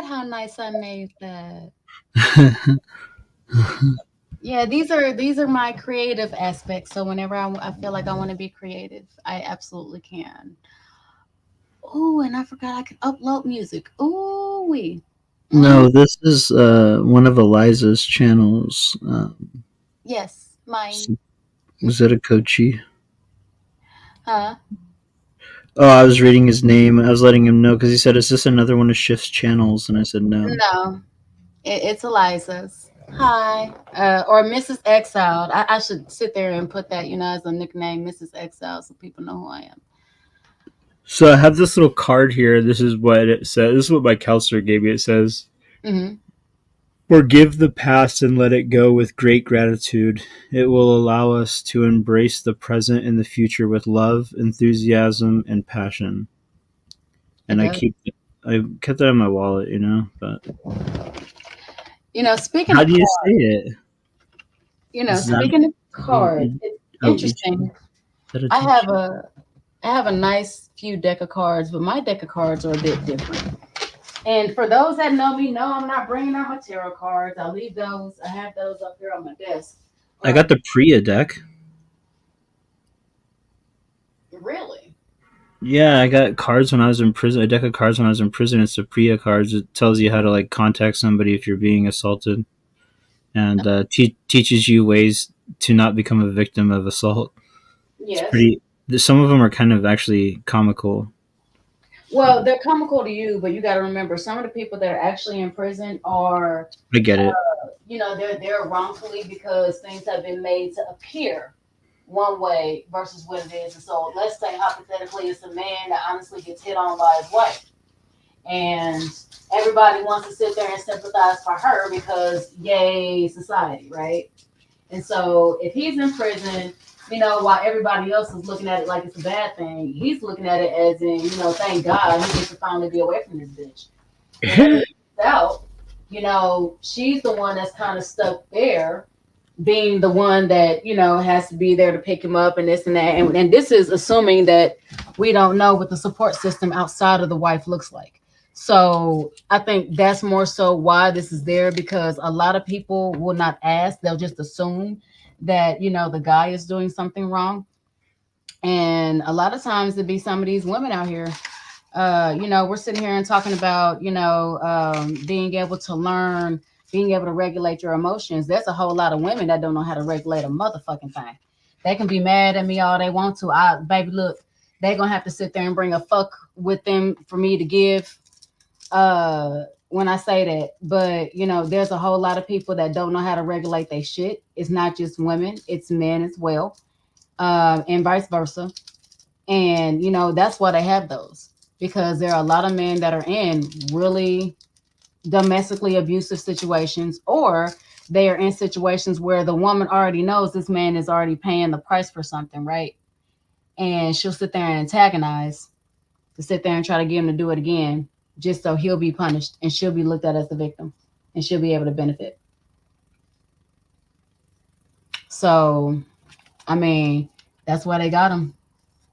how nice I made that. Yeah, these are my creative aspects. So whenever I feel like I want to be creative, I absolutely can. Oh, and I forgot I could upload music. Ooh wee. Mm, No, this is one of Eliza's channels. yes, mine. Zetakochi. Huh? Oh, I was reading his name. I was letting him know because he said, "Is this another one of Shift's channels?" And I said, "No." No, it's Eliza's. Hi, or Mrs. Exiled. I should sit there and put that, as a nickname, Mrs. Exiled, so people know who I am. So I have this little card here. This is what it says. This is what my counselor gave me. It says, Hmm. "Forgive the past and let it go with great gratitude. It will allow us to embrace the present and the future with love, enthusiasm, and passion." It And does. I kept that in my wallet, but Speaking how of do you say it? Zap. speaking of Oh, cards, it's Ichi. interesting. I have Zetakochi. a I have a nice few deck of cards, but my deck of cards are a bit different. And for those that know me, know I'm not bringing out my tarot cards. I leave those. I have those up here on my desk. I But got the Priya deck. really, Yeah, I got cards when I was in prison. A deck of cards when I was in prison. It's the Priya cards. It tells you how to like contact somebody if you're being assaulted, and teaches you ways to not become a victim of assault. It's yes. pretty. Some of them are kind of actually comical. Well, they're comical to you, but you got to remember some of the people that are actually in prison are, I get it. they're wrongfully because things have been made to appear one way versus what it is. And so let's say hypothetically it's a man that honestly gets hit on by his wife. And everybody wants to sit there and sympathize for her because yay society, right? And so if he's in prison, while everybody else is looking at it like it's a bad thing, he's looking at it as in, thank God he gets to finally be away from this bitch. Whenever he gets out, she's the one that's kind of stuck there, being the one that, has to be there to pick him up and this and that. And this is assuming that we don't know what the support system outside of the wife looks like. So I think that's more so why this is there, because a lot of people will not ask. They'll just assume that, the guy is doing something wrong. And a lot of times it be some of these women out here, we're sitting here and talking about, being able to learn, being able to regulate your emotions. There's a whole lot of women that don't know how to regulate a motherfucking thing. They can be mad at me all they want to. Baby, look, they gonna have to sit there and bring a fuck with them for me to give. When I say that, but there's a whole lot of people that don't know how to regulate their shit. It's not just women; it's men as well, and vice versa. And, that's why they have those, because there are a lot of men that are in really domestically abusive situations, or they are in situations where the woman already knows this man is already paying the price for something, right? And she'll sit there and antagonize to sit there and try to get him to do it again, just so he'll be punished and she'll be looked at as the victim and she'll be able to benefit. So, I mean, that's why they got him.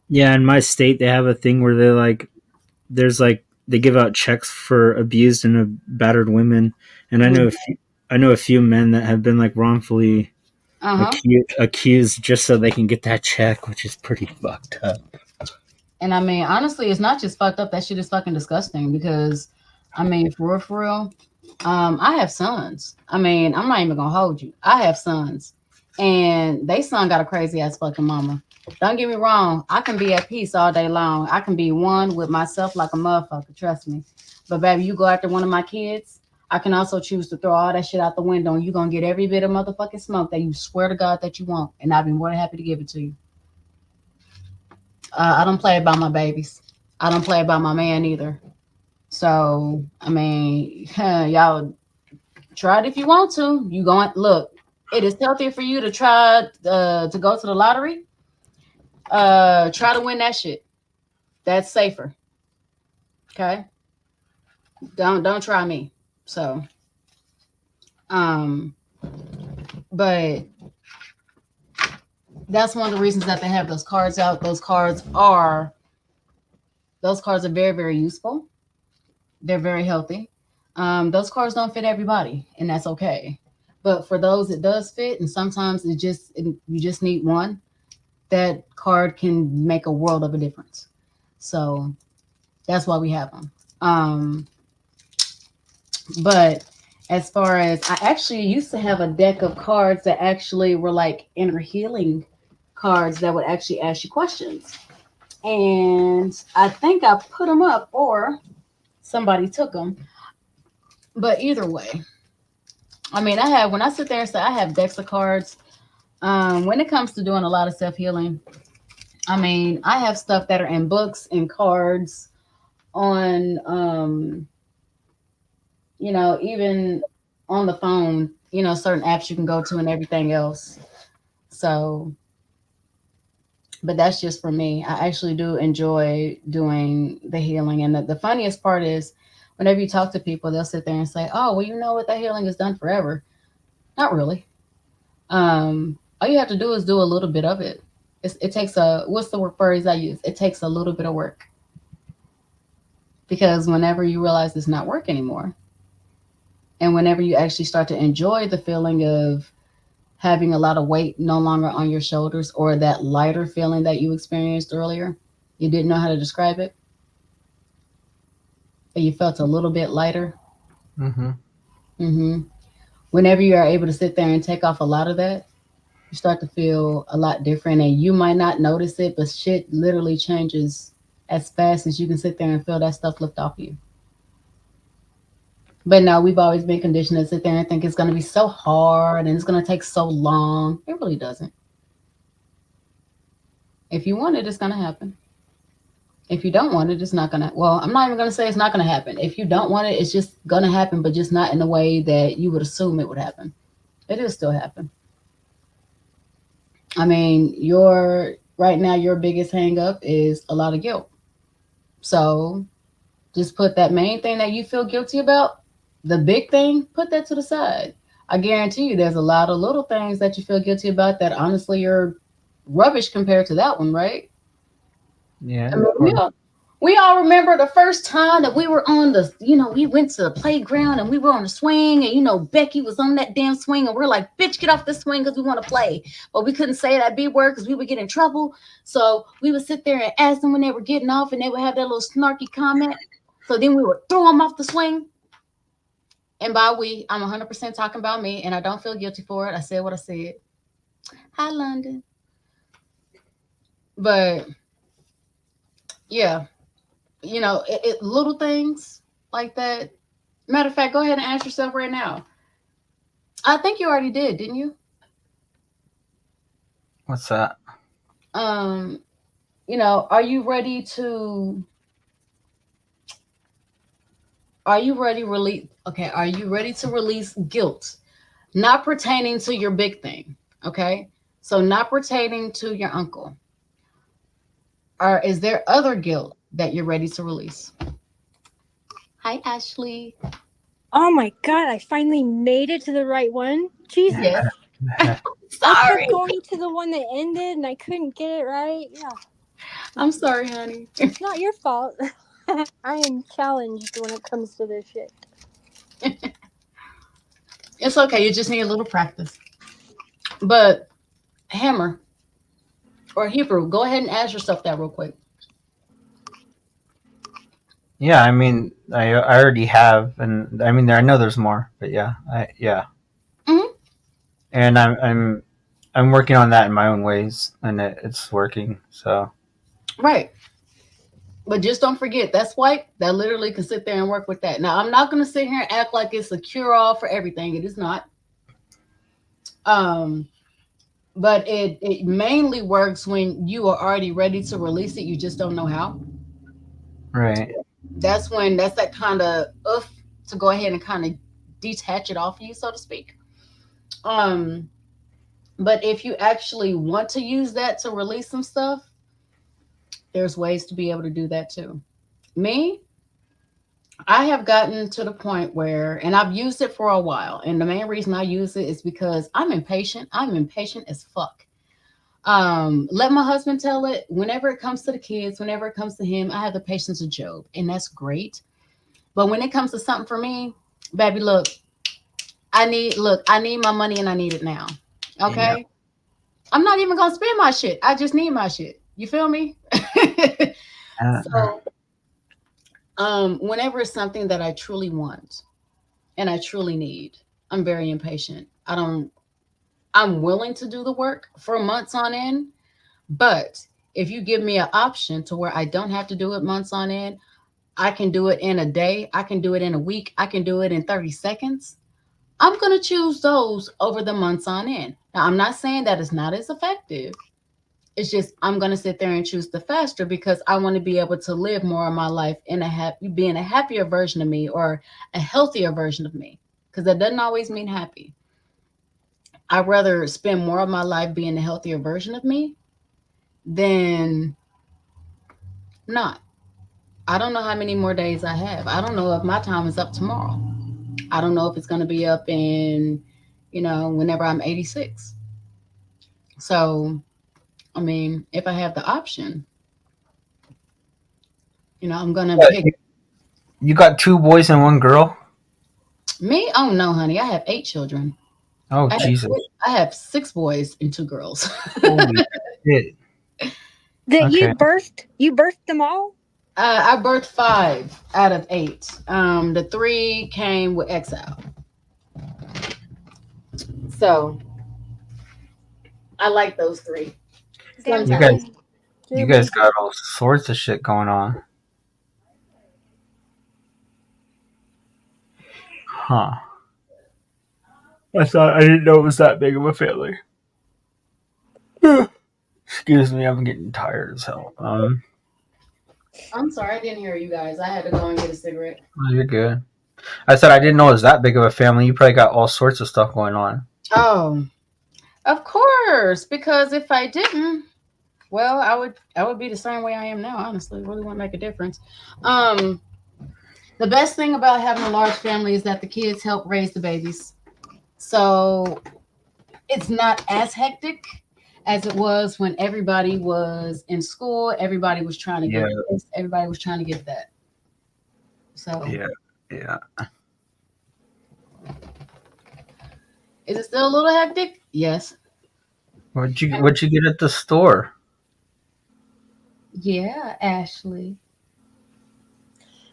Yeah, in my state, they have a thing where they give out checks for abused and battered women, and I know a few men that have been like wrongfully Uh huh. accused just so they can get that check, which is pretty fucked up. And I mean, honestly, it's not just fucked up. That shit is fucking disgusting because, I mean, for real, for real, I have sons. I mean, I'm not even gonna hold you. I have sons, and they son got a crazy ass fucking mama. Don't get me wrong. I can be at peace all day long. I can be one with myself like a motherfucker. Trust me. But baby, you go after one of my kids. I can also choose to throw all that shit out the window, and you gonna get every bit of motherfucking smoke that you swear to God that you want, and I'll be more than happy to give it to you. I don't play about my babies. I don't play about my man either. So I mean, y'all try it if you want to. You going look? It is healthier for you to try to go to the lottery. Try to win that shit. That's safer. Okay. Don't try me. So um, but that's one of the reasons that they have those cards out. Those cards are very very useful. They're very healthy. Those cards don't fit everybody, and that's okay. But for those it does fit, and sometimes you just need one, that card can make a world of a difference. So that's why we have them. But as far as I actually used to have a deck of cards that actually were like inner healing cards that would actually ask you questions. And I think I put them up or somebody took them. But either way, I mean, when I sit there and say I have decks of cards, when it comes to doing a lot of self healing, I mean, I have stuff that are in books and cards on, even on the phone, certain apps you can go to and everything else. So, but that's just for me. I actually do enjoy doing the healing. And the funniest part is whenever you talk to people, they'll sit there and say, oh, well, you know what? That healing is done forever. Not really. All you have to do is do a little bit of it. It takes what's the word phrase I use? It takes a little bit of work because whenever you realize it's not work anymore, and whenever you actually start to enjoy the feeling of having a lot of weight no longer on your shoulders or that lighter feeling that you experienced earlier, you didn't know how to describe it, but you felt a little bit lighter. Mm-hmm. hmm Whenever you are able to sit there and take off a lot of that, you start to feel a lot different and you might not notice it, but shit literally changes as fast as you can sit there and feel that stuff lift off you. But no, we've always been conditioned to sit there and think it's going to be so hard and it's going to take so long. It really doesn't. If you want it, it's going to happen. If you don't want it, it's not going to. Well, I'm not even going to say it's not going to happen. If you don't want it, it's just going to happen, but just not in the way that you would assume it would happen. It will still happen. I mean, right now your biggest hang up is a lot of guilt. So just put that main thing that you feel guilty about, the big thing, put that to the side. I guarantee you there's a lot of little things that you feel guilty about that honestly are rubbish compared to that one, right? Yeah. I mean, we all remember the first time that we were on we went to the playground and we were on the swing and, Becky was on that damn swing and we're like, bitch, get off the swing because we want to play. But we couldn't say that B word because we would get in trouble. So we would sit there and ask them when they were getting off and they would have that little snarky comment. So then we would throw them off the swing. And by we, I'm 100% talking about me and I don't feel guilty for it. I said what I said. Hi, London. But yeah, little things like that. Matter of fact, go ahead and ask yourself right now. I think you already did, didn't you? What's that? Um, are you ready to? Are you ready release? Okay, are you ready to release guilt, not pertaining to your big thing? Okay, so not pertaining to your uncle. Or is there other guilt that you're ready to release? Hi, Ashley. Oh my god, I finally made it to the right one. Jesus. Yes. I Sorry. kept going to the one that ended and I couldn't get it right. Yeah. I'm sorry, honey. It's not your fault. I am challenged when it comes to this shit. It's okay. You just need a little practice. But Hammer or Hebrew, go ahead and ask yourself that real quick. Yeah, I mean, I already have, and I mean, I know there's more, but yeah, Mhm. and I'm working on that in my own ways, and it's working. So Right. But just don't forget that swipe, that literally can sit there and work with that. Now, I'm not going to sit here and act like it's a cure all for everything. It is not. Um, but it mainly works when you are already ready to release it. You just don't know how. right, That's that kind of to go ahead and kind of detach it off you, so to speak. Um, but if you actually want to use that to release some stuff, there's ways to be able to do that too. Me, I have gotten to the point where, and I've used it for a while, and the main reason I use it is because I'm impatient. I'm impatient as fuck. Let my husband tell it. Whenever it comes to the kids, whenever it comes to him, I have the patience of Job, and that's great. But when it comes to something for me, Baby, look, I need my money and I need it now. Yeah. Okay? I'm not even gonna spend my shit. I just need my shit. You feel me? Uh, So whenever it's something that I truly want and I truly need, I'm very impatient. I'm willing to do the work for months on end, but if you give me an option to where I don't have to do it months on end, I can do it in a day, I can do it in a week, I can do it in 30 seconds. I'm going to choose those over the months on end. Now, I'm not saying that it's not as effective. It's just I'm going to sit there and choose the faster because I want to be able to live more of my life in a happy, being a happier version of me or a healthier version of me. Because that doesn't always mean happy. I'd rather spend more of my life being a healthier version of me than not. I don't know how many more days I have. I don't know if my time is up tomorrow. I don't know if it's going to be up in, whenever I'm 86. So, I mean, if I have the option, I'm going to what, pick you got two boys and one girl? me. Oh, no, honey. I have 8 children. Oh, I have, Jesus. I have 6 boys and 2 girls. Holy shit. That Okay. you birthed them all? I birthed 5 out of 8. The 3 came with exile. So I like those 3. Damn, You Sometimes. guys, Shannon. You're you guys amazing. got all sorts of shit going on. Huh. I didn't know it was that big of a family. Excuse me, I'm getting tired as hell. I'm sorry, I didn't hear you guys. I had to go and get a cigarette. You're good. I said I didn't know it was that big of a family. You probably got all sorts of stuff going on. Oh, of course. Because if I didn't, well, I would be the same way I am now. Honestly, it really won't make a difference. Um, the best thing about having a large family is that the kids help raise the babies. So it's not as hectic as it was when everybody was in school. Everybody was trying to Yeah, get this. Everybody was trying to get that. So yeah, yeah. is it still a little hectic? Yes. What'd you get at the store? Yeah, Ashley.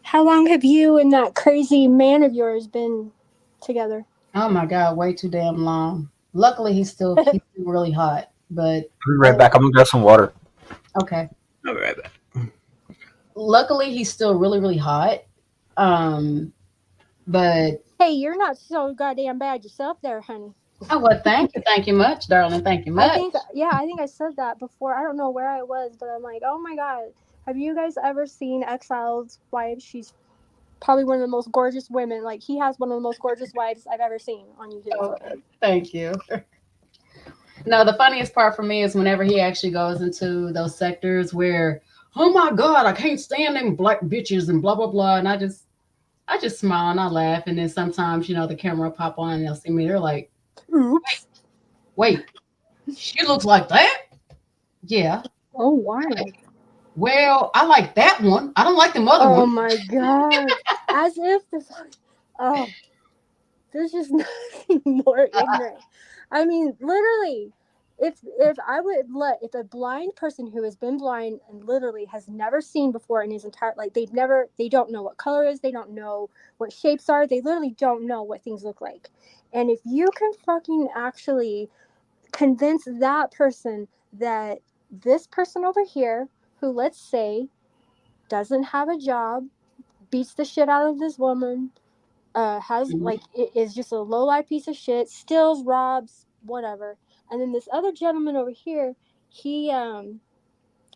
How long have you and that crazy man of yours been together? Oh my God, way too damn long. Luckily, he's still really hot, but I'll be right back. I'm gonna grab some water. okay. I'll be right back. Luckily, he's still really really hot. Um, but Hey, you're not so goddamn bad yourself there, honey. oh well, thank you much, darling, thank you I much. think, yeah, I think I said that before. I don't know where I was, but I'm like, oh my god. Have you guys ever seen Exile's wife? She's probably one of the most gorgeous women. Like, he has one of the most gorgeous wives I've ever seen on YouTube. Oh, thank you. No, the funniest part for me is whenever he actually goes into those sectors where, oh my God, I can't stand them black bitches and blah blah blah, and I just smile and I laugh, and then sometimes the camera pop on and they'll see me, they're like, Oops. wait, she looks like that? Yeah. Oh, wow. Well, I like that one. I don't like them other Oh ones. my god. As if the fuck. Oh, there's just nothing more ignorant. I mean, literally, if I would let if a blind person who has been blind and literally has never seen before in his entire, like, they don't know what color is, they don't know what shapes are, they literally don't know what things look like. And if you can fucking actually convince that person that this person over here, who, let's say, doesn't have a job, beats the shit out of this woman, has, like, is just a low life piece of shit, steals, robs, whatever. And then this other gentleman over here, he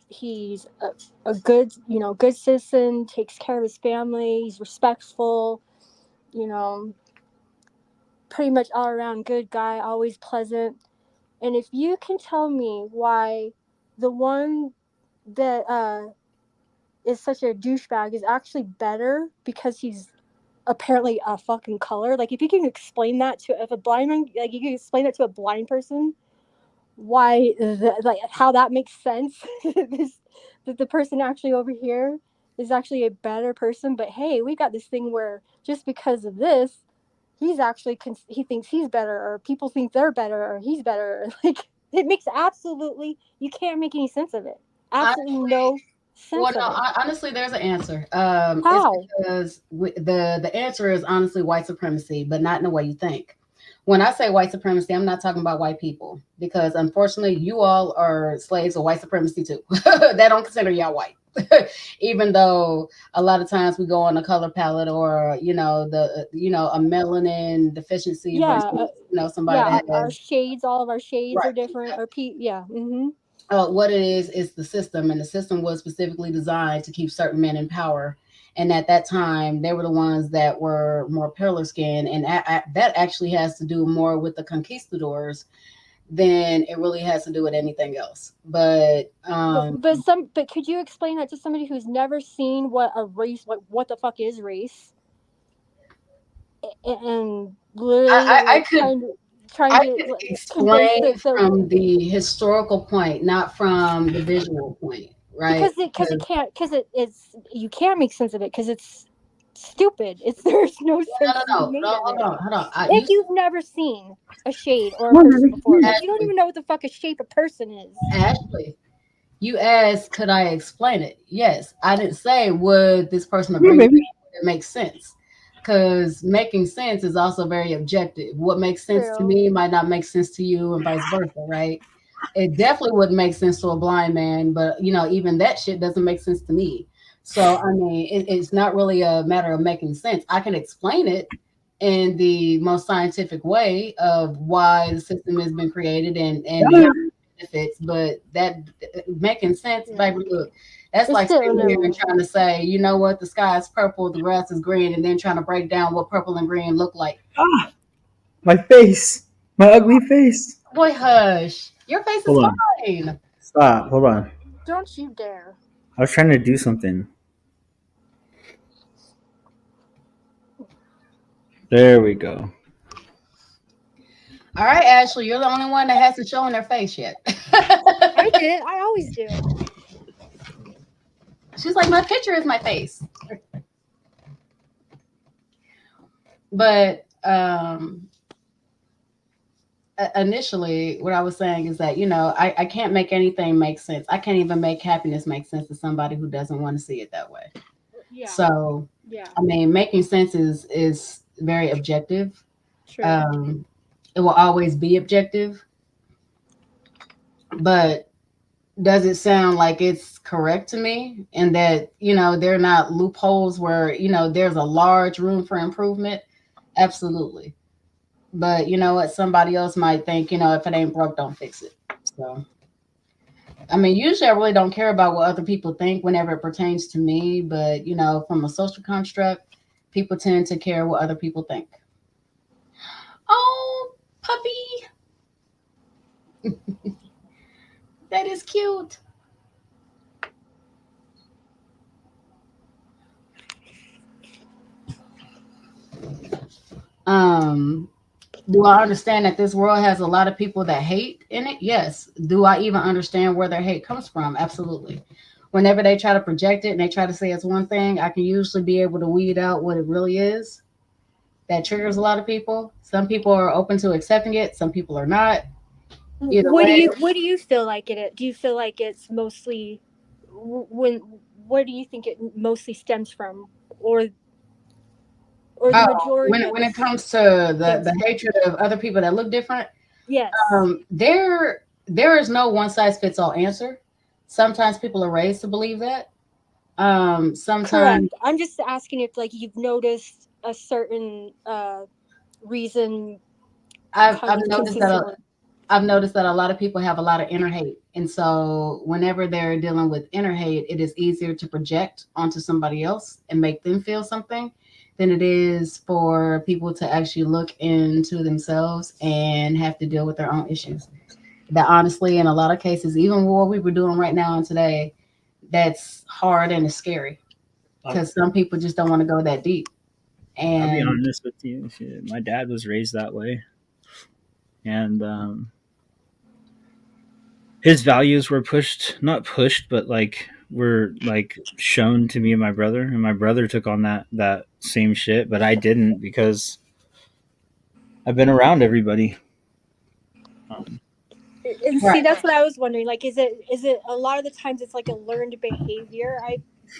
he's a good, good citizen, takes care of his family, he's respectful, you know, pretty much all around good guy, always pleasant. And if you can tell me why the one that is such a douchebag is actually better because he's apparently a fucking color. Like, if you can explain that to, if a blind man, like, you can explain that to a blind person, why like how that makes sense. this that the person actually over here is actually a better person. But hey, we got this thing where just because of this, he's actually he thinks he's better, or people think they're better, or he's better. Like, it makes absolutely, you can't make any sense of it. Absolutely no Well, sense no, of it. honestly, there's an answer. It's How? because the answer is honestly white supremacy, but not in the way you think. When I say white supremacy, I'm not talking about white people because unfortunately, you all are slaves of white supremacy too. They don't consider y'all white, even though a lot of times we go on a color palette or a melanin deficiency versus Yeah, somebody yeah. that Our has shades, all of our shades are right. different. Or yeah. Mm-hmm. What it is the system, and the system was specifically designed to keep certain men in power. And at that time, they were the ones that were more paler skinned, and that actually has to do more with the conquistadors than it really has to do with anything else. But But could you explain that to somebody who's never seen what a race, what the fuck is race, and literally I like could trying I to could like, convince explain the from the historical point, not from the visual point, right? because it can't, it's, you can't make sense of it because it's stupid. It's There's no sense to be made No, of it hold on. if you've never seen a shade or a Come on, person baby. before. If you don't Ashley, even know what the fuck a shape of person is. Ashley, you asked, could I explain it? Yes. I didn't say, would this person Come here, agree with baby. me? It makes sense. Because making sense is also very objective. What makes sense to True. me might not make sense to you, and vice versa, right? It definitely wouldn't make sense to a blind man, but even that shit doesn't make sense to me. So, I mean, it's not really a matter of making sense. I can explain it in the most scientific way of why the system has been created and the benefits, but that making sense, Yeah. baby. Look, that's It's like still sitting here never. and trying to say, you know what, the sky is purple, the grass is green, and then trying to break down what purple and green look like. Ah, my face. My ugly face. Boy, hush. Your face is Hold on. fine. Stop. Hold on. Don't you dare. I was trying to do something. There we go. All right, Ashley, you're the only one that hasn't shown their face yet. I did. I always do. She's like, my picture is my face. But initially, what I was saying is that, I can't make anything make sense. I can't even make happiness make sense to somebody who doesn't want to see it that way. Yeah. So, Yeah. I mean, making sense is very objective. True. It will always be objective. But does it sound like it's correct to me and that there are not loopholes where there's a large room for improvement? Absolutely. But you know what, somebody else might think, if it ain't broke, don't fix it. So I mean, usually I really don't care about what other people think whenever it pertains to me, but from a social construct, people tend to care what other people think. Oh, puppy. That is cute. Do I understand that this world has a lot of people that hate in it? Yes. Do I even understand where their hate comes from? Absolutely. Whenever they try to project it and they try to say it's one thing, I can usually be able to weed out what it really is. That triggers a lot of people. Some people are open to accepting it, some people are not. Either What do way, you feel like it? Do you feel like it's mostly when? Where do you think it mostly stems from, or the majority of when it it comes to stems the from? hatred of other people that look different, Yes. There is no one size fits all answer. Sometimes people are raised to believe that. Sometimes Correct. I'm just asking if like you've noticed a certain reason kind I've of noticed that consistently. I've noticed that a lot of people have a lot of inner hate, and so whenever they're dealing with inner hate, it is easier to project onto somebody else and make them feel something than it is for people to actually look into themselves and have to deal with their own issues. That honestly, in a lot of cases, even what we were doing right now and today, that's hard and it's scary because some people just don't want to go that deep. I'll be And honest with you. My dad was raised that way, and his values were pushed, not pushed, but like were like shown to me and my brother. And my brother took on that same shit, but I didn't because I've been around everybody. And see, Right. that's what I was wondering. Like, is it a lot of the times it's like a learned behavior?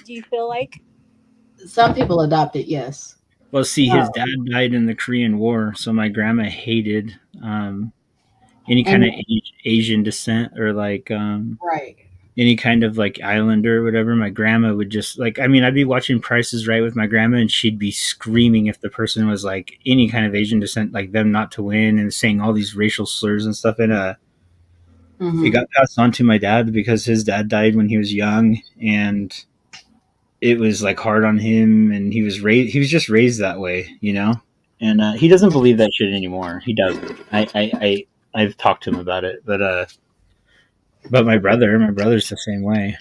Do you feel like? Some people adopt it, yes. Well, see, his Oh, dad died in the Korean War, so my grandma hated any kind and of Asian descent or like right. any kind of like islander or whatever. My grandma would just like, I mean, I'd be watching Prices Right with my grandma, and she'd be screaming if the person was like any kind of Asian descent, like them not to win, and saying all these racial slurs and stuff. And it Hmm. got passed on to my dad because his dad died when he was young, and it was like hard on him, and he was just raised that way, you know. And he doesn't believe that shit anymore. He doesn't. I've talked to him about it, but my brother's the same way.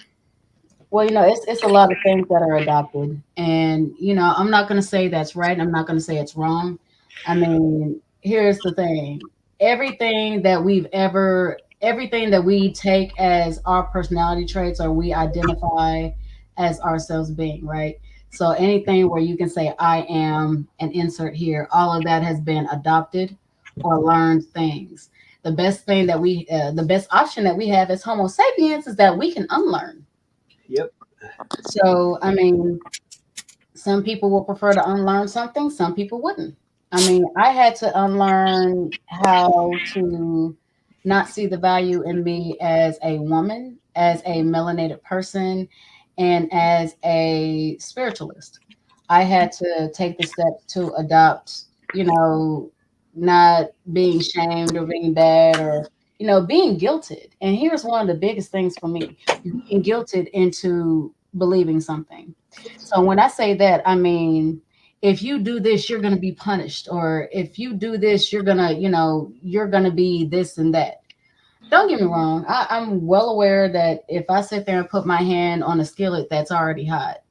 Well, it's a lot of things that are adopted, and I'm not going to say that's right. I'm not going to say it's wrong. I mean, here's the thing: everything that we take as our personality traits, or we identify as ourselves being, right? So anything where you can say "I am" and insert here, all of that has been adopted or learned things. The best option that we have as Homo sapiens is that we can unlearn. Yep. So, I mean, some people will prefer to unlearn something, some people wouldn't. I mean, I had to unlearn how to not see the value in me as a woman, as a melanated person, and as a spiritualist. I had to take the step to adopt, you know, not being shamed or being bad or, being guilted. And here's one of the biggest things for me, being guilted into believing something. So when I say that, I mean, if you do this, you're going to be punished. Or if you do this, you're going to be this and that. Don't get me wrong. I'm well aware that if I sit there and put my hand on a skillet that's already hot,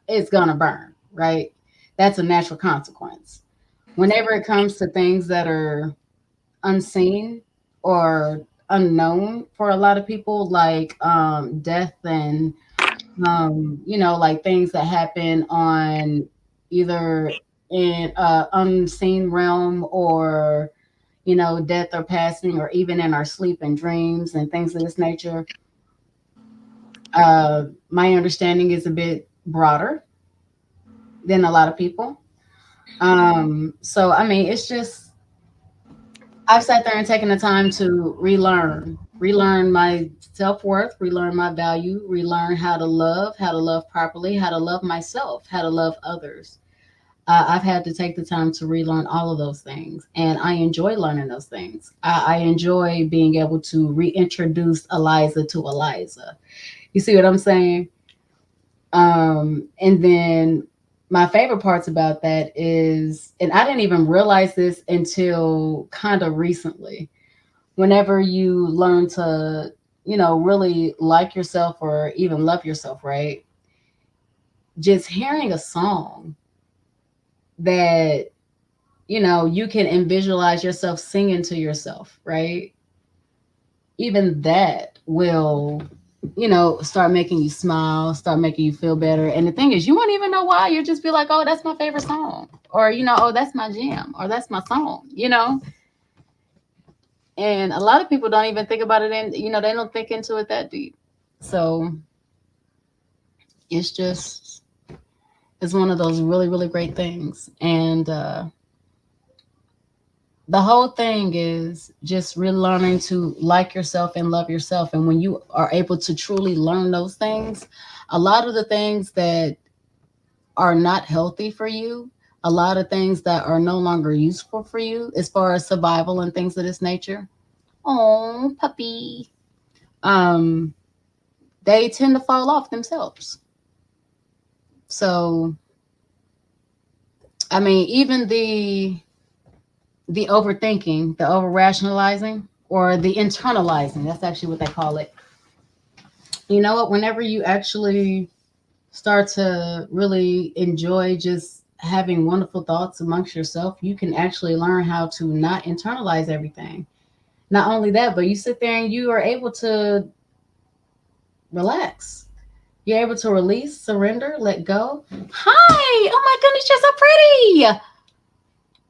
it's going to burn, right? That's a natural consequence. Whenever it comes to things that are unseen or unknown for a lot of people, like death and like things that happen on either in unseen realm or death or passing, or even in our sleep and dreams and things of this nature. My understanding is a bit broader than a lot of people. So I mean, it's just I've sat there and taken the time to relearn my self worth, relearn my value, relearn how to love properly, how to love myself, how to love others. I've had to take the time to relearn all of those things, and I enjoy learning those things. I enjoy being able to reintroduce Eliza to Eliza. You see what I'm saying? And then my favorite parts about that is, and I didn't even realize this until kind of recently. Whenever you learn to, really like yourself or even love yourself, right? Just hearing a song that you can visualize yourself singing to yourself, right? Even that will, start making you smile, start making you feel better. And the thing is, you won't even know why. You'll just be like, oh, that's my favorite song. Or, oh, that's my jam. Or that's my song. And a lot of people don't even think about it. And, they don't think into it that deep. So it's just, it's one of those really, really great things. And, the whole thing is just really learning to like yourself and love yourself. And when you are able to truly learn those things, a lot of the things that are not healthy for you, a lot of things that are no longer useful for you as far as survival and things of this nature. Oh, puppy. Um, they tend to fall off themselves. So, I mean, even the overthinking, the over rationalizing, or the internalizing. That's actually what they call it. You know what? Whenever you actually start to really enjoy just having wonderful thoughts amongst yourself, you can actually learn how to not internalize everything. Not only that, but you sit there and you are able to relax. You're able to release, surrender, let go. Hi! Oh my goodness, you're so pretty!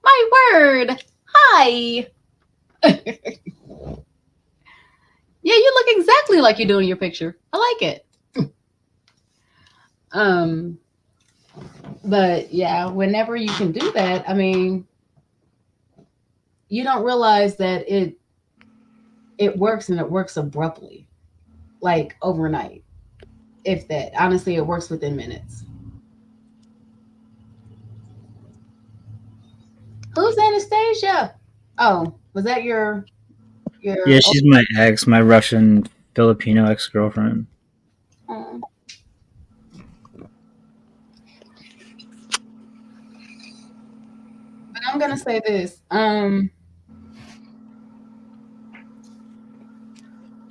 My word! Hi. Yeah, you look exactly like you do in your picture. I like it. Um, but yeah, whenever you can do that, I mean, you don't realize that it works, and it works abruptly, like overnight. If that, honestly, it works within minutes. Who's Anastasia? Oh, was that Yeah, your? she's my ex, my Russian Filipino ex girlfriend. Oh, but I'm gonna say this.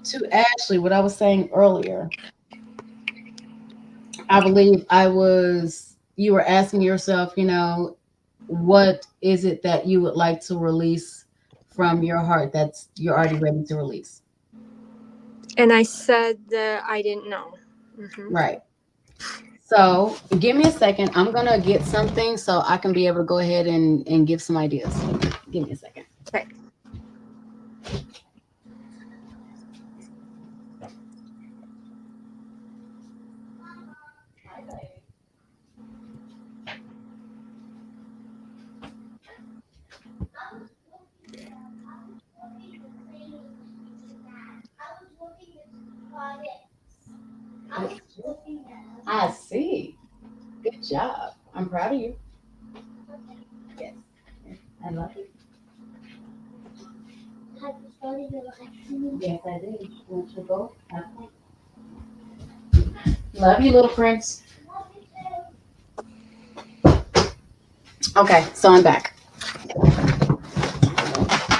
To Ashley, what I was saying earlier, I believe you were asking yourself, what is it that you would like to release from your heart that's you're already ready to release? And I said that I didn't know. Right. So give me a second. I'm gonna get something so I can be able to go ahead and give some ideas. Give me a second. Okay. I see. Good job. I'm proud of you. Yes. I love you. Yes, I did. Want to go? Have fun. Love you, little prince. Okay, so I'm back.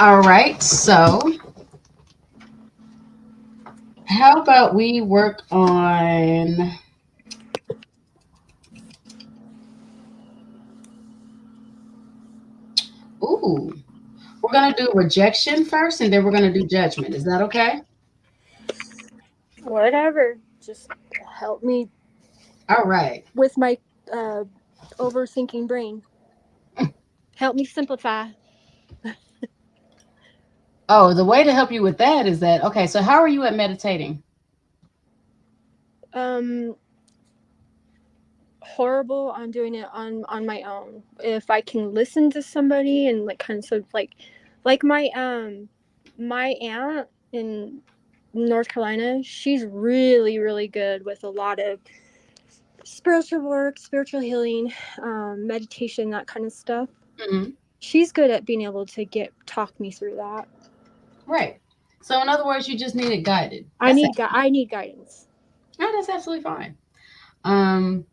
All right, so how about we work on ooh, we're gonna do rejection first and then we're gonna do judgment. Is that okay? Whatever. Just help me All right. with my uh, overthinking brain. Help me simplify. Oh, the way to help you with that is that okay, so how are you at meditating? Um, Horrible on doing it on my own. If I can listen to somebody and like kind of sort of like my aunt in North Carolina, she's really really good with a lot of spiritual work, spiritual healing, meditation, that kind of stuff. Hmm. She's good at being able to talk me through that. Right. So in other words, you just need it guided. I need guidance. No, that's absolutely fine. Um,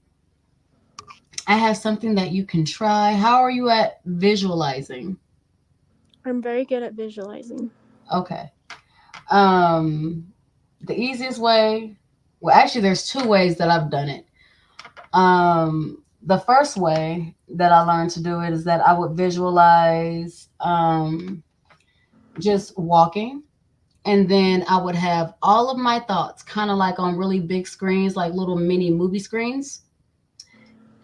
I have something that you can try. How are you at visualizing? I'm very good at visualizing. Okay. Um, the easiest way, well, actually, there's two ways that I've done it. The first way that I learned to do it is that I would visualize just walking, and then I would have all of my thoughts kind of like on really big screens, like little mini movie screens.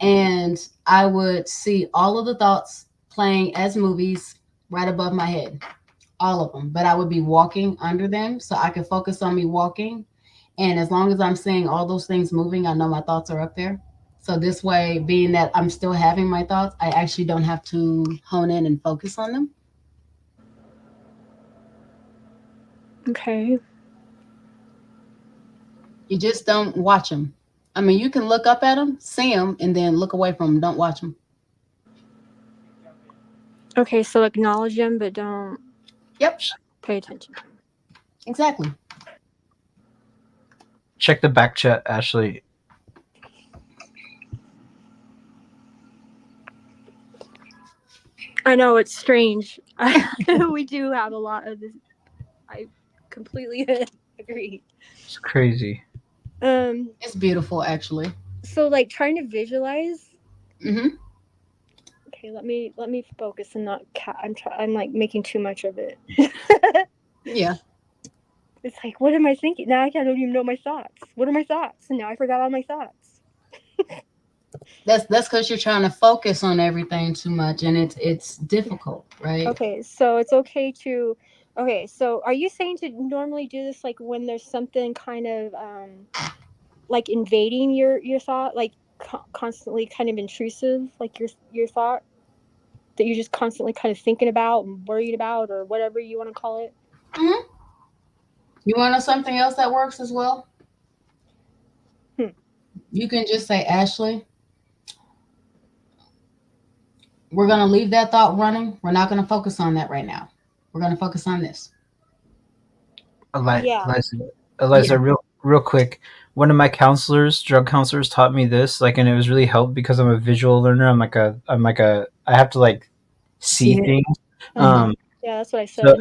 And I would see all of the thoughts playing as movies right above my head, all of them. But I would be walking under them so I could focus on me walking. And as long as I'm seeing all those things moving, I know my thoughts are up there. So this way, being that I'm still having my thoughts, I actually don't have to hone in and focus on them. Okay. You just don't watch them. I mean, you can look up at them, see them, and then look away from them. Don't watch them. Okay, so acknowledge them, but don't Yep, pay attention. exactly. Check the back chat, Ashley. I know it's strange. We do have a lot of this. I completely agree. It's crazy. It's beautiful, actually. So like trying to visualize. Hmm. Okay, let me focus and not. I'm like making too much of it. Yeah. It's like, what am I thinking? Now I don't even know my thoughts. What are my thoughts? And now I forgot all my thoughts. That's because you're trying to focus on everything too much, and it's difficult, right? Okay, so it's okay to. Okay, so are you saying to normally do this like when there's something kind of like invading your thought, like constantly kind of intrusive, like your thought that you're just constantly kind of thinking about and worried about or whatever you want to call it? Hmm. You want to know something else that works as well? Hmm. You can just say, Ashley, we're going to leave that thought running. We're not going to focus on that right now. We're going to focus on this. Yeah. Yeah. Eliza, real quick. One of my counselors, drug counselors, taught me this, like, and it was really helped because I'm a visual learner. I have to like see See it? things. Uh-huh. Yeah, that's what I So said.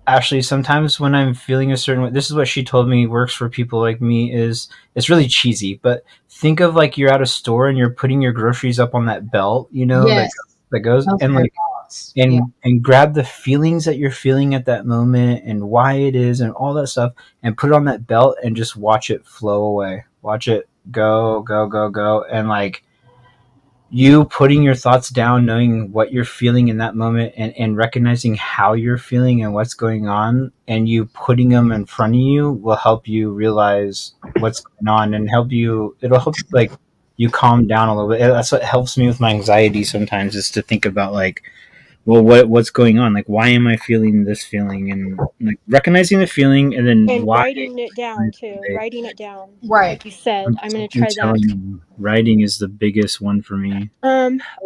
Ashley, sometimes when I'm feeling a certain way, this is what she told me works for people like me. Is it's really cheesy, but think of like you're at a store and you're putting your groceries up on that belt, Yes. that goes, Those and are like thoughts. Yeah. and grab the feelings that you're feeling at that moment and why it is and all that stuff and put it on that belt and just watch it flow away. Watch it go, go, go, go. And like you putting your thoughts down, knowing what you're feeling in that moment and recognizing how you're feeling and what's going on, and you putting them in front of you will help you realize what's going on and it'll help like you calm down a little bit. That's what helps me with my anxiety sometimes is to think about like, well, what's going on? Like, why am I feeling this feeling? And like recognizing the feeling and then And why. writing it down too. Writing it down, Right. like you said. I'm gonna I'm try that. telling you, writing is the biggest one for me.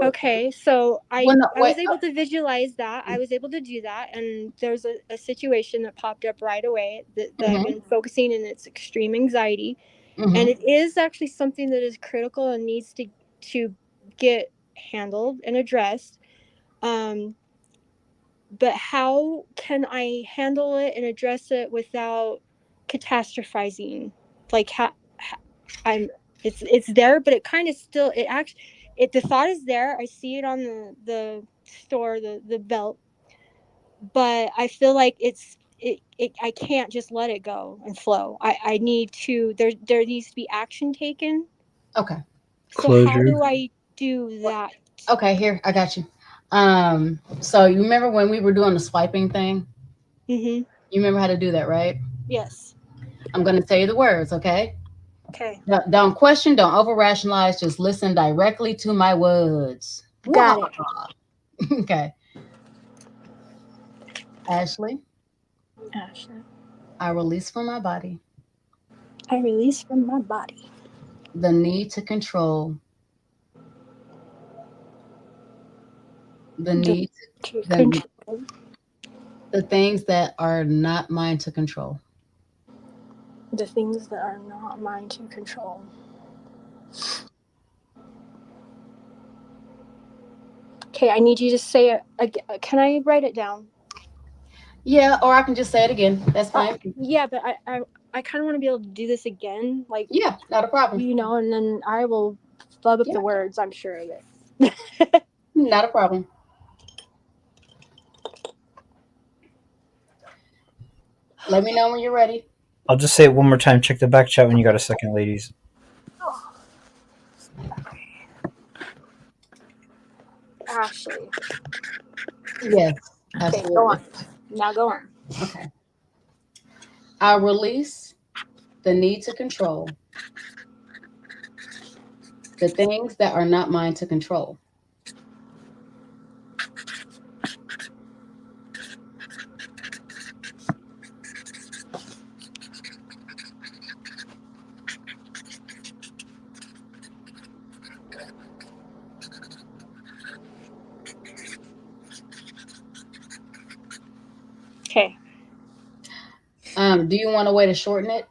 Okay, so When I wait, was able to visualize that. I was able to do that, and there's a situation that popped up right away that I've mm-hmm, been focusing, and it's extreme anxiety, and mm-hmm. it is actually something that is critical and needs to get handled and addressed. Um, but how can I handle it and address it without catastrophizing? Like I'm it's there, but it kind of still it actually it the thought is there. I see it on the store, the belt, but I feel like it I can't just let it go and flow. I need to there needs to be action taken. Okay. So how Closure. do I do that? Okay, here, I got you. So you remember when we were doing the swiping thing? Mhm. You remember how to do that, right? Yes. I'm gonna tell you the words, okay? Okay. Don't question, don't over rationalize, just listen directly to my words. Got it. Okay. Ashley, Ashley. I release from my body I release from my body the need to control, the the need to the, control the things that are not mine to control. the things that are not mine to control. Okay, I need you to say it again. Can I write it down? Yeah, or I can just say it again. That's fine. Yeah, but I kind of want to be able to do this again, like Yeah, not a problem. and then I will flub up Yeah, the words. I'm sure of it. not a problem. Let me know when you're ready. I'll just say it one more time. Check the back chat when you got a second, ladies. Ashley. Yes, Okay, absolutely. go on. Now go on. Okay. I release the need to control the things that are not mine to control. Okay. Do you want a way to shorten it?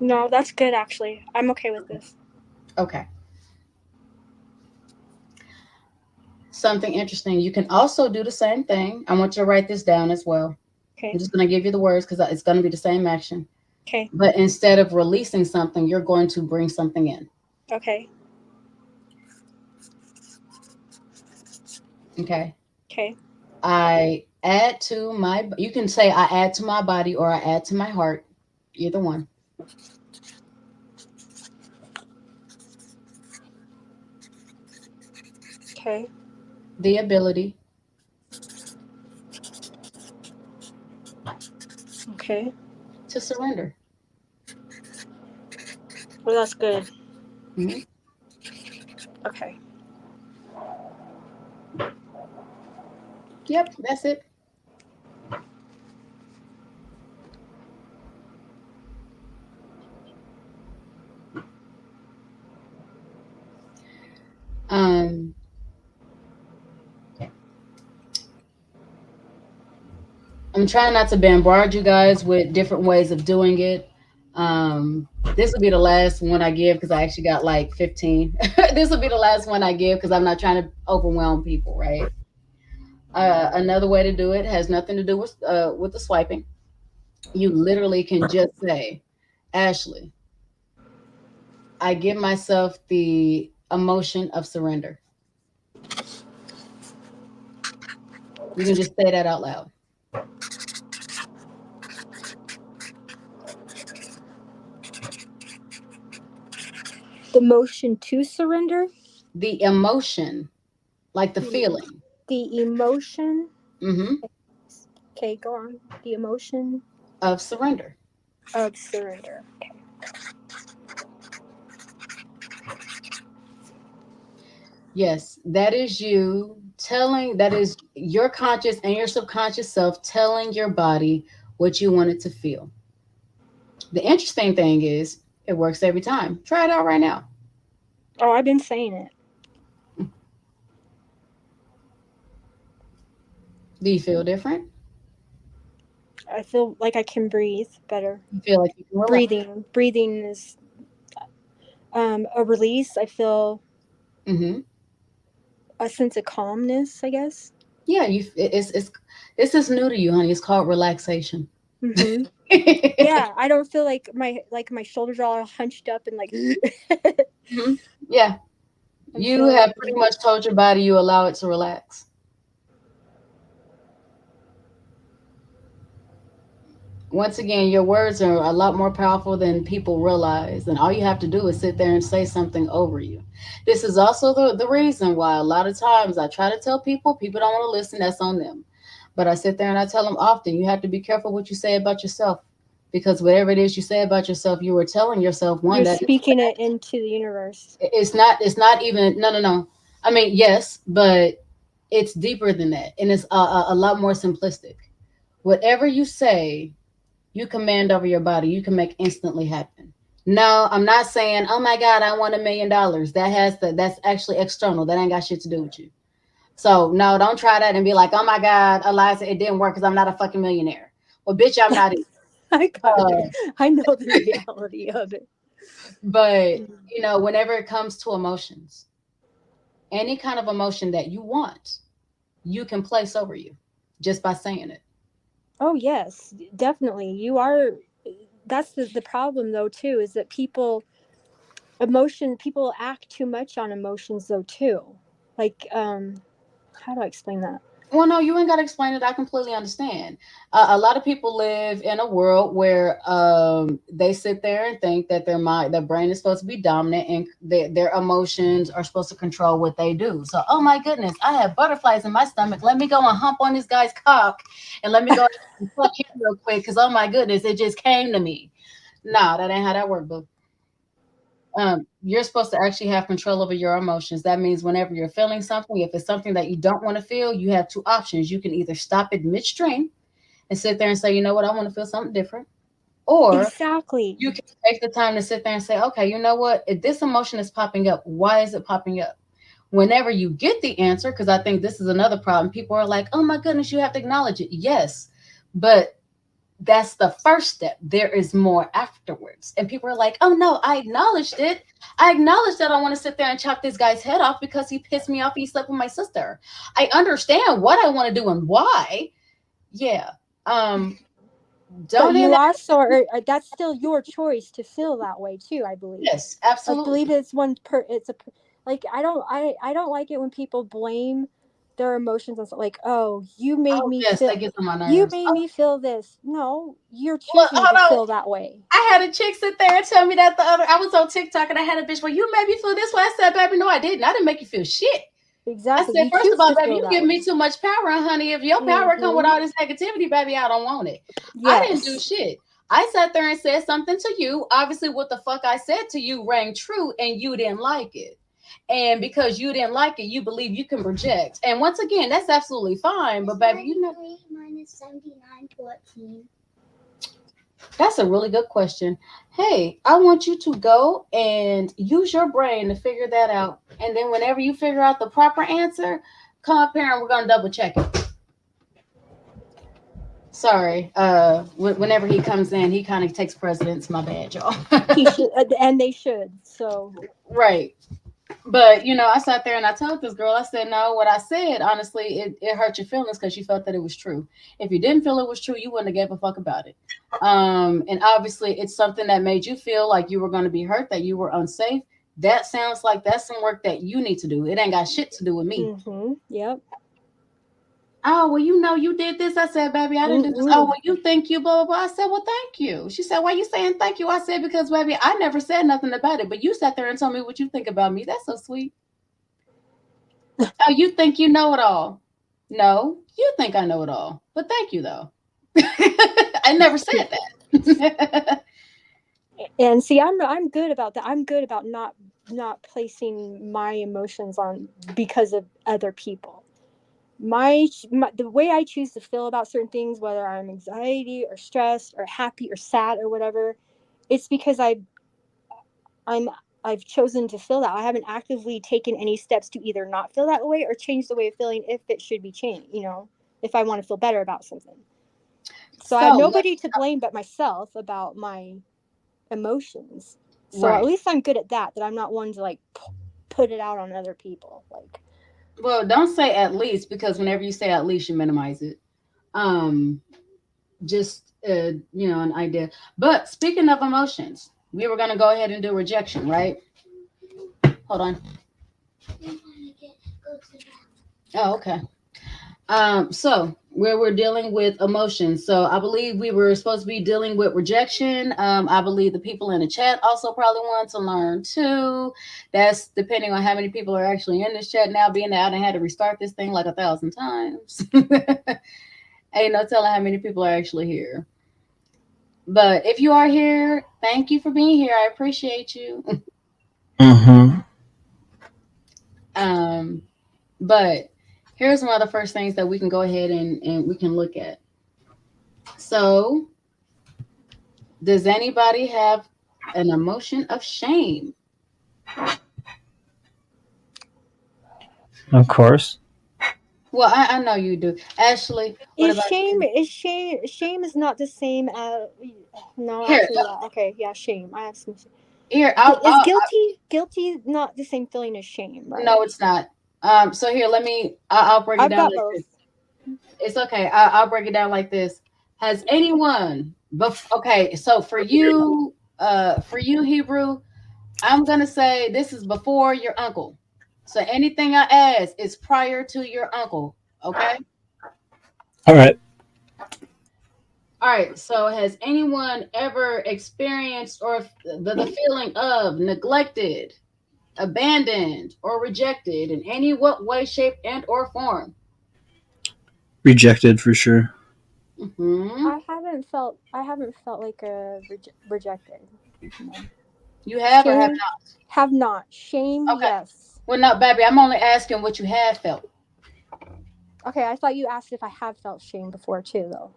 No, that's good actually. I'm okay with this. Okay. Something interesting. You can also do the same thing. I want you to write this down as well. Okay. I'm just going to give you the words because it's going to be the same action. Okay. But instead of releasing something, you're going to bring something in. Okay. Okay. Okay. I add to my, you can say I add to my body or I add to my heart. Either one. Okay. the ability Okay. to surrender. Well, that's good. Mhm. Okay. Yep, that's it. Um, I'm trying not to bombard you guys with different ways of doing it. This will be the last one I give because I actually got like 15. This will be the last one I give because I'm not trying to overwhelm people, right? Another way to do it has nothing to do with the swiping. You literally can just say, Ashley, I give myself the emotion of surrender. You can just say that out loud. The motion to surrender. The emotion, like the feeling. The emotion. Hmm. Okay, go on. The emotion Of surrender. of surrender. Okay. Yes, that is you telling, that is your conscious and your subconscious self telling your body what you want it to feel. The interesting thing is, it works every time. Try it out right now. Oh, I've been saying it. Do you feel different? I feel like I can breathe better. You feel like you can relax? Breathing is a release. I feel Hmm. a sense of calmness, I guess. Yeah, it's this is new to you, honey. It's called relaxation. Hmm. Yeah, I don't feel like my shoulders are all hunched up and like. Mhm. Yeah, I'm you feeling. have pretty much told your body you allow it to relax. Once again, your words are a lot more powerful than people realize. And all you have to do is sit there and say something over you. This is also the reason why a lot of times I try to tell people, people don't want to listen, that's on them. But I sit there and I tell them often, you have to be careful what you say about yourself. Because whatever it is you say about yourself, you are telling yourself one You're that speaking it into the universe. it's not even, no. I mean, yes, but it's deeper than that. And it's a lot more simplistic. Whatever you say, you command over your body, you can make instantly happen. No, I'm not saying, oh my God, I want $1 million. That's actually external. That ain't got shit to do with you. So no, don't try that and be like, oh my God, Eliza, it didn't work because I'm not a fucking millionaire. Well, bitch, I'm not either. I got Uh, it. I know the reality of it. but whenever it comes to emotions, any kind of emotion that you want, you can place over you just by saying it. Oh yes, definitely. You are. That's the problem though too, is that people act too much on emotions though too. Like how do I explain that? Well, no, you ain't got to explain it. I completely understand. A lot of people live in a world where they sit there and think that their brain is supposed to be dominant and their emotions are supposed to control what they do. So, oh my goodness, I have butterflies in my stomach. Let me go and hump on this guy's cock and let me go and fuck him real quick because, oh my goodness, it just came to me. No, that ain't how that works, boo. You're supposed to actually have control over your emotions. That means whenever you're feeling something, if it's something that you don't want to feel, you have two options. You can either stop it midstream and sit there and say, you know what, I want to feel something different. Or Exactly. you can take the time to sit there and say, okay, you know what, if this emotion is popping up, why is it popping up? Whenever you get the answer, because I think this is another problem, people are like, oh my goodness, you have to acknowledge it. Yes, but that's the first step. There is more afterwards. And people are like, oh no, I acknowledged it. I acknowledged that I want to sit there and chop this guy's head off because he pissed me off and he slept with my sister. I understand what I want to do and why. Yeah. But Don't you enact. also that's still your choice to feel that way too, I believe. Yes, I absolutely. believe like I don't like it when people blame their emotions on like, oh, Oh yes, that gets on my you nerves. made Oh, me feel this. No, you're well, choosing to hold on. feel that way. I had a chick sit there and tell me that I was on TikTok and I had a bitch, well, you made me feel this way. I said, baby, no, I didn't. I didn't make you feel shit. Exactly. said, You first choose of all, to baby, feel you that give way. me too much power, honey. If your power come with Mhm. all this negativity, baby, I don't want it. I didn't do Yes. shit. I sat there and said something to you. Obviously, what the fuck I said to you rang true, and you didn't like it. And because you didn't like it, you believe you can project. And once again, that's absolutely fine. But baby, you know, 93 minus 79.14. that's a really good question. Hey, I want you to go and use your brain to figure that out. And then whenever you figure out the proper answer, come up here and we're gonna double check it. Sorry. Whenever he comes in, he kind of takes precedence. My bad, y'all. He should, and they should. So Right. But you know, I sat there and I told this girl, I said, no, what I said, honestly, it hurt your feelings because you felt that it was true. If you didn't feel it was true, you wouldn't have gave a fuck about it. And obviously it's something that made you feel like you were going to be hurt, that you were unsafe. That sounds like that's some work that you need to do. It ain't got shit to do with me. Yep. Oh, well, you know, you did this. I said, baby, I didn't do this. Oh, well, you think you, blah, blah, blah. I said, well, thank you. She said, why you saying thank you? I said, because, baby, I never said nothing about it, but you sat there and told me what you think about me. That's so sweet. Oh, you think you know it all? No, you think I know it all. But thank you, though. I never said that. And see, I'm good about that. I'm good about not placing my emotions on because of other people. The way I choose to feel about certain things, whether I'm anxiety or stressed or happy or sad or whatever, it's because I'm I've chosen to feel that. I haven't actively taken any steps to either not feel that way or change the way of feeling if it should be changed, if I want to feel better about something. So I have So, nobody to blame but myself about my emotions. So at right. least I'm good at that I'm not one to like put it out on other people. Like, Well, don't say at least, because whenever you say at least, you minimize it. Um, just an idea. But speaking of emotions, we were gonna go ahead and do rejection, right? Hold on. Oh, okay. So where we're dealing with emotions. So I believe we were supposed to be dealing with rejection. I believe the people in the chat also probably want to learn too. That's depending on how many people are actually in this chat now, being that I done had to restart this thing like 1,000 times. Ain't no telling how many people are actually here. But if you are here, thank you for being here. I appreciate you. Mm-hmm. But here's one of the first things that we can go ahead and we can look at. So, does anybody have an emotion of shame? Of course. Well, I know you do. Ashley, what is about shame you? is shame shame is not the same as no, Here, actually, yeah, okay, yeah, shame. I have some. here, Is guilty not the same feeling as shame, right? no, it's not. So here, I'll break it I've down got like both. this. It's okay. I'll break it down like this. Has anyone, okay, so for you, Hebrew, I'm gonna say this is before your uncle. So anything I ask is prior to your uncle. Okay. All right. All right. So has anyone ever experienced or the feeling of neglected, abandoned, or rejected in any what way, shape, and or form? Rejected for sure. Hmm. I haven't felt like rejected. No. You have or have Shame, have not. Shame, not? Okay. yes. Well, no, baby. I'm only asking what you have felt. Okay, I thought you asked if I have felt shame before too, though.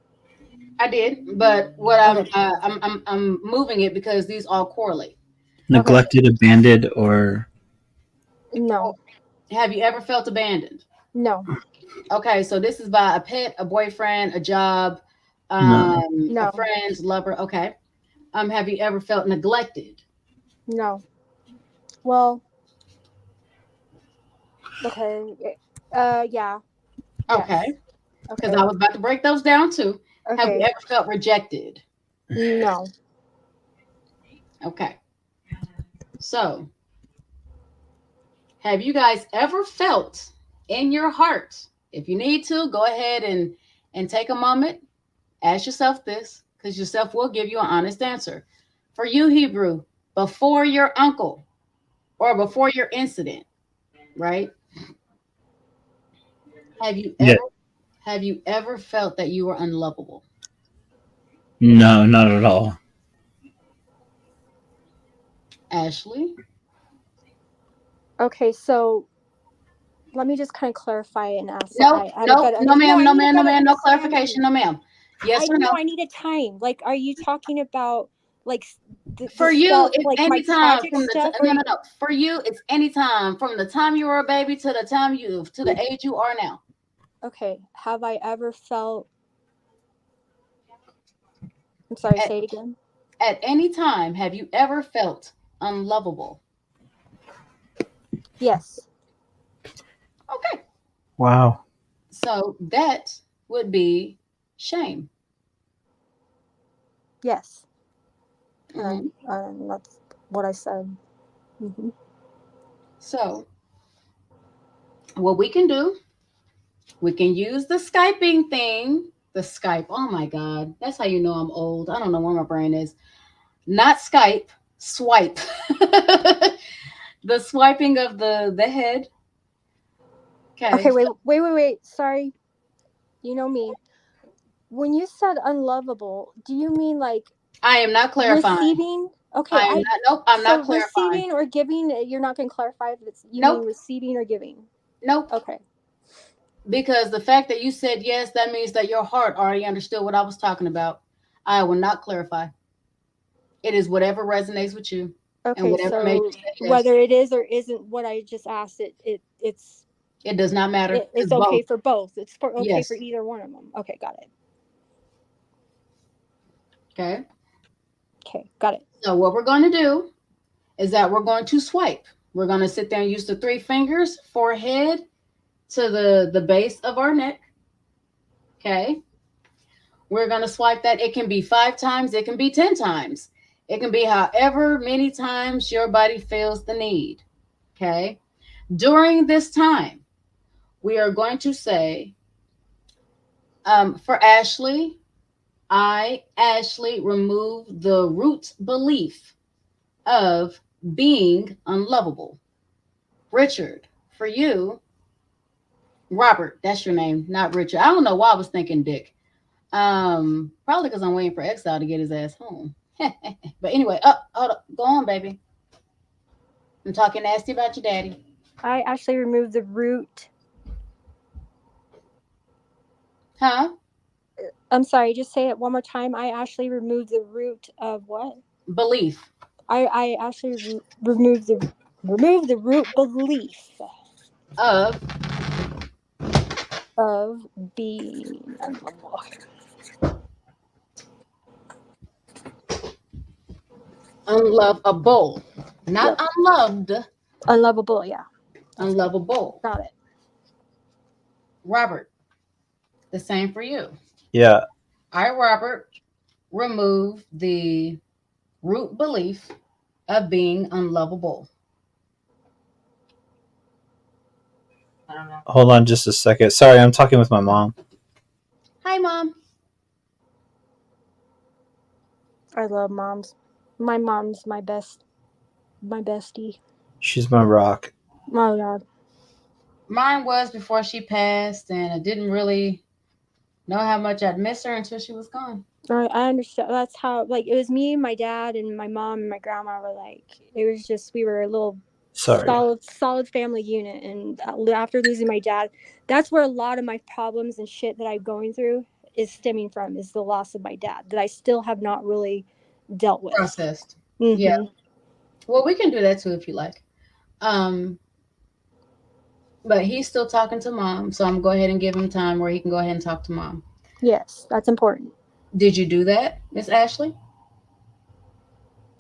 I did, but what Okay. I'm moving it because these all correlate. Okay. Neglected, abandoned, or No. Have you ever felt abandoned? No. Okay, so this is by a pet, a boyfriend, a job, no. a No. friend, lover. Okay. Have you ever felt neglected? No. Well, okay. Yeah. Yes. Okay, because I Okay. was about to break those down too. Have you Okay. ever felt rejected? No. Okay, so have you guys ever felt in your heart? If you need to, go ahead and take a moment, ask yourself this, because yourself will give you an honest answer. For you, Hebrew, before your uncle or before your incident, right? Have you Yeah. ever have you ever felt that you were unlovable? No, not at all. Ashley? Okay, so let me just kind of clarify and ask so No, I have a no, better no, no, ma'am, I no, need a ma'am, no, better ma'am, no understanding. clarification, no, ma'am. Yes I or know no? I need a time. Like, are you talking about like the For you, stuff, it's like my anytime tragic from the stuff, or no, no, no. For you, it's anytime from the time you were a baby to the time you to the age you are now. okay, have I ever felt? I'm sorry, At, say it again. at any time, have you ever felt unlovable? Yes, Okay, Wow. so that would be shame. yes, Mhm. that's what I said. So, what we can do, we can use the Skyping thing. The Skype. Oh my God, that's how you know I'm old. I don't know where my brain is. Not Skype, swipe. The swiping of the head. Okay. Okay, wait. Sorry, you know me. When you said unlovable, do you mean like I am not clarifying. receiving? Okay, I am not. Nope. I'm so not clarifying. receiving or giving, you're not going to clarify if it's you mean Nope. receiving or giving. Nope. Okay. Because the fact that you said yes, that means that your heart already understood what I was talking about. I will not clarify. It is whatever resonates with you and Okay, whatever made so you say yes. whether it is or isn't what I just asked, It does not matter. it's It's okay both. for both. It's okay for Yes. either one of them. Okay, got it. Okay. Okay, got it. So what we're going to do is that we're going to swipe. We're going to sit there and use the three fingers, forehead to the base of our neck. Okay. We're going to swipe that. It can be 5 times, it can be 10 times. It can be however many times your body feels the need. Okay. During this time, we are going to say, for Ashley, I, Ashley, remove the root belief of being unlovable. Richard, for you, Robert, that's your name, not Richard. I don't know why I was thinking Dick. Probably because I'm waiting for Exile to get his ass home. But anyway, hold up. Go on, baby. I'm talking nasty about your daddy. I actually removed the root. Huh? I'm sorry, just say it one more time. I actually removed the root of what? Belief I actually removed the root belief of of being unlovable. unlovable, not Yep, unloved, unlovable. Yeah, that's good. unlovable. Got it. Robert, the same for you. Yeah. I, Robert, remove the root belief of being unlovable. I don't know. Hold on just a second. Sorry, I'm talking with my mom. Hi, Mom. I love moms. My mom's my bestie. She's my rock. Oh God. Mine was before she passed, and I didn't really know how much I'd miss her until she was gone. I understand. That's how, like, it was me, my dad, and my mom and my grandma were like, it was just, we were a little Sorry. solid family unit. And after losing my dad, that's where a lot of my problems and shit that I'm going through is stemming from, is the loss of my dad that I still have not really dealt with. Processed. Yeah. Mm-hmm. Well, we can do that too if you like. Um, but he's still talking to Mom, so I'm gonna go ahead and give him time where he can go ahead and talk to Mom. Yes, that's important. Did you do that, Miss Ashley?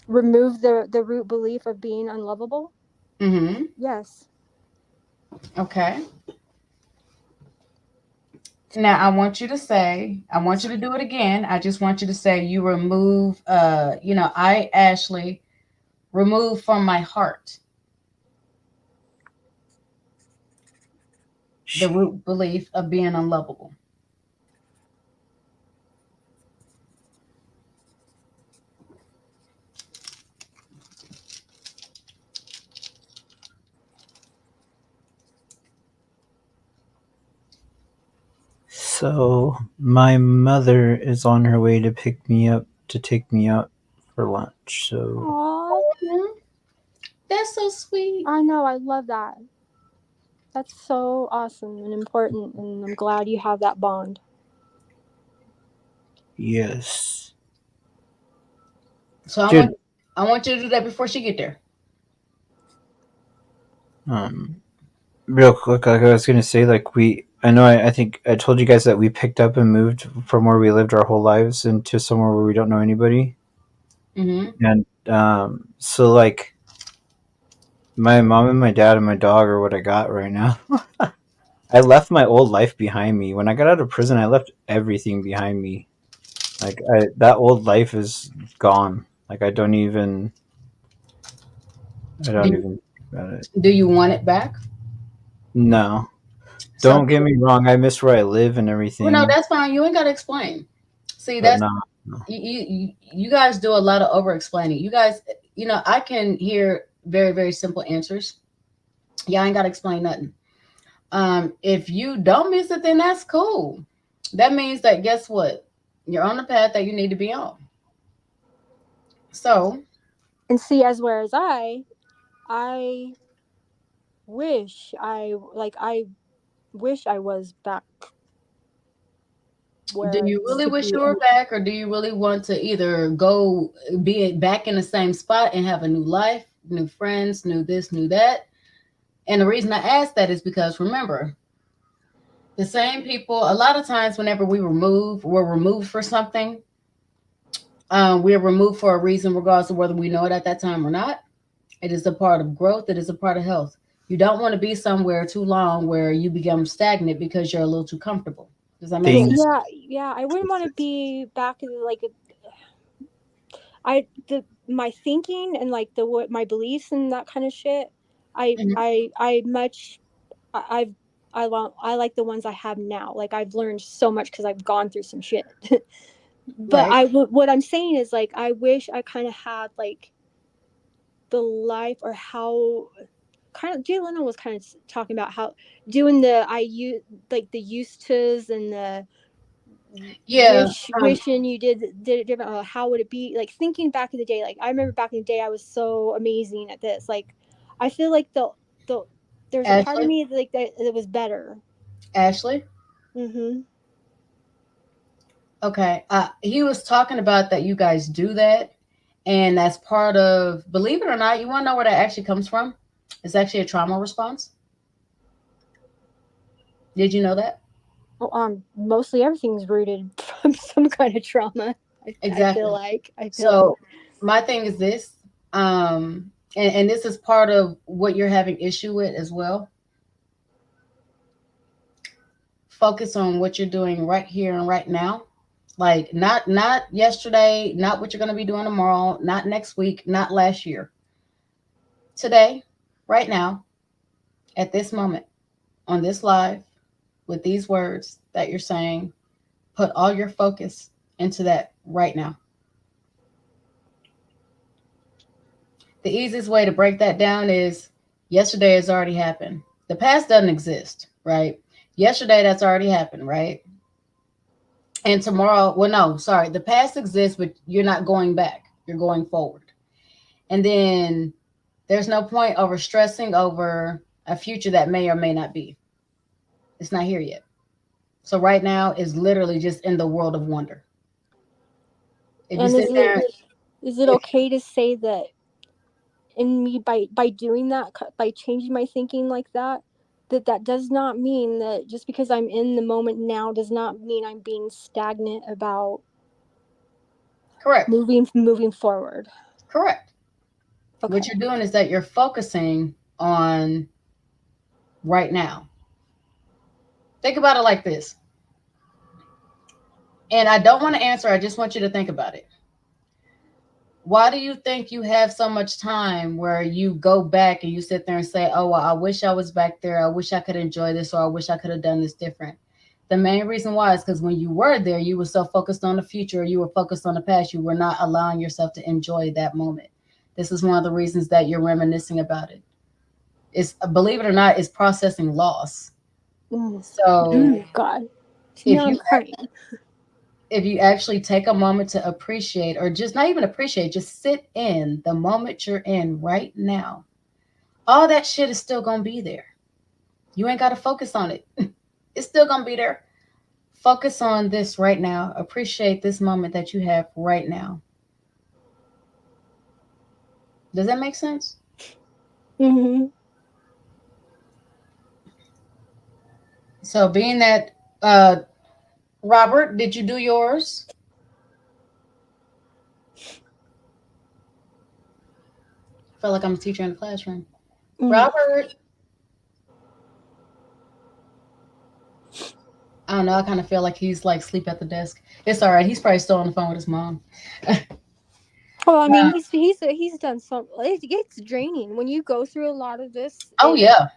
Remove the root belief of being unlovable. Mm-hmm. Yes. Okay. Now I want you to do it again. I just want you to say you remove, I, Ashley, remove from my heart the root belief of being unlovable. So my mother is on her way to pick me up to take me out for lunch. So Aw, That's so sweet. I know, I love that. That's so awesome and important, and I'm glad you have that bond. yes, So dude. I want you to do that before she get there. Real quick, like I was gonna say, like I know I think I told you guys that we picked up and moved from where we lived our whole lives into somewhere where we don't know anybody, Mm-hmm. and so like my mom and my dad and my dog are what I got right now. I left my old life behind me. When I got out of prison, I left everything behind me. Like that old life is gone. Like I don't Do, even think about it. do you want it back? No. So, Don't get me wrong, I miss where I live and well, no, everything, that's fine. You ain't got to explain. See, but that's no. No. you guys do a lot of over explaining. You guys, I can hear very, very simple answers. Yeah, I ain't got to explain nothing. If you don't miss it, then that's cool. That means that guess what? You're on the path that you need to be on. So, And see, whereas I I wish I was back do where I you used really to wish be. you were back, or do you really want to either go be back in the same spot and have a new life, new friends, new this, new that? And the reason I ask that is because remember, the same people, a lot of times, whenever we're removed for something, we're removed for a reason, regardless of whether we know it at that time or not. It is a part of growth, it is a part of health. You don't want to be somewhere too long where you become stagnant because you're a little too comfortable. Does that make Well, Things. sense? yeah, I wouldn't want to be back in like my thinking and like the what my beliefs and that kind of shit. I Mhm. I I much I I like the ones I have now. Like I've learned so much because I've gone through some shit. But Right. what I'm saying is like I wish I kind of had like the life or how kind of Jay Leno was kind of talking about how doing the I use like the used tos and the Yeah. wishing you did it different. How would it be like thinking back in the day? Like I remember back in the day, I was so amazing at this. Like I feel like the there's a part of Ashley. me like that it was better. Ashley. Mm-hmm. Okay. He was talking about that you guys do that. And that's part of, believe it or not, you want to know where that actually comes from? It's actually a trauma response. Did you know that? Well, mostly everything's rooted from some kind of trauma. I feel Exactly. like So my thing is this, and this is part of what you're having issue with as well. Focus on what you're doing right here and right now. Like not yesterday, not what you're going to be doing tomorrow, not next week, not last year. Today, right now, at this moment, on this live, with these words that you're saying, put all your focus into that right now. The easiest way to break that down is yesterday has already happened. The past doesn't exist, right? Yesterday, that's already happened, right? And tomorrow, well, no, sorry, the past exists, but you're not going back, you're going forward. And then there's no point over stressing over a future that may or may not be. It's not here yet. So right now is literally just in the world of wonder. If you and sit there, is it if okay to say that in me by doing that by changing my thinking like that that does not mean that just because I'm in the moment now does not mean I'm being stagnant about correct, moving forward. correct. What Okay. you're doing is that you're focusing on right now. Think about it like this. And I don't want to answer, I just want you to think about it. Why do you think you have so much time where you go back and you sit there and say, oh, well, I wish I was back there. I wish I could enjoy this, or I wish I could have done this different? The main reason why is because when you were there, you were so focused on the future, you were focused on the past, you were not allowing yourself to enjoy that moment. This is one of the reasons that you're reminiscing about it. It's, believe it or not, it's processing loss. So God. So If now I'm you crying. if you actually take a moment to appreciate, or just not even appreciate, just sit in the moment you're in right now, all that shit is still gonna be there. You ain't gotta focus on it. It's still gonna be there. Focus on this right now. Appreciate this moment that you have right now. Does that make sense? Hmm. So being that Robert, did you do yours? I feel like I'm a teacher in the classroom. Robert, I don't know. I kind of feel like he's like sleep at the desk. It's all right. He's probably still on the phone with his mom. Well, I mean, he's done some. It gets draining when you go through a lot of this. Oh yeah.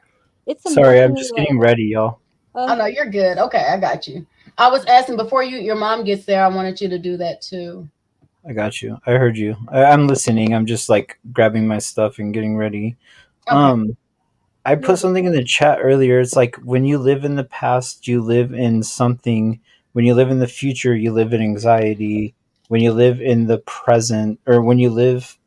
It's Sorry, I'm emotionally just like, getting ready, y'all. Oh no, you're good. Okay, I got you. I was asking before your mom gets there. I wanted you to do that too. I got you. I heard you. I'm listening. I'm just like grabbing my stuff and getting ready. Okay. Um, I yeah. put something in the chat earlier. It's like when you live in the past, you live in something. When you live in the future, you live in anxiety. When you live in the present, or when you live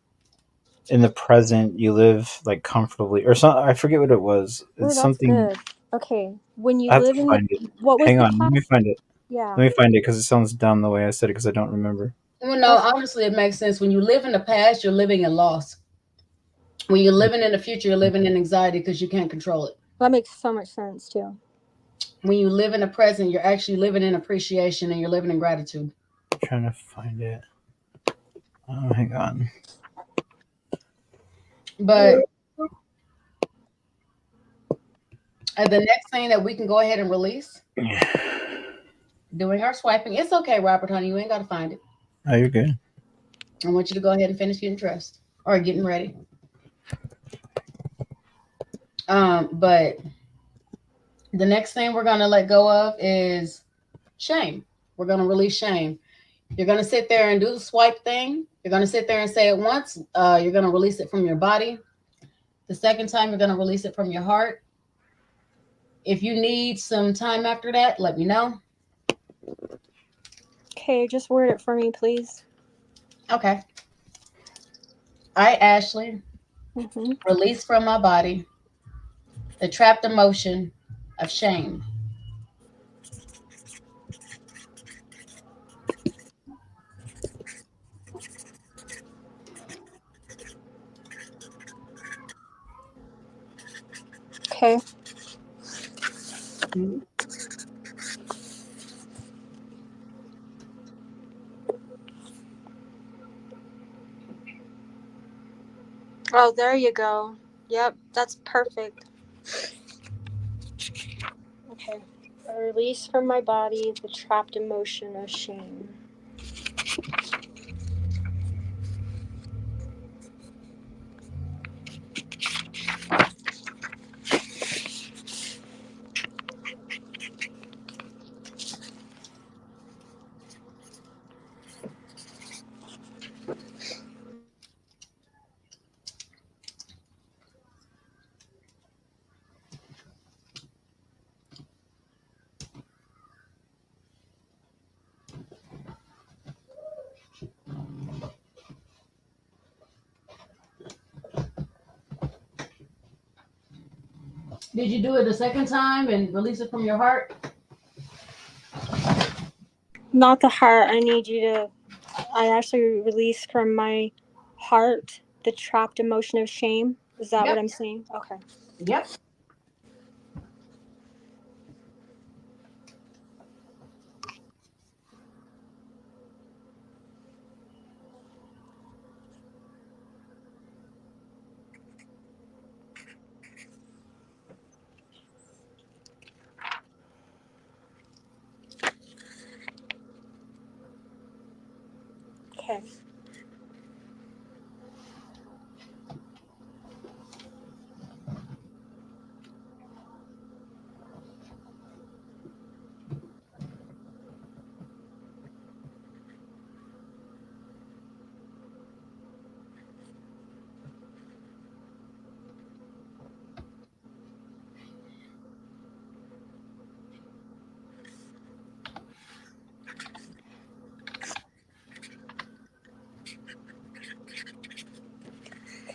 in the present, you live like comfortably, or something. I forget what it was. Oh, It's that's something. good. Okay, when you I have live to in the, find it. what was Hang the on. Let me past? find it. Yeah. Let me find it because it sounds dumb the way I said it because I don't remember. Well, no, honestly, it makes sense. When you live in the past, you're living in loss. When you're living in the future, you're living in anxiety because you can't control it. That makes so much sense too. When you live in the present, you're actually living in appreciation and you're living in gratitude. Trying to find it. Oh, hang on. But the next thing that we can go ahead and release, doing our swiping. It's okay, Robert, honey. You ain't got to find it. Oh, you're good. I want you to go ahead and finish getting dressed or getting ready. But the next thing we're gonna let go of is shame. We're gonna release shame. You're gonna sit there and do the swipe thing. You're gonna sit there and say it once. You're gonna release it from your body. The second time, you're gonna release it from your heart. If you need some time after that, let me know. Okay, just word it for me, please. Okay. I, Ashley, Hmm. release from my body the trapped emotion of shame. Okay. Oh, there you go. Yep, that's perfect. Okay. I release from my body the trapped emotion of shame. Did you do it the second time and release it from your heart? Not the heart. I need you to. I actually release from my heart the trapped emotion of shame. Is that what Yep. I'm saying? Okay. Yep. Okay.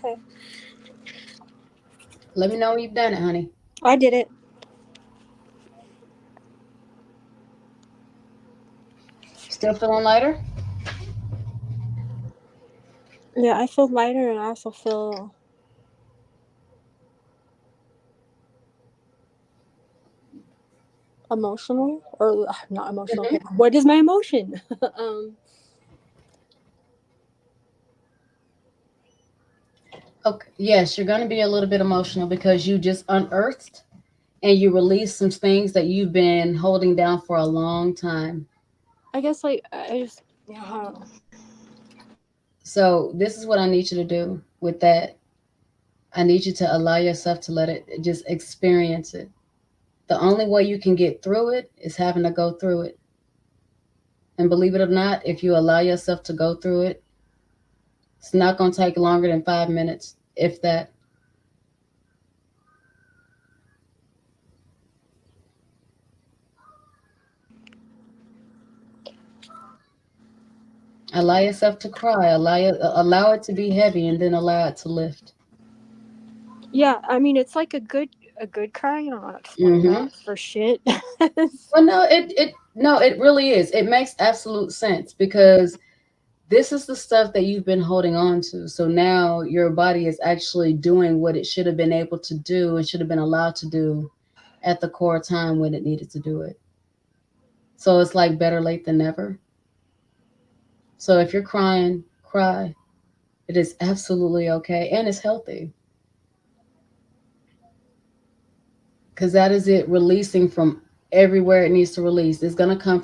Okay. Let me know when you've done it, honey. I did it. Still feeling lighter? Yeah, I feel lighter and I also feel emotional or not emotional. Mm-hmm. Okay, what is my emotion? um, Okay. Yes, you're going to be a little bit emotional because you just unearthed and you released some things that you've been holding down for a long time. I guess like I just yeah. So, this is what I need you to do with that. I need you to allow yourself to let it just experience it. The only way you can get through it is having to go through it. And believe it or not, if you allow yourself to go through it, it's not going to take longer than 5 minutes, if that. Allow yourself to cry. Allow it to be heavy, and then allow it to lift. Yeah, I mean it's like a good cry. I don't know how to explain Mm-hmm. that for shit. Well, no, it really is. It makes absolute sense because this is the stuff that you've been holding on to. So now your body is actually doing what it should have been able to do and should have been allowed to do at the core time when it needed to do it. So it's like better late than never. So if you're crying, cry. It is absolutely okay and it's healthy because that is it releasing from everywhere it needs to release. It's going to come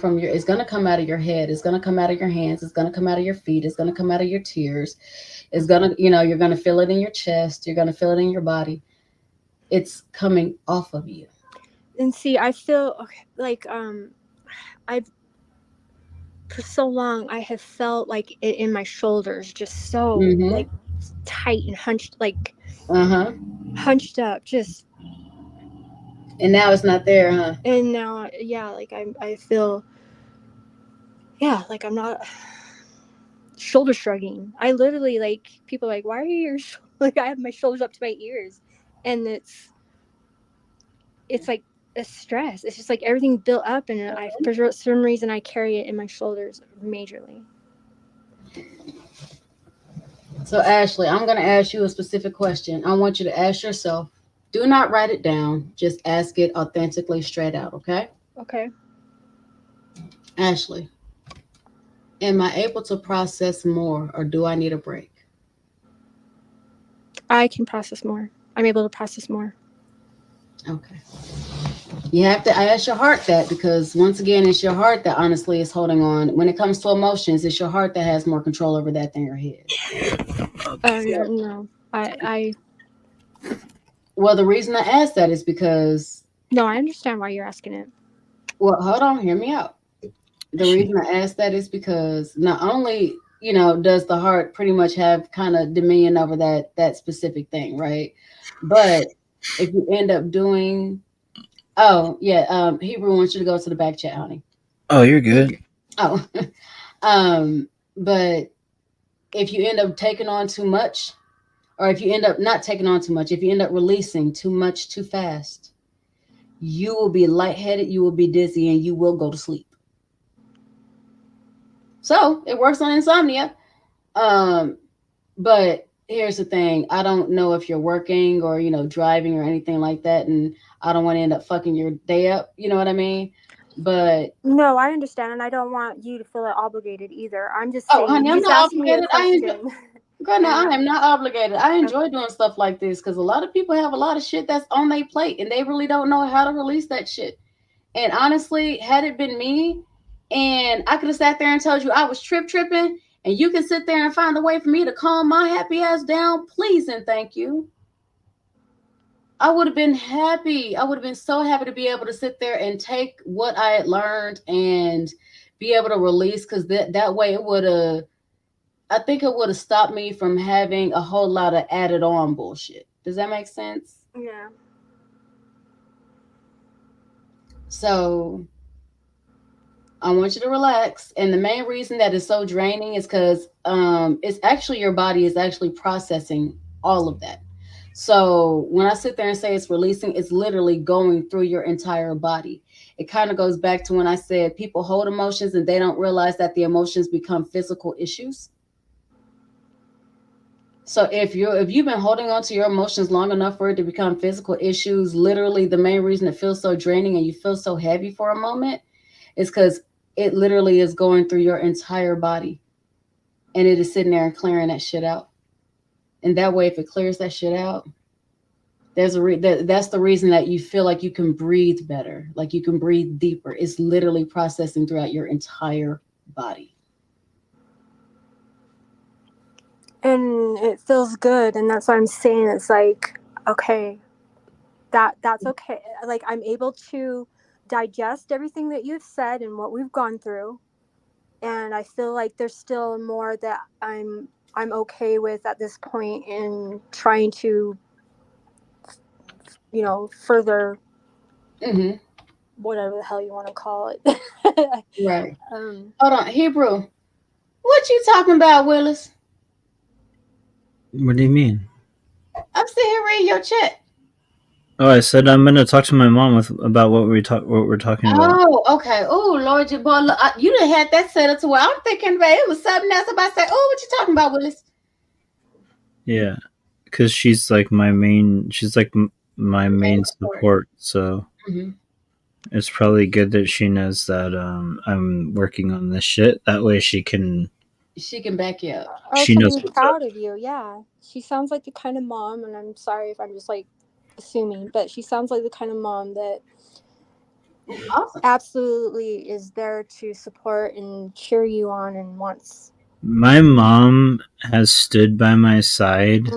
out of your head. It's going to come out of your hands. It's going to come out of your feet. It's going to come out of your tears. It's going to, you're going to feel it in your chest. You're going to feel it in your body. It's coming off of you. And see, I feel okay, like I've for so long I have felt like it in my shoulders, just so like Mm-hmm. tight and Uh-huh. hunched up, just And now it's not there, huh? and now yeah, like I feel yeah, like I'm not shoulder shrugging. I literally like people are like, why are your like I have my shoulders up to my ears, and it's like a stress. It's just like everything built up, and I for some reason I carry it in my shoulders majorly. So, Ashley, I'm going to ask you a specific question. I want you to ask yourself, do not write it down, just ask it authentically straight out, okay? Okay. Ashley, am I able to process more or do I need a break? I can process more. I'm able to process more. Okay. You have to ask your heart that because once again, it's your heart that honestly is holding on. When it comes to emotions, it's your heart that has more control over that than your head. No, no. I Well, the reason I ask that is because, no, I understand why you're asking it. well, hold on, hear me out. The reason I ask that is because not only, does the heart pretty much have kind of dominion over that specific thing, right? But if you end up doing, oh yeah, Hebrew wants you to go to the back chat, honey. Oh, you're good. Oh, um, but if you end up taking on too much, or if you end up not taking on too much, if you end up releasing too much too fast, you will be lightheaded, you will be dizzy, and you will go to sleep. So it works on insomnia. Um, but here's the thing: I don't know if you're working or driving or anything like that, and I don't want to end up fucking your day up. You know what I mean? But No, I understand, and I don't want you to feel obligated either. I'm just oh, saying honey, you I'm just not asked me a obligated. I enjoy. question, Girl, no, and I am not obligated. I okay. enjoy doing stuff like this because a lot of people have a lot of shit that's on their plate and they really don't know how to release that shit. And honestly, had it been me, and I could have sat there and told you I was tripping, and you can sit there and find a way for me to calm my happy ass down, please and thank you. I would have been happy. I would have been so happy to be able to sit there and take what I had learned and be able to release because that way it would have, I think it would have stopped me from having a whole lot of added on bullshit. Does that make sense? Yeah. So I want you to relax. And the main reason that is so draining is because it's actually your body is actually processing all of that. So when I sit there and say it's releasing, it's literally going through your entire body. It kind of goes back to when I said people hold emotions and they don't realize that the emotions become physical issues. So if you've been holding on to your emotions long enough for it to become physical issues, literally the main reason it feels so draining and you feel so heavy for a moment is because it literally is going through your entire body and it is sitting there and clearing that shit out. And that way, if it clears that shit out, that's the reason that you feel like you can breathe better, like you can breathe deeper. It's literally processing throughout your entire body. And it feels good, and that's what I'm saying. It's like, okay, that's okay. Like, I'm able to digest everything that you've said and what we've gone through, and I feel like there's still more that I'm okay with at this point in trying to, further Mm-hmm. whatever the hell you want to call it. Right. Hold on, Hebrew. What you talking about, Willis? What do you mean? I'm sitting here reading your chat. Oh, I said I'm gonna talk to my mom about what we're talking about. Oh, okay. Oh, Lord, you boy, look, you done had that set up to where I'm thinking about it was something else. Somebody say, "Oh, what you talking about, Willis?" Yeah, because she's like my main. She's like my main support. So Mm-hmm. it's probably good that she knows that I'm working on this shit. That way she can back you up. She knows I'm what's proud of you. Yeah, she sounds like the kind of mom, and I'm sorry if I'm just like assuming, but she sounds like the kind of mom that Awesome. absolutely is there to support and cheer you on and wants. My mom has stood by my side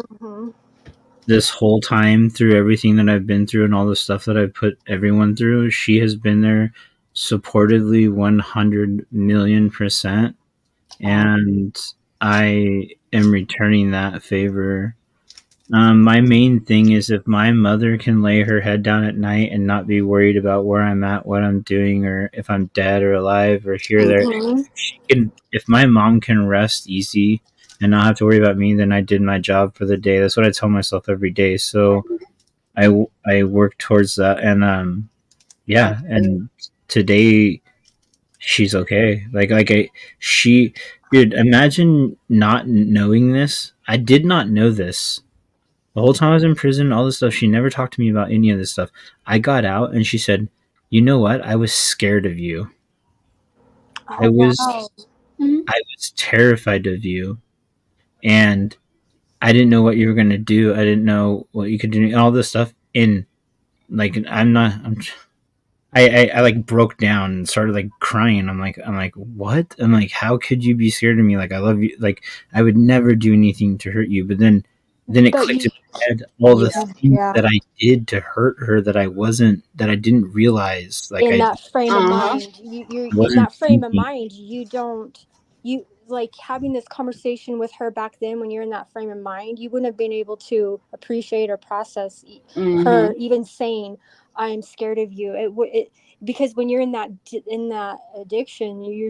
this whole time through everything that I've been through and all the stuff that I've put everyone through. She has been there supportively 100 million%. And I am returning that favor. My main thing is if my mother can lay her head down at night and not be worried about where I'm at, what I'm doing, or if I'm dead or alive or here or there, she can. If my mom can rest easy and not have to worry about me, then I did my job for the day. That's what I tell myself every day. So I work towards that, and yeah, and today she's okay. She, dude, imagine not knowing this. I did not know this. The whole time I was in prison, all this stuff, she never talked to me about any of this stuff. I got out and she said, "You know what? I was scared of you. I was I was terrified of you, and I didn't know what you were gonna do. I didn't know what you could do, and all this stuff." And like, I like broke down and started like crying. I'm like, what? I'm like, how could you be scared of me? Like, I love you. Like, I would never do anything to hurt you. But then it clicked in my head all the things that I did to hurt her that I didn't realize. Like, in I that frame of mind, you're in wasn't that frame of thinking. mind. You like having this conversation with her back then when you're in that frame of mind. You wouldn't have been able to appreciate or process her even saying, "I'm scared of you." It because when you're in that addiction, you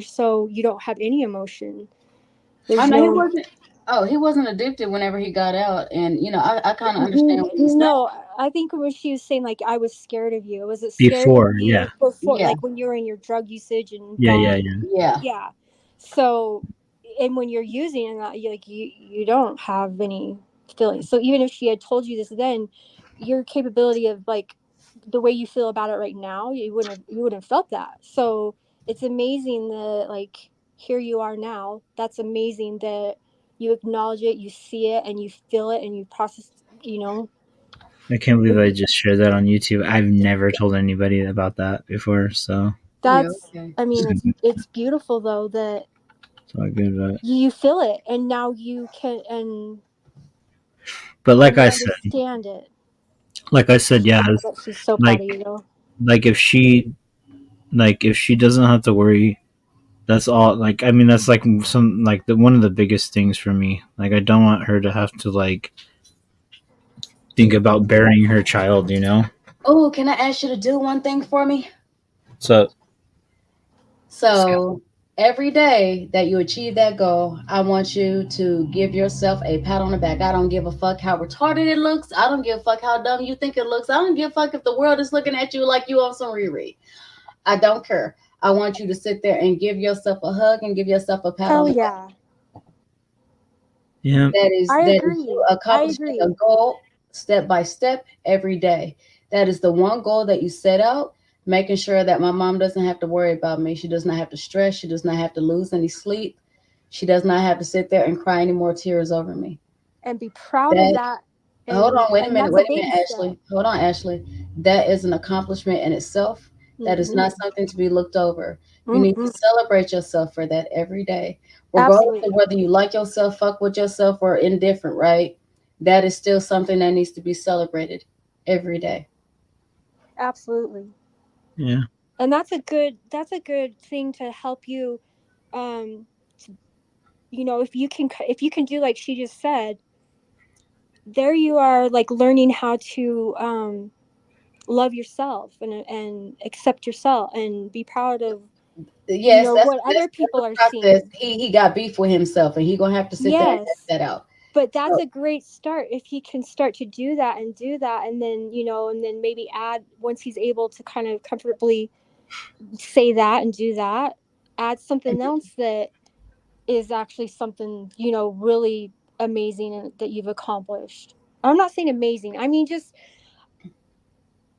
don't have any emotion. I know he wasn't. Oh, he wasn't addicted whenever he got out, and I kind of understand what he's saying. No, I think when she was saying like I was scared of you, was it scared Before, of you yeah. before, Yeah. like when you're in your drug usage and Yeah. yeah. So, and when you're using it, you don't have any feelings. So even if she had told you this then, your capability of like the way you feel about it right now, you wouldn't have felt that. So it's amazing that like here you are now. That's amazing that you acknowledge it, you see it, and you feel it, and you process. I can't believe I just shared that on YouTube. I've never told anybody about that before, so That's. I mean, it's beautiful though that it's all good. But you feel it, and now you can and like I understand it. said, yeah, She's so proud like of you though. like if she doesn't have to worry, that's all. Like, I mean, that's like some like one of the biggest things for me. Like, I don't want her to have to like think about burying her child. Oh, can I ask you to do one thing for me? So So every day that you achieve that goal, I want you to give yourself a pat on the back. I don't give a fuck how retarded it looks. I don't give a fuck how dumb you think it looks. I don't give a fuck if the world is looking at you like you on some Riri. I don't care. I want you to sit there and give yourself a hug and give yourself a pat on Hell the back. yeah. Yeah. I That is you agree. I accomplishing a agree. goal step by step every day. That is the one goal that you set out, making sure that my mom doesn't have to worry about me. She does not have to stress. She does not have to lose any sleep. She does not have to sit there and cry any more tears over me. And be proud of That that. hold on, And that's a wait a minute, baby step. Ashley. Hold on, Ashley. That is an accomplishment in itself. That is not Mm-hmm. something to be looked over. You need to Mm-mm. celebrate yourself for that every day, regardless of Absolutely. whether you like yourself, fuck with yourself, or indifferent. Right? That is still something that needs to be celebrated every day. Absolutely. Yeah. And that's a good thing to help you, um if you can do like she just said, there you are, like learning how to love yourself and accept yourself and be proud of Yes, what that's other people are the process. seeing. He got beef with himself, and he gonna have to sit there and act Yes, that out. but that's So a great start if he can start to do that, and then and then maybe add, once he's able to kind of comfortably say that and do that, add something else that is actually something really amazing and that you've accomplished. I'm not saying amazing, I mean, just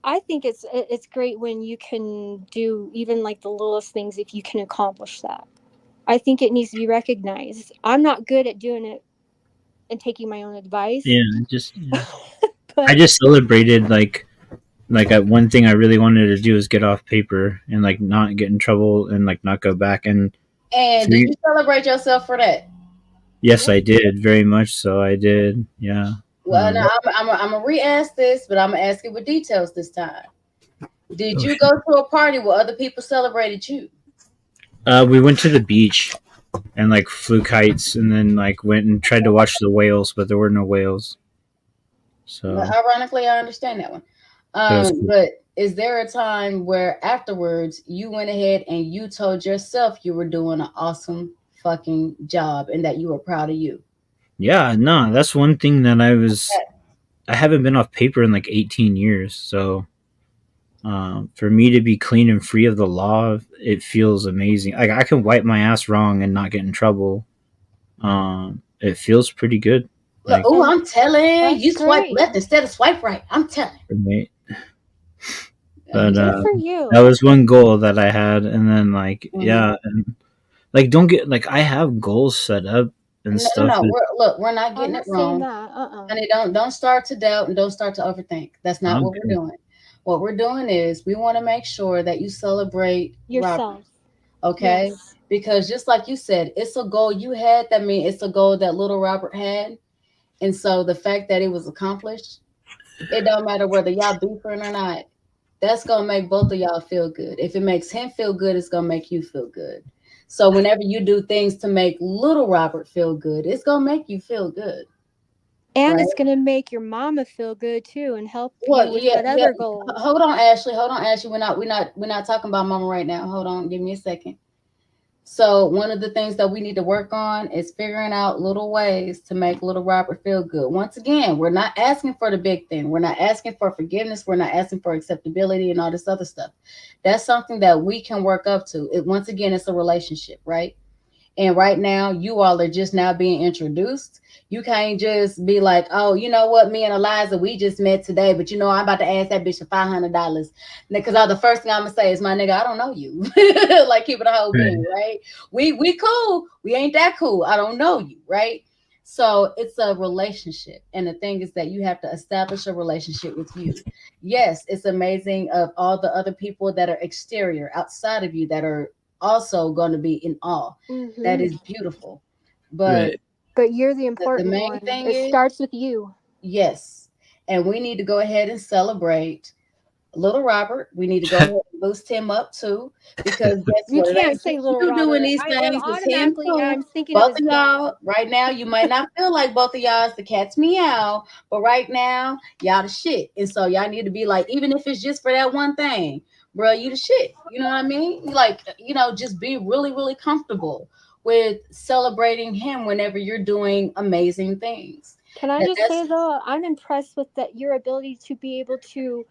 I think it's great when you can do even like the littlest things if you can accomplish that. I think it needs to be recognized. I'm not good at doing it and taking my own advice, Yeah. Just yeah. I but just celebrated one thing I really wanted to do is get off paper and like not get in trouble and like not go back. And and did three, you celebrate yourself for that? yes, yeah, I did very much. So I did. Yeah. Well, now Um, I'm gonna re-ask this, but I'm gonna ask it with details this time. Did oh, you shit. go to a party where other people celebrated you? We went to the beach and like flew kites and then like went and tried to watch the whales, but there were no whales. Well, So, ironically, I understand that one. but it was cool. But is there a time where afterwards you went ahead and you told yourself you were doing an awesome fucking job and that you were proud of you? Yeah, no, that's one thing that I haven't been off paper in like 18 years. So, for me to be clean and free of the law, it feels amazing. Like I can wipe my ass wrong and not get in trouble. It feels pretty good. Look, Like, oh, and I'm telling that's you, swipe great. left instead of swipe right. I'm telling. for me. I'm But Good telling. for that you. was one goal that I had, and then like Mhm. yeah, and like don't get like I have goals set up and No, no, stuff. no. We're not I'm getting it not saying wrong. that. Honey, don't start to doubt and don't start to overthink. That's not what we're Okay. doing. What we're doing is we want to make sure that you celebrate Robert, Yourself. okay? Yes. Because just like you said, it's a goal you had. That means it's a goal that little Robert had. And so the fact that it was accomplished, it don't matter whether y'all beefing or not. That's gonna make both of y'all feel good. If it makes him feel good, it's gonna make you feel good. So whenever you do things to make little Robert feel good, it's gonna make you feel good, And it's right? going to make your mama feel good too and help Well, you with yeah, yeah. whatever goals. Hold on, Ashley. Hold on, Ashley. We're not talking about mama right now. Hold on, give me a second. So one of the things that we need to work on is figuring out little ways to make little Robert feel good. Once again, we're not asking for the big thing. We're not asking for forgiveness. We're not asking for acceptability and all this other stuff. That's something that we can work up to. Once again, it's a relationship, right? And right now, you all are just now being introduced. You can't just be like, oh, you know what, me and Eliza, we just met today, but I'm about to ask that bitch for $500. Because the first thing I'm gonna say is, my nigga, I don't know you. Like, keep it a whole Right. being, right? We cool. We ain't that cool. I don't know you, right? So it's a relationship. And the thing is that you have to establish a relationship with you. Yes, it's amazing of all the other people that are exterior outside of you that are also going to be in awe. That Hmm. is beautiful. But Right. But you're the the important main one. thing It is, starts with you. yes. And we need to go ahead and celebrate little Robert. We need to go ahead and boost him up too, because guess You what? It can't ain't say just little you doing Robert. these I am things. It's him automatically too. I'm thinking of Both his of dad. y'all right now. You might not feel like both of y'all is the cat's meow, but right now y'all the shit, and so y'all need to be like, even if it's just for that one thing, bro, you the shit. You know what I mean? Like, just be really, really comfortable with celebrating him whenever you're doing amazing things. Can I just That's say though, I'm impressed with that your ability to be able to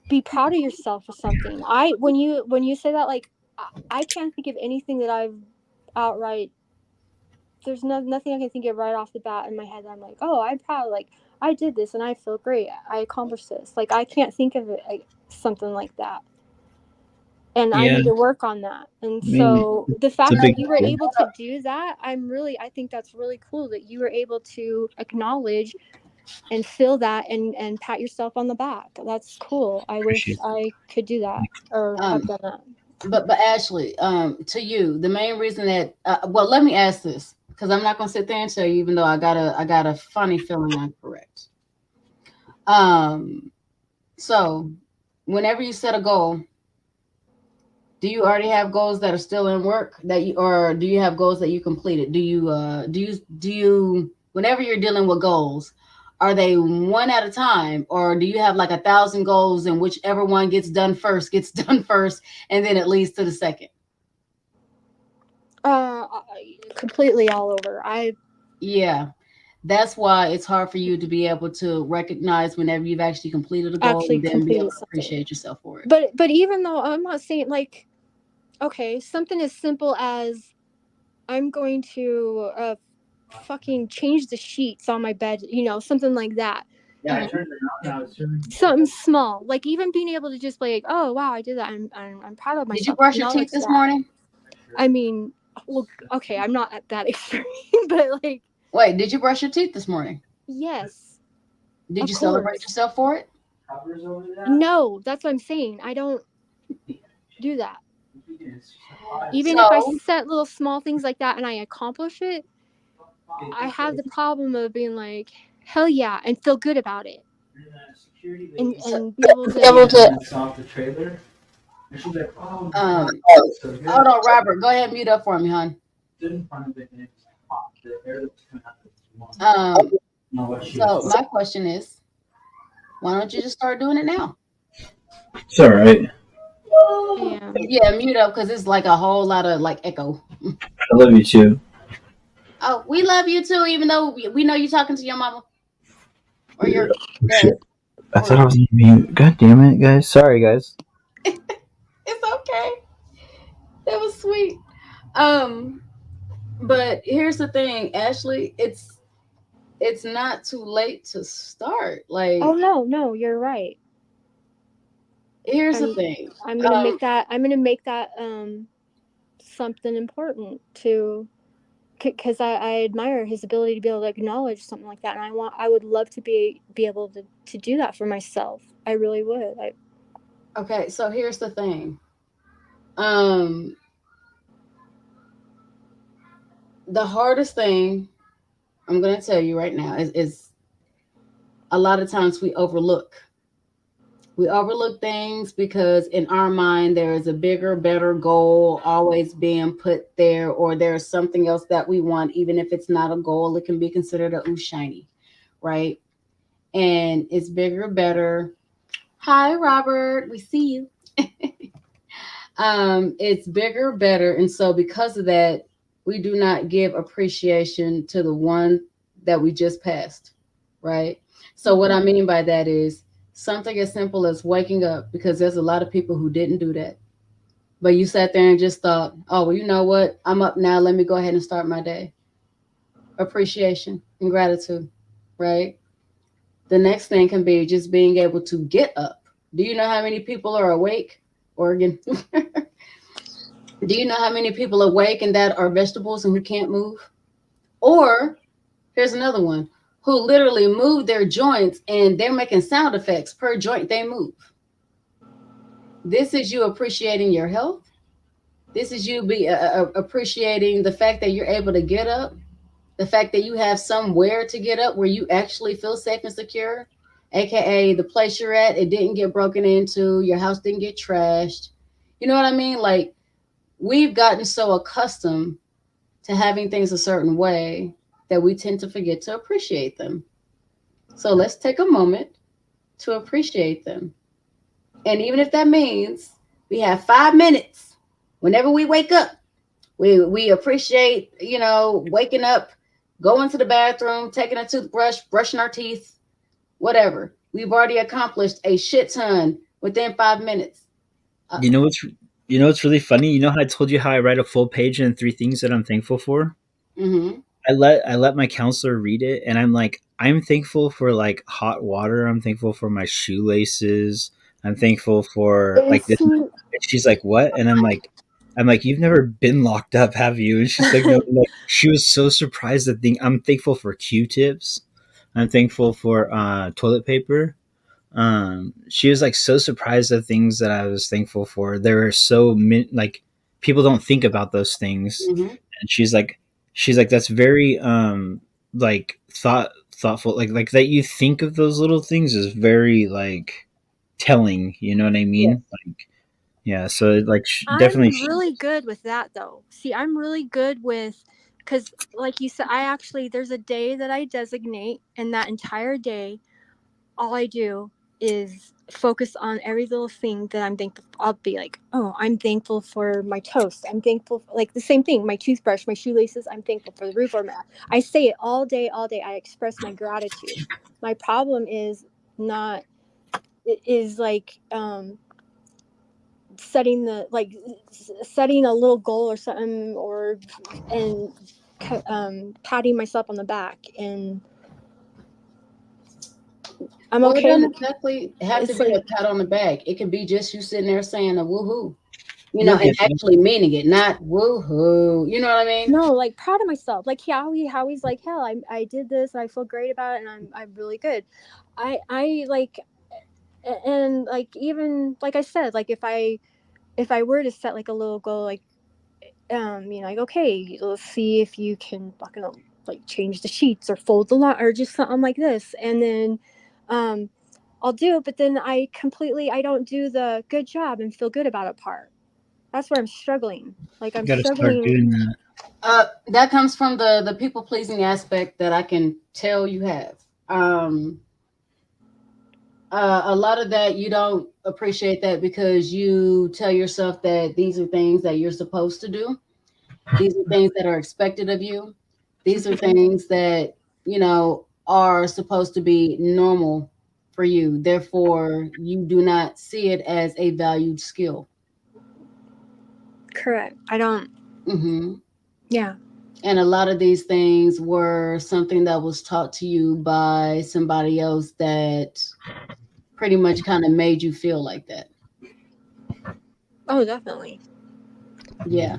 be proud of yourself for something. When you say that, like I can't think of anything that I've outright. There's nothing I can think of right off the bat in my head that I'm like, oh, I'm proud. Like I did this and I feel great. I accomplished this. Like I can't think of it like something like that. And I Yeah, need to work on that. And I mean, so the it's a fact big that you were deal. able to do that, I think that's really cool that you were able to acknowledge and feel that and pat yourself on the back. That's cool. I wish Appreciate I could do that or have um done that. but Ashley, to you, the main reason that well, let me ask this, because I'm not gonna sit there and tell you, even though I got a funny feeling I'm correct. Um, so whenever you set a goal, do you already have goals that are still in work that you, or do you have goals that you completed? Do you whenever you're dealing with goals, are they one at a time, or do you have like 1,000 goals and whichever one gets done first gets done first, and then it leads to the second? Completely all over. I Yeah, that's why it's hard for you to be able to recognize whenever you've actually completed a goal actually and then be able completed to something. appreciate yourself for it. But even though I'm not saying like, okay, something as simple as I'm going to fucking change the sheets on my bed, something like that. Yeah, I turned it on now. It's turning. Something small, like even being able to just be like, oh wow, I did that. I'm proud of Did you myself. brush your teeth Acknowledge this that. morning? I mean, well, okay, I'm not at that extreme, but like, Wait, did you brush your teeth this morning? yes, Did of you celebrate course. yourself for it? Covers over that. No, that's what I'm saying. I don't do that. Even if I So, set little small things like that and I accomplish it, I have the problem of being like, hell yeah, and feel good about it, Security and lady and be able to. able to. off the trailer, and she's like, "Oh, Um, so good." hold on, Robert. Go ahead and mute up for me, hon. Stood in front of it, and it was hot. The air that was coming out of the wall. Know what she So was. my question is, why don't you just start doing it now? It's all right. Yeah. Yeah, mute up, because it's like a whole lot of like echo. I love you too. Oh, we love you too, even though we know you're talking to your mama or your Oh, dad. shit. I thought I was on mute. God damn it, guys. Sorry, guys. It's okay. That was sweet. But here's the thing, Ashley. It's not too late to start. Like, Oh no, you're right. here's the I'm thing. I'm gonna make that. I'm gonna make that something important to, because I admire his ability to be able to acknowledge something like that, and I would love to be able to do that for myself. I really would. Okay, so here's the thing. Um, the hardest thing I'm gonna tell you right now is a lot of times we overlook. We overlook things because in our mind there is a bigger, better goal always being put there, or there's something else that we want, even if it's not a goal, it can be considered a ooh shiny, right? And it's bigger, better. Hi, Robert. We see you. It's bigger, better, and so because of that, we do not give appreciation to the one that we just passed, right? So what I mean by that is something as simple as waking up, because there's a lot of people who didn't do that, but you sat there and just thought, oh, well, you know what, I'm up now, let me go ahead and start my day. Appreciation and gratitude, right? The next thing can be just being able to get up. Do you know how many people are awake, Oregon? Do you know how many people are awake and that are vegetables and who can't move? Or here's another one, who literally move their joints and they're making sound effects per joint they move. This is you appreciating your health. This is you appreciating the fact that you're able to get up, the fact that you have somewhere to get up where you actually feel safe and secure. aka the place you're at, it didn't get broken into, your house didn't get trashed. You know what I mean? Like, we've gotten so accustomed to having things a certain way that we tend to forget to appreciate them. So let's take a moment to appreciate them. And even if that means we have 5 minutes whenever we wake up, we appreciate, waking up, going to the bathroom, taking a toothbrush, brushing our teeth, whatever. We've already accomplished a shit ton within 5 minutes. You know what's really funny? You know how I told you how I write a full page and 3 things that I'm thankful for? Mm-hmm. I let my counselor read it, and I'm like, I'm thankful for like hot water. I'm thankful for my shoelaces. I'm thankful for like this. See, She's like, what? And I'm like, you've never been locked up, have you? And she's like, no. Like, she was so surprised that thing. I'm thankful for Q-tips. I'm thankful for toilet paper. She was like so surprised at things that I was thankful for. There were like people don't think about those things, Mm-hmm. and she's like that's very like thoughtful, like that you think of those little things is very like telling. You know what I mean? Like, yeah. So like definitely. I'm really good with that though. See, I'm really good with, because like you said, there's a day that I designate, and that entire day, all I do is focus on every little thing that I'm thankful for. I'll be like, oh, I'm thankful for my toast. I'm thankful for, like, the same thing, my toothbrush, my shoelaces. I'm thankful for the roof over my. I say it all day, all day. I express my gratitude. My problem is not is like setting a little goal or something, and patting myself on the back, and I'm Well, it okay. doesn't exactly have to It's be a like, pat on the back. It could be just you sitting there saying a woohoo, Yeah, and actually meaning it, not woohoo. You know what I mean? no, like, proud of myself. Like, how he's like, hell, I did this, and I feel great about it, and I'm really good. I like, and like, even like I said, like, if I were to set like a little goal, like, like, okay, let's see if you can fucking, like, change the sheets or fold the lot or just something like this, and then I'll do it, but then I don't do the good job and feel good about it part. That's where I'm struggling. Like, I'm got to start struggling. doing that. That comes from the people pleasing aspect that I can tell you have. A lot of that you don't appreciate that because you tell yourself that these are things that you're supposed to do. These are things that are expected of you. These are things that are supposed to be normal for you. Therefore, you do not see it as a valued skill. Correct. I don't. Hmm. Yeah. And a lot of these things were something that was taught to you by somebody else that pretty much kind of made you feel like that. Oh, definitely. Yeah.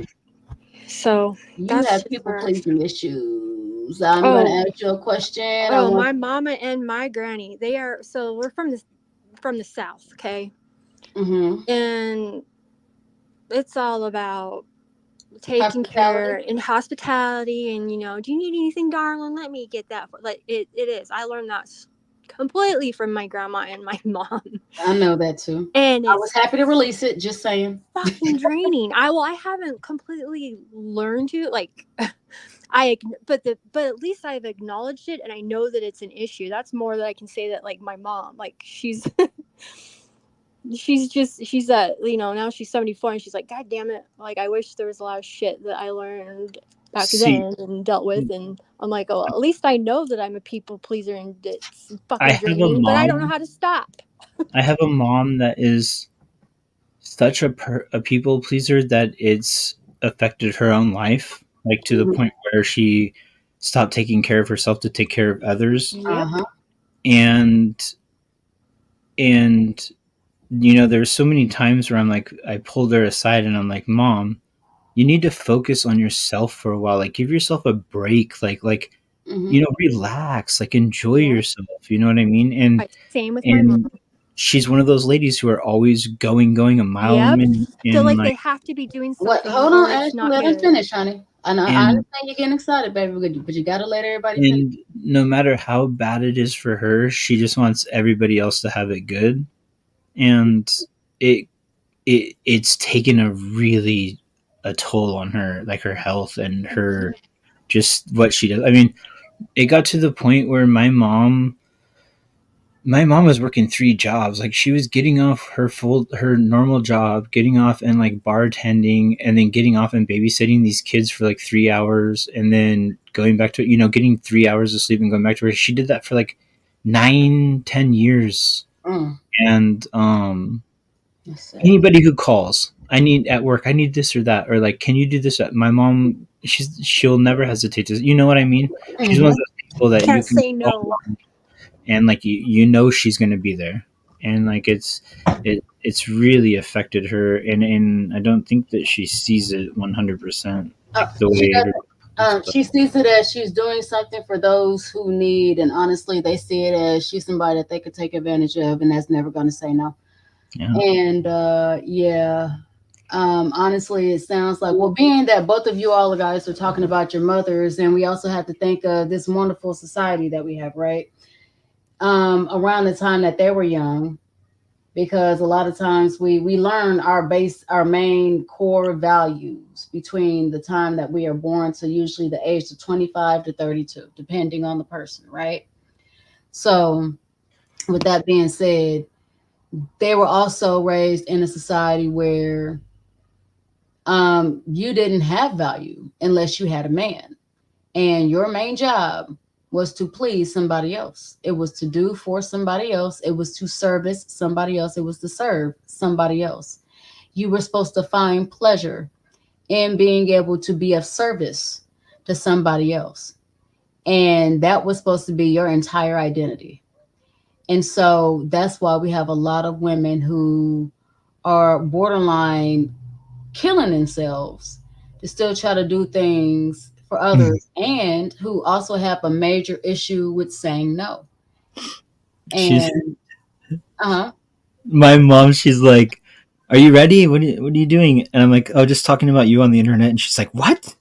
So You that's have just people where. pleasing issues. I'm going to ask you a question. I Oh, want. my mama and my granny. They are. So we're from the South, okay, Hmm. and it's all about taking care Hospitality. and hospitality, and do you need anything, darling? Let me get that. Like, it is. I learned that completely from my grandma and my mom, I know that too. and I was it's happy to release it. Just saying. fucking draining. I haven't completely learned to, like, but at least I've acknowledged it, and I know that it's an issue. That's more that I can say, that, like, my mom, like, she's she's now she's 74, and she's like, God damn it, like, I wish there was a lot of shit that I learned back See, then and dealt with, and I'm like, oh, at least I know that I'm a people pleaser and it's I fucking have a draining, but I don't know mom. how to stop. I have a mom that is such a people pleaser that it's affected her own life, like to the Mhm. point where she stopped taking care of herself to take care of others. Yep. Uh-huh. And there's so many times where I pulled her aside and I'm like, Mom, you need to focus on yourself for a while. Like, give yourself a break. Like Hmm. relax. Like, enjoy Yep. yourself. You know what I mean? And Same with my mom. and she's one of those ladies who are always going a mile a Yep. minute, Feel and like they like have to be doing What? something Hold or on, it's Ashley. not Let him good. finish, honey. I know. I And understand you're getting excited, baby, but you gotta let everybody finish. and no matter how bad it is for her, she just wants everybody else to have it good. And it it's taken a toll on her, like her health and her just what she does. I mean, it got to the point where my mom was working 3 jobs. Like she was getting off her normal job, getting off and like bartending, and then getting off and babysitting these kids for like 3 hours, and then going back to getting 3 hours of sleep and going back to work. She did that for like 9-10 years. Mm, And that's sad. anybody who calls, I need at work, I need this or that, or like, can you do this? My mom, she'll never hesitate to. You know what I mean? She's one of those people that you Can't can say no. and like you know she's gonna be there, and like it's really affected her, and I don't think that she sees it 100% like the She way does. everybody. She sees it as she's doing something for those who need, and honestly, they see it as she's somebody that they could take advantage of, and that's never going to say no. Yeah. And yeah, honestly, it sounds like, well, being that both of you all guys are talking about your mothers, and we also have to think of this wonderful society that we have, right? Around the time that they were young, because a lot of times we learn our main core values between the time that we are born to usually the age of 25 to 32, depending on the person, right? So with that being said, they were also raised in a society where you didn't have value unless you had a man, and your main job was to please somebody else. It was to do for somebody else. It was to service somebody else. It was to serve somebody else. You were supposed to find pleasure in being able to be of service to somebody else. And that was supposed to be your entire identity. And so that's why we have a lot of women who are borderline killing themselves to still try to do things for others, and who also have a major issue with saying no. She's And uh-huh. my mom. She's like, "Are you ready? What are you doing?" And I'm like, "Oh, just talking about you on the internet." And she's like, "What?"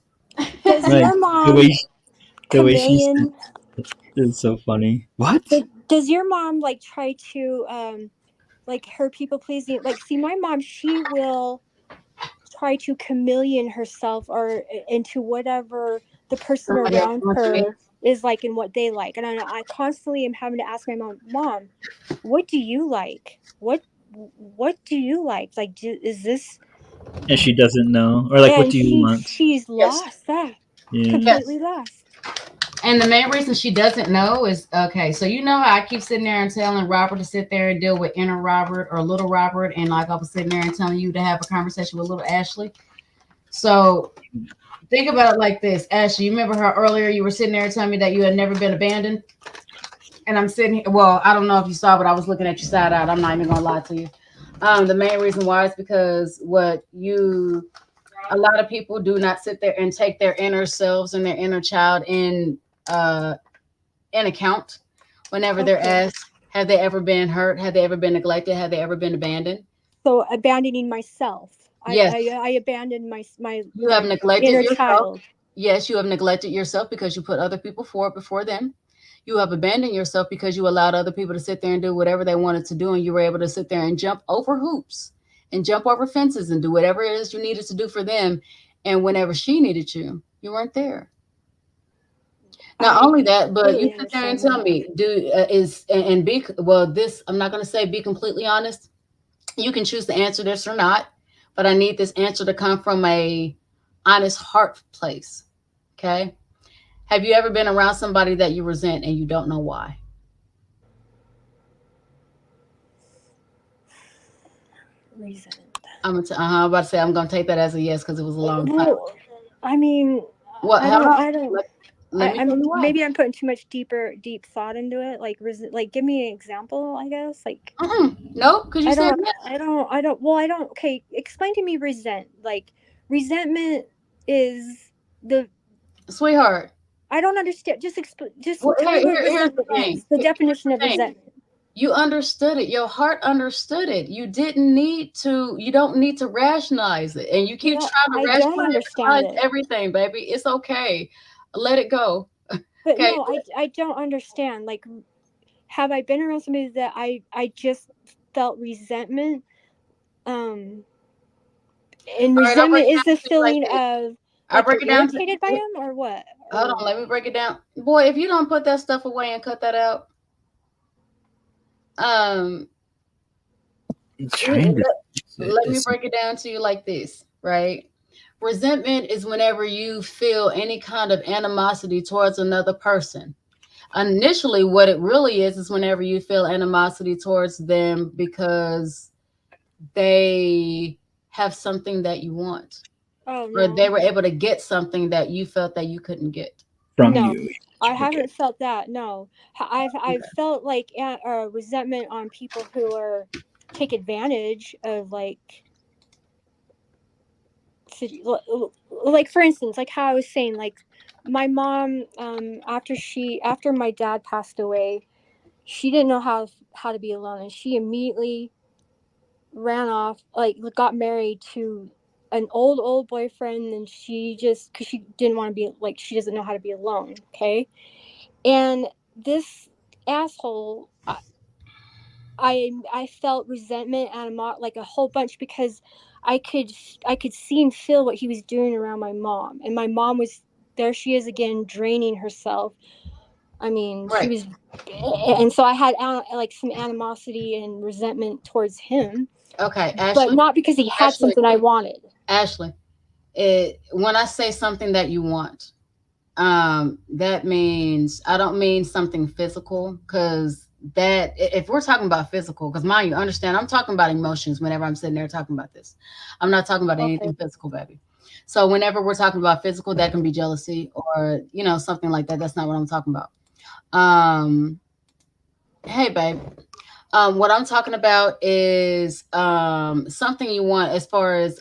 Does Like your the mom, way the way she said Chameleon, it's so funny. What? does your mom like try to like her people pleasing? Like, see, my mom, she will try to chameleon herself or into whatever the person Somebody else around wants to be. her is like and what they like. And I constantly am having to ask my mom, what do you like? What do you like? Like, is this? And she doesn't know, or like, what And do you want? she's Yes. lost that. Yeah. Completely Yes. lost. And the main reason she doesn't know is, okay, so you know how I keep sitting there and telling Robert to sit there and deal with inner Robert or little Robert, and like I was sitting there and telling you to have a conversation with little Ashley. So think about it like this, Ashley. You remember how earlier you were sitting there telling me that you had never been abandoned? And I'm sitting here, well, I don't know if you saw, but I was looking at you side out. I'm not even gonna lie to you. The main reason why is because a lot of people do not sit there and take their inner selves and their inner child in account whenever they're Okay. asked, have they ever been hurt? Have they ever been neglected? Have they ever been abandoned? So abandoning myself. Yes. I abandoned my You have neglected inner yourself. child. Yes, you have neglected yourself because you put other people forward before them. You have abandoned yourself because you allowed other people to sit there and do whatever they wanted to do, and you were able to sit there and jump over hoops and jump over fences and do whatever it is you needed to do for them. And whenever she needed you, you weren't there. Not I only that, but you completely sit there and understand tell that. me, do is and be well. This I'm not going to say be completely honest. You can choose to answer this or not, but I need this answer to come from a honest heart place. Okay. Have you ever been around somebody that you resent and you don't know why? Resent. I'm about to say I'm gonna take that as a yes because it was a long time. Well, I mean, What? I Hold don't. on. I don't. Let me I'm tell you why. maybe I'm putting too much deep thought into it. Like give me an example, I guess. Like No, because you I said don't yes. I don't I don't well I don't okay, explain to me like resentment is the Sweetheart. I don't understand. Just Well, tell me what here's the resentment thing. is. The Here's definition the of thing. resentment. You understood it. Your heart understood it. You don't need to rationalize it. And you keep No, trying to I don't understand rationalize it. everything, baby. It's okay. Let it go. But Okay. no, I don't understand. Like, have I been around somebody that I just felt resentment? And All right, I'll break resentment it is the down to you like feeling this. of I'll like break you're it down to irritated by him or what? hold on, let me break it down. Boy, if you don't put that stuff away and cut that out, um, Trying to let me break it down to you like this, right? Resentment is whenever you feel any kind of animosity towards another person. Initially, what it really is whenever you feel animosity towards them because they have something that you want, Oh or they no. were able to get something that you felt that you couldn't get. from No. you. I Okay. haven't felt that. No, I've felt like resentment on people who are take advantage of like for instance, like how I was saying, like my mom after my dad passed away, she didn't know how to be alone, and she immediately ran off, like got married to an old boyfriend, and she just because she didn't want to be like she doesn't know how to be alone. Okay, and this asshole, I felt resentment and like a whole bunch because I could I could see and feel what he was doing around my mom, and my mom was there. She is again draining herself. I mean, she Right. was, and so I had like some animosity and resentment towards him, Okay, but Ashley. not because he had Ashley. something I wanted. Ashley. When I say something that you want, that means I don't mean something physical because that if we're talking about physical, because mind you, understand I'm talking about emotions whenever I'm sitting there talking about this. I'm not talking about Okay. anything physical, baby. So whenever we're talking about physical, that can be jealousy or something like that. That's not what I'm talking about. Hey, babe. What I'm talking about is something you want as far as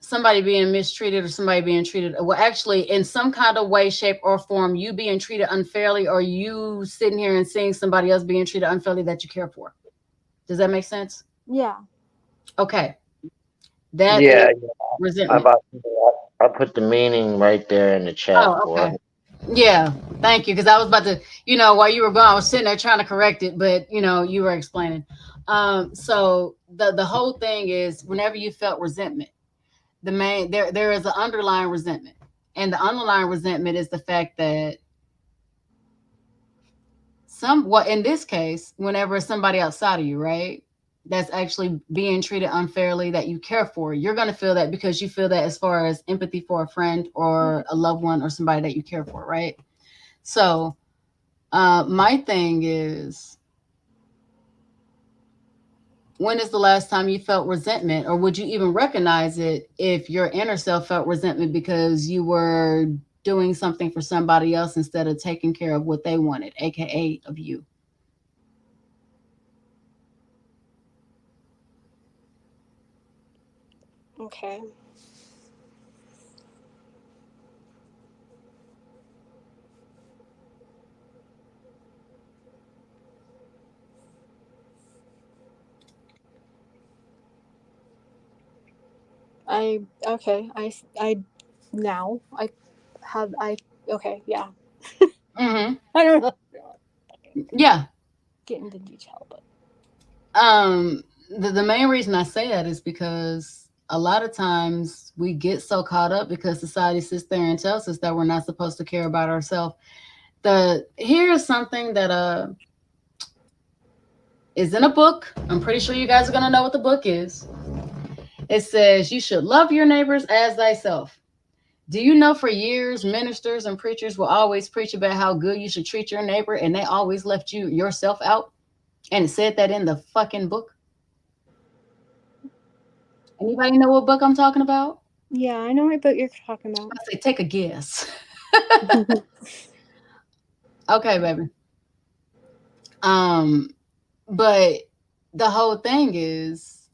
somebody being mistreated or somebody being treated well, actually in some kind of way, shape, or form, you being treated unfairly, or you sitting here and seeing somebody else being treated unfairly that you care for. Does that make sense? Yeah. Okay. That Yeah, is resentment. I put the meaning right there in the chat Oh, for okay. her. Yeah, thank you. Because I was about to, while you were gone, I was sitting there trying to correct it, but you were explaining. So the whole thing is whenever you felt resentment, there is an underlying resentment, and the underlying resentment is the fact that in this case, whenever somebody outside of you, right, that's actually being treated unfairly that you care for, you're going to feel that because you feel that as far as empathy for a friend or a loved one or somebody that you care for, right? So my thing is, when is the last time you felt resentment, or would you even recognize it if your inner self felt resentment because you were doing something for somebody else instead of taking care of what they wanted, aka of you? Okay. I now I have I okay, yeah. Mm-hmm. I don't know. Yeah. Get into detail, but The main reason I say that is because a lot of times we get so caught up because society sits there and tells us that we're not supposed to care about ourselves. Here's something that is in a book. I'm pretty sure you guys are gonna know what the book is. It says you should love your neighbors as thyself. Do you know for years ministers and preachers will always preach about how good you should treat your neighbor, and they always left yourself out? And it said that in the fucking book. Anybody know what book I'm talking about? yeah, I know what book you're talking about. I say take a guess. Okay, baby. Um, but the whole thing is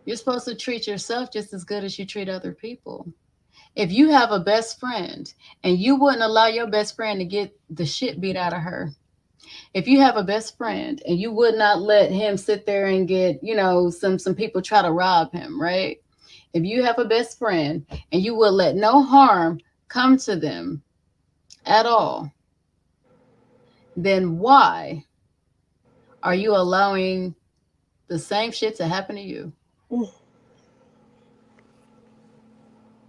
you're supposed to treat yourself just as good as you treat other people. If you have a best friend and you wouldn't allow your best friend to get the shit beat out of her, If you have a best friend and you would not let him sit there and get, some people try to rob him, right? If you have a best friend and you will let no harm come to them at all, then why are you allowing the same shit to happen to you? Mm.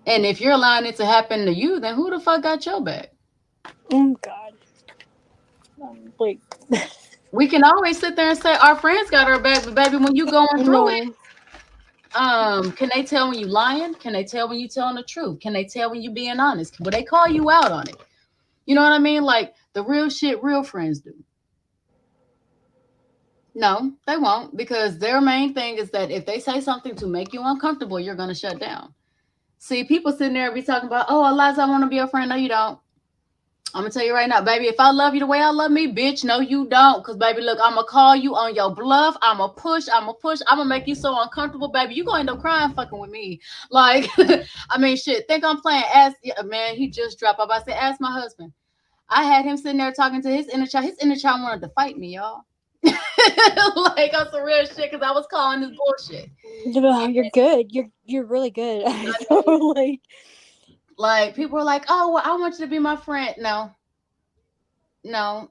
And if you're allowing it to happen to you, then who the fuck got your back? Oh God. Like, We can always sit there and say our friends got our back, but baby, when you going through it, can they tell when you lying? Can they tell when you telling the truth? Can they tell when you being honest? Will they call you out on it? You know what I mean? Like the real shit real friends do. No, they won't, because their main thing is that if they say something to make you uncomfortable, you're gonna shut down. See, people sitting there be talking about, oh, Eliza, I want to be a friend. No, you don't. I'm gonna tell you right now, baby, if I love you the way I love me, bitch, no, you don't. Cause baby, look, I'm gonna call you on your bluff. I'm gonna push. I'm gonna make you so uncomfortable, baby. You gonna end up crying fucking with me. Like, I mean, shit, think I'm playing. Man, he just dropped up. I said, ask my husband. I had him sitting there talking to his inner child. His inner child wanted to fight me, y'all. Like on some real shit, because I was calling this bullshit. You're good. You're really good. Like people are like, oh, well, I want you to be my friend. No,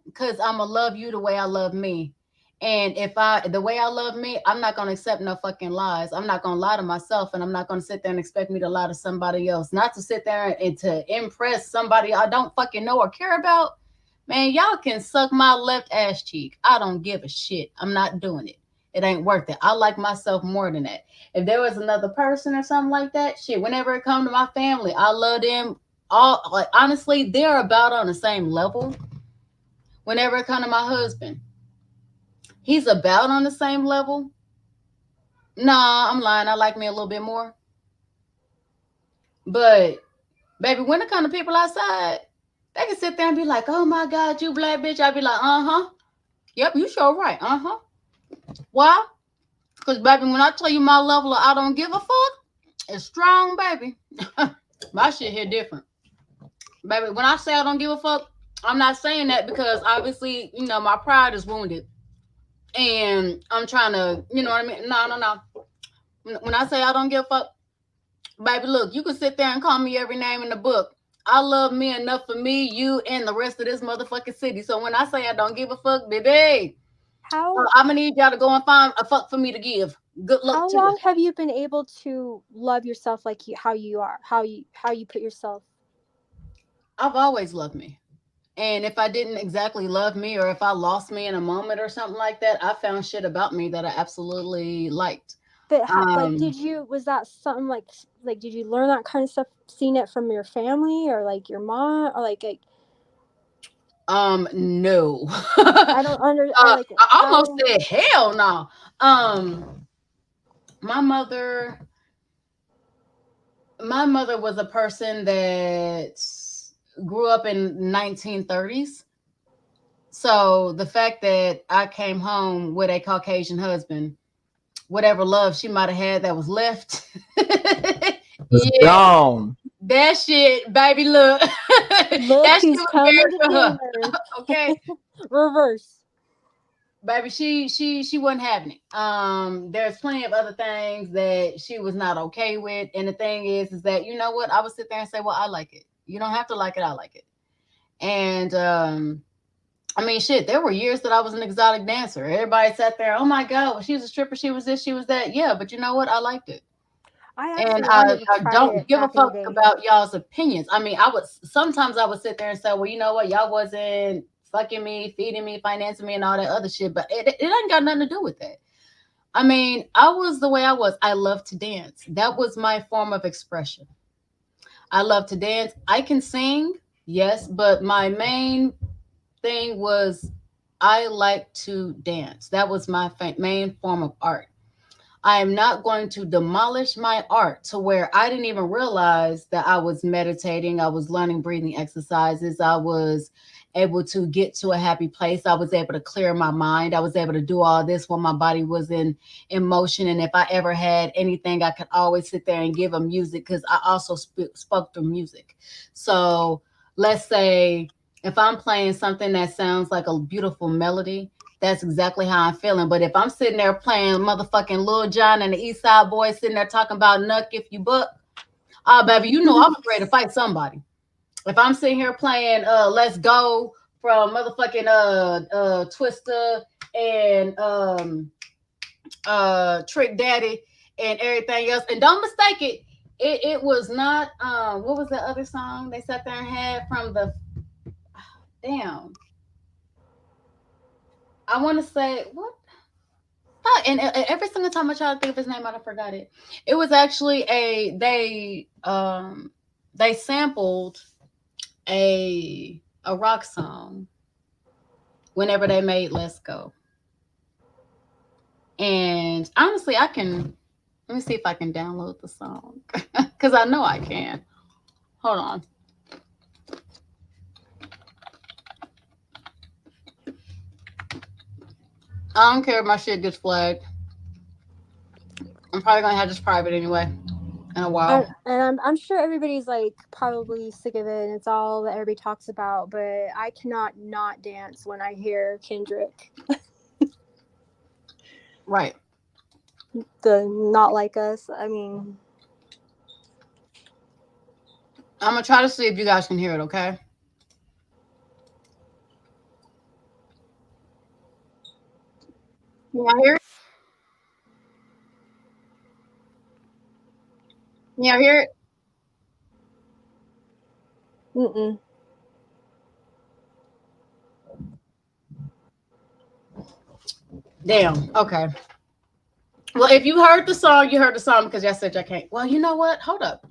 because I'm gonna love you the way I love me. And the way I love me, I'm not gonna accept no fucking lies. I'm not gonna lie to myself, and I'm not gonna sit there and expect me to lie to somebody else. Not to sit there and to impress somebody I don't fucking know or care about. Man, y'all can suck my left ass cheek. I don't give a shit. I'm not doing it. It ain't worth it. I like myself more than that. If there was another person or something like that, shit, whenever it comes to my family, I love them all. Like, honestly, they're about on the same level. Whenever it comes to my husband, he's about on the same level. Nah, I'm lying. I like me a little bit more. But, baby, when it comes to people outside, they can sit there and be like, oh my God, you black bitch. I'd be like, uh-huh. Yep, you sure right. Uh-huh. Why? Because, baby, when I tell you my level of I don't give a fuck, it's strong, baby. My shit here different. Baby, when I say I don't give a fuck, I'm not saying that because obviously, my pride is wounded. And I'm trying to, you know what I mean? No. When I say I don't give a fuck, baby, look, you can sit there and call me every name in the book. I love me enough for me, you, and the rest of this motherfucking city. So when I say I don't give a fuck, baby, I'm gonna need y'all to go and find a fuck for me to give. Good luck. How long have you been able to love yourself like how you are, how you put yourself? I've always loved me. And if I didn't exactly love me, or if I lost me in a moment or something like that, I found shit about me that I absolutely liked. But was that something like did you learn that kind of stuff, seen it from your family or like your mom or like no. I don't understand. I almost said hell no. My mother was a person that grew up in 1930s. So the fact that I came home with a Caucasian husband, whatever love she might have had that was left, gone. That shit, baby, look that shit was buried for her. Okay. Reverse. Baby, she wasn't having it. There's plenty of other things that she was not okay with. And the thing is that, you know what? I would sit there and say, well, I like it. You don't have to like it. I like it. And, I mean, shit, there were years that I was an exotic dancer. Everybody sat there, oh my God, well, she was a stripper. She was this, she was that. Yeah. But you know what? I liked it. I don't give a fuck about y'all's opinions. I mean, sometimes I would sit there and say, well, you know what? Y'all wasn't fucking me, feeding me, financing me, and all that other shit. But it ain't got nothing to do with that. I mean, I was the way I was. I love to dance. That was my form of expression. I love to dance. I can sing, yes, but my main thing was I like to dance. That was my main form of art. I am not going to demolish my art to where I didn't even realize that I was meditating. I was learning breathing exercises. I was able to get to a happy place. I was able to clear my mind. I was able to do all this while my body was in motion. And if I ever had anything, I could always sit there and give them music because I also spoke through music. So let's say If I'm playing something that sounds like a beautiful melody, that's exactly how I'm feeling. But if I'm sitting there playing motherfucking Lil Jon and the East Side Boys sitting there talking about Nuck if you buck, baby, you know I'm ready to fight somebody. If I'm sitting here playing Let's Go from motherfucking Twista and Trick Daddy and everything else, and don't mistake it, it was not what was the other song they sat there and had from the damn. I want to say what. Oh, and every single time I try to think of his name, I forgot it. It was actually they sampled a rock song whenever they made Let's Go. And honestly, let me see if I can download the song because I know I can. Hold on. I don't care if my shit gets flagged. I'm probably gonna have this private anyway in a while. And I'm sure everybody's like probably sick of it and it's all that everybody talks about, but I cannot not dance when I hear Kendrick. Right. The Not Like Us. I mean, I'm gonna try to see if you guys can hear it, okay? Can y'all hear it? Can y'all hear it? mm-mm. Damn. Okay. Well, if you heard the song, you heard the song because y'all said y'all can't. Well, you know what? Hold up.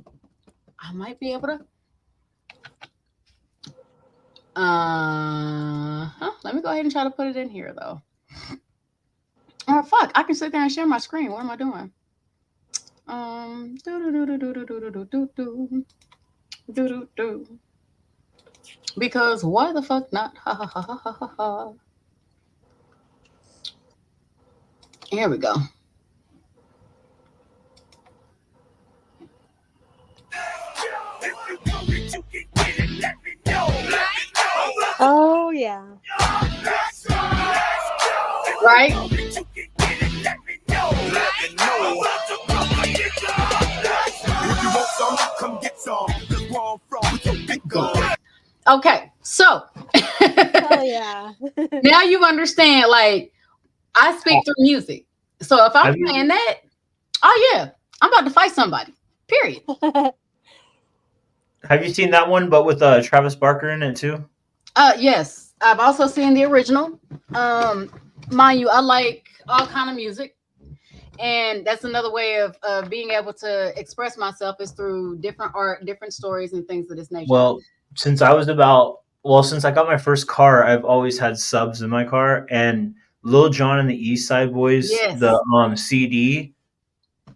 I might be able to. Let me go ahead and try to put it in here though. Oh fuck! I can sit there and share my screen. What am I doing? Because why the fuck not? Ha ha ha ha ha ha. Here we go. Oh yeah. Right? Okay, so Oh yeah. now you understand. Like, I speak through music. So if I'm playing that, oh yeah, I'm about to fight somebody. Period. Have you seen that one, but with Travis Barker in it too? Yes, I've also seen the original. Mind you, I like all kind of music, and that's another way of being able to express myself is through different art, different stories, and things of this nature. Well, since I got my first car, I've always had subs in my car, and Lil Jon and the East Side Boys, Yes. the CD,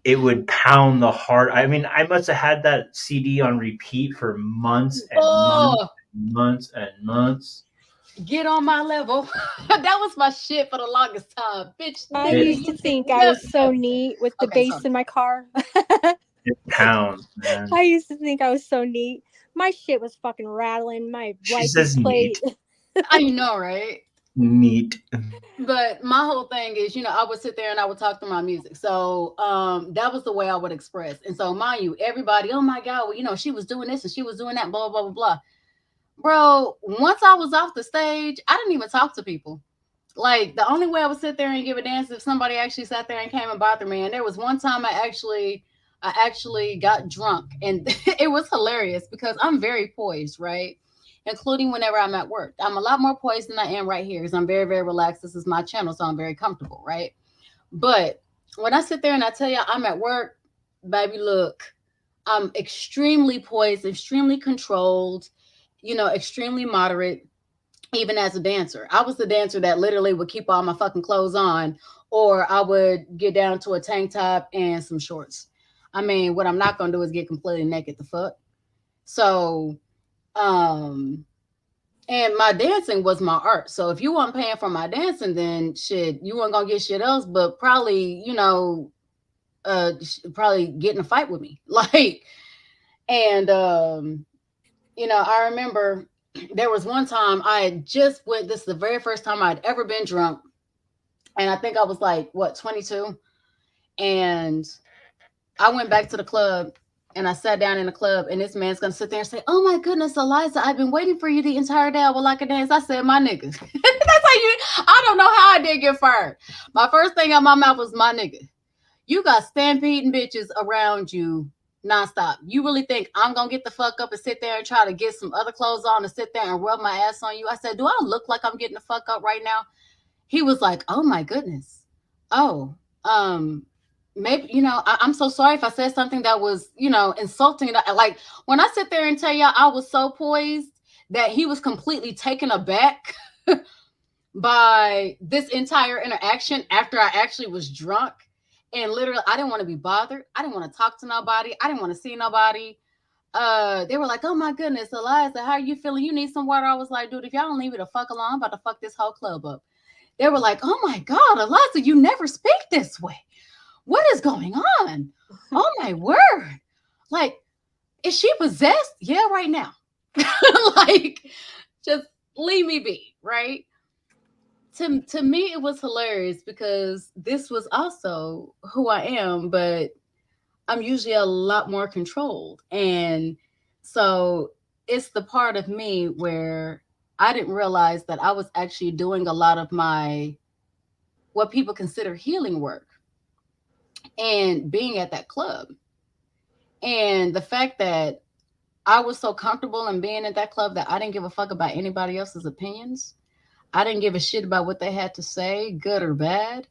it would pound the heart. I mean, I must have had that CD on repeat for months and months and months. Get on my level. That was my shit for the longest time, bitch. I used to think I was so neat with the bass in my car. It pounds, man. I used to think I was so neat. My shit was fucking rattling. My She says plate. I know, right? Neat. But my whole thing is, I would sit there and I would talk through my music. So that was the way I would express. And so, mind you, everybody, oh my God, well, she was doing this and she was doing that, blah, blah, blah, blah. Bro, once I was off the stage, I didn't even talk to people. Like, the only way I would sit there and give a dance if somebody actually sat there and came and bothered me. And there was one time I actually got drunk, and it was hilarious because I'm very poised, right? Including whenever I'm at work. I'm a lot more poised than I am right here because I'm very, very relaxed. This is my channel, so I'm very comfortable, right? But when I sit there and I tell you I'm at work, baby, look, I'm extremely poised, extremely controlled, extremely moderate, even as a dancer. I was the dancer that literally would keep all my fucking clothes on, or I would get down to a tank top and some shorts. I mean, what I'm not going to do is get completely naked the fuck. So, and my dancing was my art. So if you weren't paying for my dancing, then shit, you weren't going to get shit else, but probably, probably get in a fight with me. Like, and, I remember there was one time I had just went. This is the very first time I'd ever been drunk, and I think I was like, what, 22, and I went back to the club and I sat down in the club, and this man's gonna sit there and say, "Oh my goodness, Eliza, I've been waiting for you the entire day. I would like a dance." I said, "My nigga." That's how you. I don't know how I did get fired. My first thing out my mouth was, "My nigga." You got stampeding bitches around you nonstop. You really think I'm gonna get the fuck up and sit there and try to get some other clothes on and sit there and rub my ass on you? I said, "Do I look like I'm getting the fuck up right now?" He was like, "Oh my goodness. Oh, maybe, I'm so sorry if I said something that was, insulting." Like, when I sit there and tell y'all I was so poised that he was completely taken aback by this entire interaction after I actually was drunk. And literally, I didn't want to be bothered. I didn't want to talk to nobody. I didn't want to see nobody. They were like, "Oh my goodness, Eliza, how are you feeling? You need some water?" I was like, "Dude, if y'all don't leave me the fuck alone, I'm about to fuck this whole club up." They were like, "Oh my God, Eliza, you never speak this way. What is going on? Oh my word. Like, is she possessed?" "Yeah, right now." Like, just leave me be, right? To me, it was hilarious because this was also who I am, but I'm usually a lot more controlled. And so it's the part of me where I didn't realize that I was actually doing a lot of my what people consider healing work and being at that club. And the fact that I was so comfortable in being at that club that I didn't give a fuck about anybody else's opinions. I didn't give a shit about what they had to say, good or bad.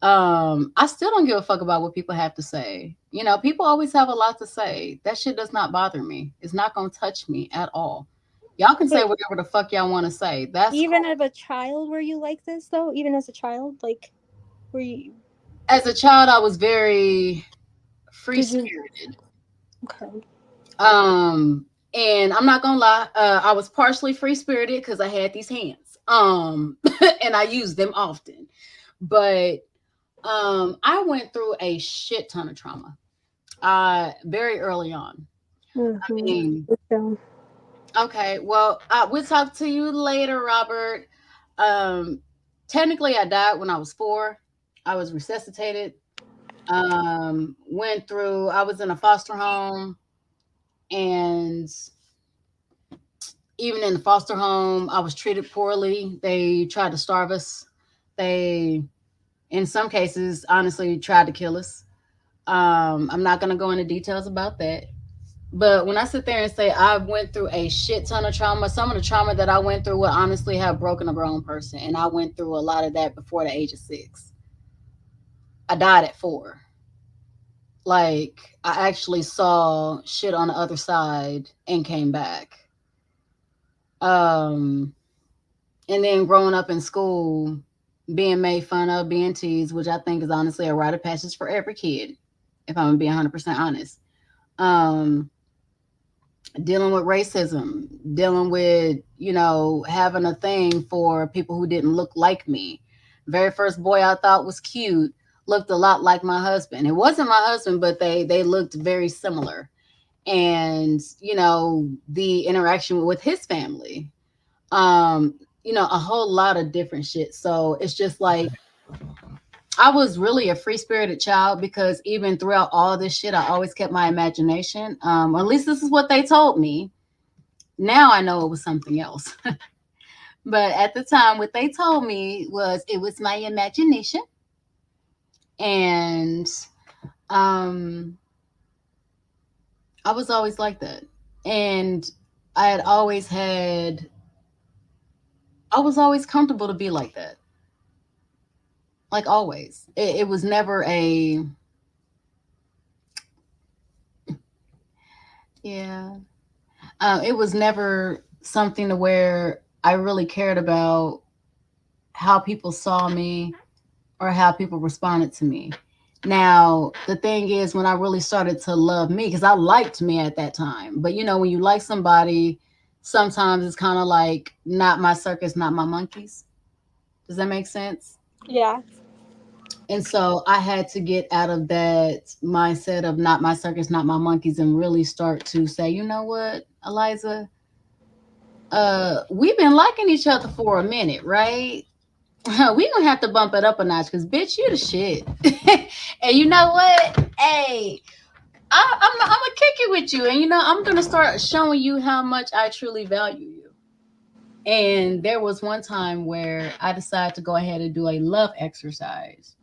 I still don't give a fuck about what people have to say. People always have a lot to say. That shit does not bother me. It's not gonna touch me at all. Y'all can say But whatever the fuck y'all want to say. That's even cool. as a child, were you like this though? Even as a child, like, were you? As a child, I was very free Did you? spirited. Okay. And I'm not gonna lie, I was partially free spirited because I had these hands. And I used them often. But I went through a shit ton of trauma. Very early on. I Mm-hmm. mean, So, okay, well, we'll talk to you later, Robert. Um, Technically, I died when I was 4. I was resuscitated. I was in a foster home, and even in the foster home, I was treated poorly. They tried to starve us. They, in some cases, honestly tried to kill us. I'm not going to go into details about that. But when I sit there and say I went through a shit ton of trauma, some of the trauma that I went through would honestly have broken a grown person. And I went through a lot of that before the age of 6. I died at 4. Like, I actually saw shit on the other side and came back. Um, and then growing up in school, being made fun of, being teased, which I think is honestly a rite of passage for every kid, if I'm gonna be 100% honest. Um, Dealing with racism, dealing with, having a thing for people who didn't look like me. Very first boy I thought was cute looked a lot like my husband. It wasn't my husband, but they looked very similar. And, the interaction with his family, a whole lot of different shit. So it's just like, I was really a free spirited child because even throughout all this shit, I always kept my imagination. At least this is what they told me. Now I know it was something else. But at the time, what they told me was it was my imagination. And I was always like that. And I was always comfortable to be like that. Like, always. It was never yeah. It was never something to where I really cared about how people saw me or how people responded to me. Now, the thing is, when I really started to love me, because I liked me at that time, but when you like somebody, sometimes it's kind of like, not my circus, not my monkeys. Does that make sense? yeah. And so I had to get out of that mindset of not my circus, not my monkeys, and really start to say, you know what, Eliza, we've been liking each other for a minute, right? We gonna have to bump it up a notch because bitch, you the shit. And you know what? Hey, I'm gonna kick it with you, and I'm gonna start showing you how much I truly value you. And there was one time where I decided to go ahead and do a love exercise,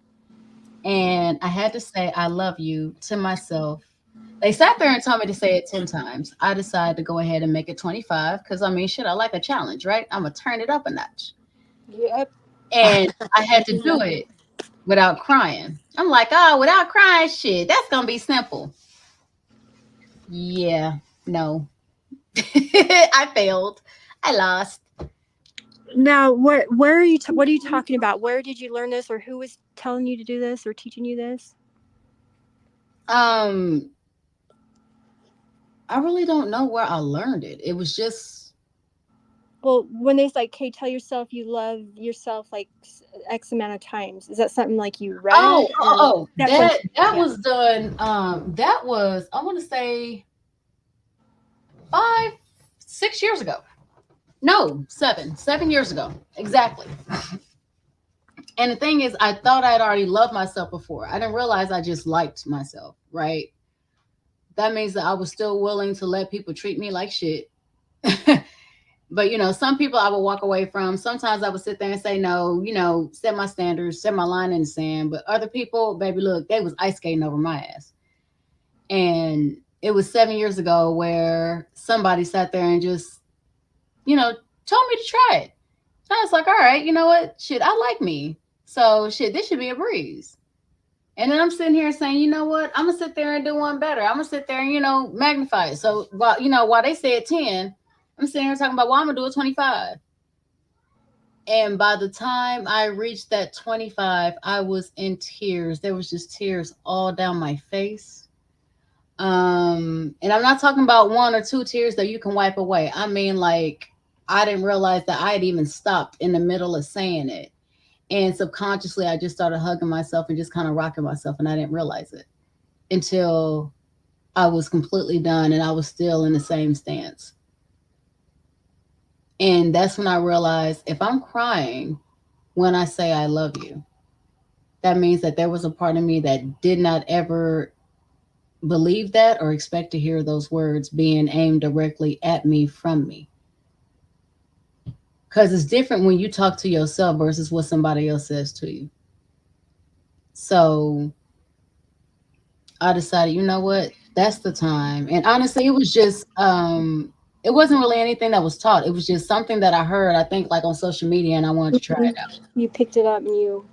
and I had to say I love you to myself. They sat there and told me to say it 10 times. I decided to go ahead and make it 25 because I mean, shit, I like a challenge, right? I'm gonna turn it up a notch, Yep. and I had to do it without crying. I'm like, oh, without crying, shit, that's gonna be simple. Yeah, no. I failed. I lost. Now, where are you? What are you talking about? Where did you learn this, or who was telling you to do this, or teaching you this? I really don't know where I learned it. It was just Well, when they say, like, "Hey, tell yourself you love yourself like X amount of times," is that something like you read? that Yeah. was done. That was, I want to say, 5, 6 years ago. No, 7 years ago, exactly. And the thing is, I thought I'd already loved myself before. I didn't realize I just liked myself, right? That means that I was still willing to let people treat me like shit. But some people I would walk away from. Sometimes I would sit there and say no, set my standards, set my line in the sand. But other people, baby, look, they was ice skating over my ass. And it was 7 years ago where somebody sat there and just, told me to try it. I was like, all right, you know what? Shit, I like me. So shit, this should be a breeze. And then I'm sitting here saying, you know what? I'm gonna sit there and do one better. I'm gonna sit there and magnify it. So while they said 10, I'm sitting here talking about, well, I'm gonna do a 25. And by the time I reached that 25, I was in tears. There was just tears all down my face. And I'm not talking about 1 or 2 tears that you can wipe away. I mean, like, I didn't realize that I had even stopped in the middle of saying it. And subconsciously, I just started hugging myself and just kind of rocking myself. And I didn't realize it until I was completely done and I was still in the same stance. And that's when I realized if I'm crying when I say I love you, that means that there was a part of me that did not ever believe that or expect to hear those words being aimed directly at me from me. Because it's different when you talk to yourself versus what somebody else says to you. So I decided, you know what? That's the time. And honestly, it was just it wasn't really anything that was taught. It was just something that I heard, I think, like on social media, and I wanted to try it out. You picked it up and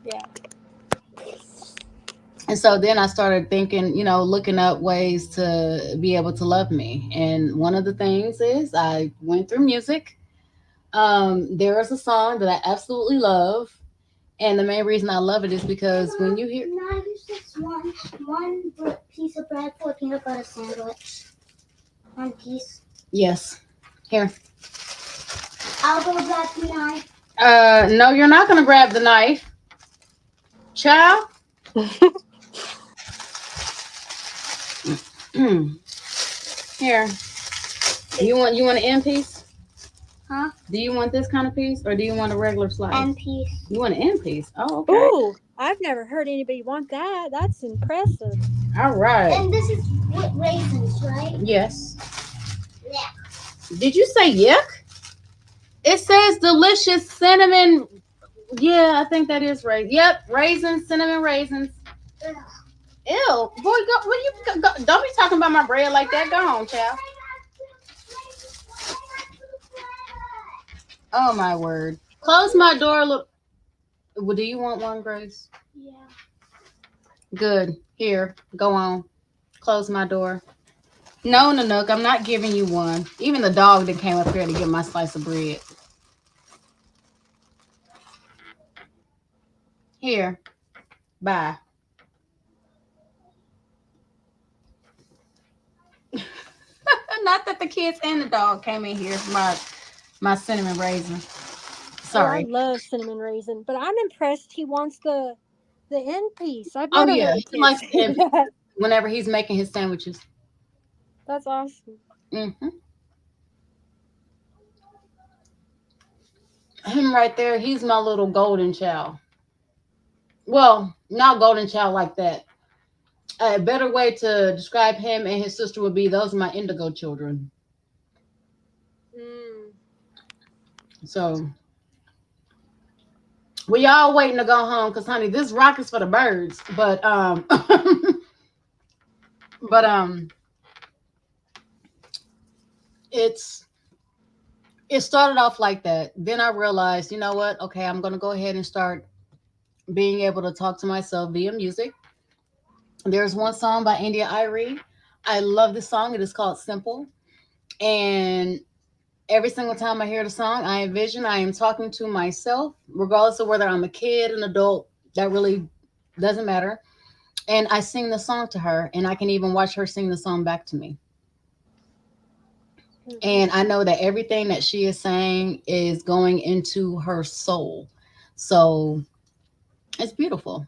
yeah. And so then I started thinking, looking up ways to be able to love me. And one of the things is I went through music. There is a song that I absolutely love. And the main reason I love it is because when you hear... Can I use this one piece of bread for a peanut butter sandwich? One piece. Yes. Here. I'll go grab the knife. No, you're not going to grab the knife. Child. Here. You want an end piece? Huh? Do you want this kind of piece or do you want a regular slice? End piece. You want an end piece? Oh, okay. Ooh, I've never heard anybody want that. That's impressive. All right. And this is with raisins, right? Yes. Yeah. Did you say yuck? It says delicious cinnamon. Yeah, I think that is right. Yep, raisins, cinnamon raisins. Ugh. Ew, boy, go, don't be talking about my bread like that. Go on, child. Oh my word! Close my door. Look. Well, do you want one, Grace? Yeah. Good. Here, go on. Close my door. No, Nanook, I'm not giving you one. Even the dog that came up here to get my slice of bread. Here. Bye. Not that the kids and the dog came in here for my cinnamon raisin. Sorry. Oh, I love cinnamon raisin, but I'm impressed he wants the end piece. I've Oh never yeah, heard he likes kids the end do that. whenever he's making his sandwiches. That's awesome. Mm-hmm. him right there, he's my little golden child. Well, not golden child like that. A better way to describe him and his sister would be those are my indigo children. Mm. So we all waiting to go home because honey, this rock is for the birds. But but it started off like that. Then I realized, you know what? Okay, I'm gonna go ahead and start being able to talk to myself via music. There's one song by India Irie. I love this song. It is called Simple. And every single time I hear the song, I envision I am talking to myself, regardless of whether I'm a kid, an adult, that really doesn't matter. And I sing the song to her, and I can even watch her sing the song back to me. And I know that everything that she is saying is going into her soul. So it's beautiful.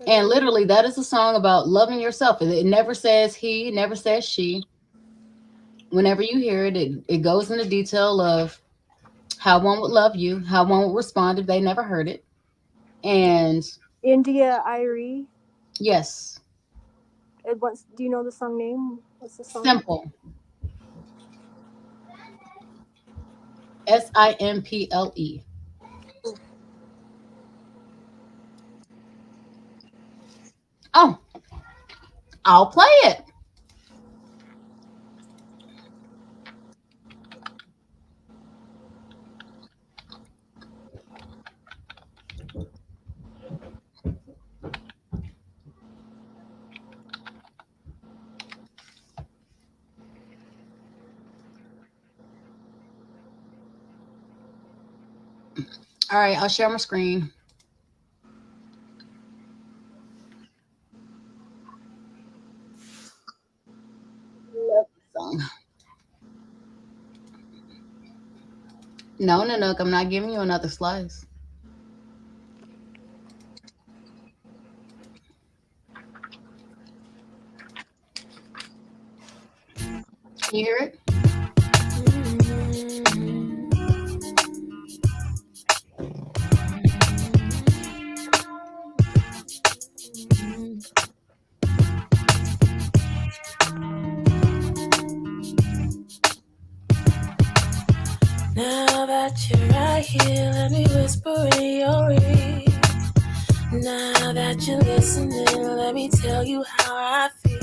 And literally, that is a song about loving yourself. It never says he, it never says she. Whenever you hear it, it goes into detail of how one would love you, how one would respond if they never heard it. And India Irie. yes, Do you know the song name? What's the song? Simple. Simple. Oh, I'll play it. All right, I'll share my screen. Love this song. No, Nanook, I'm not giving you another slice. Can you hear it? Now that you're right here, let me whisper in your ear. Now that you're listening, let me tell you how I feel.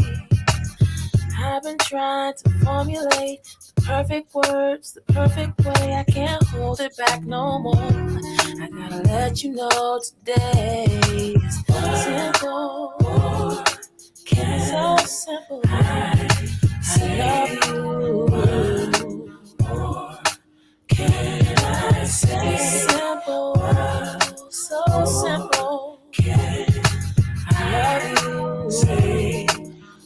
I've been trying to formulate the perfect words, the perfect way. I can't hold it back no more. I gotta let you know today is simple. It's so simple. I love you. Can I say simple? So simple. I love you. Say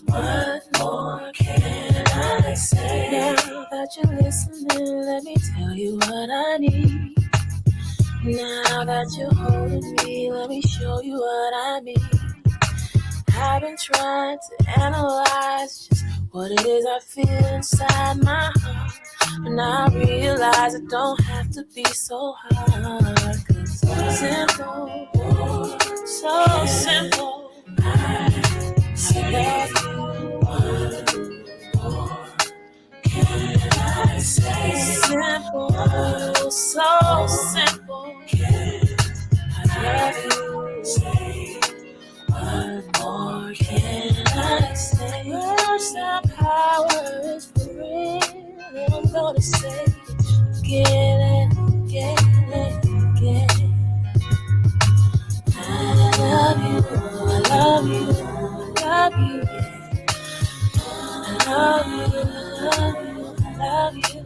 what more can I say? Now that you're listening, let me tell you what I need. Now that you're holding me, let me show you what I mean. I've been trying to analyze just what it is I feel inside my heart. And I realize it don't have to be so hard. 'Cause it's simple, so simple. I love you. Can I say simple, so simple. I love you. Say what more can I say? Words have power, is for real. And I'm gonna say it again and again and again. I love you, I love you, I love you. I love you, I love you, I love you.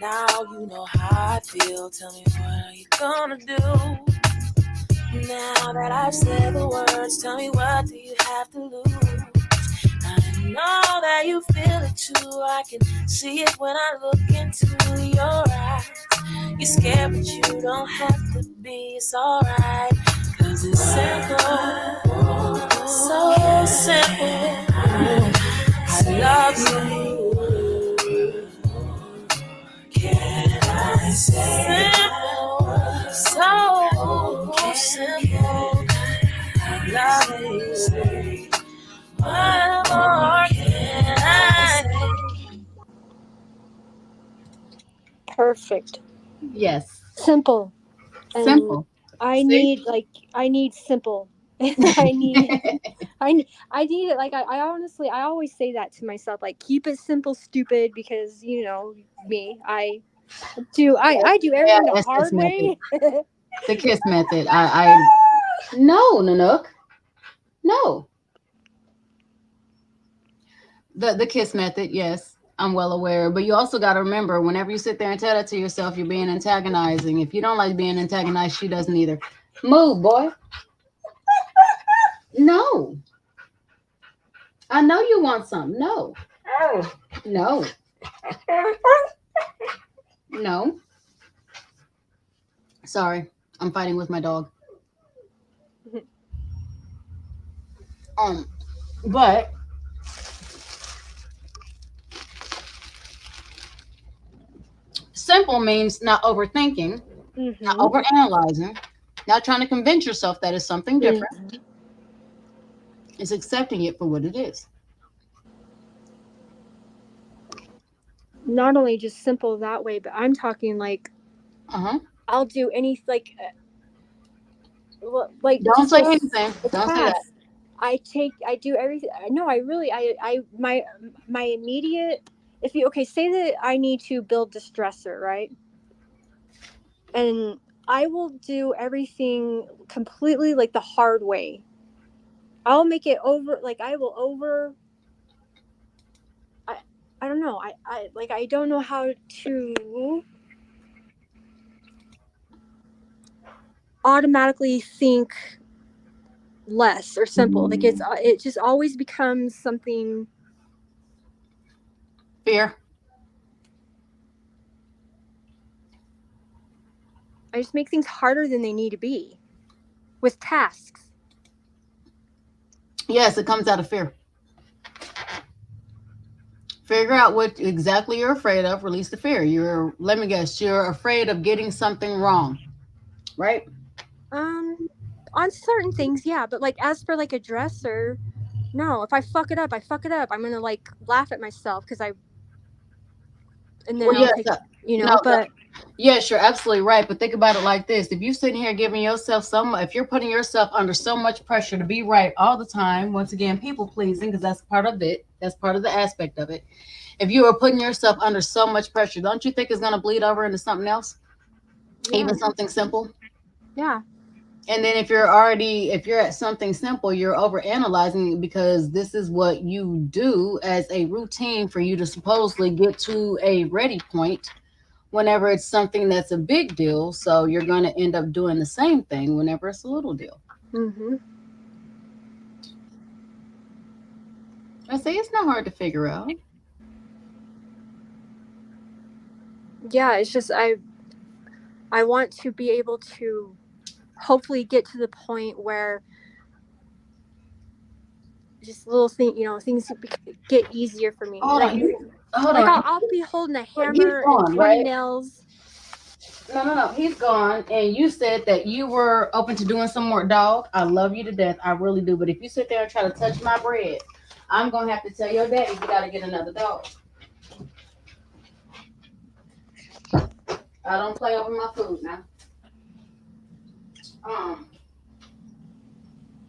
Now you know how I feel. Tell me, what are you gonna do? Now that I've said the words, tell me, what do you have to lose? I know that you feel it too. I can see it when I look into your eyes. You're scared, but you don't have to be. It's alright, 'cause it's simple, so simple. I love you. Can I say? What more can I say? Perfect. Yes. Simple. And Simple. I See? need simple. I need it. Like I honestly, I always say that to myself, like, keep it simple, stupid, because you know me, I do everything the that's hard way. The kiss method. No, Nanook. No. The kiss method, yes. I'm well aware. But you also got to remember, whenever you sit there and tell that to yourself, you're being antagonizing. If you don't like being antagonized, she doesn't either. Move, boy. No. I know you want some. No. No. No. Sorry. I'm fighting with my dog. But simple means not overthinking, not overanalyzing, not trying to convince yourself that it's something different. It's accepting it for what it is. Not only just simple that way, but I'm talking like, I'll do any like don't say anything. Don't say that. I do everything. No, I really, my immediate, if you, okay, say that I need to build this dresser, right? And I will do everything completely like the hard way. I'll make it over, like I will over, I don't know. I don't know how to automatically think less or simple. Like it just always becomes something. Fear. I just make things harder than they need to be with tasks. Yes, it comes out of fear. Figure out what exactly you're afraid of. Release the fear. Let me guess, you're afraid of getting something wrong, right? On certain things, yeah, but like as for like a dresser, no. If I fuck it up, I'm gonna like laugh at myself because and then I'll take, but. Yes, you're absolutely right. But think about it like this: if you're sitting here giving yourself if you're putting yourself under so much pressure to be right all the time, once again, people pleasing, because that's part of it. That's part of the aspect of it. If you are putting yourself under so much pressure, don't you think it's going to bleed over into something else? Yeah. Even something simple? Yeah. And then if you're at something simple, you're overanalyzing because this is what you do as a routine for you to supposedly get to a ready point whenever it's something that's a big deal. So you're going to end up doing the same thing whenever it's a little deal. I say it's not hard to figure out. Yeah, it's just I want to be able to hopefully get to the point where just little things get easier for me. Hold on. I'll be holding a hammer and 20 nails. No. He's gone. And you said that you were open to doing some more dog. I love you to death. I really do. But if you sit there and try to touch my bread, I'm going to have to tell your daddy you got to get another dog. I don't play over my food now.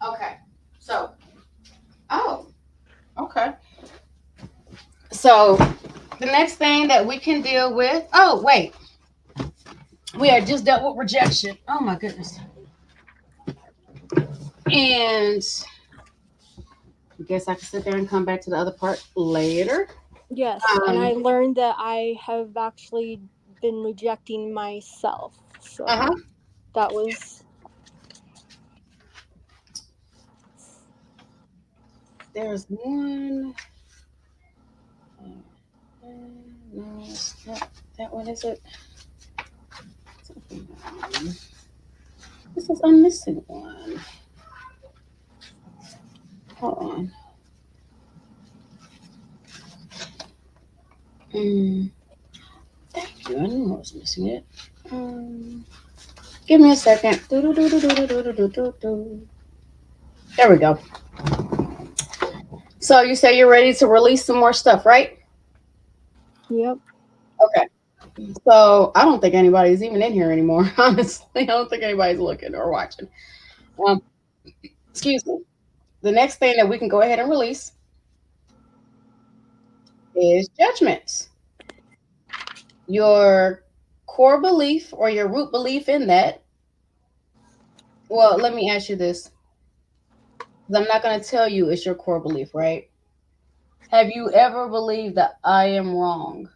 Okay. So, okay. So, the next thing that we can deal with, wait. We had just dealt with rejection. Oh my goodness. And I guess I can sit there and come back to the other part later. Yes, and I learned that I have actually been rejecting myself. So that was. There's one. No, it's not that one, is it? This is, I'm missing one. Hold on. Thank you. I knew I was missing it. Give me a second. There we go. So you say you're ready to release some more stuff, right? Yep. Okay. So I don't think anybody's even in here anymore. Honestly, I don't think anybody's looking or watching. Um, excuse me. The next thing that we can go ahead and release is judgments. Your core belief or your root belief in that. Well, let me ask you this. 'Cause I'm not going to tell you it's your core belief, right? Have you ever believed that I am wrong?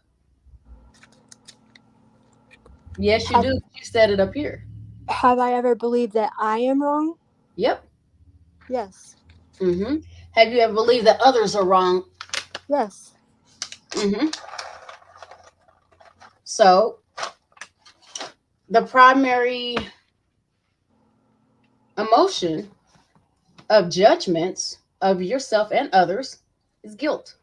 Yes, you Have, do. You said it up here. have I ever believed that I am wrong? Yep. Yes. Mm-hmm. Have you ever believed that others are wrong? Yes. Mm-hmm. So the primary emotion of judgments of yourself and others is guilt.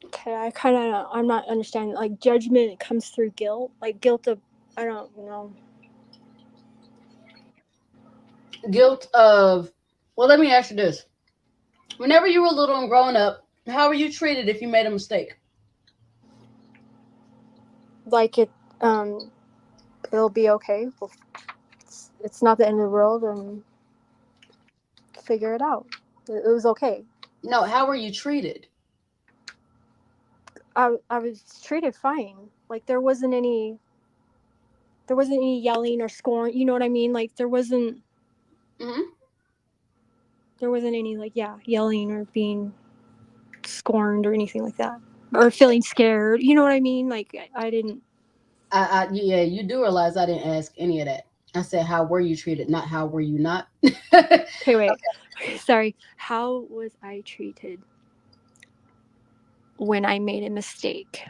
Okay, I'm not understanding. Like judgment comes through guilt, like guilt of, I don't know. Guilt of, well, let me ask you this. Whenever you were little and growing up, how were you treated if you made a mistake? Like it'll be okay. It's not the end of the world, and figure it out. It was okay. No, how were you treated? I was treated fine. Like there wasn't any yelling or scorn. You know what I mean? Like there wasn't Mm-hmm. any like yelling or being scorned or anything like that, or feeling scared. You know what I mean? Like I didn't. Yeah, you do realize I didn't ask any of that. I said, how were you treated, not how were you not? Okay, wait. Sorry. How was I treated when I made a mistake?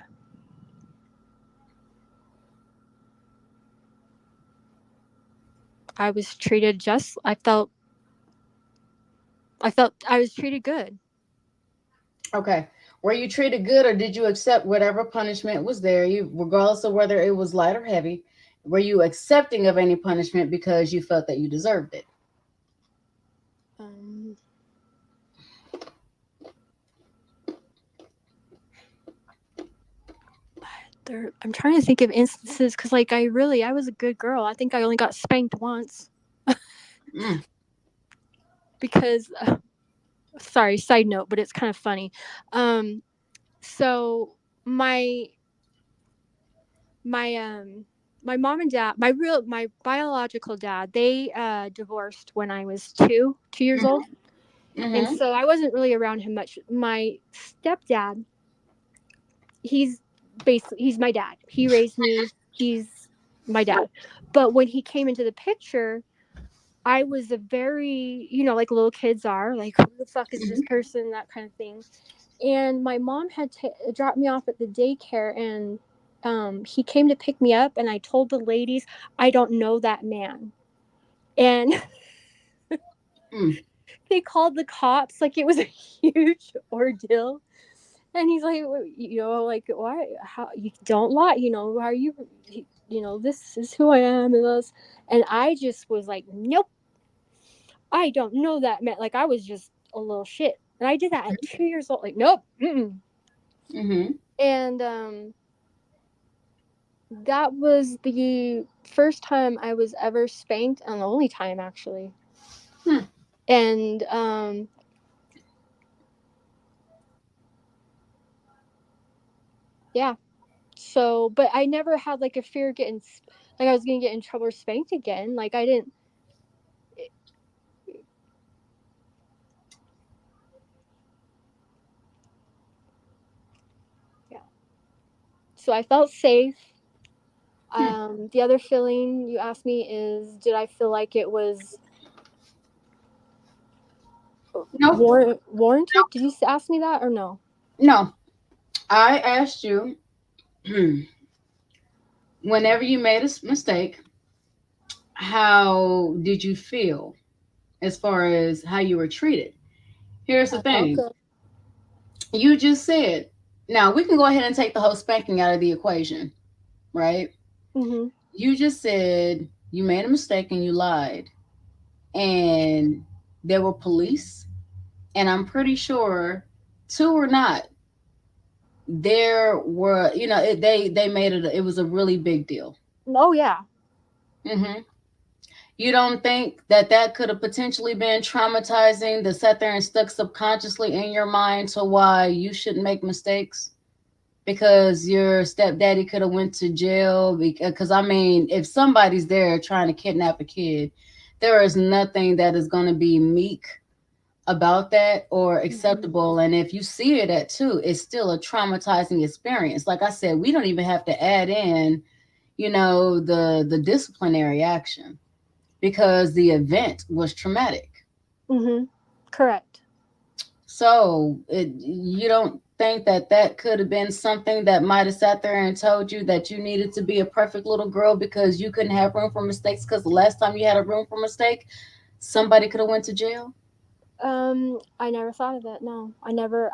I was treated I felt I was treated good. Okay. Were you treated good, or did you accept whatever punishment was there, regardless of whether it was light or heavy? Were you accepting of any punishment because you felt that you deserved it? I'm trying to think of instances because, like, I was a good girl. I think I only got spanked once. Because, sorry, side note, but it's kind of funny. So my mom and dad, my biological dad, they divorced when I was 2 years old. Mm-hmm. And so I wasn't really around him much. My stepdad, he's my dad. He raised me. He's my dad. But when he came into the picture, I was a very, like little kids are, like, who the fuck is this person, that kind of thing. And my mom had dropped me off at the daycare, and he came to pick me up, and I told the ladies, I don't know that man. And they called the cops. Like, it was a huge ordeal. And he's like, like, why? How you don't lie? Why are you? This is who I am, and I just was like, nope, I don't know that man. Like, I was just a little shit, and I did that at 2 years old. Like, nope. And that was the first time I was ever spanked, and the only time, actually. And yeah. So, but I never had like a fear of getting, like, I was gonna get in trouble or spanked again. Like, I didn't. Yeah. So I felt safe. The other feeling you asked me is, did I feel like it was warranted? Did you ask me that or no? No. I asked you, whenever you made a mistake, how did you feel as far as how you were treated? Here's the thing. You just said, now we can go ahead and take the whole spanking out of the equation, right? Mm-hmm. You just said you made a mistake and you lied, and there were police, and I'm pretty sure, two or not, there were, they made it. It was a really big deal. Oh yeah. Mm-hmm. You don't think that could have potentially been traumatizing to sit there and stuck subconsciously in your mind to why you shouldn't make mistakes? Because your stepdaddy could have went to jail. Because I mean, if somebody's there trying to kidnap a kid, there is nothing that is going to be meek about that or acceptable. And if you see it at two, it's still a traumatizing experience. Like I said, we don't even have to add in, the disciplinary action, because the event was traumatic. Mm-hmm. Correct. So you don't think that could have been something that might have sat there and told you that you needed to be a perfect little girl because you couldn't have room for mistakes, because the last time you had a room for mistake, somebody could have went to jail? I never thought of that. No, I never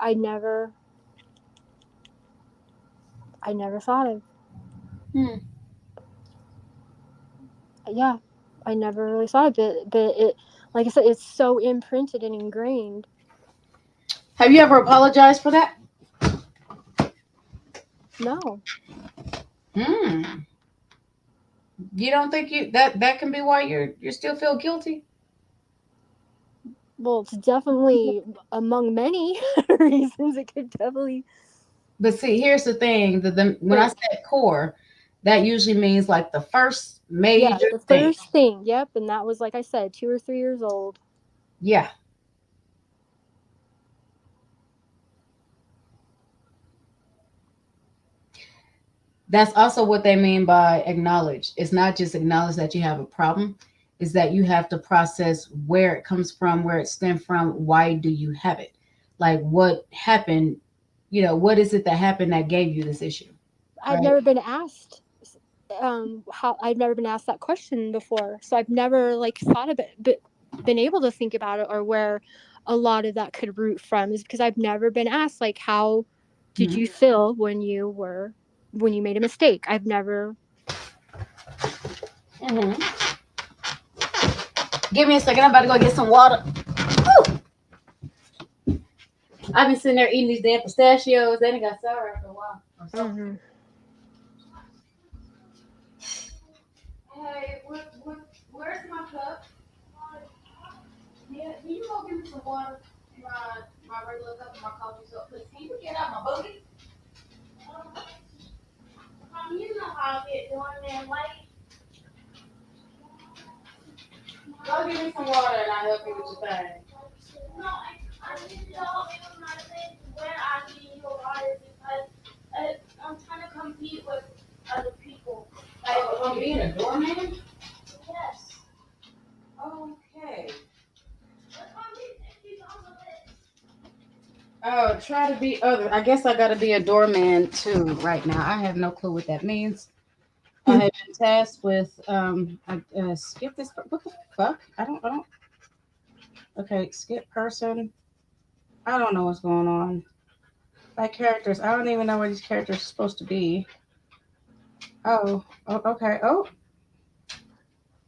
thought of. Yeah, I never really thought of it, but it, like I said, it's so imprinted and ingrained. Have you ever apologized for that? No. You don't think that can be why you still feel guilty? Well, it's definitely among many reasons. It could definitely. But see, here's the thing: when I said core, that usually means like the first major the thing. first thing. Yep, and that was, like I said, 2 or 3 years old. Yeah. That's also what they mean by acknowledge. It's not just acknowledge that you have a problem. It's that you have to process where it comes from, where it stemmed from, why do you have it? Like what happened, what is it that happened that gave you this issue? I've never been asked how I've never been asked that question before. So I've never thought of it, but been able to think about it, or where a lot of that could root from, is because I've never been asked how did you feel when you made a mistake. I've never. Give me a second. I'm about to go get some water. Woo! I've been sitting there eating these damn pistachios. They got sour after a while. Mm-hmm. Hey, where's my cup? Yeah, can you go give me some water? My regular cup of my coffee. So, please, can you get out my booty? You know how I get doorman white. Go give me some water and I'll help you with your thing. No, I didn't know it was my thing when I need your water because I'm trying to compete with other people. I'm being a doorman? Yes. Okay. Oh, try to be other. I guess I gotta be a doorman too right now. I have no clue what that means. I have been tasked with skip this. What the fuck? I don't. Okay, skip person. I don't know what's going on. By characters, I don't even know where these characters are supposed to be. Oh, okay. Oh,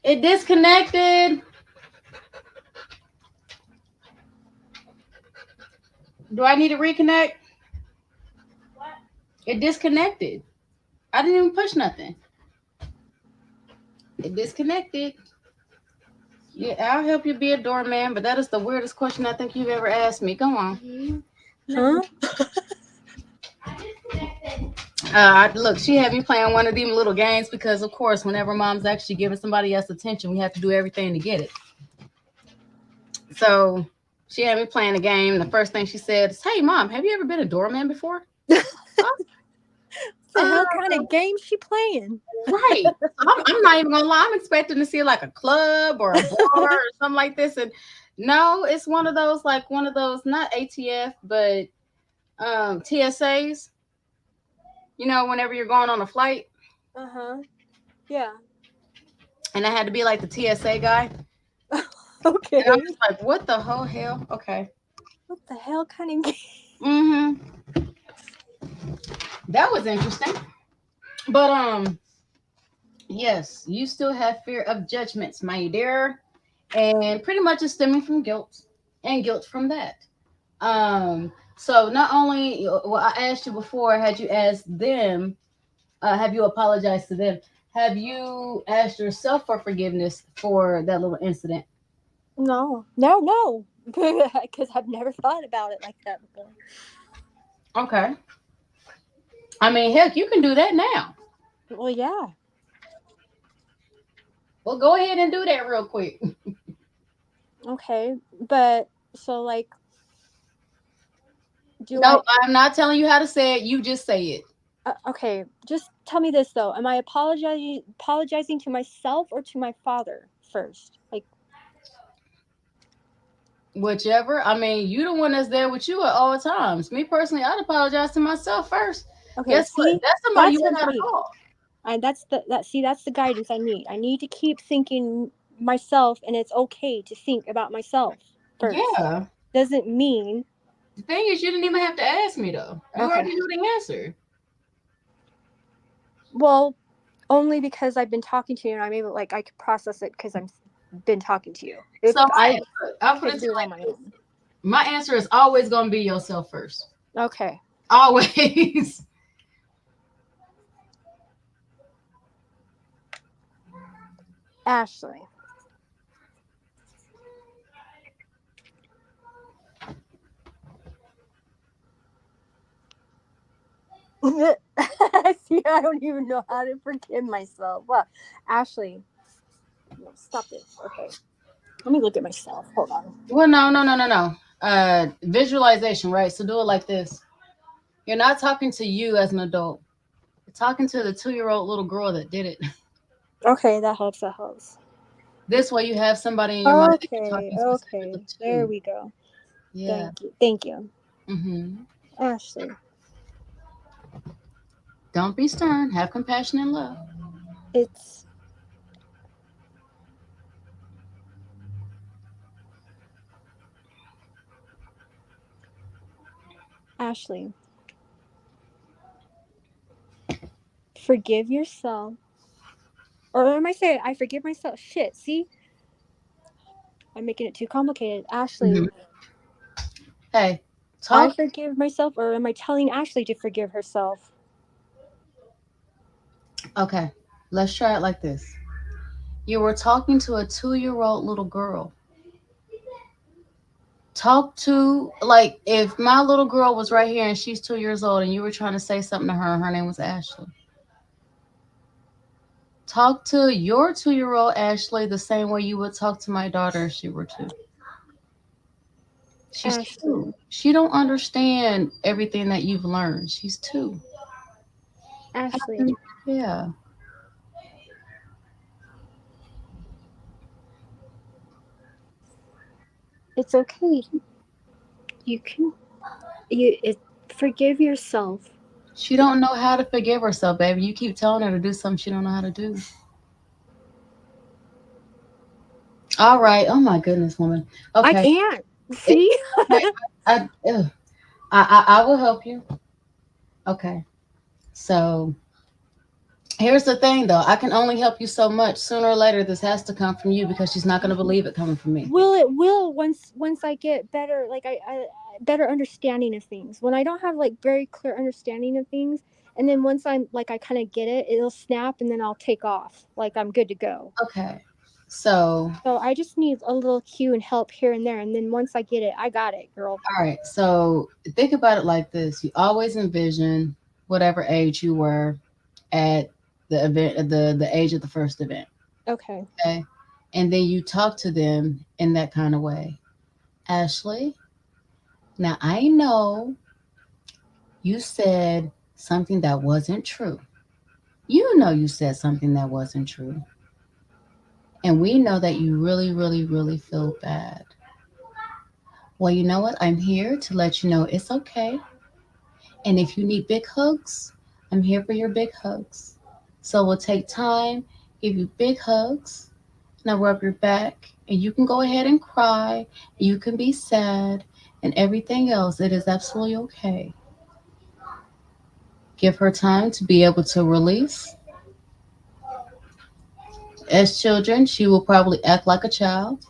it disconnected. Do I need to reconnect? What? It disconnected. I didn't even push nothing. It disconnected. Yeah, I'll help you be a doorman, but that is the weirdest question I think you've ever asked me. Go on. Huh? I disconnected. Look, she had me playing one of them little games because, of course, whenever mom's actually giving somebody else attention, we have to do everything to get it. So she had me playing a game. The first thing she said is, "Hey, Mom, have you ever been a doorman before?" What the hell kind of game she playing? Right. I'm not even gonna lie. I'm expecting to see like a club or a bar or something like this, and no, it's one of those not ATF but TSAs. Whenever you're going on a flight. Yeah. And I had to be like the TSA guy. Okay. And I'm just like, what the whole hell? Okay. What the hell kind of game? That was interesting. But Yes, you still have fear of judgments, my dear, and pretty much it's stemming from guilt and guilt from that. So not only, well, I asked you before, had you asked them, have you apologized to them? Have you asked yourself for forgiveness for that little incident? No, no, no, because I've never thought about it like that before. Okay. I mean, heck, you can do that now. Well, yeah. Well, go ahead and do that real quick. Okay, but so like, do No, I'm not telling you how to say it. You just say it. okay, just tell me this though. Am I apologizing to myself or to my father first? Like, Whichever. I mean, you the one that's there with you at all times. Me personally, I'd apologize to myself first. okay, Guess see, what? That's somebody you that's ain't what I gotta need. call. And that's the guidance I need. I need to keep thinking myself, and it's okay to think about myself first. Yeah. Doesn't mean The thing is, you didn't even have to ask me though. You Okay. already knew the answer. well, only because I've been talking to you, and I'm able, like, I could process it because I'm been talking to you. If So I'll put could it to do you it like on my this. own. My answer is always gonna be yourself first. Okay. Always. Ashley. See, I don't even know how to forgive myself. Well, Ashley, no, stop this. Okay. Let me look at myself. Hold on. Well, no. Visualization, right? So do it like this. You're not talking to you as an adult. You're talking to the 2-year-old little girl that did it. Okay, that helps. That helps. This way, you have somebody in your mind that you're Okay. talking Okay. specifically to. There we go. Yeah. Thank you. Mm-hmm. Ashley. Don't be stern. Have compassion and love. It's Ashley. Forgive yourself. Or am I saying I forgive myself? Shit, see? I'm making it too complicated. Ashley, Mhm. Hey, I talk. forgive myself, or am I telling Ashley to forgive herself? Okay, let's try it like this. You were talking to a 2-year-old little girl. Talk to, like, if my little girl was right here and she's 2 years old and you were trying to say something to her and her name was Ashley. Talk to your 2-year-old Ashley the same way you would talk to my daughter if she were 2. She's Ashley. 2. She don't understand everything that you've learned. She's 2. Ashley. Yeah. It's okay. Forgive yourself. She don't know how to forgive herself, baby. You keep telling her to do something she don't know how to do. All right. Oh my goodness, woman. Okay. I can't. See? I will help you. Okay. So here's the thing, though. I can only help you so much. Sooner or later, this has to come from you because she's not going to believe it coming from me. It will once I get better, like I better understanding of things. When I don't have like very clear understanding of things, and then once I'm like I kind of get it, it'll snap, and then I'll take off. Like I'm good to go. Okay. So I just need a little cue and help here and there, and then once I get it, I got it, girl. all right. So think about it like this. You always envision whatever age you were at the event, the age of the first event. Okay. Okay. And then you talk to them in that kind of way. Ashley, now I know you said something that wasn't true. You know you said something that wasn't true. And we know that you really, really, really feel bad. Well, you know what? I'm here to let you know it's okay. And if you need big hugs, I'm here for your big hugs. So we'll take time, give you big hugs. Now rub your back, and you can go ahead and cry. You can be sad and everything else. It is absolutely okay. Give her time to be able to release. As children, she will probably act like a child.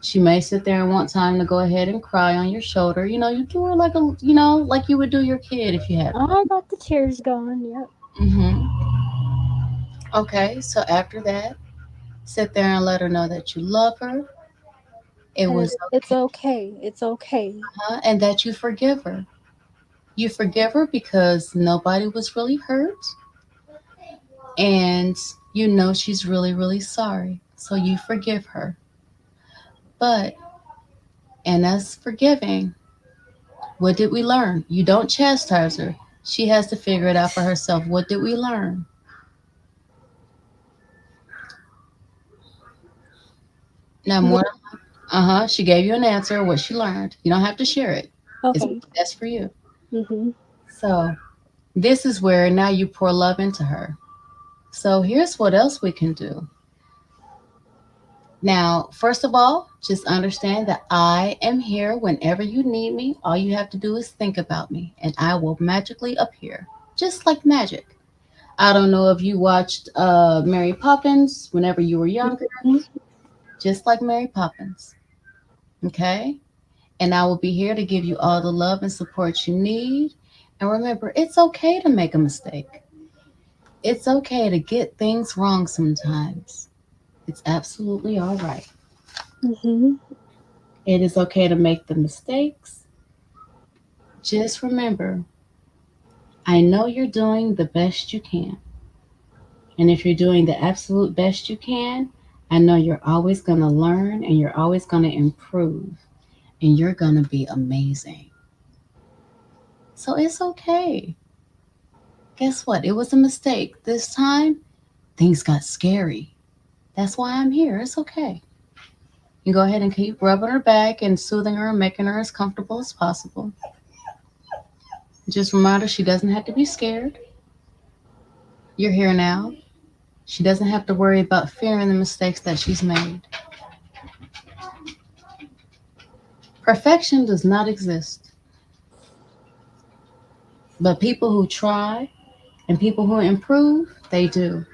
She may sit there and want time to go ahead and cry on your shoulder. You do her like like you would do your kid if you had Oh, one. I got the tears going. Yep. Okay, so after that, sit there and let her know that you love her. It And was it's okay, okay. It's okay. and that you forgive her. You forgive her because nobody was really hurt, and she's really, really sorry. So you forgive her. But in us forgiving, what did we learn? You don't chastise her. She has to figure it out for herself. What did we learn? Now, more. She gave you an answer of what she learned. You don't have to share it. Okay. That's for you. Mhm. So this is where now you pour love into her. So here's what else we can do. Now, first of all, just understand that I am here whenever you need me. All you have to do is think about me, and I will magically appear, just like magic. I don't know if you watched Mary Poppins whenever you were younger, just like Mary Poppins. Okay? And I will be here to give you all the love and support you need. And remember, it's okay to make a mistake. It's okay to get things wrong sometimes. It's absolutely all right. Mhm. It is okay to make the mistakes. Just remember, I know you're doing the best you can. And if you're doing the absolute best you can, I know you're always going to learn and you're always going to improve and you're going to be amazing. So it's okay. Guess what? It was a mistake. This time, things got scary. That's why I'm here. It's okay. You go ahead and keep rubbing her back and soothing her and making her as comfortable as possible. Just remind her she doesn't have to be scared. You're here now. She doesn't have to worry about fearing the mistakes that she's made. Perfection does not exist. But people who try and people who improve, they do.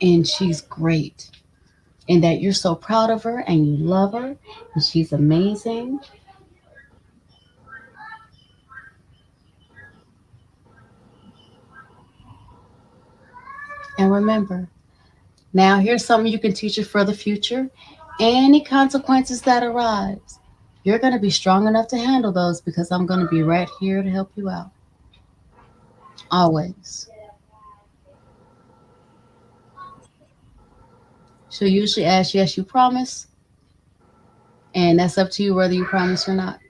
And she's great. And that you're so proud of her and you love her and she's amazing. And remember, now here's something you can teach her for the future. Any consequences that arise, you're going to be strong enough to handle those because I'm going to be right here to help you out. Always. She'll usually ask, yes, you promise. And that's up to you whether you promise or not.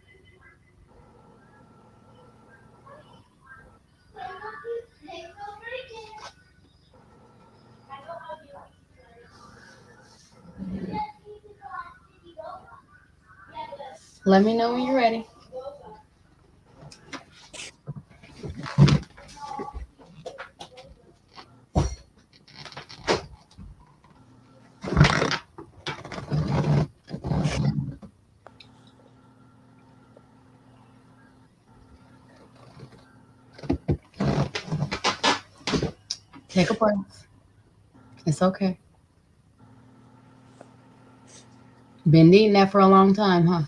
Let me know when you're ready. Take a breath. It's okay. Been needing that for a long time, huh?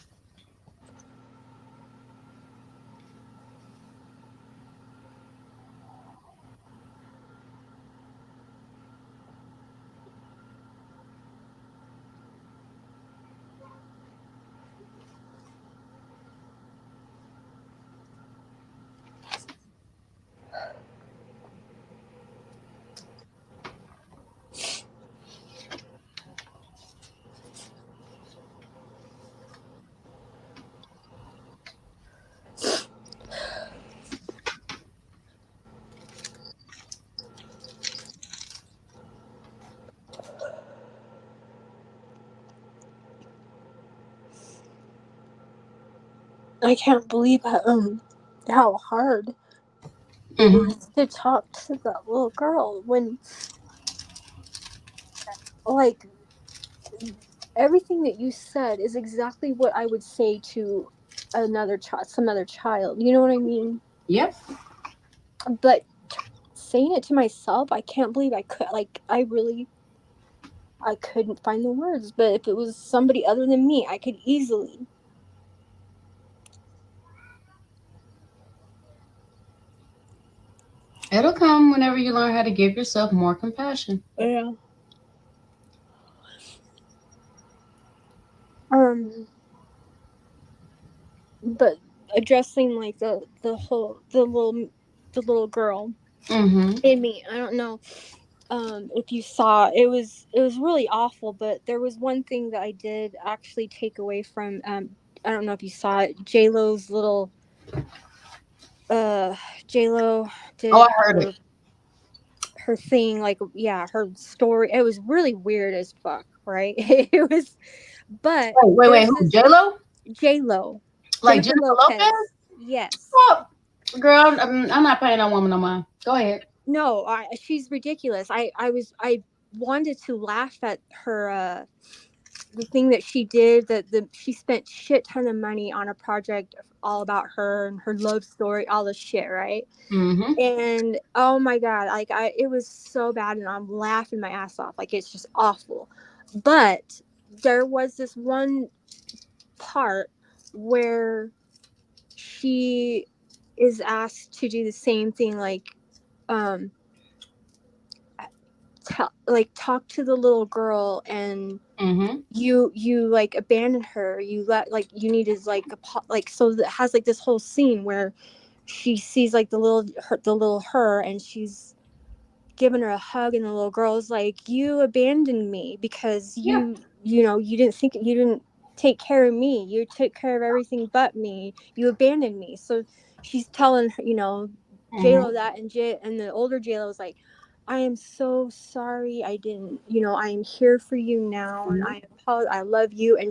I can't believe how hard it Mm-hmm. is to talk to that little girl when like everything that you said is exactly what I would say to some other child. You know what I mean? Yep. But saying it to myself. I can't believe I could. Like, I couldn't find the words. But if it was somebody other than me, I could easily. It'll come whenever you learn how to give yourself more compassion. Yeah. But addressing like the little girl Mm-hmm. in me, I don't know if you saw, it was really awful, but there was one thing that I did actually take away from I don't know if you saw it, J-Lo's little J-Lo did Oh, I heard it. her thing, like, yeah, her story. It was really weird as fuck, right? It was, but Wait, who? J-Lo? J-Lo, Like Jennifer Lopez? Yes. Oh, girl, I'm not paying that woman no mind. Go ahead. No, she's ridiculous. I wanted to laugh at her the thing that she did, that she spent shit ton of money on a project all about her and her love story, all this shit, right? Mm-hmm. And oh my god, like it was so bad, and I'm laughing my ass off. Like, it's just awful. But there was this one part where she is asked to do the same thing, like talk to the little girl, and Mm-hmm. you like abandon her, you let, like, you need is like so that has like this whole scene where she sees like the little her, and she's giving her a hug, and the little girl is like, you abandoned me because you know, you didn't take care of me, you took care of everything but me, you abandoned me. So she's telling her, you know, J-Lo that, and the older J-Lo is like, I am so sorry, I didn't, you know, I am here for you now, and I love you, and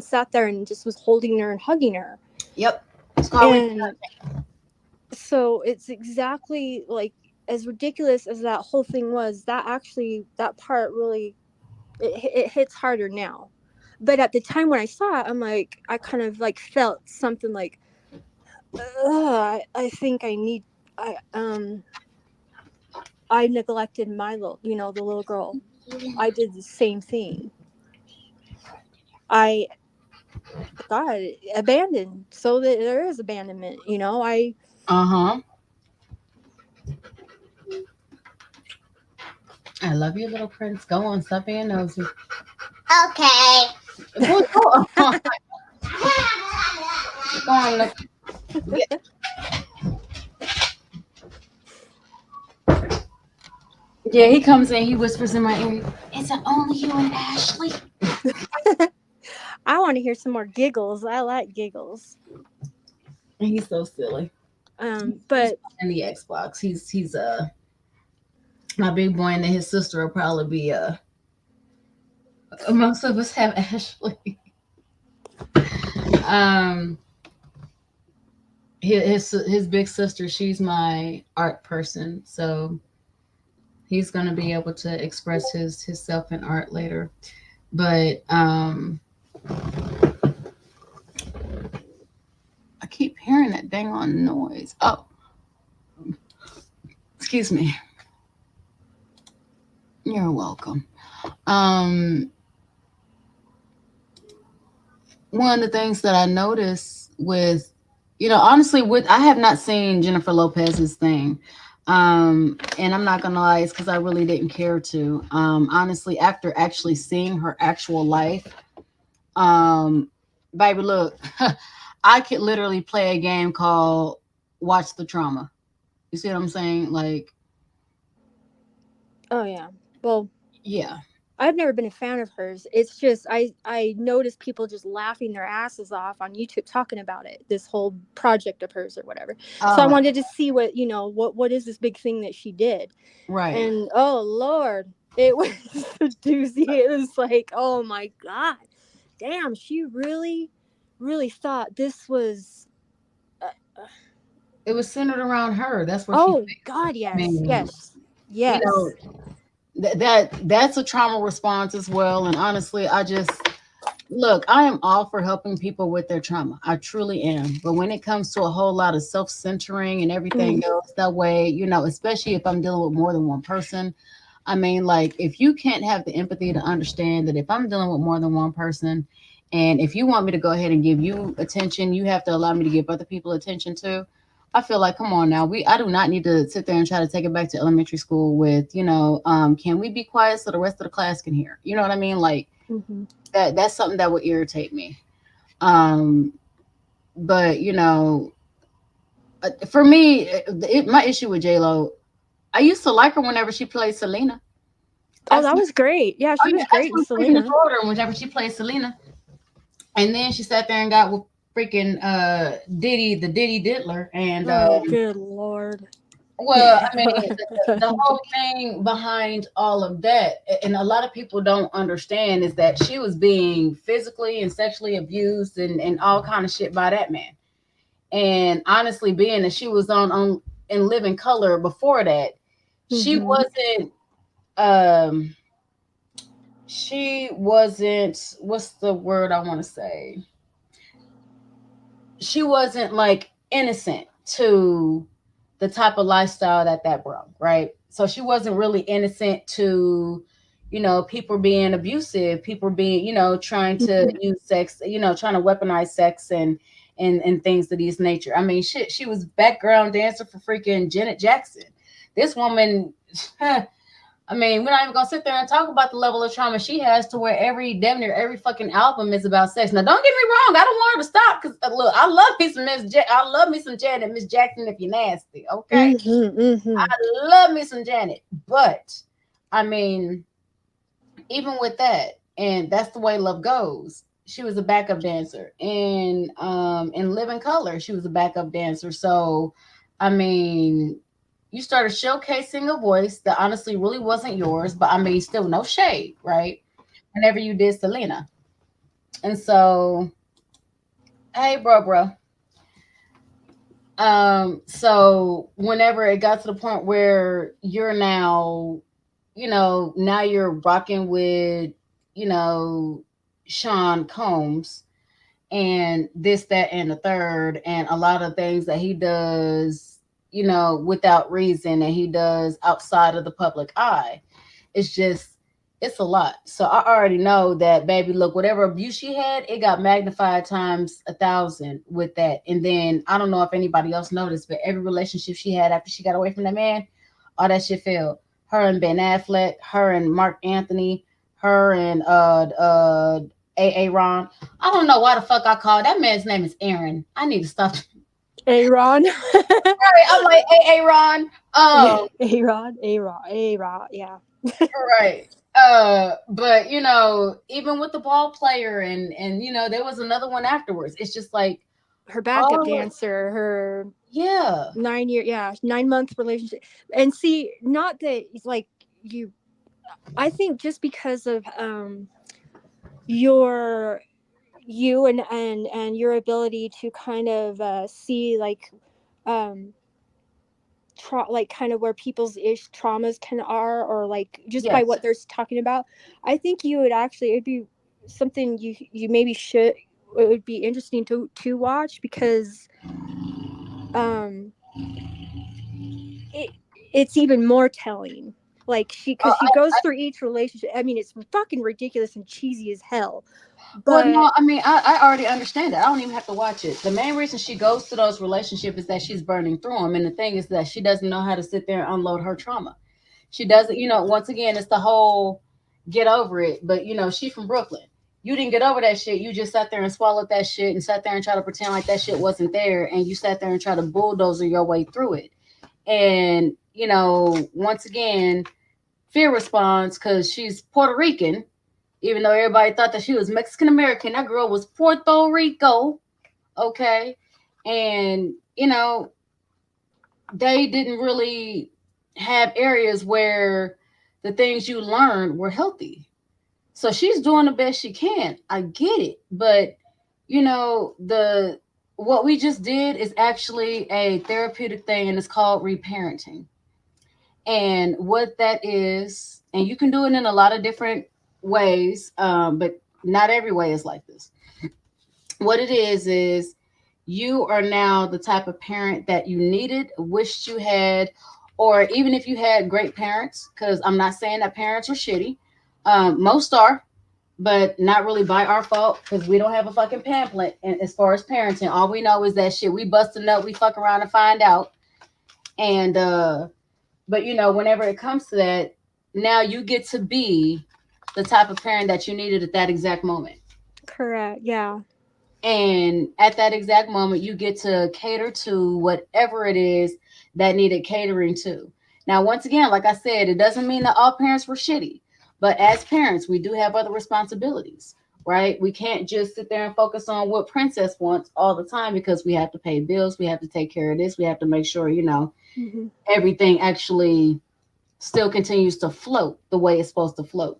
sat there and just was holding her and hugging her. Yep. And so it's exactly like, as ridiculous as that whole thing was, that part really, it hits harder now. But at the time when I saw it, I'm like, I kind of like felt something like, I think I neglected my little, you know, the little girl. I did the same thing. I got abandoned, so that there is abandonment, you know. I love you, little prince. Go on, stop being nosy. Okay. Go on. Go on, look. Yeah, he comes in, he whispers in my ear, is it only you and Ashley? I want to hear some more giggles. I like giggles. He's so silly. But in the Xbox, he's my big boy, and then his sister will probably be most of us have Ashley. His big sister, she's my art person, so he's gonna be able to express himself in art later. But I keep hearing that dang on noise. Oh, excuse me. You're welcome. One of the things that I noticed with, you know, honestly, I have not seen Jennifer Lopez's thing. And I'm not gonna lie, it's because I really didn't care to. Honestly, after actually seeing her actual life, baby, look, I could literally play a game called Watch the Trauma. You see what I'm saying? Like, oh yeah, well, yeah. I've never been a fan of hers. It's just I noticed people just laughing their asses off on YouTube talking about it, this whole project of hers or whatever. So I wanted to see what, you know, what is this big thing that she did. Right. And oh Lord, it was a doozy. It was like, oh my God, damn, she really, really thought this was. It was centered around her. That's what. Oh God, yes, yes. You know, that's a trauma response as well. And honestly, I just Look, I am all for helping people with their trauma. I truly am. But when it comes to a whole lot of self-centering and everything else, that way, especially if I'm dealing with more than one person, I mean, like, if you can't have the empathy to understand that if I'm dealing with more than one person, and if you want me to go ahead and give you attention, you have to allow me to give other people attention too. I feel like, come on now, I do not need to sit there and try to take it back to elementary school with, can we be quiet so the rest of the class can hear? You know what I mean? Like Mm-hmm. that's something that would irritate me. But for me, my issue with J-Lo, I used to like her whenever she played Selena. Oh, that was great. Yeah, she was great in Selena. Whenever she played Selena. And then she sat there and got with freaking Diddy, the Diddy Diddler. And good Lord. well, I mean, the whole thing behind all of that, and a lot of people don't understand, is that she was being physically and sexually abused and all kind of shit by that man. And honestly, being that she was on In Living Color before that, she wasn't what's the word I want to say? She wasn't like innocent to the type of lifestyle that brought, right? So she wasn't really innocent to, people being abusive, people being, trying to use sex, trying to weaponize sex and things of this nature. I mean, shit, she was background dancer for freaking Janet Jackson. This woman, I mean, we're not even gonna sit there and talk about the level of trauma she has to where damn near every fucking album is about sex. Now, don't get me wrong, I don't want her to stop because look, I love me some I love me some Janet, Miss Jackson, if you're nasty, okay? I love me some Janet, but I mean, even with that, and that's the way love goes. She was a backup dancer in Living Color. She was a backup dancer, so I mean, you started showcasing a voice that honestly really wasn't yours, but I mean, still no shade, right? Whenever you did Selena. And so, hey, bro. So whenever it got to the point where you're now, now you're rocking with, Sean Combs and this, that, and the third, and a lot of things that he does, without reason, and he does outside of the public eye. It's a lot. So I already know that, baby, look, whatever abuse she had, it got magnified times 1,000 with that. And then I don't know if anybody else noticed, but every relationship she had after she got away from that man, all that shit failed. Her and Ben Affleck, her and Mark Anthony, her and Aaron. I don't know why the fuck I call that man's name is Aaron. I need to stop. Aaron. Right, I'm like Aaron. Aaron. Yeah. Right. But even with the ball player and there was another one afterwards. It's just like her backup dancer, her 9-month relationship. And see, not that it's like I think just because of you and your ability to kind of see like like kind of where people's traumas are, or like just by what they're talking about, I think it'd be something you maybe it would be interesting to watch, because it's even more telling, like because she goes through each relationship. I mean, it's fucking ridiculous and cheesy as hell. But well, no, I mean, I already understand that. I don't even have to watch it. The main reason she goes to those relationships is that she's burning through them. And the thing is that she doesn't know how to sit there and unload her trauma. She doesn't, once again, it's the whole get over it. But, she's from Brooklyn. You didn't get over that shit. You just sat there and swallowed that shit and sat there and tried to pretend like that shit wasn't there. And you sat there and tried to bulldozer your way through it. And, once again, fear responds because she's Puerto Rican. Even though everybody thought that she was Mexican American, that girl was Puerto Rico. Okay. And, they didn't really have areas where the things you learned were healthy. So she's doing the best she can. I get it. But, what we just did is actually a therapeutic thing, and it's called reparenting. And what that is, and you can do it in a lot of different ways, but not every way is like this. What it is you are now the type of parent that you needed, wished you had, or even if you had great parents, because I'm not saying that parents are shitty. Most are, but not really by our fault because we don't have a fucking pamphlet. And as far as parenting, all we know is that shit we busting up, we fuck around and find out. And but you know, whenever it comes to that, now you get to be the type of parent that you needed at that exact moment. Correct. Yeah. And at that exact moment, you get to cater to whatever it is that needed catering to. Now, once again, like I said, it doesn't mean that all parents were shitty, but as parents, we do have other responsibilities, right? We can't just sit there and focus on what Princess wants all the time because we have to pay bills, we have to take care of this, we have to make sure, you know, Mm-hmm. everything actually still continues to float the way it's supposed to float.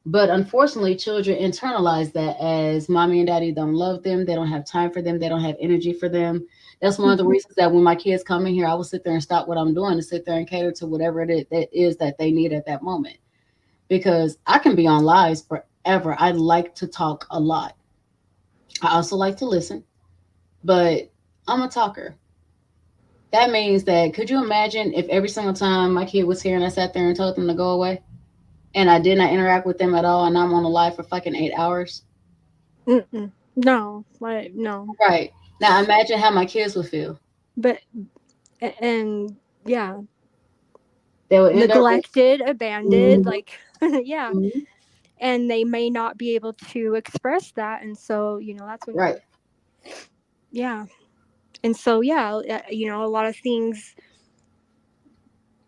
But unfortunately, children internalize that as mommy and daddy don't love them, they don't have time for them, they don't have energy for them. That's one of the reasons that when my kids come in here, I will sit there and stop what I'm doing to sit there and cater to whatever it is that they need at that moment. Because I can be on lives forever. I like to talk a lot. I also like to listen, but I'm a talker. That means that could you imagine if every single time my kid was here and I sat there and told them to go away? And I did not interact with them at all, and I'm on the live for fucking 8 hours. Mm-mm. No, like no. Right. Now imagine how my kids would feel. But and yeah, They would end up neglected, abandoned, Mhm, like yeah, mhm. and they may not be able to express that, and so that's when Right. yeah, and so yeah, a lot of things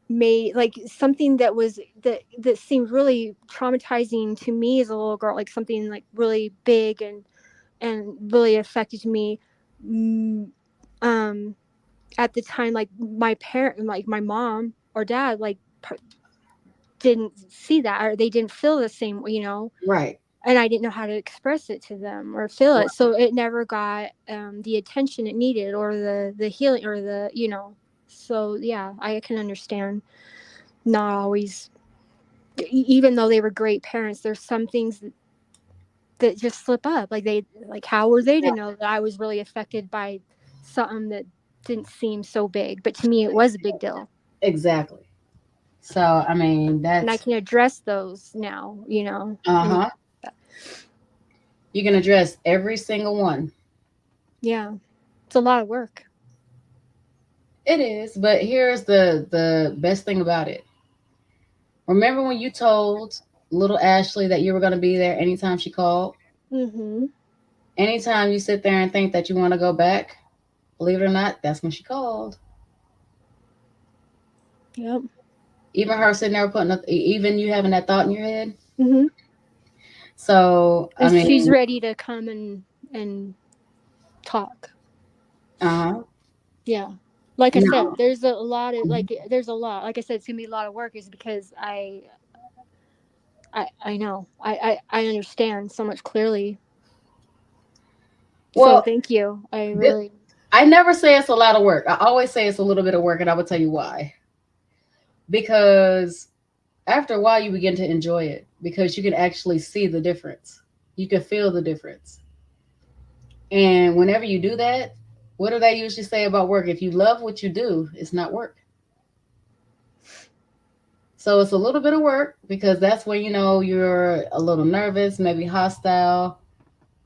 may like something that seemed really traumatizing to me as a little girl, like something like really big and really affected me. mm, um at the time, like my parent, like my mom or dad, like didn't see that, or they didn't feel the same, Right. and I didn't know how to express it to them or feel Right. it, so it never got the attention it needed, or the healing, or so yeah, I can understand not always, even though they were great parents, there's some things that just slip up, like how were they to Yeah, know that I was really affected by something that didn't seem so big, but to me it was a big deal. exactly. So I mean And I that's can address those now, and uh-huh. You can address every single one. yeah, it's a lot of work. It is, but here's the best thing about it. Remember when you told little Ashley that you were going to be there anytime she called? Mm-hmm. Anytime you sit there and think that you want to go back, believe it or not, that's when she called. Yep. Even her sitting there even you having that thought in your head. Mm-hmm. So I And she's mean, ready to come and talk. uh-huh. Yeah. Like I said, No. there's a lot of there's a lot. Like I said, it's gonna be a lot of work, is because I know. I understand so much clearly. So Well, thank you. I this, really I never say it's a lot of work. I always say it's a little bit of work, and I will tell you why. Because after a while, you begin to enjoy it because you can actually see the difference. You can feel the difference. And whenever you do that, what do they usually say about work? If you love what you do, it's not work. So it's a little bit of work because that's when you know you're a little nervous, maybe hostile,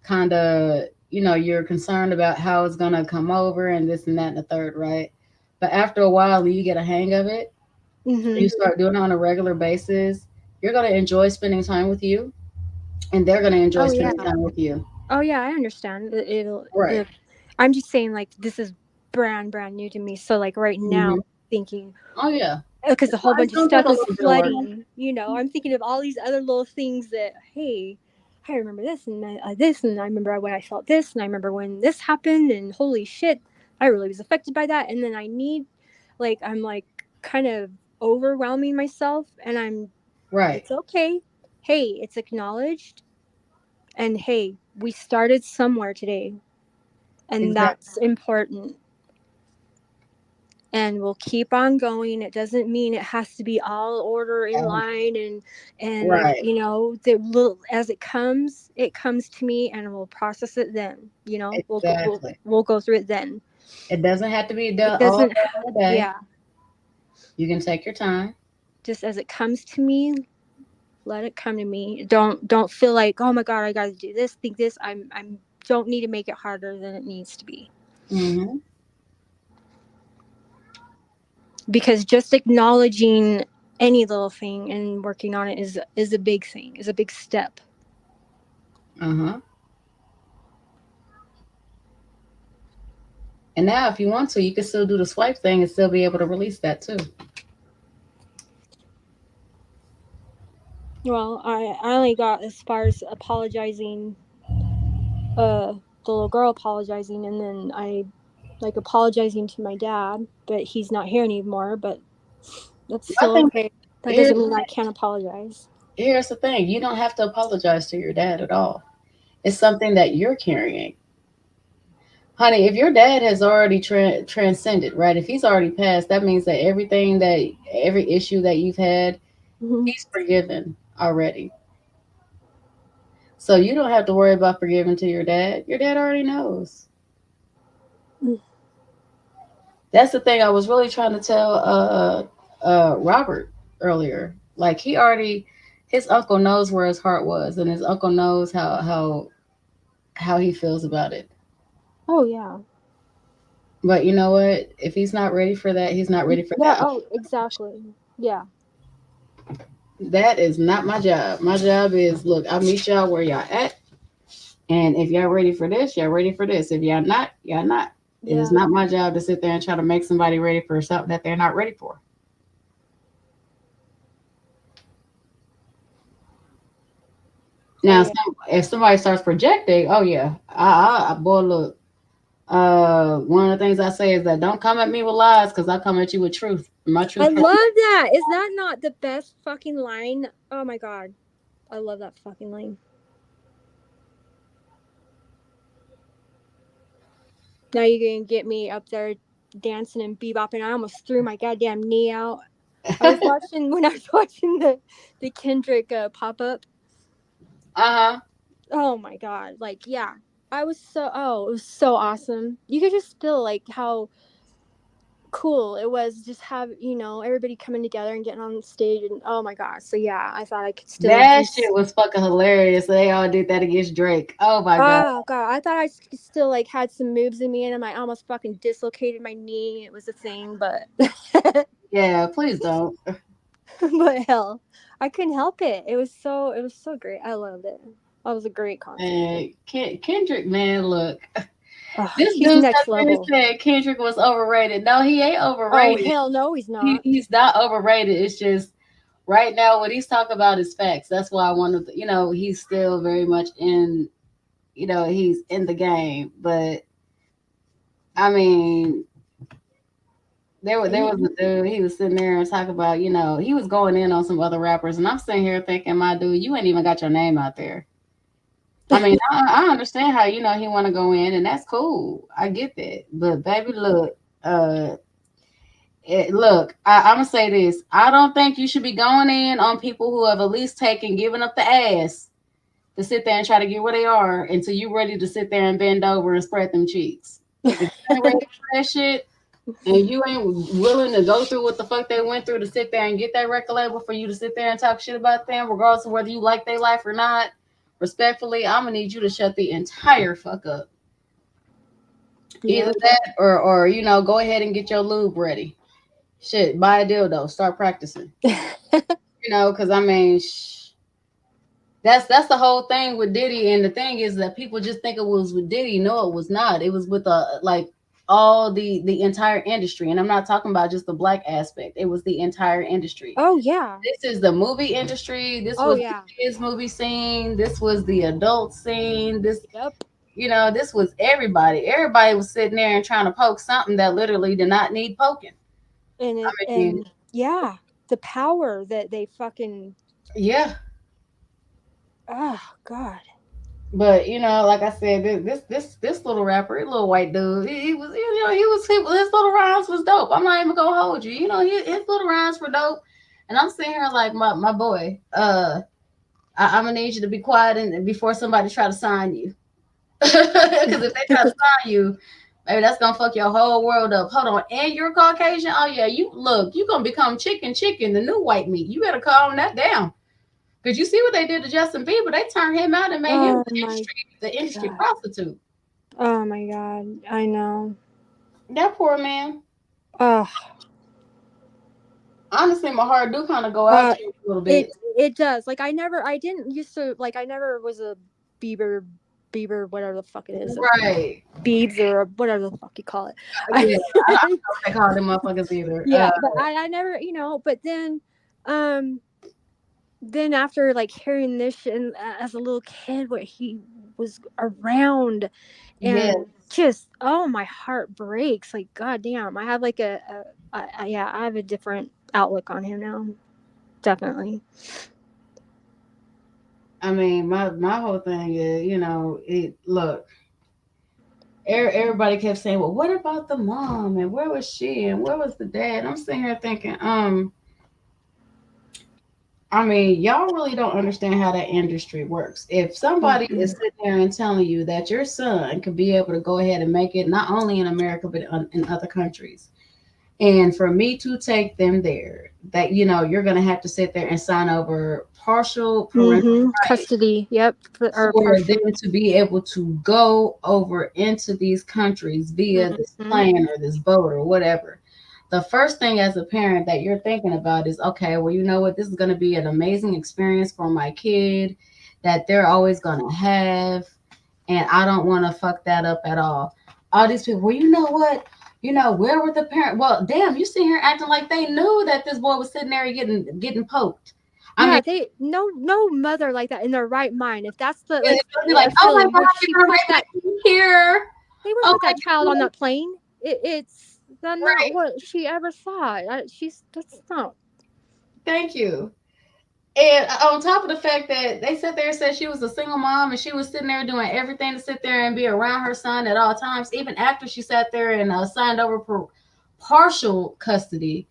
kind of, you're concerned about how it's going to come over and this and that and the third, right? But after a while, you get a hang of it. You mm-hmm. start doing it on a regular basis. You're going to enjoy spending time with you, and they're going to enjoy Oh yeah. spending time with you. Oh yeah, I understand. Right. I'm just saying, like, this is brand new to me. So like right now, Hmm. thinking, Oh, yeah. because a whole It's bunch of going to take stuff a is little bit of work. flooding, I'm thinking of all these other little things that, hey, I remember this and this, and I remember when I felt this, and I remember when this happened, and holy shit, I really was affected by that. And then I'm like kind of overwhelming myself, and Right. it's okay. Hey, it's acknowledged, and hey, we started somewhere today, and Exactly. that's important. and we'll keep on going. It doesn't mean it has to be all order in line and Right. you know, the little as it comes to me, and we'll process it then. You know, Exactly. we'll go through it then. It doesn't have to be It done all doesn't. day in a day. Yeah, You can take your time. just as it comes to me, let it come to me. Don't feel like, oh my god, I gotta do this, think this. I'm don't need to make it harder than it needs to be. Mm-hmm. Because just acknowledging any little thing and working on it is a big thing, is a big step. Uh-huh. And now if you want to, you can still do the swipe thing and still be able to release that too. Well, I only got as far as apologizing, the little girl apologizing, and then I like apologizing to my dad, but he's not here anymore. But that's I still think okay. That here's, doesn't mean I can't apologize. here's the thing. You don't have to apologize to your dad at all. It's something that you're carrying. Honey, if your dad has already transcended, right? If he's already passed, that means that every issue that you've had, Mm-hmm. he's forgiven already. So you don't have to worry about forgiving to your dad. Your dad already knows. Mm. That's the thing I was really trying to tell Robert earlier. Like his uncle knows where his heart was, and his uncle knows how he feels about it. Oh yeah. But you know what? If he's not ready for that, he's not ready for Yeah. that. Oh, exactly. Yeah. That is not my job. My job is, look, I'll meet y'all where y'all at. And if y'all ready for this, y'all ready for this. If y'all not, y'all not. It is Yeah. not my job to sit there and try to make somebody ready for something that they're not ready for. Now, Yeah. if somebody starts projecting, oh yeah, boy, look. One of the things I say is that don't come at me with lies, because I come at you with truth. My I truth. love that. Is that not the best fucking line? Oh my god. I love that fucking line. Now you're gonna get me up there dancing and bebopping. I almost threw my goddamn knee out. I was watching the Kendrick pop up. Uh-huh. Oh my god. Like, yeah. It was so awesome. You could just feel like how cool it was, just have, you know, everybody coming together and getting on stage, and oh my god. So yeah, I thought I could still That shit was fucking hilarious. They all did that against Drake. Oh my god. Oh god, I thought I still like had some moves in me, and I almost fucking dislocated my knee. It was a thing, but Yeah, please don't. but hell, I couldn't help it. It was so great. I loved it. That was a great concert. And Kendrick, man, look. Oh, This he's dude next sat there and level. said Kendrick was overrated. No, he ain't Oh overrated. hell no, he's not. He's not overrated. It's just right now what he's talking about is facts. That's why I wanted to, he's still very much in, he's in the game. But I mean, there was a dude, he was sitting there and talking about, he was going in on some other rappers, and I'm sitting here thinking, my dude, you ain't even got your name out there. I mean, I understand how, he want to go in, and that's cool. I get that. But baby, look, I'm gonna say this. I don't think you should be going in on people who have at least giving up the ass to sit there and try to get where they are until you're ready to sit there and bend over and spread them cheeks. If you ain't ready for that shit, and you ain't willing to go through what the fuck they went through to sit there and get that record label for you to sit there and talk shit about them, regardless of whether you like their life or not, respectfully, I'm gonna need you to shut the entire fuck up. Either that or go ahead and get your lube ready. Shit, buy a dildo, start practicing. Because I mean, that's the whole thing with Diddy. And the thing is that people just think it was with Diddy. No, it was not. It was with all the entire industry. And I'm not talking about just the black aspect. It was the entire industry. Oh yeah. This is the movie industry. This was the kids movie scene. This was the adult scene. This this was everybody. Everybody was sitting there and trying to poke something that literally did not need poking. And yeah, the power that they fucking yeah. Oh god. But you know, like I said, this little rapper, little white dude, he was, you know, his little rhymes was dope. I'm not even gonna hold you. You know, his little rhymes were dope. And I'm sitting here like my boy, I'm gonna need you to be quiet and before somebody try to sign you. Because if they try to sign you, maybe that's gonna fuck your whole world up. Hold on, and you're Caucasian. Oh yeah, you gonna become chicken, the new white meat. You better calm that down. Because you see what they did to Justin Bieber, they turned him out and made him Oh my the industry God. prostitute. Oh my God. I know. That poor man. Oh, Honestly, my heart do kind of go out to him a little bit. it does. Like I didn't used to like. I never was a Bieber, whatever the fuck it is, Right. Biebs or whatever the fuck you call it. Yeah, I don't know if they call them motherfuckers either. Yeah, but I never, but then after like hearing this shit as a little kid, what he was around, yeah. and just my heart breaks. Like goddamn, I have like I have a different outlook on him now. Definitely. I mean, my whole thing is, look, everybody kept saying, well, what about the mom? And where was she? And where was the dad? And I'm sitting here thinking, I mean, y'all really don't understand how that industry works. If somebody is sitting there and telling you that your son could be able to go ahead and make it, not only in America, but in other countries, and for me to take them there, that, you're going to have to sit there and sign over partial parental rights Custody. Yep. Or for partial. them to be able to go over into these countries via this plane or this boat or whatever. The first thing as a parent that you're thinking about is, okay, well, you know what? This is going to be an amazing experience for my kid that they're always going to have. And I don't want to fuck that up at all. All these people, well, you know what? Where were the parents? Well, damn, you sitting here acting like they knew that this boy was sitting there getting poked. Yeah, they no mother like that in their right mind. If that's the like, oh my God, you're gonna that make me here. they would put that child on that plane. It's not what she ever thought. That's not. Thank you. And on top of the fact that they sat there and said she was a single mom and she was sitting there doing everything to sit there and be around her son at all times, even after she sat there and signed over for partial custody,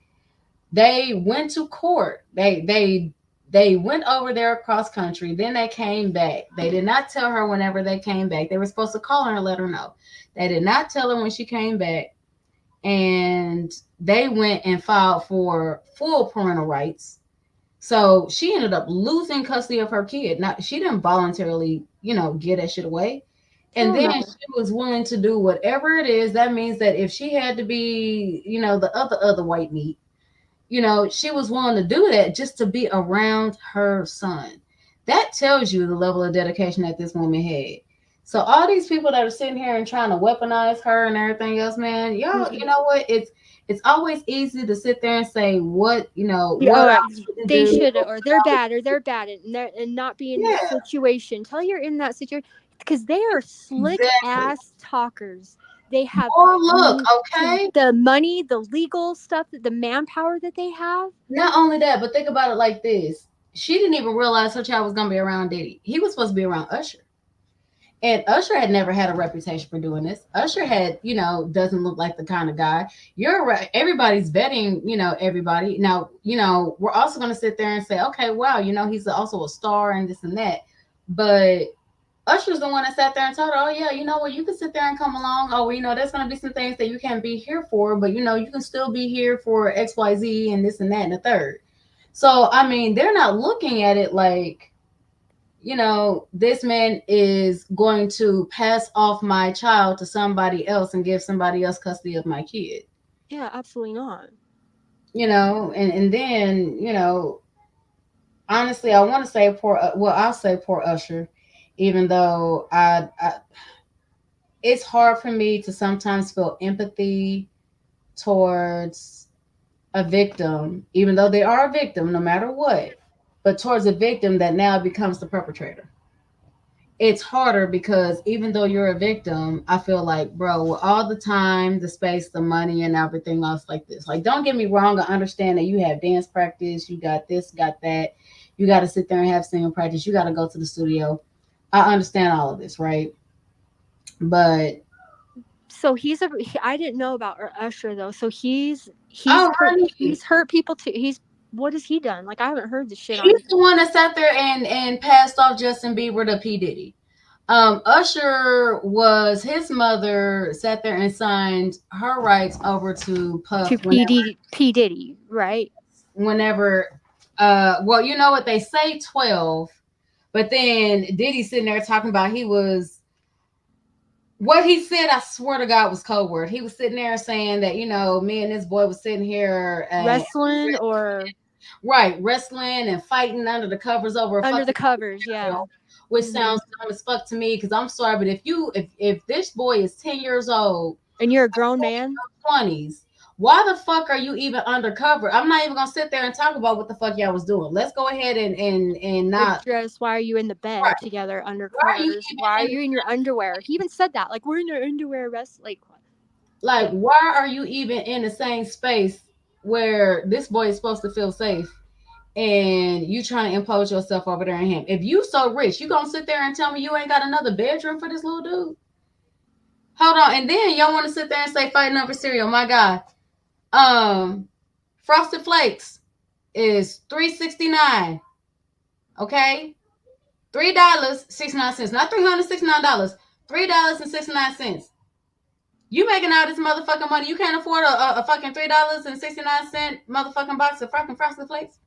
they went to court. They went over there across country. Then they came back. They did not tell her whenever they came back. They were supposed to call her and let her know. They did not tell her when she came back. And they went and filed for full parental rights. So she ended up losing custody of her kid. Now, she didn't voluntarily, get that shit away. And then she was willing to do whatever it is. That means that if she had to be, the other white meat, she was willing to do that just to be around her son. That tells you the level of dedication that this woman had. So all these people that are sitting here and trying to weaponize her and everything else, man, y'all, you know what? It's always easy to sit there and say what, they should, or they're bad, and not be in this situation. Tell you're in that situation because they are slick ass talkers. They have the money, the legal stuff, the manpower that they have. Not only that, but think about it like this. She didn't even realize her child was going to be around Diddy. He was supposed to be around Usher. And Usher had never had a reputation for doing this. Usher had, doesn't look like the kind of guy. You're right. Everybody's vetting, everybody. Now, we're also going to sit there and say, okay, wow, he's also a star and this and that. But Usher's the one that sat there and told her, oh, yeah, you know what, you can sit there and come along. Oh, well, there's going to be some things that you can't be here for, but, you can still be here for XYZ and this and that and the third. So, I mean, they're not looking at it like, this man is going to pass off my child to somebody else and give somebody else custody of my kid. Yeah, absolutely not. And then, honestly, I want to say I'll say poor Usher, even though it's hard for me to sometimes feel empathy towards a victim, even though they are a victim, no matter what, but towards a victim that now becomes the perpetrator. It's harder because even though you're a victim, I feel like, bro, all the time, the space, the money, and everything else like this. Like, don't get me wrong. I understand that you have dance practice, you got this, got that. You got to sit there and have singing practice. You got to go to the studio. I understand all of this, right? But So I didn't know about Usher though. So he's oh, honey, he's hurt people too. What has he done? Like I haven't heard the shit on. he's the one that sat there and passed off Justin Bieber to P. Diddy. Usher was his mother sat there and signed her rights over to Puff To P Diddy, right? whenever well, you know what they say 12, but then Diddy sitting there talking about what he said, I swear to God, was code word. He was sitting there saying that, me and this boy was sitting here wrestling and fighting under the covers over the covers, yeah. Which sounds dumb as fuck to me, because I'm sorry, but if this boy is 10 years old and you're a grown man, 20s, why the fuck are you even undercover? I'm not even gonna sit there and talk about what the fuck y'all was doing. Let's go ahead and not address why are you in the bed together under covers? Why are you in your underwear? He even said that, like, we're in our underwear like why are you even in the same space where this boy is supposed to feel safe, and you trying to impose yourself over there on him? If you so rich, you gonna sit there and tell me you ain't got another bedroom for this little dude? Hold on. And then y'all want to sit there and say fighting over cereal. My God. Frosted Flakes is $3.69. Okay? $3.69. Not $369. $3.69. You making all this motherfucking money. You can't afford a fucking $3.69 motherfucking box of fucking Frosted Flakes?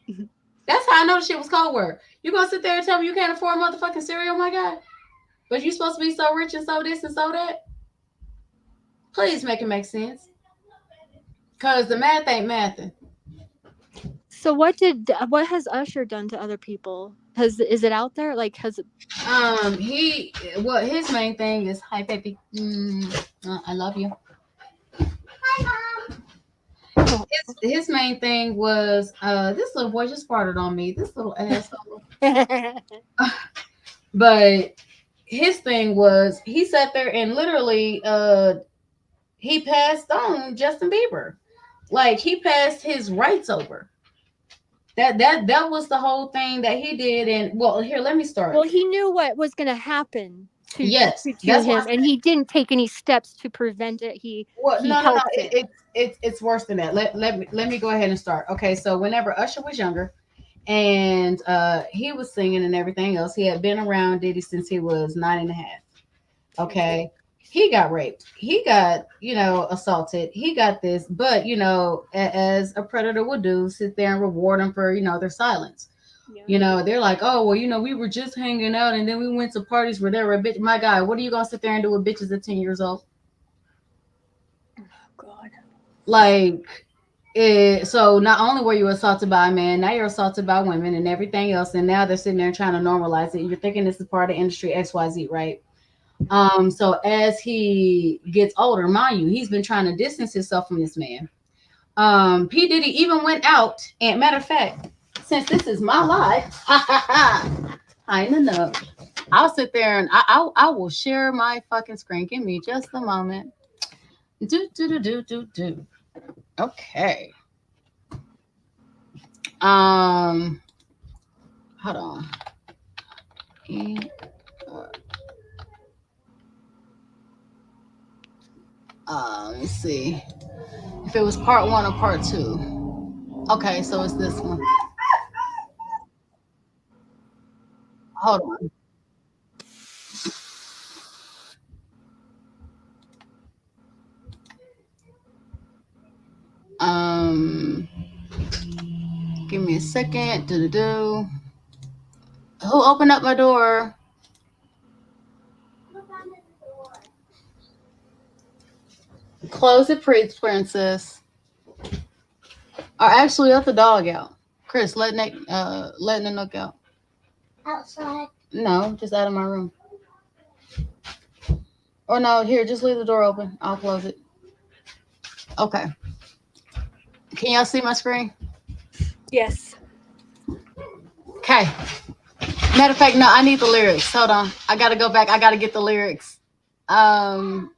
That's how I know the shit was cold word. You gonna sit there and tell me you can't afford motherfucking cereal, my God? But you supposed to be so rich and so this and so that? Please make it make sense. Because the math ain't mathing. So what has Usher done to other people? Is it out there? Like, his main thing is, hi baby, I love you. Hi mom. His main thing was this little boy just farted on me, this little asshole. But his thing was, he sat there and literally he passed on Justin Bieber. Like, he passed his rights over. That was the whole thing that he did. And well, here, let me start. Well, he knew what was going to happen to him, and he didn't take any steps to prevent it. No. It's worse than that. Let me go ahead and start. Okay, so whenever Usher was younger, and he was singing and everything else, he had been around Diddy since he was 9.5. Okay. He got raped. He got, assaulted. He got this, but, as a predator would do, sit there and reward them for, their silence. Yeah. They're like, oh, well, we were just hanging out and then we went to parties where there were a bitch. My God, what are you going to sit there and do with bitches at 10 years old? Oh, God. Like, so not only were you assaulted by a man, now you're assaulted by women and everything else. And now they're sitting there trying to normalize it. You're thinking this is part of industry XYZ, right? So as he gets older, mind you, he's been trying to distance himself from this man. P. Diddy even went out, and matter of fact, since this is my life, I know. I'll sit there and I will share my fucking screen. Give me just a moment. Do. Okay. Hold on. Let's see if it was part 1 or part 2. Okay, so it's this one. Hold on. Give me a second. Who opened up my door? Close it, princess. Or actually, let the dog out. Chris, letting the nook out. Outside. No, just out of my room. Or no, here, just leave the door open. I'll close it. Okay. Can y'all see my screen? Yes. Okay. Matter of fact, no, I need the lyrics. Hold on. I gotta go back. I gotta get the lyrics. Because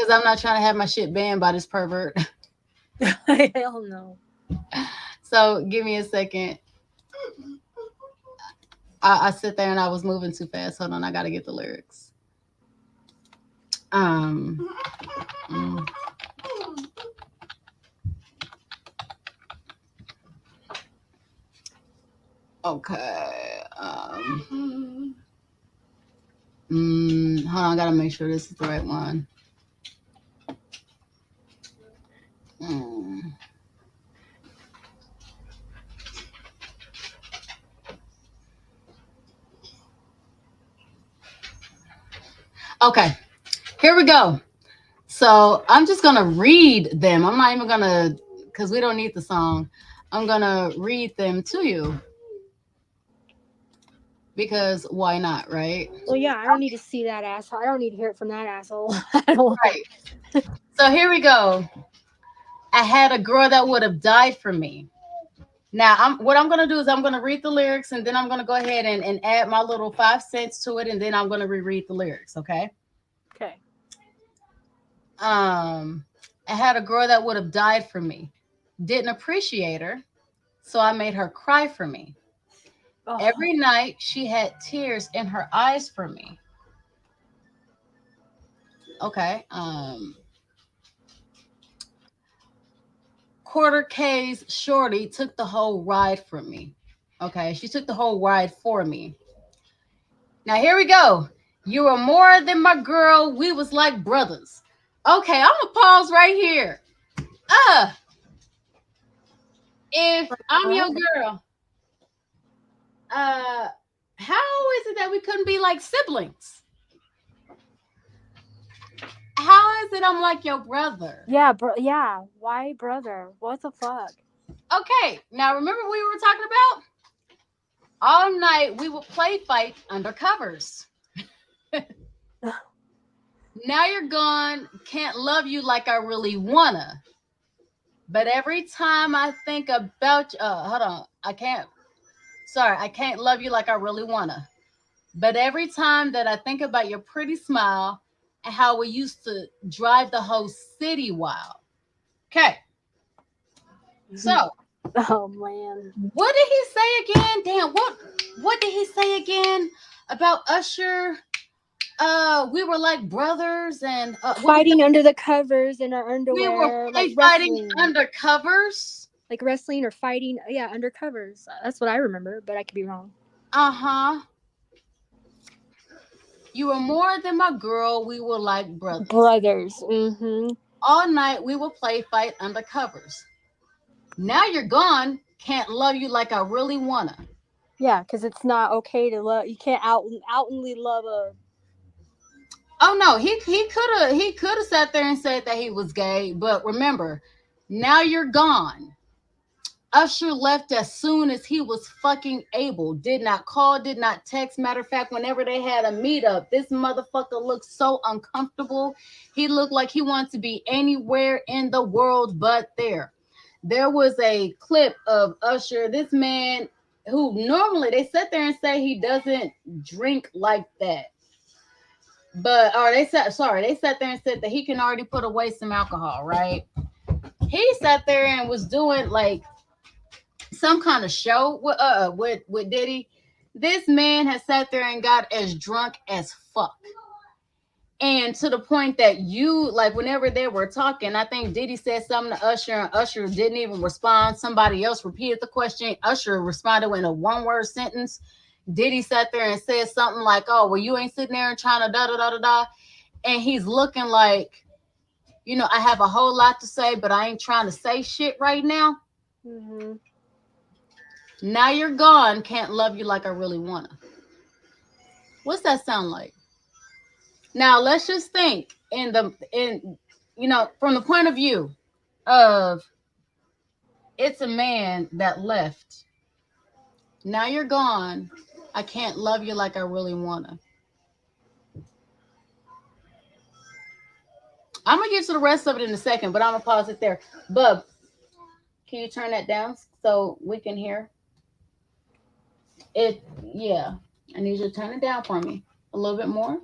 I'm not trying to have my shit banned by this pervert. Hell no. So give me a second. I sit there and I was moving too fast. Hold on, I gotta get the lyrics. Mm. Okay. Hold on, I gotta make sure this is the right one. Okay, here we go. So I'm just gonna read them. I'm not even gonna, because we don't need the song. I'm gonna read them to you because why not, right? Well, yeah, I don't need to see that asshole. I don't need to hear it from that asshole. I don't Right. So here we go. I had a girl that would have died for me. Now, what I'm gonna do is I'm gonna read the lyrics and then I'm gonna go ahead and add my little 5 cents to it, and then I'm gonna reread the lyrics. Okay. Okay. I had a girl that would have died for me. Didn't appreciate her, so I made her cry for me. Oh. Every night she had tears in her eyes for me. Okay. Quarter K's shorty took the whole ride from me. Okay, she took the whole ride for me. Now here we go. You were more than my girl. We was like brothers. Okay, I'm gonna pause right here. If I'm your girl, how is it that we couldn't be like siblings? How is it I'm like your brother? Yeah, yeah. Why brother? What the fuck? Okay, now remember what we were talking about? All night we would play fight under covers. Now you're gone. Can't love you like I really wanna. But every time I think about hold on, I can't love you like I really wanna. But every time that I think about your pretty smile and how we used to drive the whole city wild. Okay. So, oh man, what did he say again? Damn, what did he say again about Usher? We were like brothers and fighting under the covers in our underwear. We were like fighting wrestling. under covers. Like wrestling or fighting, yeah, under covers. That's what I remember, but I could be wrong. You were more than my girl. We were like brothers. Mm-hmm. All night we would play fight under covers. Now you're gone. Can't love you like I really wanna. Yeah, because it's not okay to love. You can't outwardly love a. Oh no, he could have sat there and said that he was gay, but remember, now you're gone. Usher left as soon as he was fucking able. Did not call, did not text. Matter of fact, whenever they had a meetup, this motherfucker looked so uncomfortable. He looked like he wanted to be anywhere in the world but there. There was a clip of Usher, this man who normally they sit there and say he doesn't drink like that. But they sat there and said that he can already put away some alcohol, right? He sat there and was doing like some kind of show with Diddy. This man has sat there and got as drunk as fuck. And to the point that whenever they were talking, I think Diddy said something to Usher and Usher didn't even respond. Somebody else repeated the question. Usher responded in a one-word sentence. Diddy sat there and said something like, oh, well, you ain't sitting there and trying to da-da-da-da-da. And he's looking like, I have a whole lot to say, but I ain't trying to say shit right now. Mm-hmm. Now you're gone. Can't love you like I really wanna. What's that sound like? Now let's just think from the point of view of it's a man that left. Now you're gone. I can't love you like I really wanna. I'm gonna get to the rest of it in a second, but I'm gonna pause it there. Bub, can you turn that down so we can hear it? Yeah, I need you to turn it down for me a little bit more.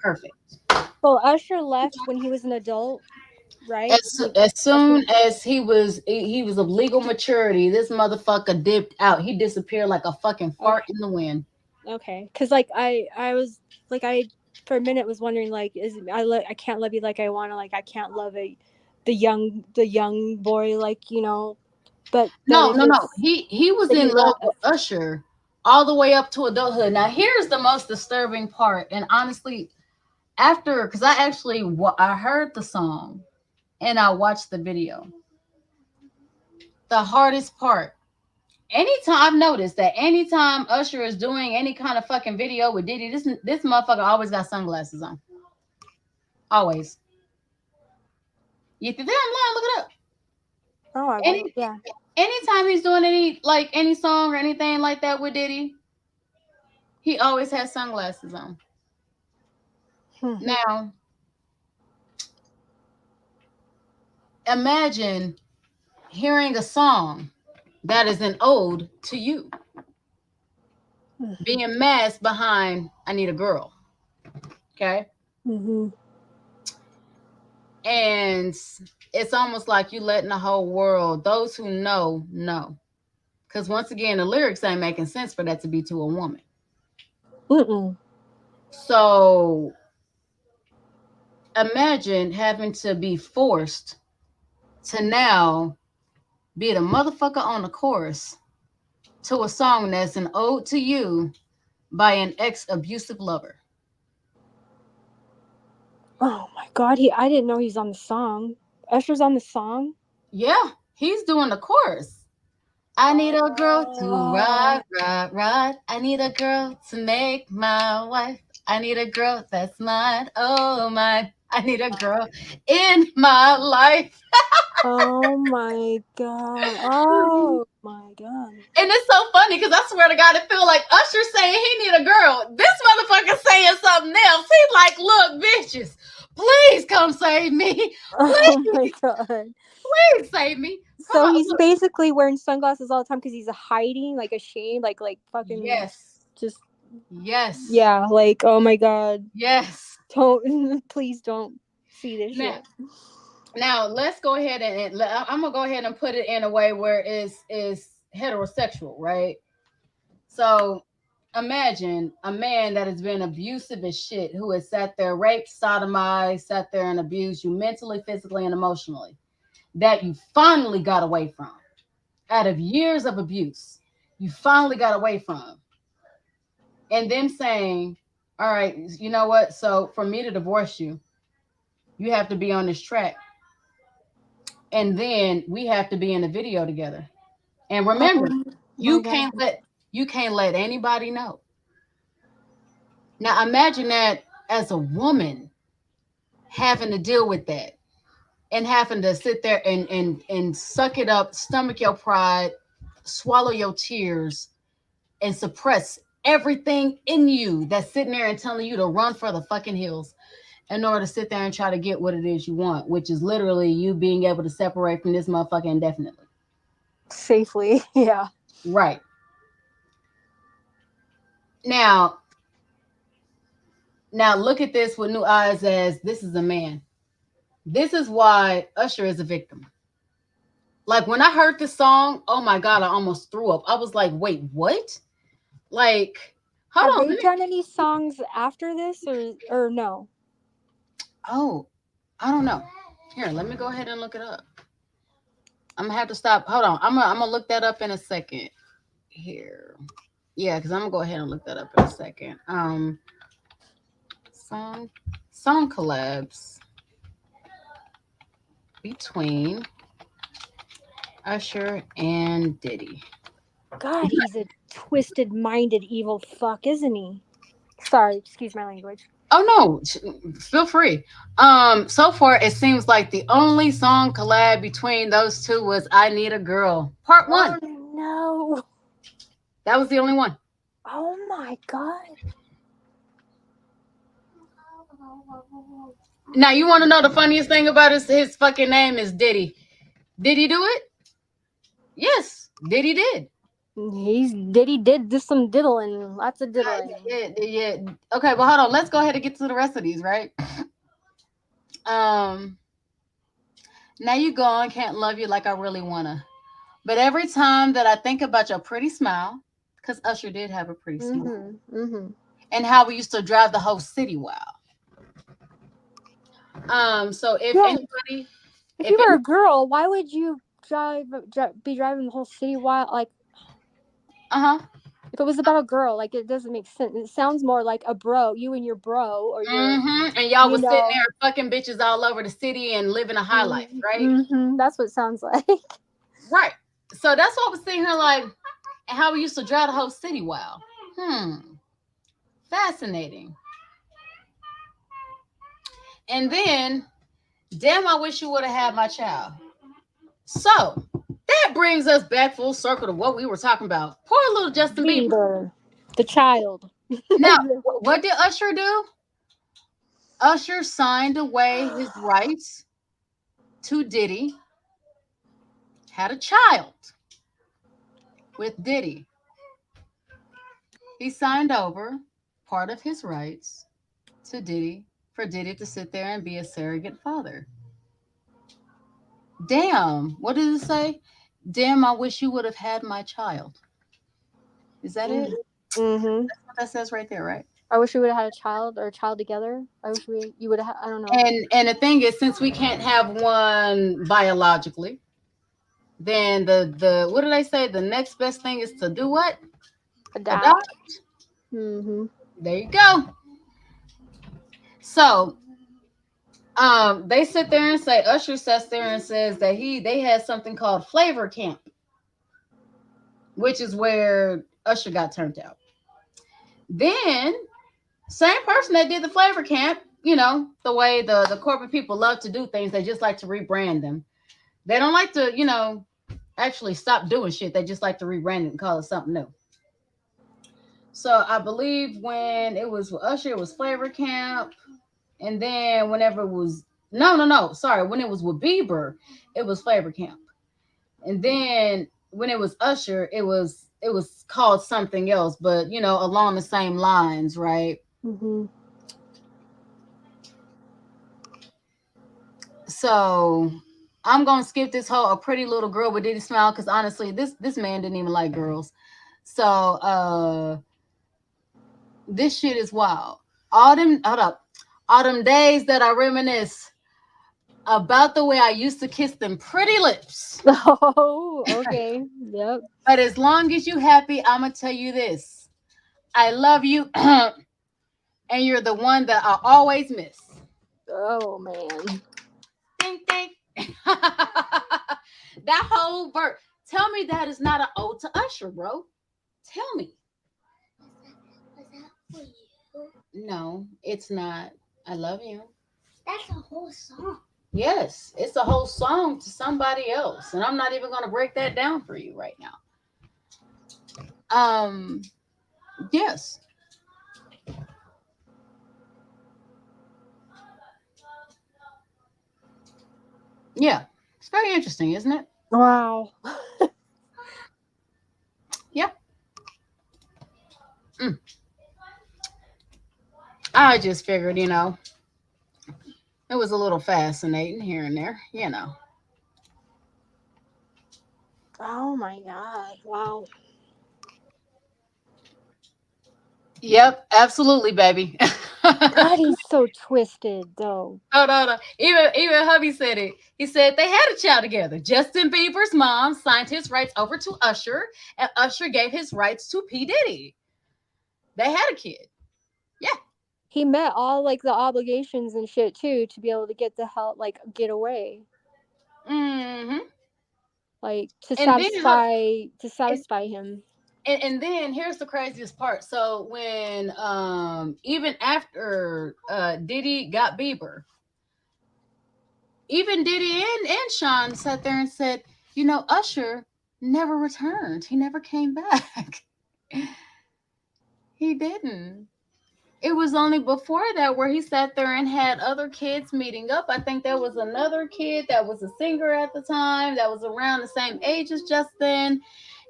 Perfect. So Usher left when he was an adult. right? As soon as he was of legal maturity, this motherfucker dipped out. He disappeared like a fucking fart in the wind. Okay, because like I was like I for a minute was wondering like I can't love you like I want to, like I can't love the young boy, like, you know, but No. He was in love with Usher all the way up to adulthood. Now here's the most disturbing part, and honestly, because I heard the song and I watched the video. The hardest part, I've noticed that anytime Usher is doing any kind of fucking video with Diddy, this motherfucker always got sunglasses on. Always. You think I'm lying? Look it up. Oh, yeah. Anytime he's doing any song or anything like that with Diddy, he always has sunglasses on. Now, imagine hearing a song that is an ode to you, being masked behind "I Need a Girl." Okay. And it's almost like you letting the whole world, those who know. Because once again, the lyrics ain't making sense for that to be to a woman. So imagine having to be forced to now be the motherfucker on the chorus to a song that's an ode to you by an ex-abusive lover. Oh my God, I didn't know he's on the song. Usher's on the song? Yeah, he's doing the chorus. I need a girl to ride. I need a girl to make my wife. I need a girl that's mine. Oh, mine. I need a girl in my life. Oh my God. Oh my God. And it's so funny because I swear to God, it feel like Usher saying he need a girl. This motherfucker saying something else. He's like, look, bitches, please come save me. Please. Oh my God. Please save me. So he's basically wearing sunglasses all the time because he's hiding, like ashamed, like fucking. Yes. Just. Yes. Yeah, like, oh my God. Yes. Please don't see this shit. Now let's go ahead and I'm gonna go ahead and put it in a way where it's heterosexual, right? So imagine a man that has been abusive as shit, who has sat there, raped, sodomized, sat there and abused you mentally, physically, and emotionally, that you finally got away from. Out of years of abuse, you finally got away from. And them saying, all right, you know what? So for me to divorce you, you have to be on this track. And then we have to be in a video together. And remember, you can't let anybody know. Now imagine that as a woman having to deal with that and having to sit there and suck it up, stomach your pride, swallow your tears, and suppress everything in you that's sitting there and telling you to run for the fucking hills in order to sit there and try to get what it is you want, which is literally you being able to separate from this motherfucker indefinitely. Safely, yeah. Right. Now look at this with new eyes as this is a man. This is why Usher is a victim. Like when I heard this song, oh my God, I almost threw up. I was like, wait, what? Like, have they done any songs after this or no? Oh, I don't know. Here, let me go ahead and look it up. I'm gonna have to stop. Hold on. I'm gonna look that up in a second. Here. Yeah, because I'm gonna go ahead and look that up in a second. Song collabs between Usher and Diddy. God, he's a twisted-minded evil fuck, isn't he? Sorry, excuse my language. Oh no, feel free. So far it seems like the only song collab between those two was "I Need a Girl" Part 1. Oh no, that was the only one. Oh my God. Now you want to know the funniest thing about his fucking name is Diddy. Did he do it? Yes, Diddy did. Diddy did some diddling, lots of diddling. Yeah. Okay, well, hold on. Let's go ahead and get to the rest of these, right? Now you gone, can't love you like I really wanna. But every time that I think about your pretty smile, because Usher did have a pretty smile, and how we used to drive the whole city wild. So if Yeah. anybody, If you were a girl, why would you be driving the whole city wild? Like, if it was about a girl, like it doesn't make sense. It sounds more like a bro, you and your bro, or your, and y'all was sitting there fucking bitches all over the city and living a high life, right? That's what it sounds like. Right. So that's what I was seeing her like, and how we used to drive the whole city wild. Fascinating. And then, damn, I wish you would have had my child. So that brings us back full circle to what we were talking about. Poor little Justin Bieber. The child. Now, what did Usher do? Usher signed away his rights to Diddy, had a child with Diddy. He signed over part of his rights to Diddy for Diddy to sit there and be a surrogate father. Damn, what did it say? Damn, I wish you would have had my child. Is that it? That's what that says right there, right? I wish we would have had a child or a child together. I wish you would have. I don't know. And the thing is, since we can't have one biologically, then the what did I say? The next best thing is to do what? Adopt. There you go. So, they sit there and say, Usher sits there and says that they had something called Flavor Camp, which is where Usher got turned out. Then, same person that did the Flavor Camp, you know, the way the corporate people love to do things, they just like to rebrand them. They don't like to, you know, actually stop doing shit. They just like to rebrand it and call it something new. So I believe when it was with Usher, it was Flavor Camp. And then whenever it was, when it was with Bieber, it was Flavor Camp. And then when it was Usher, it was called something else, but, you know, along the same lines, right? So I'm going to skip this whole A Pretty Little Girl with Diddy Smile, because honestly, this man didn't even like girls. So this shit is wild. All them days that I reminisce about the way I used to kiss them pretty lips. Oh, okay. Yep. But as long as you happy, I'm going to tell you this. I love you, and you're the one that I always miss. Oh, man. Ding, ding. That whole verse. Tell me that is not an ode to Usher, bro. Tell me. Was that for you? No, it's not. I love you. That's a whole song. Yes, it's a whole song to somebody else, and I'm not even going to break that down for you right now. Yes. Yeah, it's very interesting, isn't it? Wow. Yep. I just figured, you know, it was a little fascinating here and there, you know. Oh my God. Wow. Yep, absolutely, baby. God, he's so twisted, though. No. Even hubby said it. He said they had a child together. Justin Bieber's mom signed his rights over to Usher, and Usher gave his rights to P. Diddy. They had a kid. Yeah. He met all like the obligations and shit too to be able to get the hell, like, get away. Like to satisfy him. And then here's the craziest part. So when even after Diddy got Bieber, even Diddy and Sean sat there and said, you know, Usher never returned. He never came back. He didn't. It was only before that where he sat there and had other kids meeting up. I think there was another kid that was a singer at the time that was around the same age as Justin.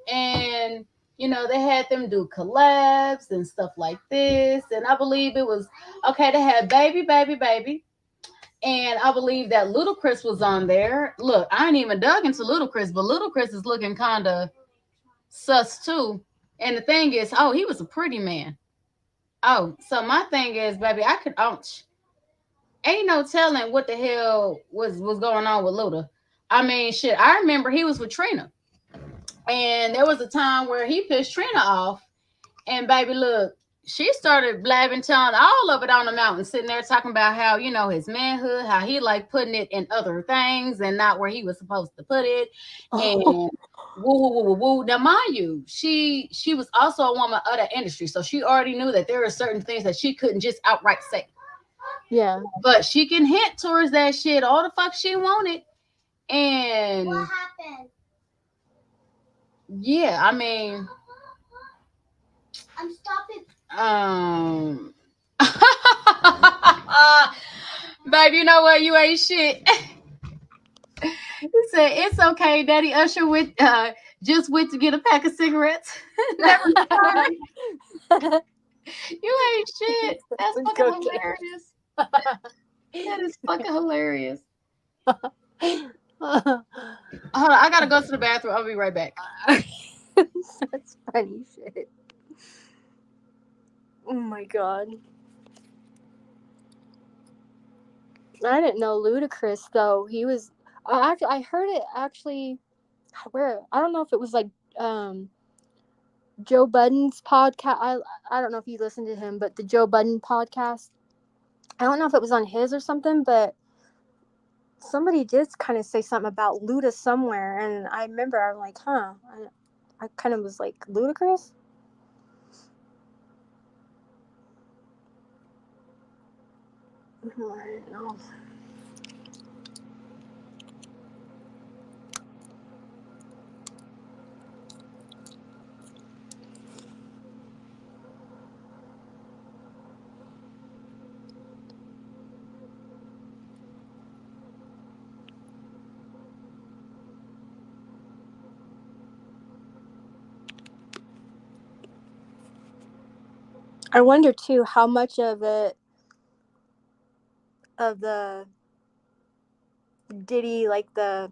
And, you know, they had them do collabs and stuff like this. And I believe it was, okay, they had baby. And I believe that Ludacris was on there. Look, I ain't even dug into Ludacris, but Ludacris is looking kind of sus too. And the thing is, oh, he was a pretty man. Oh, so my thing is, baby, I could ain't no telling what the hell was going on with Luda. I mean, shit, I remember he was with Trina. And there was a time where he pissed Trina off. And baby, look, she started blabbing, telling all of it on the mountain, sitting there talking about how, you know, his manhood, how he like putting it in other things and not where he was supposed to put it. And woo, woo, woo, woo, woo. Now, mind you, she was also a woman of the industry. So she already knew that there were certain things that she couldn't just outright say. Yeah. But she can hint towards that shit all the fuck she wanted. And What happened? yeah, I mean, I'm stopping. Babe, you know what? You ain't shit. He said, it's okay, Daddy Usher just went to get a pack of cigarettes. Never mind. You ain't shit. That's fucking hilarious. That is fucking hilarious. Hold on, I gotta go to the bathroom. I'll be right back. That's funny shit. Oh my god. I didn't know Ludacris though. He was. I heard it actually. Where I don't know if it was like Joe Budden's podcast. I don't know if you listened to him, but the Joe Budden podcast. I don't know if it was on his or something, but somebody did kind of say something about Luda somewhere, and I remember I'm like, huh. I kind of was like, Ludacris? I don't know. I wonder too how much of the Diddy, like the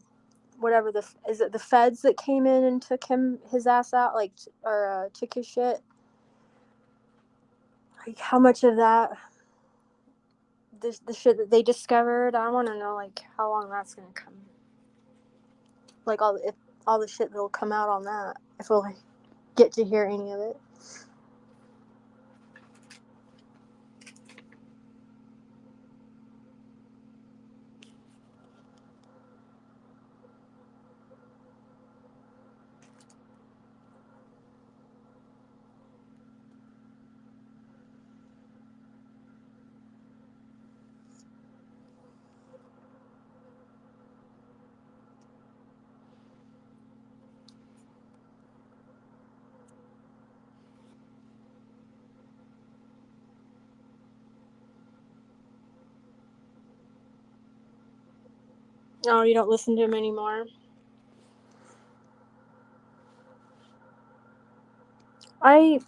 whatever is it the feds that came in and took his ass out, like, or took his shit, like how much of that the shit that they discovered, I want to know like how long that's gonna come, like all the shit that'll come out on that, if we'll get to hear any of it. Oh, you don't listen to him anymore? I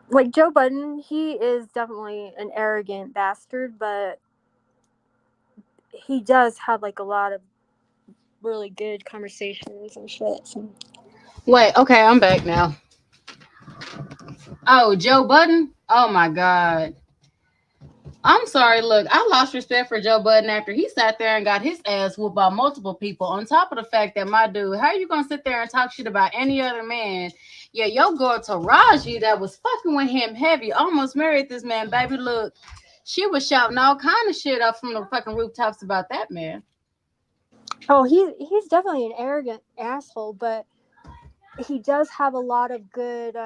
like Joe Budden. He is definitely an arrogant bastard, but he does have like a lot of really good conversations and shit. So. Wait, okay, I'm back now. Oh, Joe Budden? Oh my god. I'm sorry, look, I lost respect for Joe Budden after he sat there and got his ass whooped by multiple people. On top of the fact that, my dude, how are you gonna sit there and talk shit about any other man? Yeah, your girl Taraji that was fucking with him heavy almost married this man, baby. Look, she was shouting all kind of shit up from the fucking rooftops about that man. Oh, he's definitely an arrogant asshole, but he does have a lot of good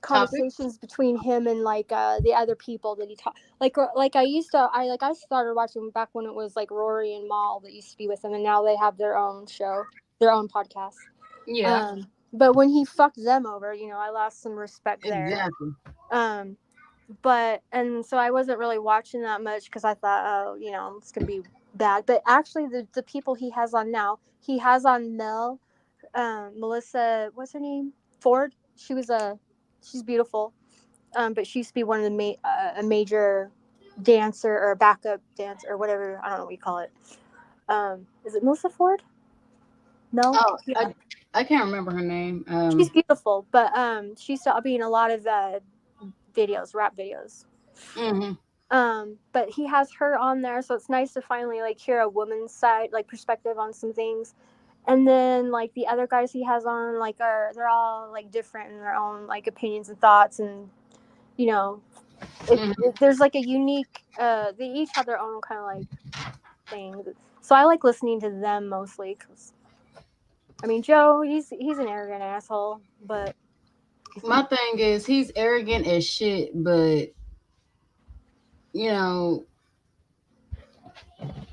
conversations between him and like the other people that he talk. Like I started watching back when it was like Rory and Mal that used to be with him, and now they have their own show, their own podcast. Yeah. But when he fucked them over, you know, I lost some respect there. Exactly. But and so I wasn't really watching that much because I thought, oh, you know, it's gonna be bad. But actually, the people he has on now, he has on Melissa, what's her name? Ford. She's beautiful. But she used to be one of the a major dancer or backup dancer or whatever. I don't know what you call it. Is it Melissa Ford? No. Oh, Yeah. I can't remember her name. She's beautiful, but she stopped being a lot of videos, rap videos. Mhm. But he has her on there, so it's nice to finally like hear a woman's side, like perspective on some things. And then like the other guys he has on, like they're all like different in their own like opinions and thoughts, and you know, there's like a unique. They each have their own kind of like thing. So I like listening to them mostly because, I mean, Joe, he's an arrogant asshole, but My thing is he's arrogant as shit, but you know,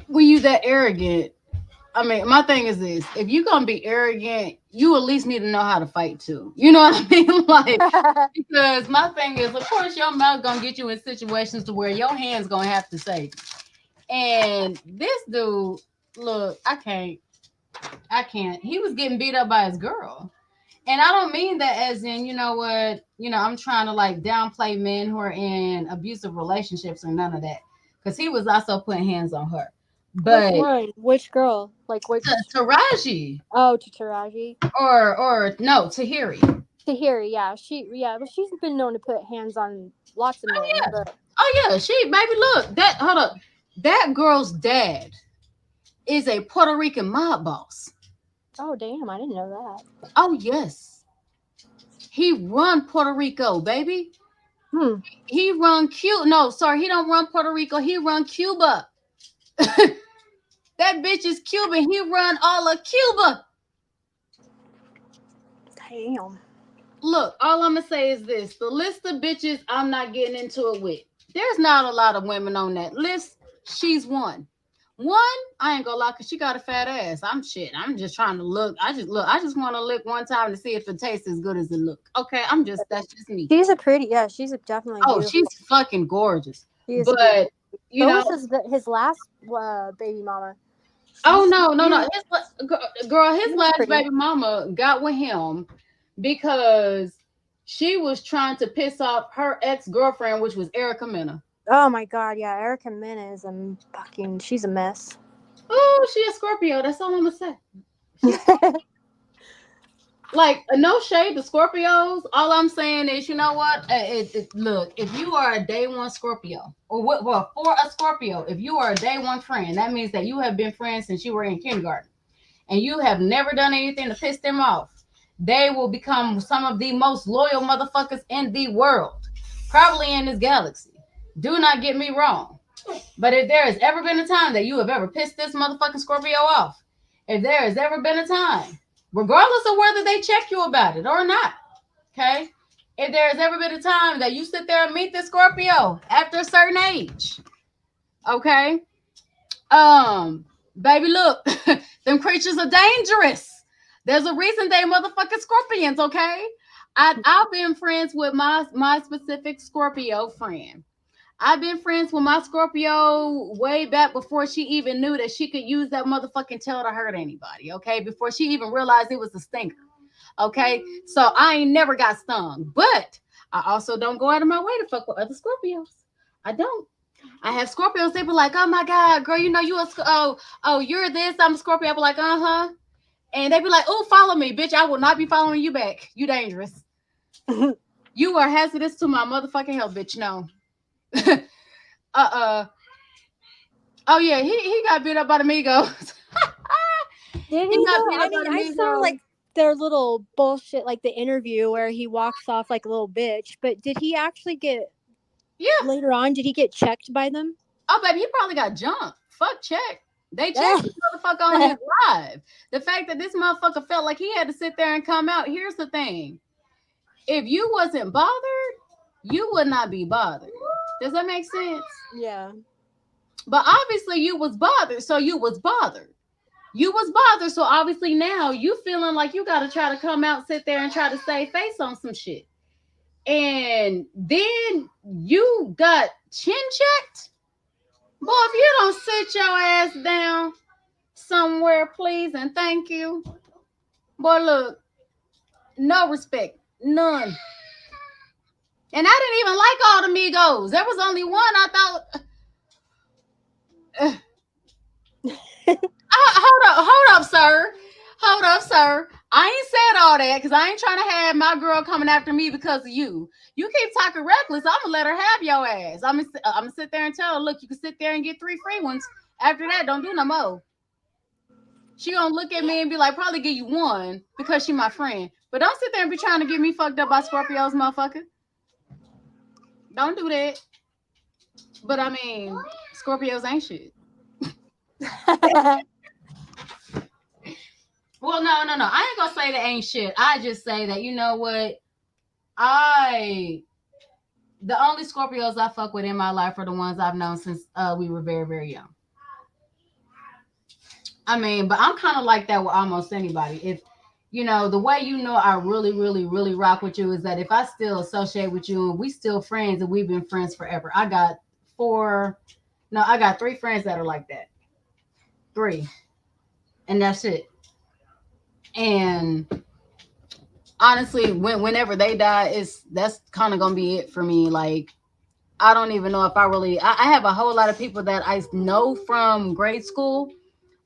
when you that arrogant, I mean, my thing is this: if you're gonna be arrogant, you at least need to know how to fight too. You know what I mean? Like, because my thing is, of course, your mouth gonna get you in situations to where your hands gonna have to say. And this dude, look, I can't. He was getting beat up by his girl. And I don't mean that as in, you know what, I'm trying to like downplay men who are in abusive relationships or none of that. Because he was also putting hands on her. But which girl? Like which? Taraji. Oh, to Taraji. Or no, Tahiri. Tahiri, yeah, but she's been known to put hands on lots of men. Yeah. But... Oh yeah, baby, look, hold up. That girl's dad is a Puerto Rican mob boss. Oh damn, I didn't know that. Oh yes. He run Puerto Rico, baby. He run Cuba. No, sorry, he don't run Puerto Rico. He run Cuba. That bitch is Cuban. He run all of Cuba. Damn. Look, all I'm gonna say is this: the list of bitches I'm not getting into it with. There's not a lot of women on that list. She's one. I ain't gonna lie, cause she got a fat ass. I'm just trying to look. I just want to look one time to see if it tastes as good as it look. Okay, that's just me. She's she's definitely. Oh, beautiful. She's fucking gorgeous. But beautiful. You know, was his last baby mama. Oh no. His last baby mama got with him because she was trying to piss off her ex-girlfriend, which was Erica Mena. Oh my god, yeah, Erica Mena is she's a mess. Oh, she a Scorpio. That's all I'm gonna say. Like, no shade to Scorpios. All I'm saying is, you know what? Look, if you are a day one Scorpio, for a Scorpio, if you are a day one friend, that means that you have been friends since you were in kindergarten, and you have never done anything to piss them off. They will become some of the most loyal motherfuckers in the world, probably in this galaxy. Do not get me wrong. But if there has ever been a time that you have ever pissed this motherfucking Scorpio off, if there has ever been a time, regardless of whether they check you about it or not, okay? If there has ever been a time that you sit there and meet the Scorpio after a certain age, okay? Baby, look, them creatures are dangerous. There's a reason they motherfucking scorpions, okay? I've been friends with my specific Scorpio friend. I've been friends with my Scorpio way back before she even knew that she could use that motherfucking tail to hurt anybody, okay? Before she even realized it was a stinker, okay? So I ain't never got stung, but I also don't go out of my way to fuck with other Scorpios. I don't. I have Scorpios, they be like, oh my God, girl, you know, you're this, I'm a Scorpio. I be like, uh-huh. And they be like, oh, follow me, bitch. I will not be following you back. You dangerous. You are hazardous to my motherfucking health, bitch. No. Oh yeah, he got beat up by the Migos. Did he? I mean, I saw like their little bullshit, like the interview where he walks off like a little bitch. But did he actually get? Yeah. Later on, did he get checked by them? Oh, baby, he probably got jumped. Fuck check. They checked this motherfucker on his live. The fact that this motherfucker felt like he had to sit there and come out. Here's the thing: if you wasn't bothered, you would not be bothered. Does that make sense? Yeah. But obviously you was bothered, so you was bothered. You was bothered, so obviously now you feeling like you got to try to come out, sit there and try to save face on some shit. And then you got chin checked? Boy, if you don't sit your ass down somewhere, please and thank you. Boy, look, no respect, none. And I didn't even like all the Migos. There was only one I thought, Hold up, sir. I ain't said all that because I ain't trying to have my girl coming after me because of you. You keep talking reckless, I'm gonna let her have your ass. I'm gonna sit there and tell her, look, you can sit there and get 3 free ones. After that, don't do no more. She gonna look at me and be like, probably give you 1 because she my friend. But don't sit there and be trying to get me fucked up by Scorpios, motherfucker. Don't do that. But I mean, Scorpios ain't shit. Well, no. I ain't gonna say that ain't shit. I just say that, you know what? The only Scorpios I fuck with in my life are the ones I've known since we were very, very young. I mean, but I'm kind of like that with almost anybody. If, you know, the way you know I really, really, really rock with you is that if I still associate with you and we still friends and we've been friends forever. I got 3 friends that are like that. 3. And that's it. And honestly, whenever they die, that's kind of gonna be it for me. Like, I don't even know if I have a whole lot of people that I know from grade school.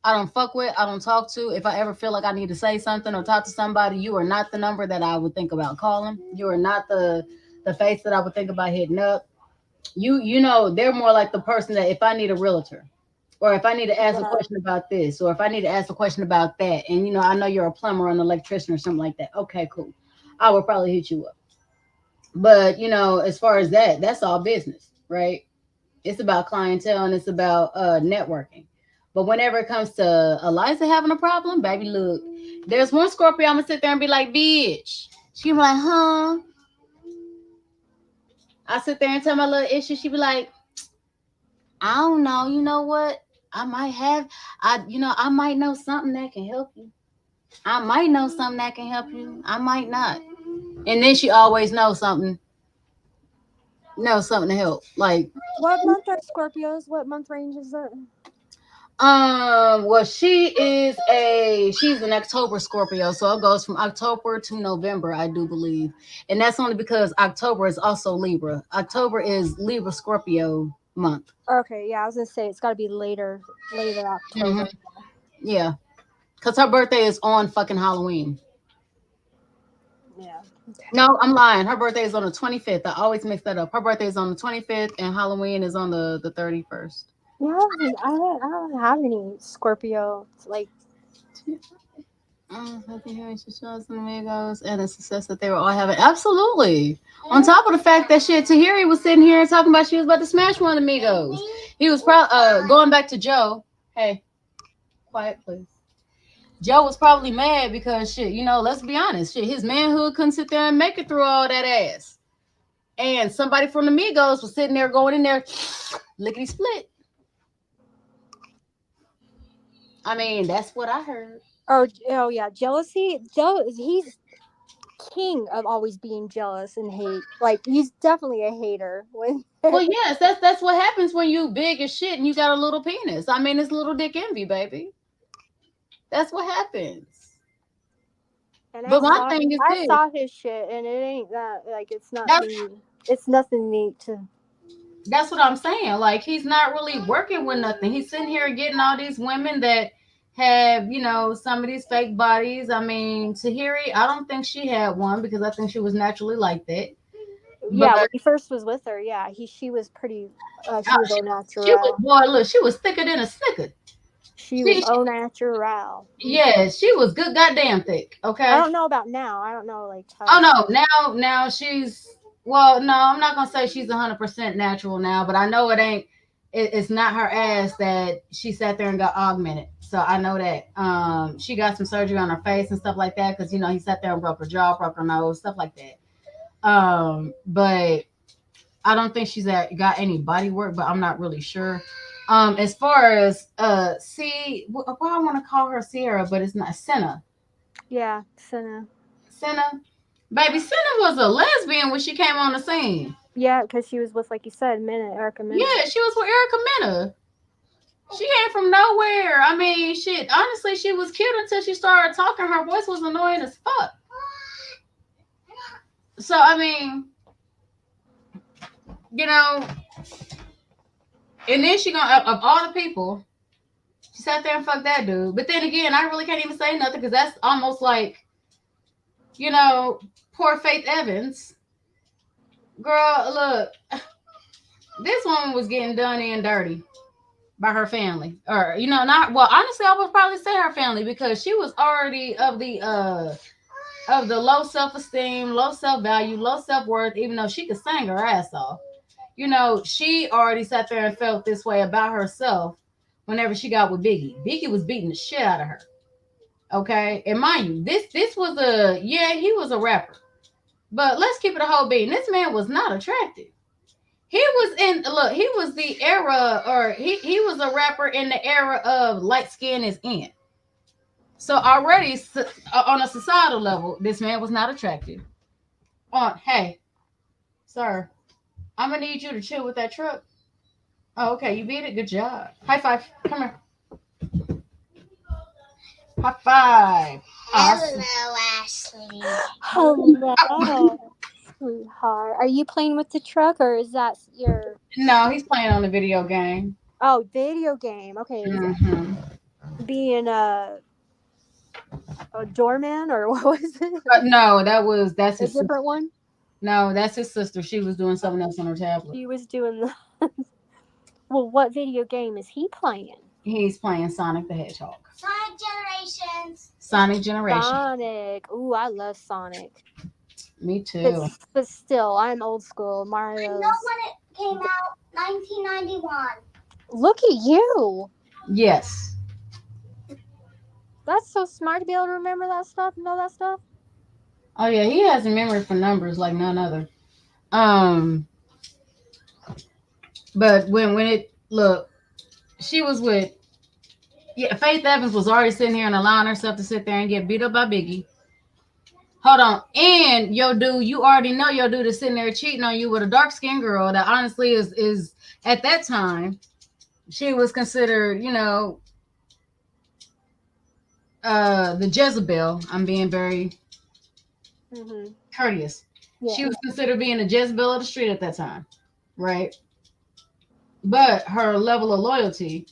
I don't fuck with, I don't talk to. If I ever feel like I need to say something or talk to somebody, you are not the number that I would think about calling. You are not the face that I would think about hitting up. You know, they're more like the person that if I need a realtor, or if I need to ask a question about this, or if I need to ask a question about that, and you know, I know you're a plumber or an electrician or something like that. Okay, cool. I will probably hit you up. But you know, as far as that's all business, right? It's about clientele and it's about networking. But whenever it comes to Eliza having a problem, baby, look, there's one Scorpio I'm gonna sit there and be like, bitch. She be like, huh? I sit there and tell my little issue. She be like, I don't know. You know what? I might know something that can help you. I might know something that can help you. I might not. And then she always knows something. Something to help. Like, what month are Scorpios? What month range is that? Well, she's an October Scorpio, so it goes from October to November, I do believe. And that's only because October is also Libra. October is Libra Scorpio month. Okay, yeah, I was gonna say it's gotta be later October. Mm-hmm. Yeah. Because her birthday is on fucking Halloween. Yeah. Okay. No, I'm lying. Her birthday is on the 25th. I always mix that up. Her birthday is on the 25th and Halloween is on the 31st. Yeah, I don't have any Scorpio like. And the success that they were all having. Absolutely. On top of the fact that Tahiri was sitting here and talking about she was about to smash one of the Migos. He was probably going back to Joe. Hey, quiet, please. Joe was probably mad because let's be honest, his manhood couldn't sit there and make it through all that ass. And somebody from the Migos was sitting there going in there, lickety split. I mean, that's what I heard. Oh yeah, jealousy. He's king of always being jealous and hate. Like, he's definitely a hater. Well, yes, that's what happens when you big as shit and you got a little penis. I mean, it's little dick envy, baby. That's what happens. And but my thing is, I saw his shit, and it ain't that. Like, it's not. It's nothing neat to. That's what I'm saying. Like, he's not really working with nothing. He's sitting here getting all these women that have, some of these fake bodies. I mean, Tahiri, I don't think she had one because I think she was naturally like that. Yeah, when he first was with her, yeah, she was pretty. She was au natural. She was thicker than a snicker. She was au natural. Yeah, she was good goddamn thick. Okay. I don't know about now. I don't know like. How no, now she's. Well, no, I'm not gonna say she's 100% natural now, but I know it's not her ass that she sat there and got augmented. So I know that she got some surgery on her face and stuff like that because he sat there and broke her jaw, broke her nose, stuff like that. But I don't think she's got any body work, but I'm not really sure. As far as I want to call her Sierra, but it's not Senna. Yeah, Senna. Baby, Senna was a lesbian when she came on the scene. Yeah, because she was with, like you said, Erica Mena. Yeah, she was with Erica Mena. She came from nowhere. I mean, shit, honestly, she was cute until she started talking. Her voice was annoying as fuck. So, I mean, And then she gonna of all the people, she sat there and fucked that dude. But then again, I really can't even say nothing because that's almost like, poor Faith Evans. Girl, look, this woman was getting done in dirty by her family, or not. Well, honestly, I would probably say her family because she was already of the low self-esteem, low self-value, low self-worth. Even though she could sing her ass off, she already sat there and felt this way about herself. Whenever she got with Biggie, Biggie was beating the shit out of her. Okay, and mind you, this was he was a rapper, but let's keep it a whole beat. This man was not attractive. He was the era, or he was a rapper in the era of light skin is in. So already on a societal level, this man was not attractive. Hey, sir, I'm gonna need you to chill with that truck. Oh, okay, you beat it. Good job. High five. Come here. High five. Hello, Ashley. Hello, sweetheart. Are you playing with the truck, or is that your? No, he's playing on the video game. Oh, video game. Okay. Mm-hmm. Being a doorman, or what was it? No, that's a his different sister. one. No, that's his sister. She was doing something else on her tablet. He was doing the. Well, what video game is he playing? He's playing Sonic the Hedgehog. Sonic Generations. Sonic Generation. Sonic. Ooh, I love Sonic. Me too. But still, I'm old school. I Mario's. know when it came out, 1991. Look at you. Yes. That's so smart to be able to remember that stuff, know that stuff. Oh yeah, he has a memory for numbers like none other. But when she was with Faith Evans was already sitting here and allowing herself to sit there and get beat up by Biggie. Hold on. And yo dude, you already know your dude is sitting there cheating on you with a dark-skinned girl that honestly is at that time, she was considered, the Jezebel. I'm being very courteous. Yeah. She was considered being the Jezebel of the street at that time, right? But her level of loyalty,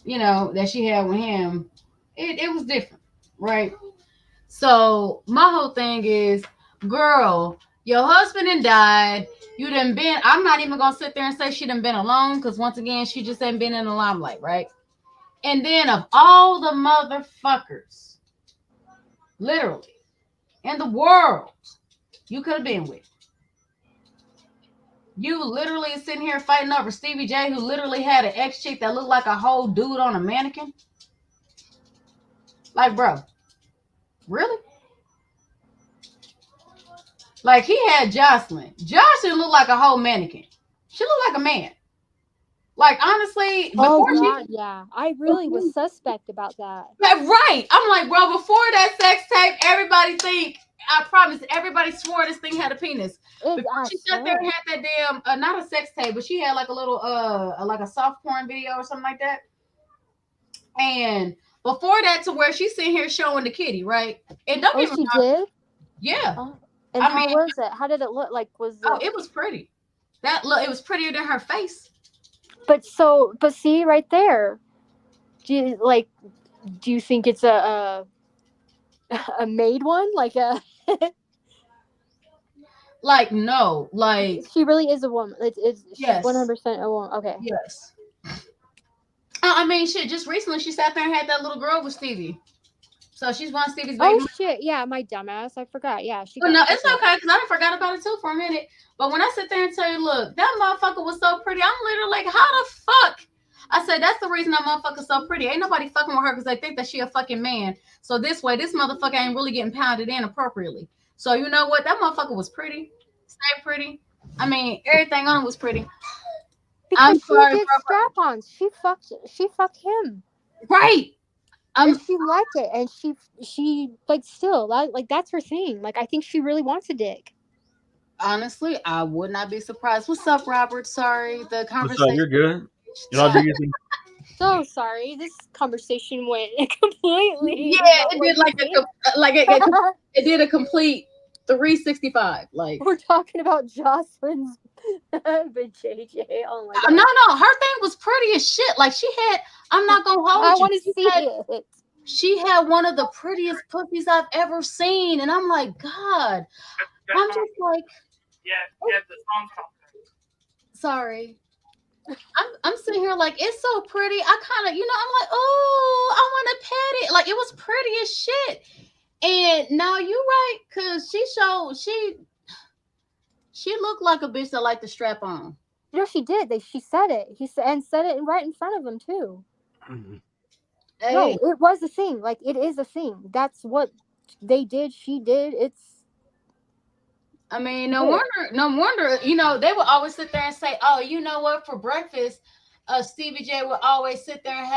that she had with him, it was different, right? So my whole thing is, girl, your husband done died. You done been, I'm not even going to sit there and say she done been alone, because once again, she just ain't been in the limelight, right? And then of all the motherfuckers, literally, in the world, you could have been with, you literally sitting here fighting over Stevie J, who literally had an ex-chick that looked like a whole dude on a mannequin. Like, bro, really? Like, he had Jocelyn. Jocelyn looked like a whole mannequin. She looked like a man. Like, honestly, before yeah, I really was suspect about that. Right. I'm like, bro, before that sex tape, I promise, everybody swore this thing had a penis. Before she sat there and had that damn, not a sex tape, but she had like a little, like a soft porn video or something like that. And before that, to where she's sitting here showing the kitty, right? And don't get me wrong. Did? Yeah. Oh. And how was it? How did it look? Like, it was pretty. It was prettier than her face. But see right there. Do you think it's a made one? Like a like, no, like, she really is a woman. She's 100% a woman. Okay. Yes. I mean, shit, just recently she sat there and had that little girl with Stevie. So she's one of Stevie's baby. Oh, shit. Yeah, my dumbass. I forgot. Yeah. No, it's okay, because I forgot about it too for a minute. But when I sit there and tell you, look, that motherfucker was so pretty, I'm literally like, how the fuck? I said, that's the reason that motherfucker's so pretty. Ain't nobody fucking with her because they think that she a fucking man. So this way, this motherfucker ain't really getting pounded in appropriately. So you know what? That motherfucker was pretty. Stay pretty. I mean, everything on it was pretty. Because she did strap-ons. She fucked him. Right. And she liked it, and she like still like that's her thing. Like, I think she really wants a dick. Honestly, I would not be surprised. What's up, Robert? Sorry, the conversation. What's up? You're good. Y'all do your thing. So sorry, this conversation went completely. Yeah, it did it did a complete 365. Like, We're talking about Jocelyn's but JJ. Oh my god. no, her thing was pretty as shit. Like, she had, I'm not gonna hold I you. want to see it. She had one of the prettiest pussies I've ever seen, and I'm like, God, I'm just like, yeah, the song called. sorry. I'm sitting here like, it's so pretty. I kind of, I'm like, oh, I want to pet it. Like, it was pretty as shit. And now you're right, because she looked like a bitch that liked to strap on. No, she did. She said it. Said it right in front of him too. Hey. No, it was a thing. Like, it is a thing. That's what they did. She did. I mean, no wonder, they would always sit there and say, oh, you know what, for breakfast, Stevie J would always sit there and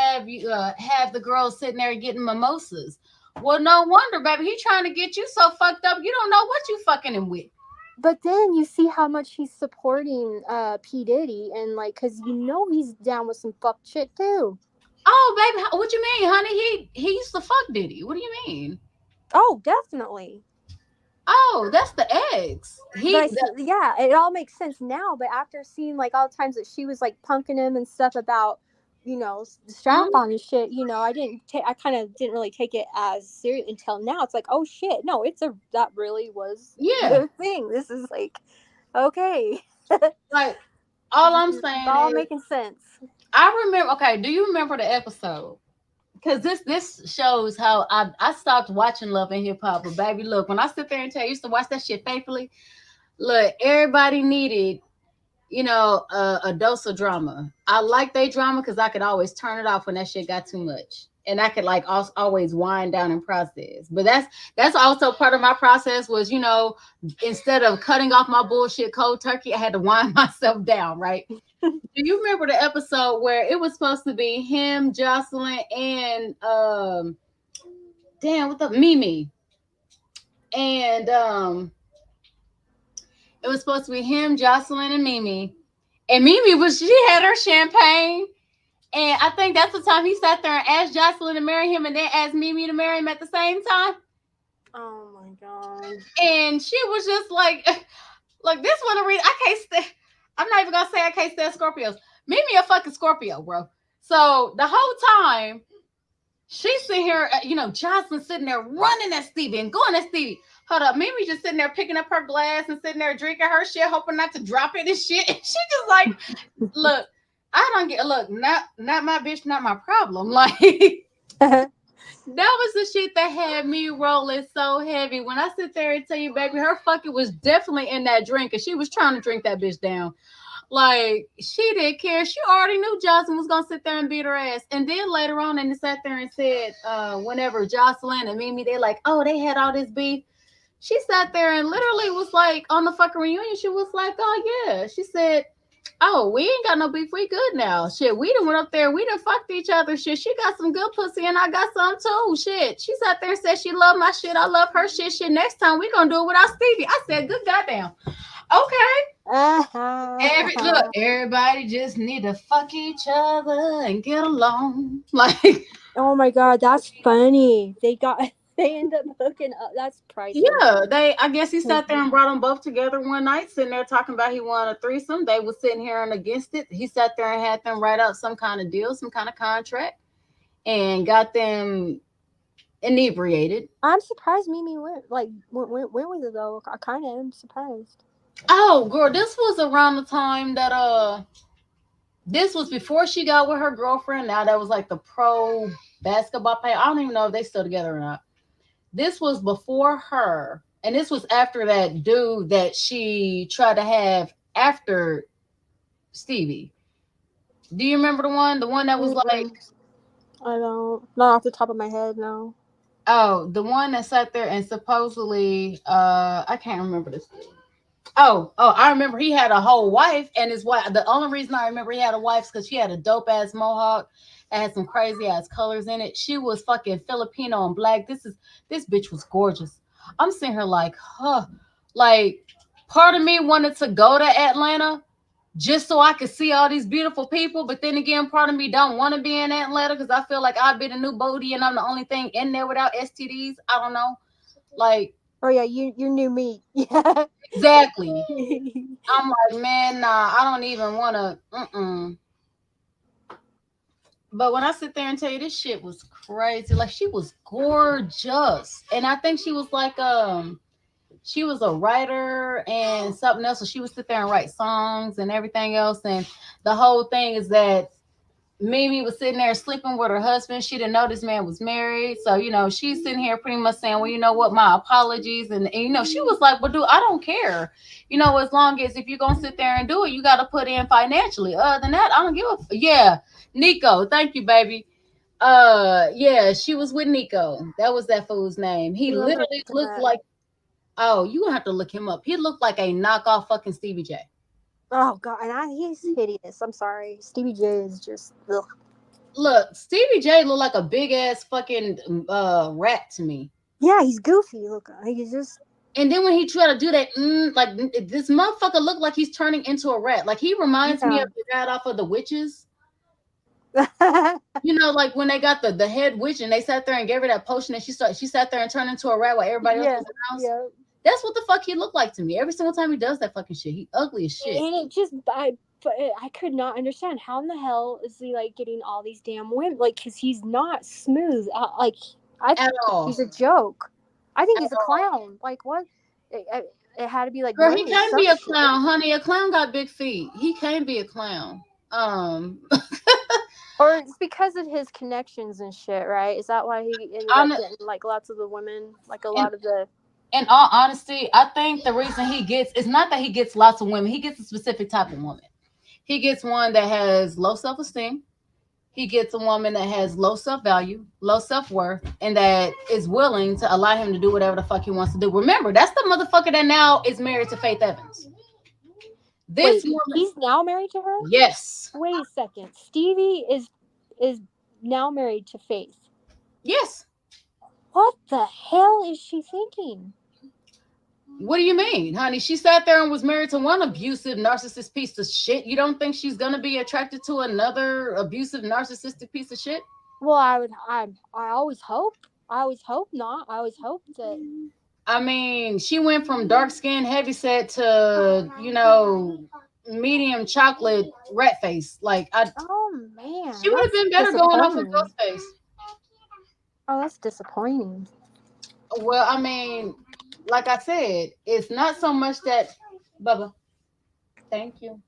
have the girls sitting there getting mimosas. Well, no wonder, baby. He trying to get you so fucked up, you don't know what you fucking him with. But then you see how much he's supporting P. Diddy, and like, because he's down with some fuck shit too. Oh, baby, what you mean, honey? He used to fuck Diddy. What do you mean? Oh, definitely. Oh, that's the ex. Yeah, it all makes sense now. But after seeing like all the times that she was like punking him and stuff about, strap on and shit, I kind of didn't really take it as serious until now. It's like, oh shit, no, that really was the thing. This is like, okay. Like, all I'm saying, it's all making sense. I remember. Okay, do you remember the episode? Because this shows how I stopped watching Love and Hip Hop. But baby, look, when I sit there and tell you, I used to watch that shit faithfully. Look, everybody needed, a dose of drama. I like their drama because I could always turn it off when that shit got too much, and I could like always wind down and process. But that's also part of my process was, instead of cutting off my bullshit cold turkey, I had to wind myself down, right? Do you remember the episode where it was supposed to be him, Jocelyn, and Mimi? And it was supposed to be him, Jocelyn, and Mimi. And Mimi she had her champagne. And I think that's the time he sat there and asked Jocelyn to marry him and then asked Mimi to marry him at the same time. Oh my God. And she was just like this one the reason I can't stand. I'm not even gonna say I can't stand Scorpios. Mimi a fucking Scorpio, bro. So the whole time she's sitting here, Jocelyn sitting there running at Stevie and going at Stevie. Hold up, Mimi just sitting there picking up her glass and sitting there drinking her shit, hoping not to drop it and shit. And she just like, look, not my bitch, not my problem. Like, that was the shit that had me rolling so heavy. When I sit there and tell you, baby, her fucking was definitely in that drink, and she was trying to drink that bitch down. Like, she didn't care. She already knew Jocelyn was gonna sit there and beat her ass. And then later on, and they sat there and said, whenever Jocelyn and Mimi, they like, oh, they had all this beef. She sat there and literally was like, on the fucking reunion, she was like, oh yeah. She said, oh, we ain't got no beef. We good now. Shit, we done went up there. We done fucked each other. Shit, she got some good pussy and I got some too. Shit, she sat there and said she loved my shit. I love her shit. Shit, next time we gonna do it without Stevie. I said, good goddamn. Okay. Look, everybody just need to fuck each other and get along. Like, oh my God, that's funny. They end up hooking up. That's priceless. Yeah, I guess he sat there and brought them both together one night, sitting there talking about he wanted a threesome. They were sitting here and against it. He sat there and had them write out some kind of deal, some kind of contract, and got them inebriated. I'm surprised Mimi went. Like, when was it though? I kind of am surprised. Oh, girl, this was around the time that this was before she got with her girlfriend. Now that was like the pro basketball player. I don't even know if they still together or not. This was before her, and this was after that dude that she tried to have after Stevie. Do you remember the one that was like? I don't. Not off the top of my head, no. Oh, the one that sat there and supposedly, I can't remember this dude. Oh, I remember he had a whole wife, and his wife. The only reason I remember he had a wife is because she had a dope ass mohawk. It had some crazy ass colors in it. She was fucking Filipino and black. This bitch was gorgeous. I'm sitting here like, like part of me wanted to go to Atlanta just so I could see all these beautiful people. But then again, part of me don't want to be in Atlanta because I feel like I've been a new Bodie and I'm the only thing in there without STDs. I don't know. Like, Oh yeah, you knew me. Yeah. Exactly. I'm like, man, nah, I don't even want to. But when I sit there and tell you this shit was crazy, like she was gorgeous, and I think she was a writer and something else, so she would sit there and write songs and everything else. And the whole thing is that Mimi was sitting there sleeping with her husband. She didn't know this man was married. So, she's sitting here pretty much saying, well, you know what, my apologies. And she was like, well, dude, I don't care. As long as if you're going to sit there and do it, you got to put in financially. Other than that, I don't give a yeah. Nico, thank you, baby. Yeah, she was with Nico. That was that fool's name. He literally looked like, oh, you gonna have to look him up. He looked like a knockoff fucking Stevie J. Oh god, and he's hideous. I'm sorry, Stevie J is just. Ugh. Look, Stevie J looked like a big ass fucking rat to me. Yeah, he's goofy. Look, he's just. And then when he tried to do that, like this motherfucker looked like he's turning into a rat. Like he reminds me of the rat off of The Witches. Like when they got the head witch and they sat there and gave her that potion and she sat there and turned into a rat while everybody else was in the house. Yeah. That's what the fuck he looked like to me. Every single time he does that fucking shit, he ugly as shit. And it just, I could not understand how in the hell is he like getting all these damn women? Like, because he's not smooth. I think he's a joke. I think he's a clown. Like what? It had to be like. Girl, he can't be a clown, honey. A clown got big feet. He can't be a clown. Or it's because of his connections and shit, right? Is that why he ended up getting like lots of the women, like a lot of the. In all honesty, I think the reason it's not that he gets lots of women. He gets a specific type of woman. He gets one that has low self-esteem. He gets a woman that has low self-value, low self-worth, and that is willing to allow him to do whatever the fuck he wants to do. Remember, that's the motherfucker that now is married to Faith Evans. Wait, he's now married to her? Yes. Wait a second. Stevie is now married to Faith. Yes. What the hell is she thinking? What do you mean, honey? She sat there and was married to one abusive, narcissist piece of shit. You don't think she's gonna be attracted to another abusive, narcissistic piece of shit? Well, I always hope. I always hope not. I always hope that. I mean, she went from dark skin, heavyset to, medium chocolate rat face. Oh man. She would have been better going off of Ghostface. Oh, that's disappointing. Well, I mean, like I said, it's not so much that, Bubba, thank you.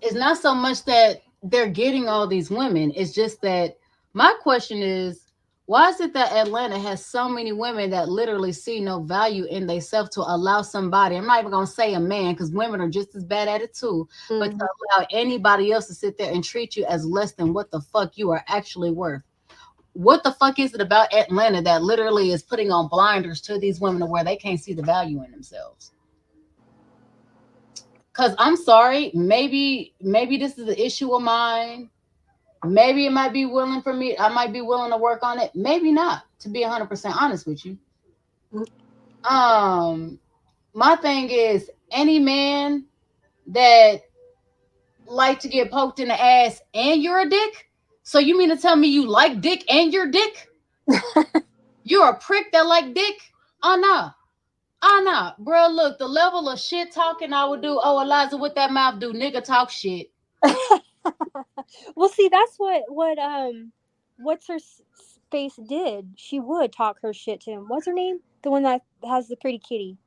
It's not so much that they're getting all these women. It's just that my question is, why is it that Atlanta has so many women that literally see no value in themselves to allow somebody, I'm not even going to say a man because women are just as bad at it too, but to allow anybody else to sit there and treat you as less than what the fuck you are actually worth? What the fuck is it about Atlanta that literally is putting on blinders to these women to where they can't see the value in themselves? Because I'm sorry, maybe this is an issue of mine. Maybe it might be willing for me. I might be willing to work on it. Maybe not, to be 100% honest with you. My thing is, any man that like to get poked in the ass and you're a dick. So you mean to tell me you like dick and you're dick? You're a prick that like dick? Oh no, bro. Look, the level of shit talking I would do. Oh, Eliza, what that mouth do? Nigga talk shit. Well, see, that's what's her face did. She would talk her shit to him. What's her name? The one that has the pretty kitty.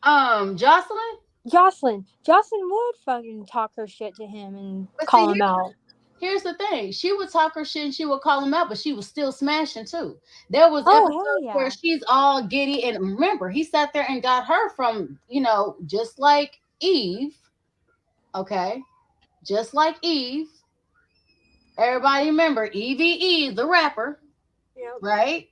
Jocelyn. Jocelyn would fucking talk her shit to him and call him out. Here's the thing. She would talk her shit and she would call him out, but she was still smashing too. There was episodes where she's all giddy. And remember, he sat there and got her from, just like Eve. Okay. Just like Eve. Everybody remember Eve, the rapper. Yep. Right?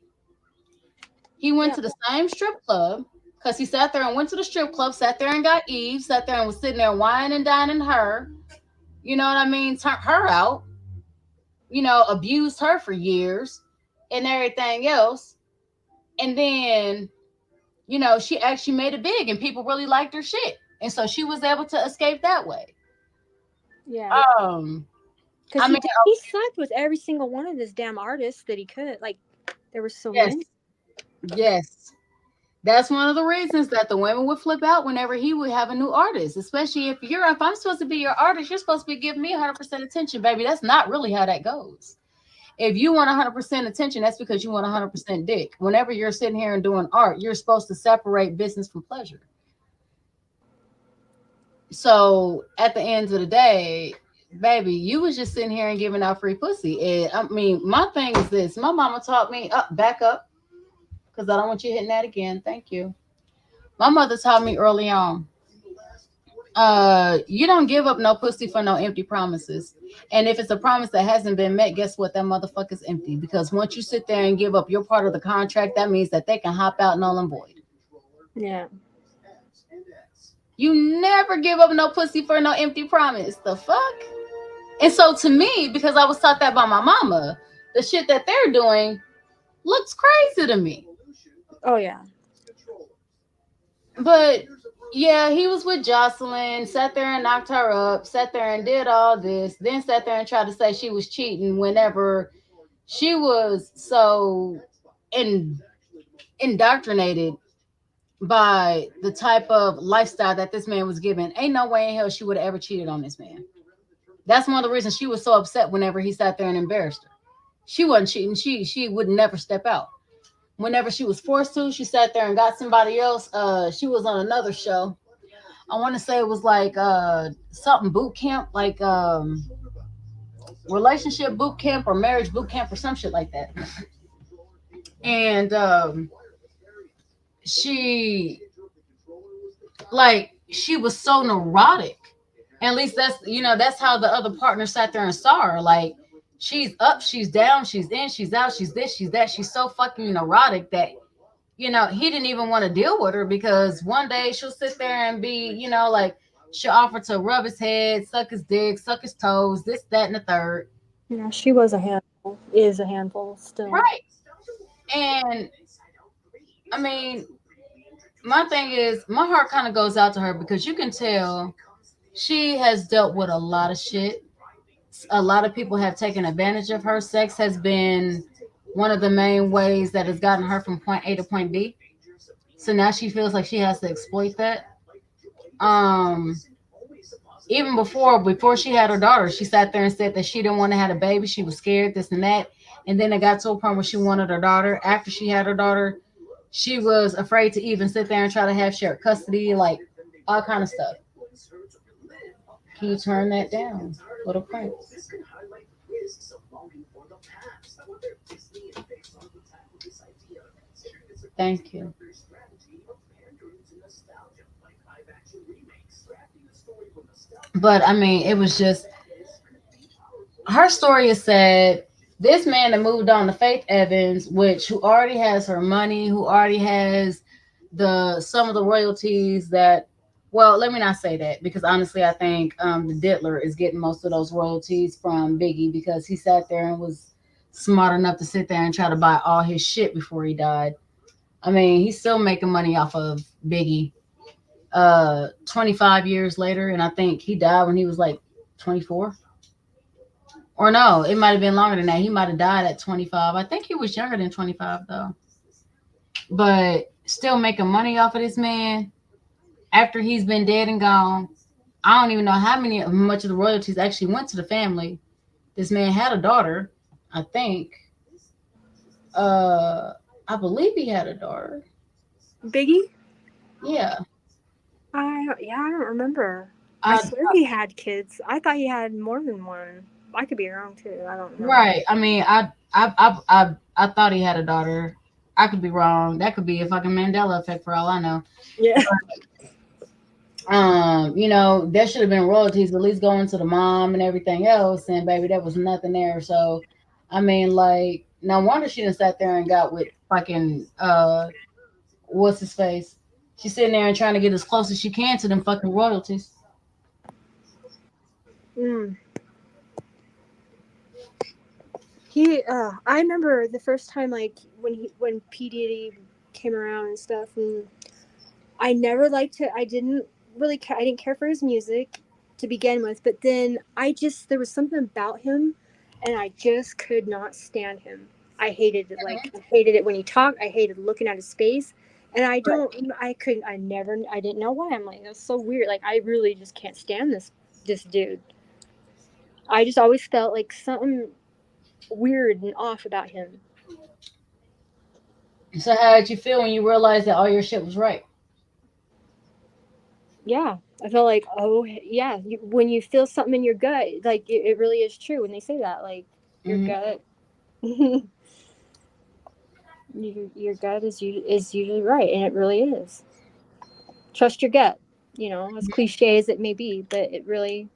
He went to the same strip club because he sat there and went to the strip club, sat there and got Eve, sat there and was sitting there whining and dining her. You know what I mean? Turned her out, abused her for years and everything else. And then, she actually made it big and people really liked her shit. And so she was able to escape that way. Yeah. Because he slept with every single one of his damn artists that he could. Like, there were so many. Yes. That's one of the reasons that the women would flip out whenever he would have a new artist, especially if I'm supposed to be your artist, you're supposed to be giving me 100% attention, baby. That's not really how that goes. If you want 100% attention, that's because you want 100% dick. Whenever you're sitting here and doing art, you're supposed to separate business from pleasure. So at the end of the day, baby, you was just sitting here and giving out free pussy. And I mean, my thing is this: my mama taught me, back up, because I don't want you hitting that again. Thank you. My mother taught me early on, you don't give up no pussy for no empty promises. And if it's a promise that hasn't been met, guess what? That motherfucker's empty. Because once you sit there and give up your part of the contract, that means that they can hop out null and void. Yeah. You never give up no pussy for no empty promise. The fuck? And so to me, because I was taught that by my mama, the shit that they're doing looks crazy to me. Oh yeah. But yeah, he was with Jocelyn, sat there and knocked her up, sat there and did all this, then sat there and tried to say she was cheating whenever she was so indoctrinated by the type of lifestyle that this man was given. Ain't no way in hell she would have ever cheated on this man. That's one of the reasons she was so upset whenever he sat there and embarrassed her. She wasn't cheating. She would never step out. Whenever she was forced to, she sat there and got somebody else. She was on another show. I want to say it was like something boot camp, like relationship boot camp or marriage boot camp or some shit like that. And she was so neurotic. At least that's how the other partner sat there and saw her. Like, she's up, she's down, she's in, she's out, she's this, she's that. She's so fucking neurotic that, he didn't even want to deal with her, because one day she'll sit there and be, like, she'll offer to rub his head, suck his dick, suck his toes, this, that, and the third. Yeah, she was a handful, is a handful still. Right. And, I mean, my thing is, my heart kind of goes out to her, because you can tell she has dealt with a lot of shit. A lot of people have taken advantage of her. Sex has been one of the main ways that has gotten her from point A to point B. So now she feels like she has to exploit that. Even before she had her daughter, she sat there and said that she didn't want to have a baby. She was scared, this and that. And then it got to a point where she wanted her daughter. After she had her daughter, she was afraid to even sit there and try to have shared custody, like all kind of stuff. Can you turn that down, little Prince? Thank you. But I mean, it was just, her story is sad. This man that moved on to Faith Evans, who already has her money, who already has some of the royalties that, well, let me not say that, because honestly, I think the Diddler is getting most of those royalties from Biggie, because he sat there and was smart enough to sit there and try to buy all his shit before he died. I mean, he's still making money off of Biggie 25 years later, and I think he died when he was like 24. Or no, it might have been longer than that. He might have died at 25. I think he was younger than 25, though. But still making money off of this man after he's been dead and gone. I don't even know how much of the royalties actually went to the family. This man had a daughter, I think. I believe he had a daughter. Biggie? Yeah. I don't remember. I swear he had kids. I thought he had more than one. I could be wrong too. I don't know. Right. I mean, I thought he had a daughter. I could be wrong. That could be a fucking Mandela effect for all I know. Yeah. There should have been royalties at least going to the mom and everything else, and baby, there was nothing there. So, I mean, like, no wonder she done sat there and got with fucking what's his face. She's sitting there and trying to get as close as she can to them fucking royalties. I remember the first time, like, when P. Diddy came around and stuff, and I never liked it. I didn't care for his music to begin with, but then there was something about him, and I just could not stand him. I hated it. Like, I hated it when he talked. I hated looking at his face. And I didn't know why. I'm like, that's so weird. Like, I really just can't stand this dude. I just always felt like something weird and off about him. So how did you feel when you realized that all your shit was right? Yeah, I felt like, oh yeah, when you feel something in your gut, like it really is true when they say that, like your gut, your gut is usually right, and it really is. Trust your gut, as cliche as it may be, but it really.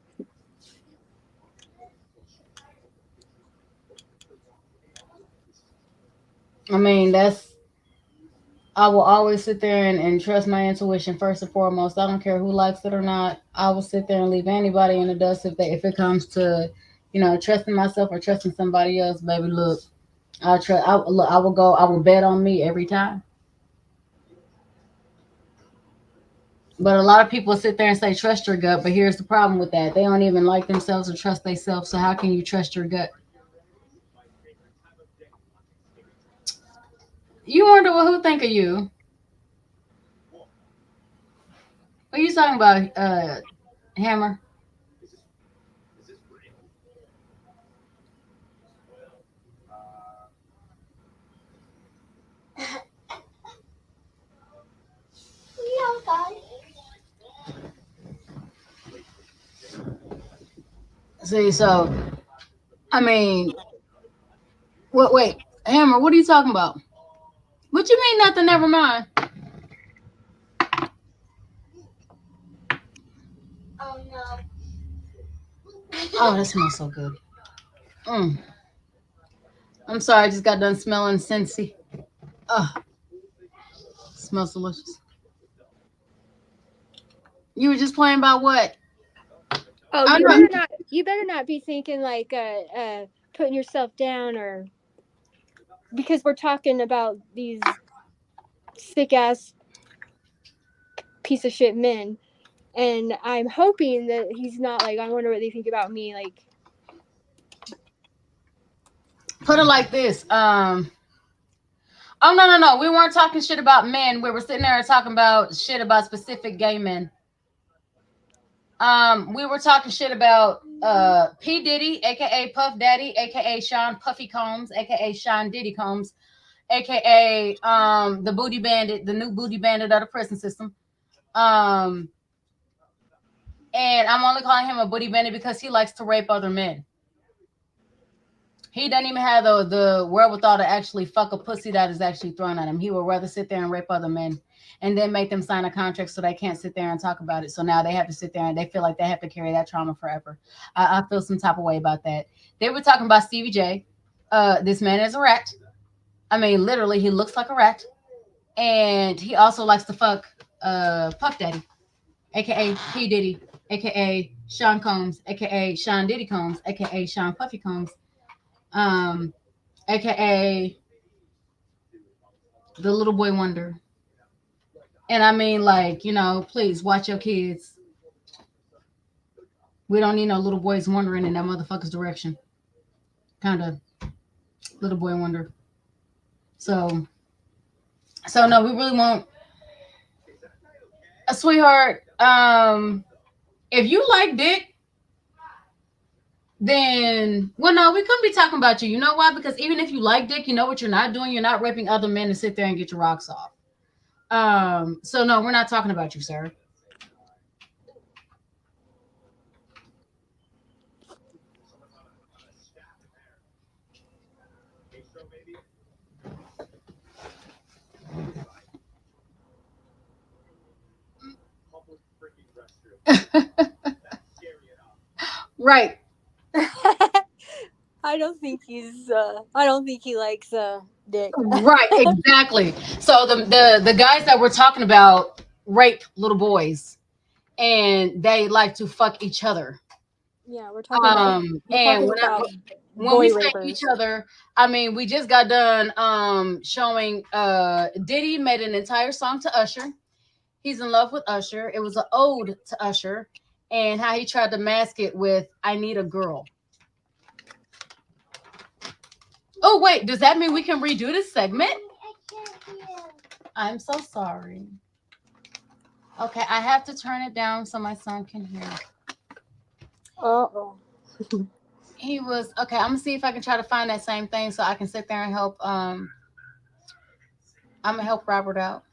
I mean, I will always sit there and trust my intuition first and foremost. I don't care who likes it or not. I will sit there and leave anybody in the dust if it comes to, trusting myself or trusting somebody else. Baby, look, I will bet on me every time. But a lot of people sit there and say trust your gut. But here's the problem with that: they don't even like themselves or trust themselves. So how can you trust your gut? You wonder who think of you. What are you talking about, Hammer? See, so I mean, wait, Hammer, what are you talking about? What you mean nothing? Never mind. Oh no. Oh, that smells so good. I'm sorry, I just got done smelling Scentsy. Smells delicious. You were just playing about what? Oh, you better not be thinking like putting yourself down, or because we're talking about these sick ass piece of shit men, and I'm hoping that he's not like, I wonder what they think about me, like. Put it like this. Oh no. We weren't talking shit about men. We were sitting there talking about shit about specific gay men. We were talking shit about P. Diddy, aka Puff Daddy, aka Sean Puffy Combs, aka Sean Diddy Combs, aka the booty bandit, the new booty bandit of the prison system. And I'm only calling him a booty bandit because he likes to rape other men. He doesn't even have the wherewithal to actually fuck a pussy that is actually thrown at him. He would rather sit there and rape other men and then make them sign a contract so they can't sit there and talk about it. So now they have to sit there and they feel like they have to carry that trauma forever. I feel some type of way about that. They were talking about Stevie J. This man is a rat. I mean, literally, he looks like a rat. And he also likes to fuck Puff Daddy, a.k.a. P. Diddy, a.k.a. Sean Combs, a.k.a. Sean Diddy Combs, a.k.a. Sean Puffy Combs. AKA the little boy wonder. And I mean, like, please watch your kids. We don't need no little boys wandering in that motherfucker's direction. Kind of little boy wonder. So no, we really won't. A sweetheart, if you like dick, then, well, no, we couldn't be talking about you. You know why? Because even if you like dick, you know what you're not doing? You're not raping other men to sit there and get your rocks off. So no, we're not talking about you, sir. Right. I don't think he likes dick. Right, exactly. So the guys that we're talking about rape little boys, and they like to fuck each other. Yeah, we're talking about. When we say each other, I mean, we just got done showing Diddy made an entire song to Usher. He's in love with Usher. It was an ode to Usher, and how he tried to mask it with "I Need a Girl." Oh wait, does that mean we can redo this segment? I'm so sorry. Okay, I have to turn it down so my son can hear. Uh-oh. He was okay. I'm gonna see if I can try to find that same thing so I can sit there and help. I'm gonna help Robert out.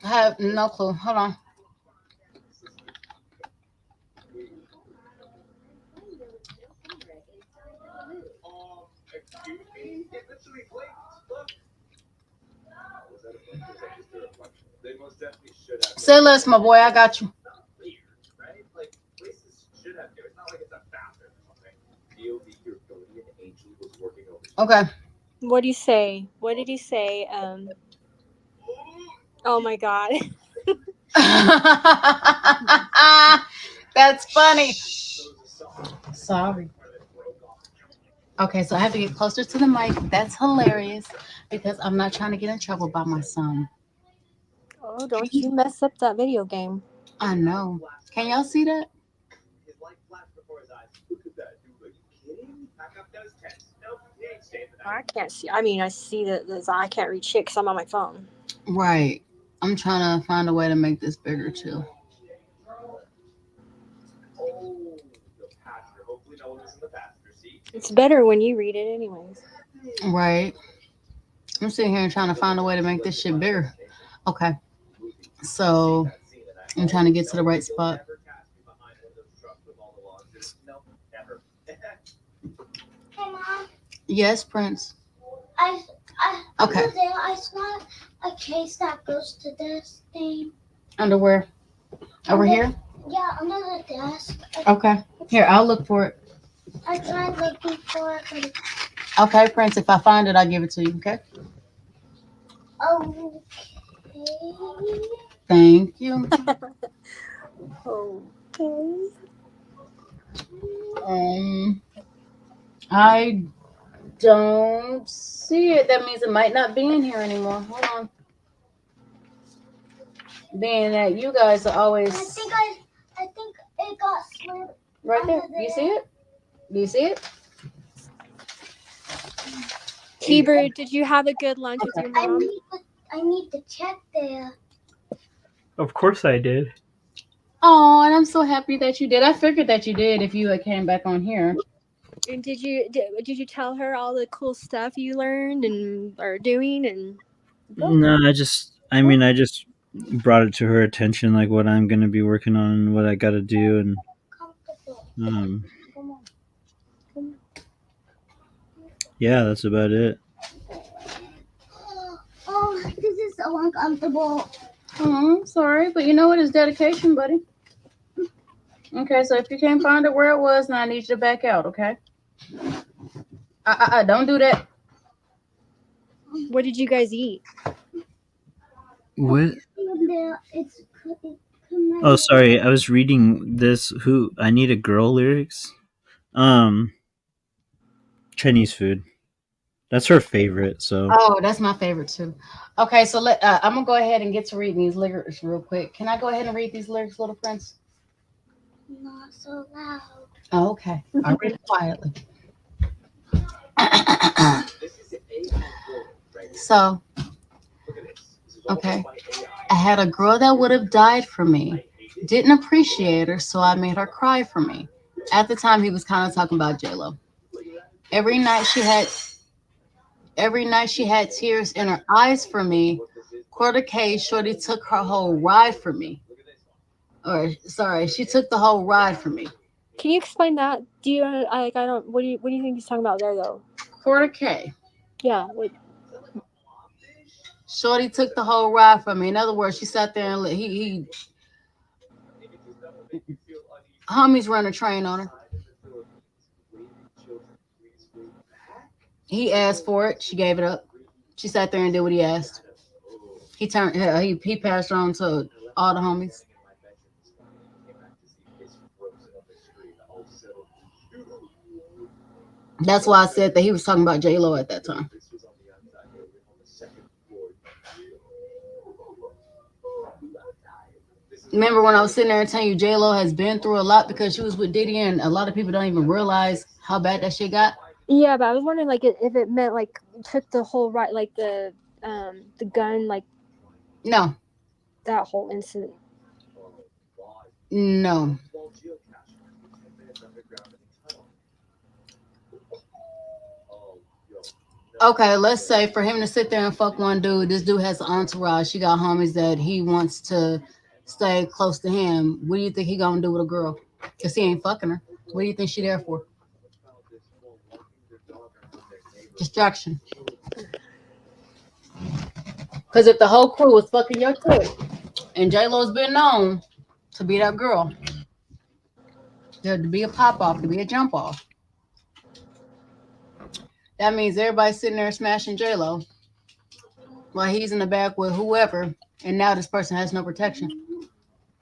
I have no clue. Hold on. Say less, my boy. I got you. Okay. What do you say? What did he say? Oh my God. That's funny. Sorry. Okay, so I have to get closer to the mic. That's hilarious because I'm not trying to get in trouble by my son. Oh, don't you mess up that video game. I know. Can y'all see that? I can't see. I mean, I see that I can't reach it because I'm on my phone. Right. I'm trying to find a way to make this bigger too. It's better when you read it anyways. Right. I'm sitting here and trying to find a way to make this shit bigger. Okay. So I'm trying to get to the right spot. Hey, Mom. Yes, Prince. Okay. I saw a case that goes to this thing. Underwear. Over here? Yeah, under the desk. Okay. Here, I'll look for it. I tried looking for it, but it's Okay, Prince. If I find it, I'll give it to you. Okay. okay. Thank you. Okay. I don't see it. That means it might not be in here anymore. Hold on. Being that you guys are always I think it got slipped. right there. Do you see it? Do you see it? T-Bird, did you have a good lunch with your mom? I need to check there. Of course I did. Oh, and I'm so happy that you did. I figured that you did if you had came back on here. And did you tell her all the cool stuff you learned and are doing and? No, I just brought it to her attention, like what I'm gonna be working on and what I gotta do, and yeah, that's about it. Oh, this is so uncomfortable. Oh, I'm sorry, but you know what? It's dedication, buddy. Okay, so if you can't find it where it was, now I need you to back out, okay? Don't do that. What did you guys eat? What? It's Oh, sorry. I was reading this. Who I Need a Girl lyrics. Chinese food. That's her favorite. So. Oh, that's my favorite too. Okay, so I'm gonna go ahead and get to reading these lyrics real quick. Can I go ahead and read these lyrics, little prince? not so loud. Oh, okay. I'll read it quietly. So, okay. I had a girl that would have died for me. Didn't appreciate her, so I made her cry for me. At the time, he was kind of talking about J-Lo. Every night she had tears in her eyes for me. Quarter K, shorty took her whole ride for me. She took the whole ride for me. Can you explain that? Do you I don't? What do you think he's talking about there though? Quarter K. Yeah. Shorty took the whole ride from me. In other words, she sat there and homies run a train on her. He asked for it. She gave it up. She sat there and did what he asked. He passed her on to all the homies. That's why I said that he was talking about J-Lo at that time. Remember when I was sitting there and telling you J Lo has been through a lot because she was with Diddy, and a lot of people don't even realize how bad that shit got. Yeah, but I was wondering like if it meant like took the whole right, like the gun, like No, that whole incident. no. Okay, let's say for him to sit there and fuck one dude, this dude has an entourage. She got homies that he wants to stay close to him. What do you think he gonna do with a girl? Cause he ain't fucking her. What do you think she there for? Distraction. Cause if the whole crew was fucking your chick, and J Lo's been known to be that girl, there'd be a pop off, to be a jump off. That means everybody's sitting there smashing J Lo while he's in the back with whoever, and now this person has no protection.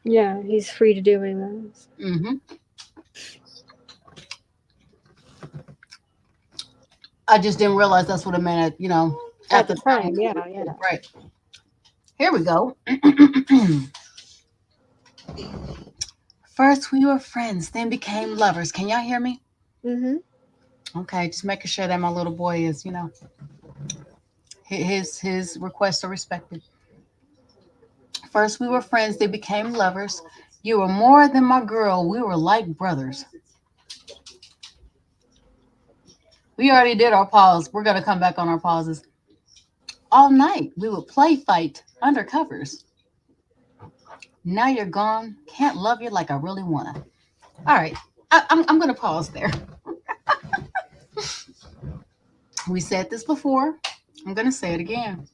Yeah, he's free to do what he wants. Mm-hmm. I just didn't realize that's what it meant, At the time. Yeah. Right. Here we go. First we were friends, then became lovers. Can y'all hear me? Mm-hmm. Okay, just making sure that my little boy is, his requests are respected. First we were friends, they became lovers. You were more than my girl. We were like brothers. We already did our pause. We're going to come back on our pauses. All night we would play fight under covers. Now you're gone. Can't love you like I really want to. All right. I'm going to pause there. We said this before. I'm going to say it again.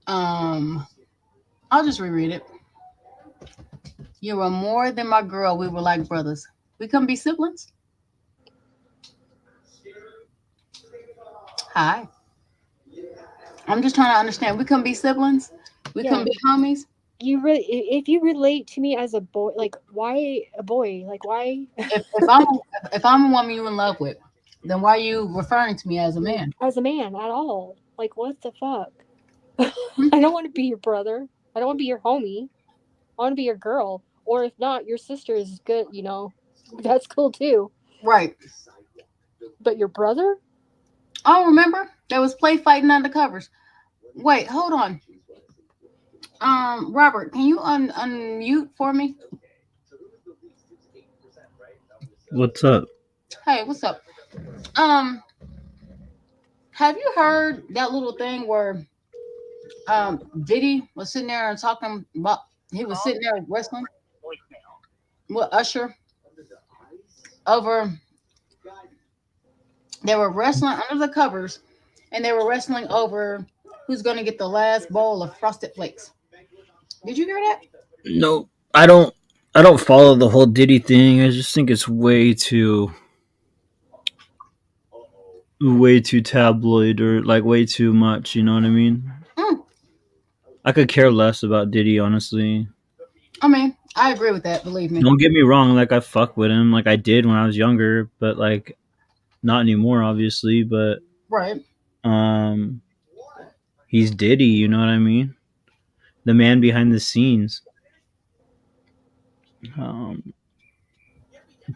I'll just reread it. You were more than my girl. We were like brothers. We couldn't be siblings. Hi. I'm just trying to understand. We couldn't be siblings. We couldn't be homies. If you relate to me as a boy, like why a boy? Like why? If I'm a woman you in love with, then why are you referring to me as a man? As a man at all? Like what the fuck? I don't want to be your brother. I don't want to be your homie. I want to be your girl. Or if not, your sister is good. That's cool too. Right. But your brother? Oh, remember? There was play fighting under covers. Wait, hold on. Robert, can you unmute for me? What's up? Hey, what's up? Have you heard that little thing where Diddy was sitting there and talking about he was sitting there wrestling with Usher over. They were wrestling under the covers, and they were wrestling over who's going to get the last bowl of Frosted Flakes. Did you hear that? No, I don't follow the whole Diddy thing. I just think it's way too tabloid, or like way too much. You know what I mean? I could care less about Diddy, honestly. I mean, I agree with that. Believe me. Don't get me wrong. Like I fuck with him, like I did when I was younger, but like not anymore, obviously. But right. He's Diddy. You know what I mean? The man behind the scenes.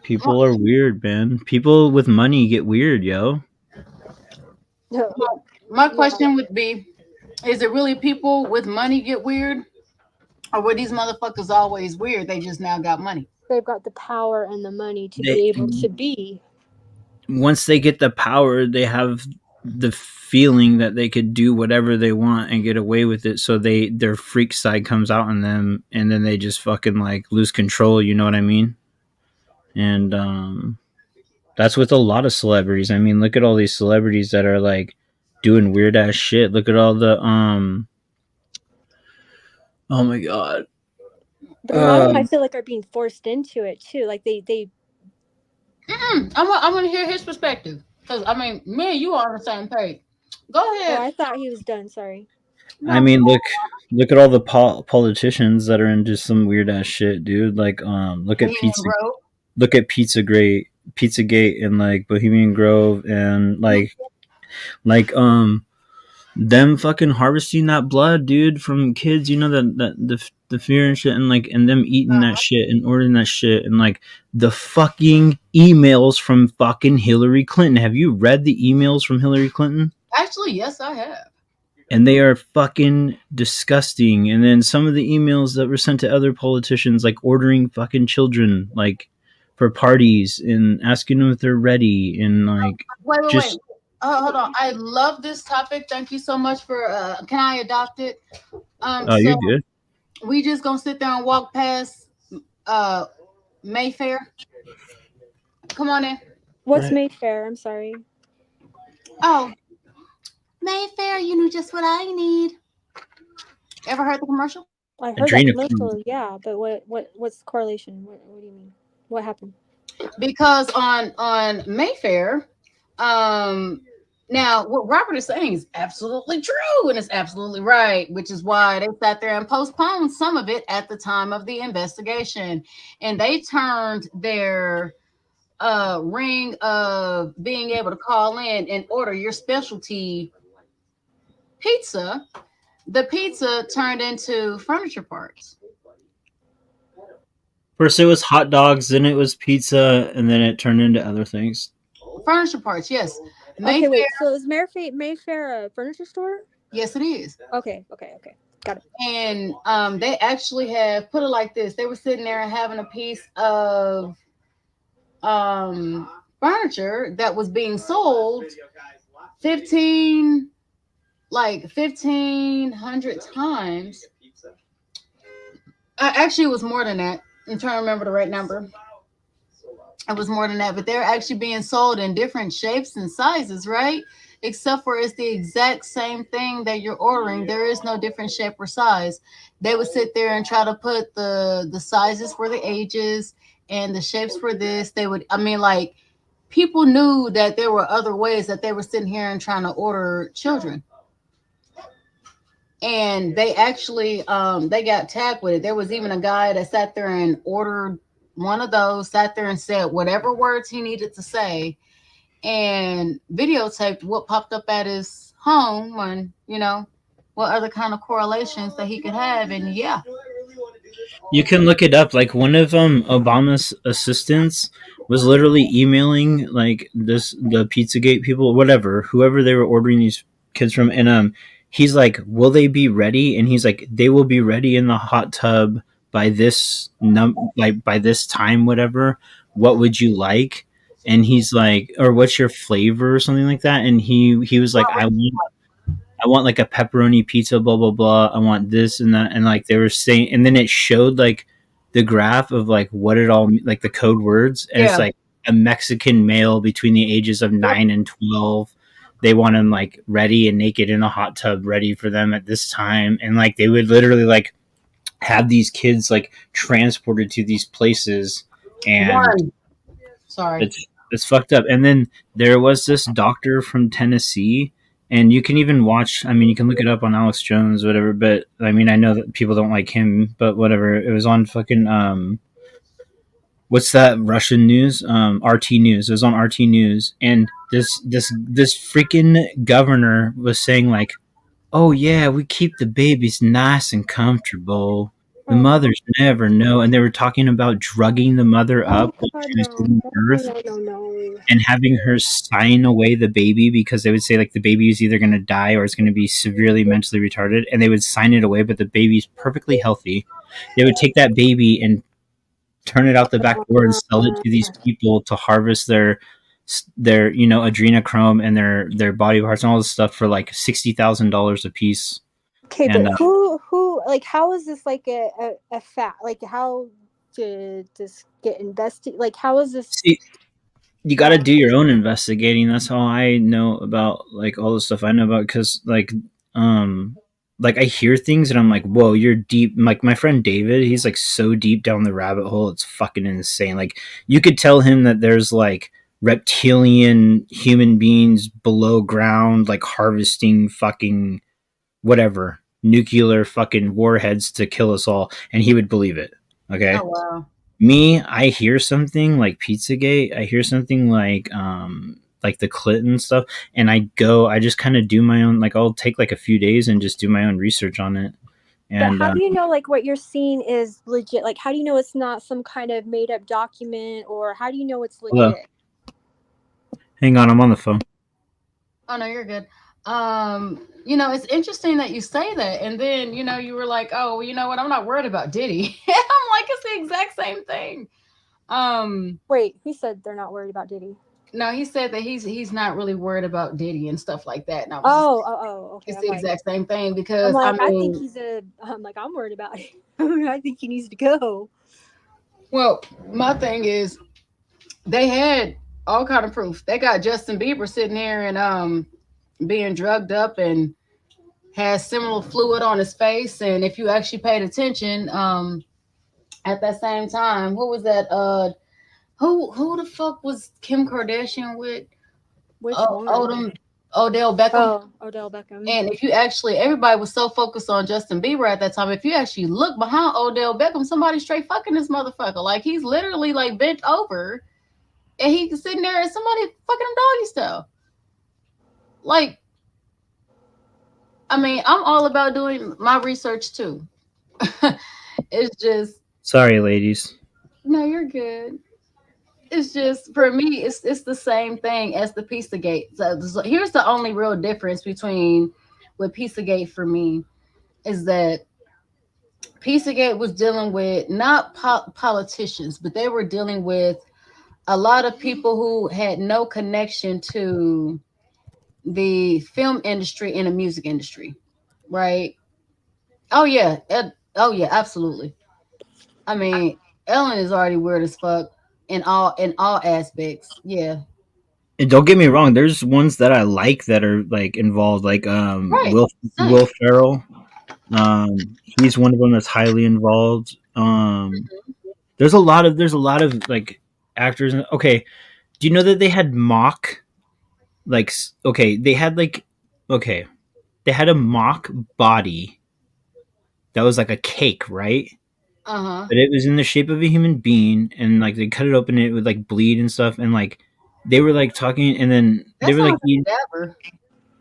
People are weird, man. People with money get weird, yo. My question would be, is it really people with money get weird? Or were these motherfuckers always weird? They just now got money. They've got the power and the money to be able to be. Once they get the power, they have the feeling that they could do whatever they want and get away with it. So their freak side comes out in them, and then they just fucking like lose control. You know what I mean? And that's with a lot of celebrities. I mean, look at all these celebrities that are like doing weird ass shit. Look at all the oh my god. But a lot of them, I feel like, are being forced into it too. Like they. I want to hear his perspective, because I mean, me and you are on the same page. Go ahead. Oh, I thought he was done. Sorry. I mean, look at all the politicians that are into some weird ass shit, dude. Like, look at Pizzagate and like Bohemian Grove and like them fucking harvesting that blood, dude, from kids, you know, the fear and shit, and like, and them eating that shit and ordering that shit, and like the fucking emails from fucking Hillary Clinton. Have you read the emails from Hillary Clinton? Actually, yes, I have. And they are fucking disgusting. And then some of the emails that were sent to other politicians, like ordering fucking children, like for parties and asking them if they're ready, and like Wait. Hold on. I love this topic. Thank you so much for. Can I adopt it? Oh, you're good. We just gonna sit there and walk past Mayfair. Come on in. What's Mayfair? I'm sorry. Oh, Mayfair. You knew just what I need. Ever heard the commercial? I heard that commercial. Yeah, but what's the correlation? What do you mean? What happened? Because on Mayfair, now what Robert is saying is absolutely true and it's absolutely right, which is why they sat there and postponed some of it at the time of the investigation, and they turned their ring of being able to call in and order your specialty pizza. The pizza turned into furniture parts. First it was hot dogs, then it was pizza, and then it turned into other things. Furniture parts, yes. Okay, wait. So is Mayfair a furniture store? Yes, it is. Okay. Got it. And they actually have put it like this. They were sitting there having a piece of furniture that was being sold 1,500 times. Actually, it was more than that. I'm trying to remember the right number. It was more than that, but they're actually being sold in different shapes and sizes, right? Except for it's the exact same thing that you're ordering. There is no different shape or size. They would sit there and try to put the sizes for the ages and the shapes for this. They would, I mean, like, people knew that there were other ways that they were sitting here and trying to order children. And they actually, they got tagged with it. There was even a guy that sat there and ordered one of those, sat there and said whatever words he needed to say, and videotaped what popped up at his home, and you know what other kind of correlations that he could have. And yeah, you can look it up. Like one of Obama's assistants was literally emailing like the Pizzagate people, whoever they were ordering these kids from, and he's like, will they be ready? And he's like, they will be ready in the hot tub by this by this time, whatever. What would you like? And he's like, or what's your flavor or something like that? And he was like, I want like a pepperoni pizza, blah blah blah. I want this and that, and like they were saying, and then it showed like the graph of like what it all, like the code words, and it's like a Mexican male between the ages of 9 and 12. They want him like ready and naked in a hot tub, ready for them at this time, and like they would literally like have these kids like transported to these places, and it's fucked up. And then there was this doctor from Tennessee, and you can even watch, I mean, you can look it up on Alex Jones, whatever, but I mean, I know that people don't like him, but whatever. It was on fucking what's that Russian news? RT News. It was on RT News, and this freaking governor was saying like, oh yeah, we keep the babies nice and comfortable. The mothers never know. And they were talking about drugging the mother up while she was giving birth and having her sign away the baby, because they would say like the baby is either going to die or it's going to be severely mentally retarded, and they would sign it away, but the baby's perfectly healthy. They would take that baby and turn it out the back door and sell it to these people to harvest their you know, adrenochrome and their body parts and all this stuff for like $60,000 a piece. Okay, and, but who like, how is this like a fact? Like, how did this get invested? Like, how is this? See, you got to do your own investigating. That's how I know about like all the stuff I know about, because like I hear things and I'm like, whoa, you're deep. Like my friend David, he's like so deep down the rabbit hole, it's fucking insane. Like you could tell him that there's like reptilian human beings below ground, like harvesting fucking whatever, nuclear fucking warheads to kill us all, and he would believe it. Okay. Oh, wow. Me, I hear something like Pizzagate, I hear something like like the clit and stuff. And I just kind of do my own, like I'll take like a few days and just do my own research on it. And But how do you know like what you're seeing is legit? Like how do you know it's not some kind of made up document, or how do you know it's legit? hang on, I'm on the phone. Oh no, you're good. You know, it's interesting that you say that, and then you know you were like, oh, well, you know what? I'm not worried about Diddy. I'm like, it's the exact same thing. Wait, he said they're not worried about Diddy. No, he said that he's not really worried about Diddy and stuff like that. No, okay. it's the exact same thing because I'm like, I I mean, think I'm worried about it. I think he needs to go. well, my thing is they had all kind of proof. They got Justin Bieber sitting there and being drugged up and has similar fluid on his face. And if you actually paid attention, at that same time, who was that? Who the fuck was Kim Kardashian with? Which one? Odell Beckham. Oh, Odell Beckham. And if you actually, everybody was so focused on Justin Bieber at that time. If you actually look behind Odell Beckham, somebody's straight fucking this motherfucker. Like he's literally like bent over, and he's sitting there and somebody fucking him doggy style. Like, I mean, I'm all about doing my research too. It's just. Sorry, ladies. No, you're good. It's just for me, it's the same thing as the Pizzagate. So here's the only real difference between with Pizzagate for me is that Pizzagate was dealing with not politicians, but they were dealing with a lot of people who had no connection to the film industry and the music industry, right? Oh yeah, absolutely. I mean, Ellen is already weird as fuck. In all aspects, yeah. And don't get me wrong, there's ones that I like that are like involved, like Right. Will Ferrell. He's one of them that's highly involved. There's a lot of like actors. Okay, do you know that they had mock, like they had a mock body that was like a cake, right? But it was in the shape of a human being, and like they cut it open and it would like bleed and stuff, and like they were like talking, and then they were like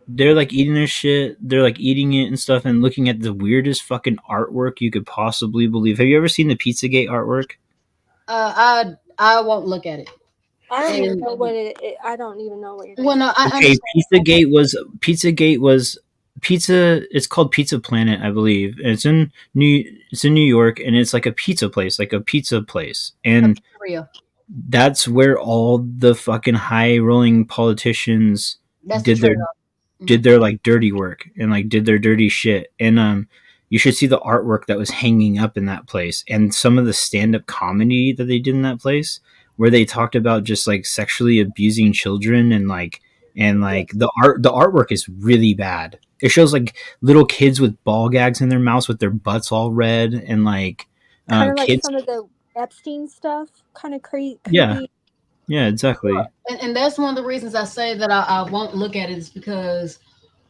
they're like eating their shit, they're like eating it and stuff, and looking at the weirdest fucking artwork you could possibly believe. Have you ever seen the Pizzagate artwork? I won't look at it. I don't even know what I don't even know what you're. Well, no, Pizzagate was pizza. It's called Pizza Planet, I believe. And it's in New York, and it's like a pizza place, and that's where all the fucking high rolling politicians did their like dirty work and like did their dirty shit. And you should see the artwork that was hanging up in that place, and some of the stand-up comedy that they did in that place, where they talked about just like sexually abusing children, and the artwork is really bad. It shows like little kids with ball gags in their mouths with their butts all red, and like kind of like kids. some of the Epstein stuff, kind of crazy. Yeah, exactly. And that's one of the reasons I say that I won't look at it, is because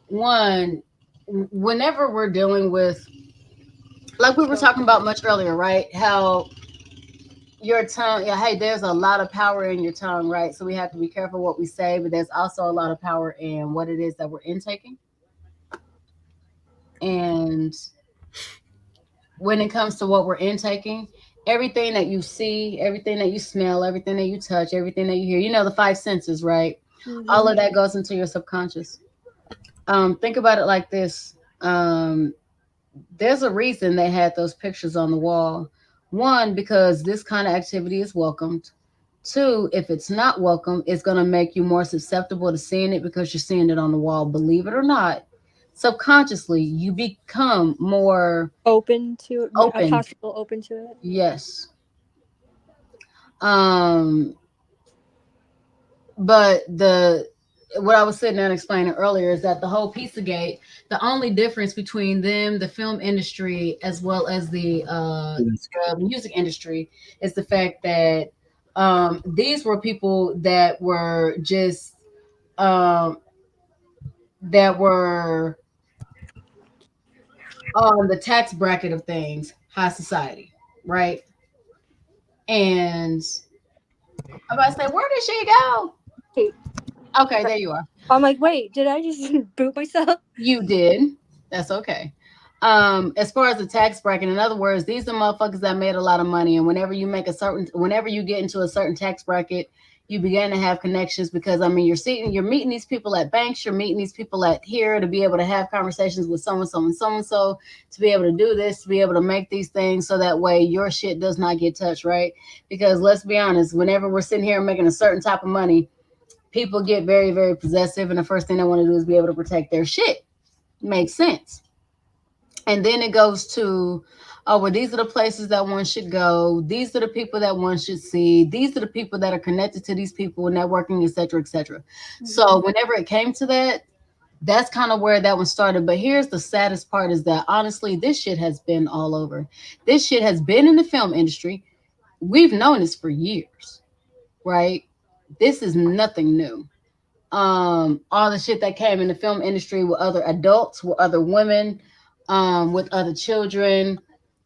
one, whenever we're dealing with, like we were talking about much earlier, right? How your tongue, hey, there's a lot of power in your tongue, right? So we have to be careful what we say, but there's also a lot of power in what it is that we're intaking. And when it comes to what we're intaking, everything that you see, everything that you smell, everything that you touch, everything that you hear, you know, the five senses, right? Mm-hmm. All of that goes into your subconscious. Think about it like this. There's a reason they had those pictures on the wall. One, because this kind of activity is welcomed. Two, if it's not welcome, it's going to make you more susceptible to seeing it because you're seeing it on the wall. Believe it or not, subconsciously, you become more open to it. Open to it. Yes. But what I was sitting there and explaining earlier is that the whole Pizzagate, the only difference between them, the film industry, as well as the music industry, is the fact that these were people that were just that were on the tax bracket of things, high society, right? And I'm about to say, where did she go? Okay, there you are. I'm like, wait, did I just boot myself? You did. That's okay. As far as the tax bracket, in other words, these are motherfuckers that made a lot of money, and whenever you get into a certain tax bracket, you begin to have connections because I mean, you're meeting these people at banks, you're meeting these people at here to be able to have conversations with so and so and so and so to be able to do this, to be able to make these things so that way your shit does not get touched, right? Because let's be honest, whenever we're sitting here making a certain type of money, people get very, very possessive, and the first thing they want to do is be able to protect their shit. Makes sense. And then it goes to, oh, well, these are the places that one should go. These are the people that one should see. These are the people that are connected to these people, networking, et cetera, et cetera. Mm-hmm. So whenever it came to that, that's kind of where that one started. But here's the saddest part is that, honestly, this shit has been all over. This shit has been in the film industry. We've known this for years, right? This is nothing new. All the shit that came in the film industry with other adults, with other women, with other children,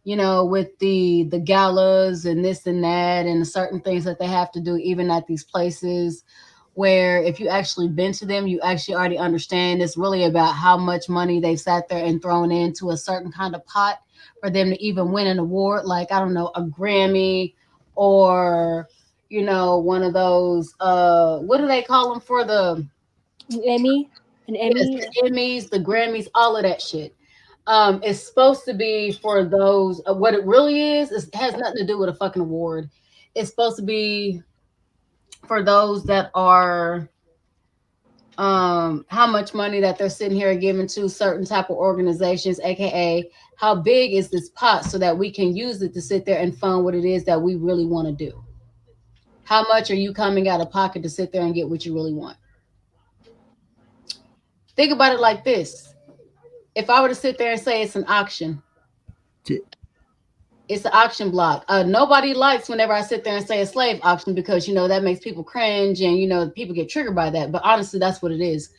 you know, with the galas and this and that and the certain things that they have to do even at these places where if you actually been to them, you actually already understand it's really about how much money they've sat there and thrown into a certain kind of pot for them to even win an award, like, I don't know, a Grammy or, you know, one of those, what do they call them for the Emmy? An Emmy? Yes, the Emmys, the Grammys, all of that shit. It's supposed to be for those, what it really is, it has nothing to do with a fucking award. It's supposed to be for those that are, how much money that they're sitting here giving to certain type of organizations, aka how big is this pot so that we can use it to sit there and fund what it is that we really want to do. How much are you coming out of pocket to sit there and get what you really want? Think about it like this. If I were to sit there and say it's an auction, it's an auction block. Nobody likes whenever I sit there and say a slave auction because, you know, that makes people cringe and, you know, people get triggered by that. But honestly, that's what it is.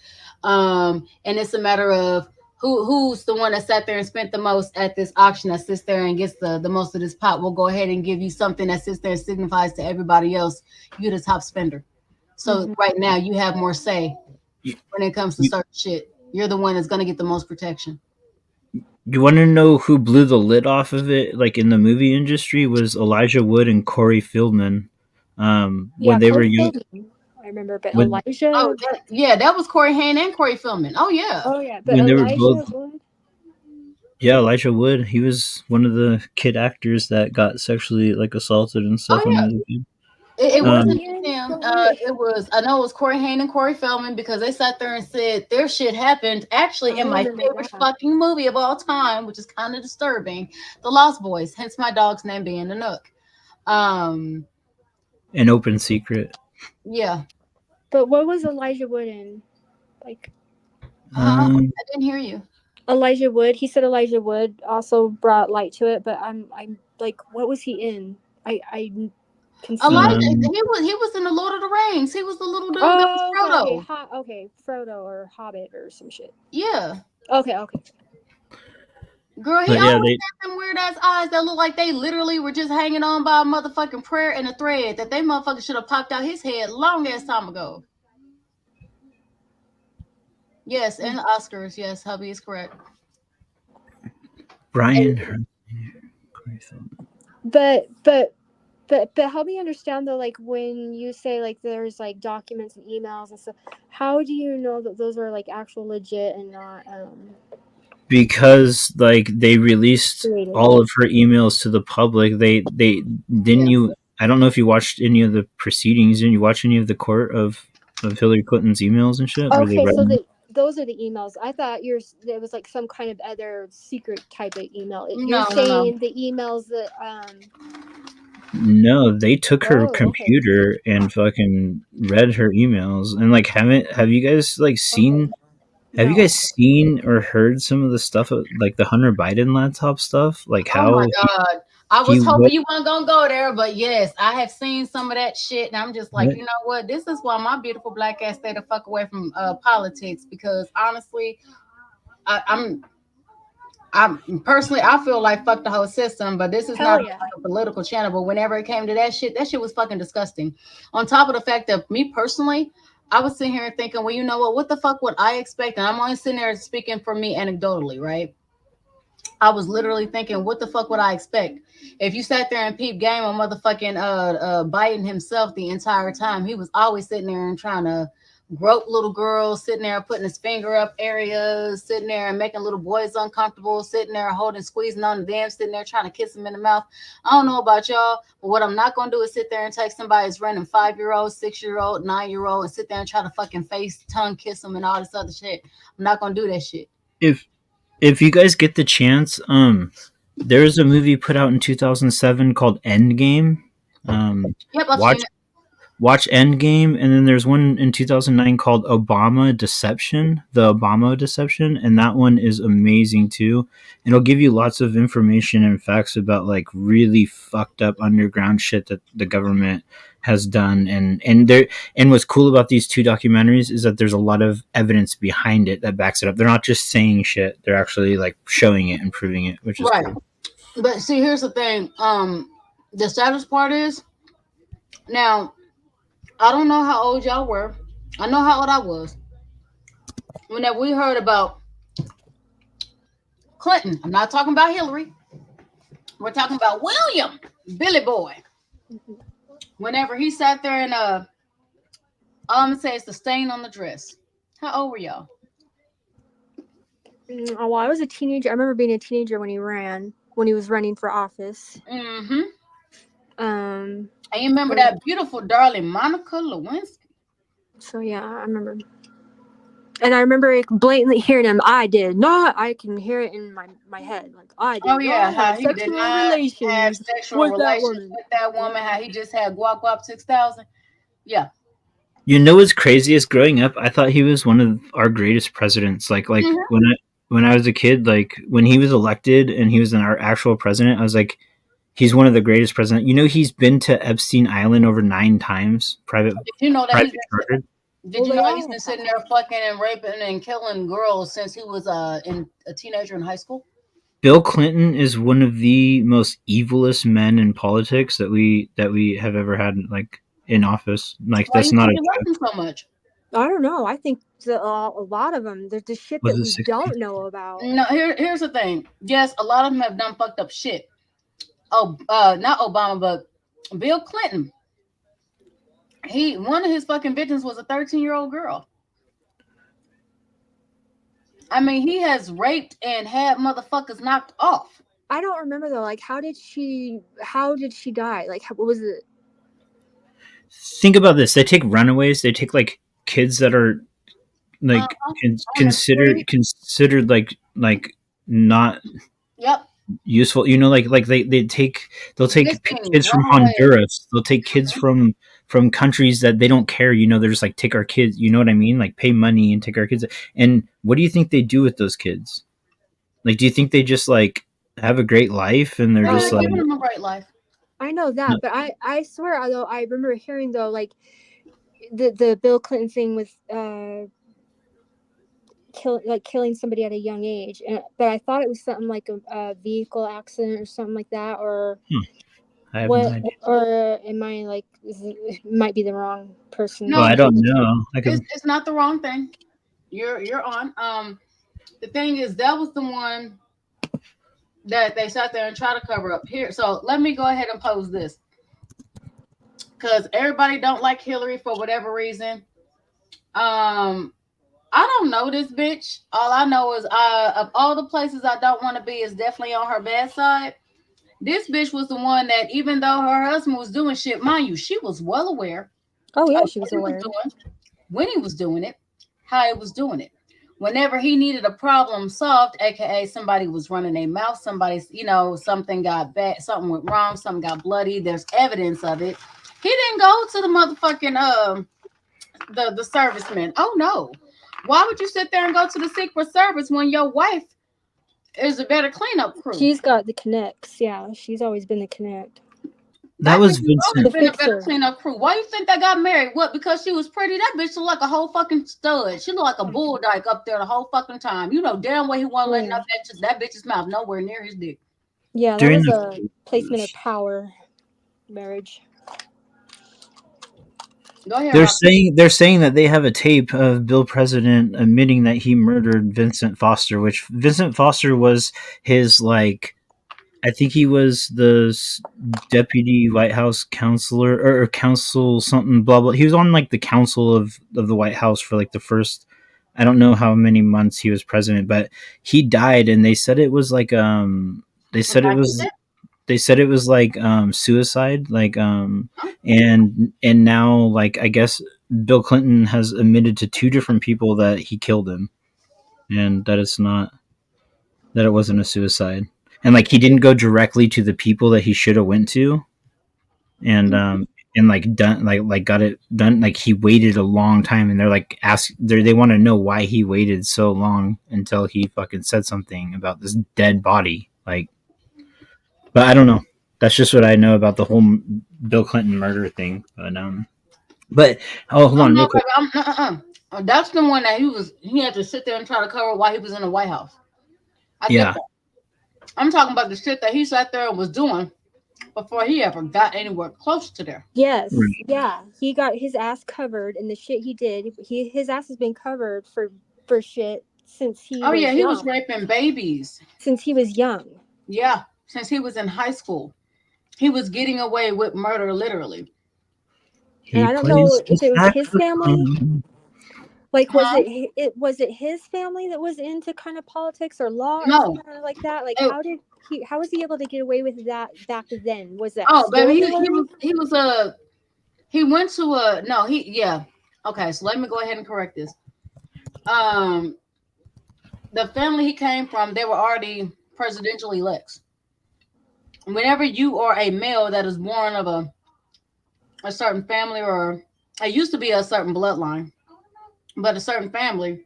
And it's a matter of who's the one that sat there and spent the most at this auction that sits there and gets the most of this pot. We'll go ahead and give you something that sits there and signifies to everybody else you're the top spender. So right now you have more say when it comes to certain shit. You're the one that's going to get the most protection. You want to know who blew the lid off of it, like in the movie industry, was Elijah Wood and Corey Feldman. When they were young. I remember, but Elijah. Oh, that was Corey Haim and Corey Feldman. Oh yeah. Oh yeah, but when Elijah they were both. Wood. Yeah, Elijah Wood. He was one of the kid actors that got sexually like assaulted and stuff. Oh, yeah. It wasn't him. I know it was Corey Haim and Corey Feldman because they sat there and said their shit happened actually in my favorite fucking movie of all time, which is kind of disturbing, The Lost Boys, hence my dog's name being the Nook. An open secret. Yeah. But what was Elijah Wood in? Like I didn't hear you. Elijah Wood. He said Elijah Wood also brought light to it, but I'm like, what was he in? Elijah, he was in the Lord of the Rings. He was the little dude that was Frodo. Okay, Frodo or Hobbit or some shit. Yeah. Okay. Girl, he always had them weird ass eyes that look like they literally were just hanging on by a motherfucking prayer and a thread that they motherfucker should have popped out his head long ass time ago. Yes, and the Oscars. Yes, hubby is correct. Brian. But help me understand though, like when you say like there's like documents and emails and stuff, how do you know that those are like actual legit and not because like they released all of her emails to the public. They didn't you I don't know if you watched any of the proceedings. Didn't you watch any of the court of Hillary Clinton's emails and shit? Okay, so those are the emails. I thought it was like some kind of other secret type of email. You're saying the emails that No, they took her computer and fucking read her emails. And like have you guys like seen have you guys seen or heard some of the stuff like the Hunter Biden laptop stuff? Like how my God. I was hoping you weren't gonna go there, but yes, I have seen some of that shit, and I'm just like, you know what? This is why my beautiful black ass stay the fuck away from politics, because honestly, I'm personally, I feel like fuck the whole system, but this is not a political channel. But whenever it came to that shit was fucking disgusting. On top of the fact that me personally, I was sitting here thinking, well, you know what the fuck would I expect? And I'm only sitting there speaking for me anecdotally, right? I was literally thinking, what the fuck would I expect? If you sat there and peep game on motherfucking Biden himself the entire time, he was always sitting there and trying to grope little girls, sitting there putting his finger up areas, sitting there and making little boys uncomfortable, sitting there holding, squeezing on the damn, sitting there trying to kiss them in the mouth. I don't know about y'all, but what I'm not gonna do is sit there and take somebody's random 5-year-old, 6-year-old, 9-year-old and sit there and try to fucking face, tongue kiss them and all this other shit. I'm not gonna do that shit. If you guys get the chance, there's a movie put out in 2007 called Endgame. Yep, I've watch seen it. watch Endgame, and then there's one in 2009 called Obama Deception, the Obama Deception, and that one is amazing too. And it'll give you lots of information and facts about like really fucked up underground shit that the government has done. And what's cool about these two documentaries is that there's a lot of evidence behind it that backs it up. They're not just saying shit; they're actually like showing it and proving it, which is right. cool. But see, here's the thing. The saddest part is now. I don't know how old y'all were. I know how old I was. Whenever we heard about Clinton, I'm not talking about Hillary. We're talking about William, Billy Boy. Whenever he sat there and all I'm gonna say is the stain on the dress. How old were y'all? Oh, well, I was a teenager. I remember being a teenager when he was running for office. Mm-hmm. Um, And you remember that beautiful darling Monica Lewinsky? So yeah, I remember. And I remember blatantly hearing him. I did not. I can hear it in my head. Like I did. Oh yeah, not how have he did sexual not relations have sexual with that relations woman. with that woman. How he just had guap guap 6,000. Yeah. You know what's craziest? Growing up, I thought he was one of our greatest presidents. Like when I was a kid, like when he was elected and he was our actual president, I was like, he's one of the greatest presidents. You know, he's been to Epstein Island over 9 times. Did you know that He's been sitting there fucking and raping and killing girls since he was a teenager in high school? Bill Clinton is one of the most evilest men in politics that we have ever had, like in office. Like Why that's you not think you like him so much? I don't know. I think a lot of them. There's the shit that we don't know about. No, here's the thing. Yes, a lot of them have done fucked up shit. Oh, not Obama, but Bill Clinton. One of his fucking victims was a 13-year-old girl. I mean, he has raped and had motherfuckers knocked off. I don't remember though. Like, how did she die? Like, what was it? Think about this. They take runaways. They take like kids that are like considered like not useful. You know, like they'll take kids from Honduras. They'll take kids from countries that they don't care. You know, they're just like, take our kids. You know what I mean? Like pay money and take our kids. And what do you think they do with those kids? Like, do you think they just like have a great life and they're just like a great life? I know that, but I swear, although I remember hearing though, like the Bill Clinton thing with killing somebody at a young age, but I thought it was something like a vehicle accident or something like that, or I have no idea. Or am I like might be the wrong person? No, I don't know. It's not the wrong thing. You're on. The thing is, that was the one that they sat there and tried to cover up here. So let me go ahead and pose this, because everybody don't like Hillary for whatever reason. I don't know this bitch. All I know is of all the places I don't want to be is definitely on her bad side. This bitch was the one that, even though her husband was doing shit, mind you, she was well aware. Oh yeah, she was aware. When he was doing it, how he was doing it. Whenever he needed a problem solved, aka somebody was running their mouth, somebody's, something got bad, something went wrong, something got bloody, there's evidence of it. He didn't go to the motherfucking the servicemen. Oh no. Why would you sit there and go to the Secret Service when your wife is a better cleanup crew? She's got the connects. Yeah, she's always been the connect. That was Vincent. Been a better cleanup crew. Why you think they got married? What? Because she was pretty? That bitch looked like a whole fucking stud. She looked like a bull dyke up there the whole fucking time. You know damn well he wasn't letting up that bitch's mouth nowhere near his dick. Yeah, that was a placement of power marriage. Go ahead, They're Rob. saying that they have a tape of Bill President admitting that he murdered Vincent Foster, which Vincent Foster was his like I think he was the deputy White House counselor or council something blah blah. He was on like the council of the White House for like the first I don't know how many months he was president, but he died and they said it was like they said it was they said it was like suicide like and now like I guess Bill Clinton has admitted to two different people that he killed him and that it's not that it wasn't a suicide and like he didn't go directly to the people that he should have went to and like done like got it done like he waited a long time and they're like they want to know why he waited so long until he fucking said something about this dead body like but I don't know. That's just what I know about the whole Bill Clinton murder thing. But hold on, real quick. That's the one that he had to sit there and try to cover while he was in the White House. I Yeah. get that. I'm talking about the shit that he sat there and was doing before he ever got anywhere close to there. Yes, Right. yeah, he got his ass covered in the shit he did. His ass has been covered for shit since he. Oh was yeah, he young. was raping babies. Since he was young. Yeah, since he was in high school, he was getting away with murder, literally. He And I don't know if it was his family. saxophone. Like, was it his family that was into kind of politics or law or No. something like that? Like, how was he able to get away with that back then? Was that baby, he went to a no, okay, so let me go ahead and correct this. The family he came from, they were already presidential elects. Whenever you are a male that is born of a certain family, or it used to be a certain bloodline, but a certain family,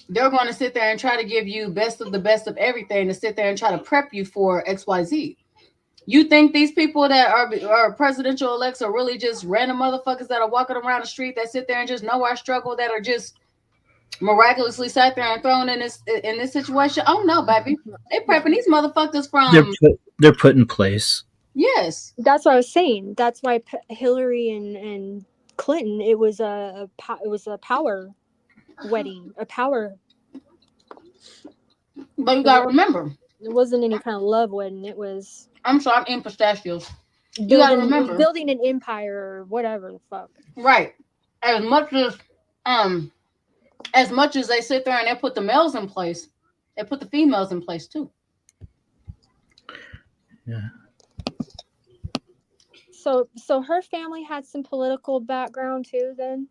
they're going to sit there and try to give you best of the best of everything to sit there and try to prep you for XYZ. You think these people that are presidential elects are really just random motherfuckers that are walking around the street that sit there and just know our struggle, that are just miraculously sat there and thrown in this situation? Oh no, baby, they're prepping these motherfuckers from. They're put in place. Yes, that's what I was saying. That's why Hillary and Clinton. It was a power wedding, a power. But you gotta remember, it wasn't any kind of love wedding. It was. I'm sorry, I'm eating pistachios. You gotta remember, building an empire or whatever the fuck. Right. As much as they sit there and they put the males in place, they put the females in place too. Yeah. So her family had some political background too, then?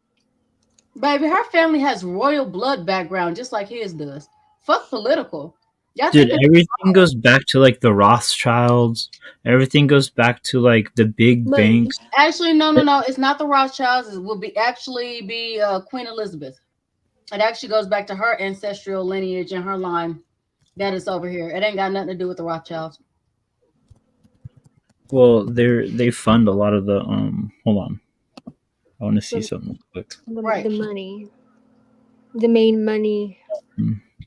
Baby, her family has royal blood background, just like his does. Fuck political. Dude, everything goes back to like the Rothschilds. Everything goes back to like the big banks. Actually, no. It's not the Rothschilds. It will be Queen Elizabeth. It actually goes back to her ancestral lineage and her line that is over here. It ain't got nothing to do with the Rothschilds. Well, they fund a lot of the hold on. I want to see something quick. The money. The main money.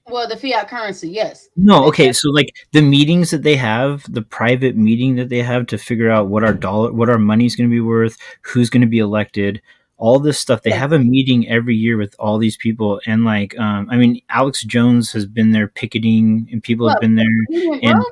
Well, the fiat currency, yes. No, okay, so like the meetings that they have, the private meeting that they have to figure out what our money's going to be worth, who's going to be elected, all this stuff. They have a meeting every year with all these people, and like, I mean, Alex Jones has been there picketing, and people have been there, and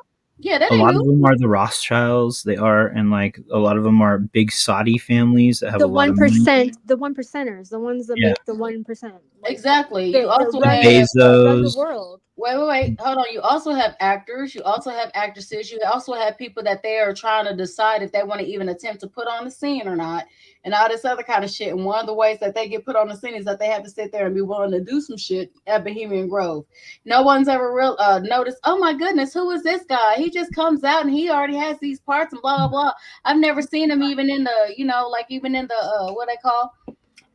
a lot of them are the Rothschilds. They are, and like a lot of them are big Saudi families that have the a lot 1%, of money. the 1%ers, the ones that make the 1%. Exactly. You also have Bezos. the world. Wait. Hold on. You also have actors. You also have actresses. You also have people that they are trying to decide if they want to even attempt to put on the scene or not, and all this other kind of shit. And one of the ways that they get put on the scene is that they have to sit there and be willing to do some shit at Bohemian Grove. No one's ever noticed, oh my goodness, who is this guy? He just comes out and he already has these parts and blah, blah, blah. I've never seen him even in the, even in the, what they call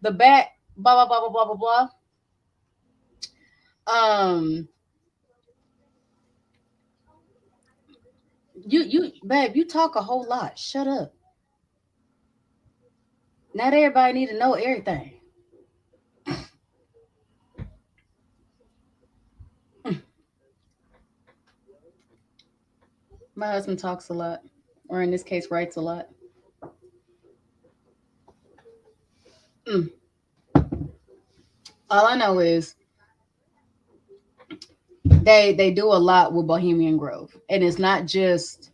the back, blah, blah, blah, blah, blah, blah, blah. Babe, you talk a whole lot. Shut up. Not everybody need to know everything. My husband talks a lot, or in this case, writes a lot. All I know is they do a lot with Bohemian Grove, and it's not just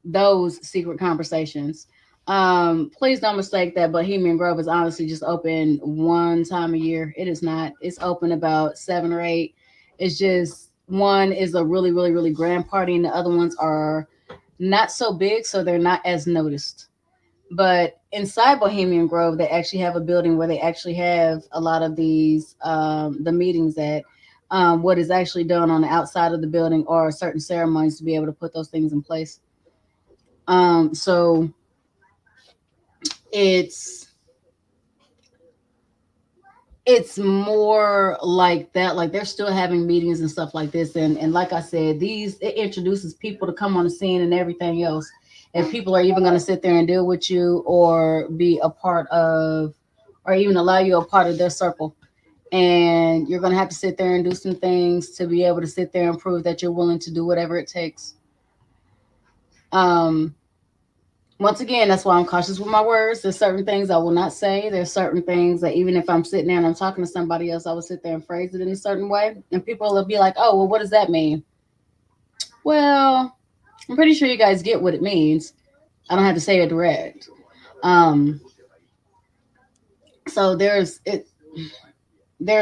those secret conversations. Please don't mistake that Bohemian Grove is honestly just open one time a year. It is not. It's open about 7 or 8. It's just one is a really, really, really grand party, and the other ones are not so big, so they're not as noticed. But inside Bohemian Grove, they actually have a building where they actually have a lot of these the meetings at. What is actually done on the outside of the building or certain ceremonies to be able to put those things in place. So it's more like that. Like they're still having meetings and stuff like this. And like I said, it introduces people to come on the scene and everything else. And people are even going to sit there and deal with you or be a part of, or even allow you a part of their circle. And you're going to have to sit there and do some things to be able to sit there and prove that you're willing to do whatever it takes. Once again, that's why I'm cautious with my words. There's certain things I will not say. There's certain things that even if I'm sitting there and I'm talking to somebody else, I will sit there and phrase it in a certain way. And people will be like, oh, well, what does that mean? Well, I'm pretty sure you guys get what it means. I don't have to say it direct. So there's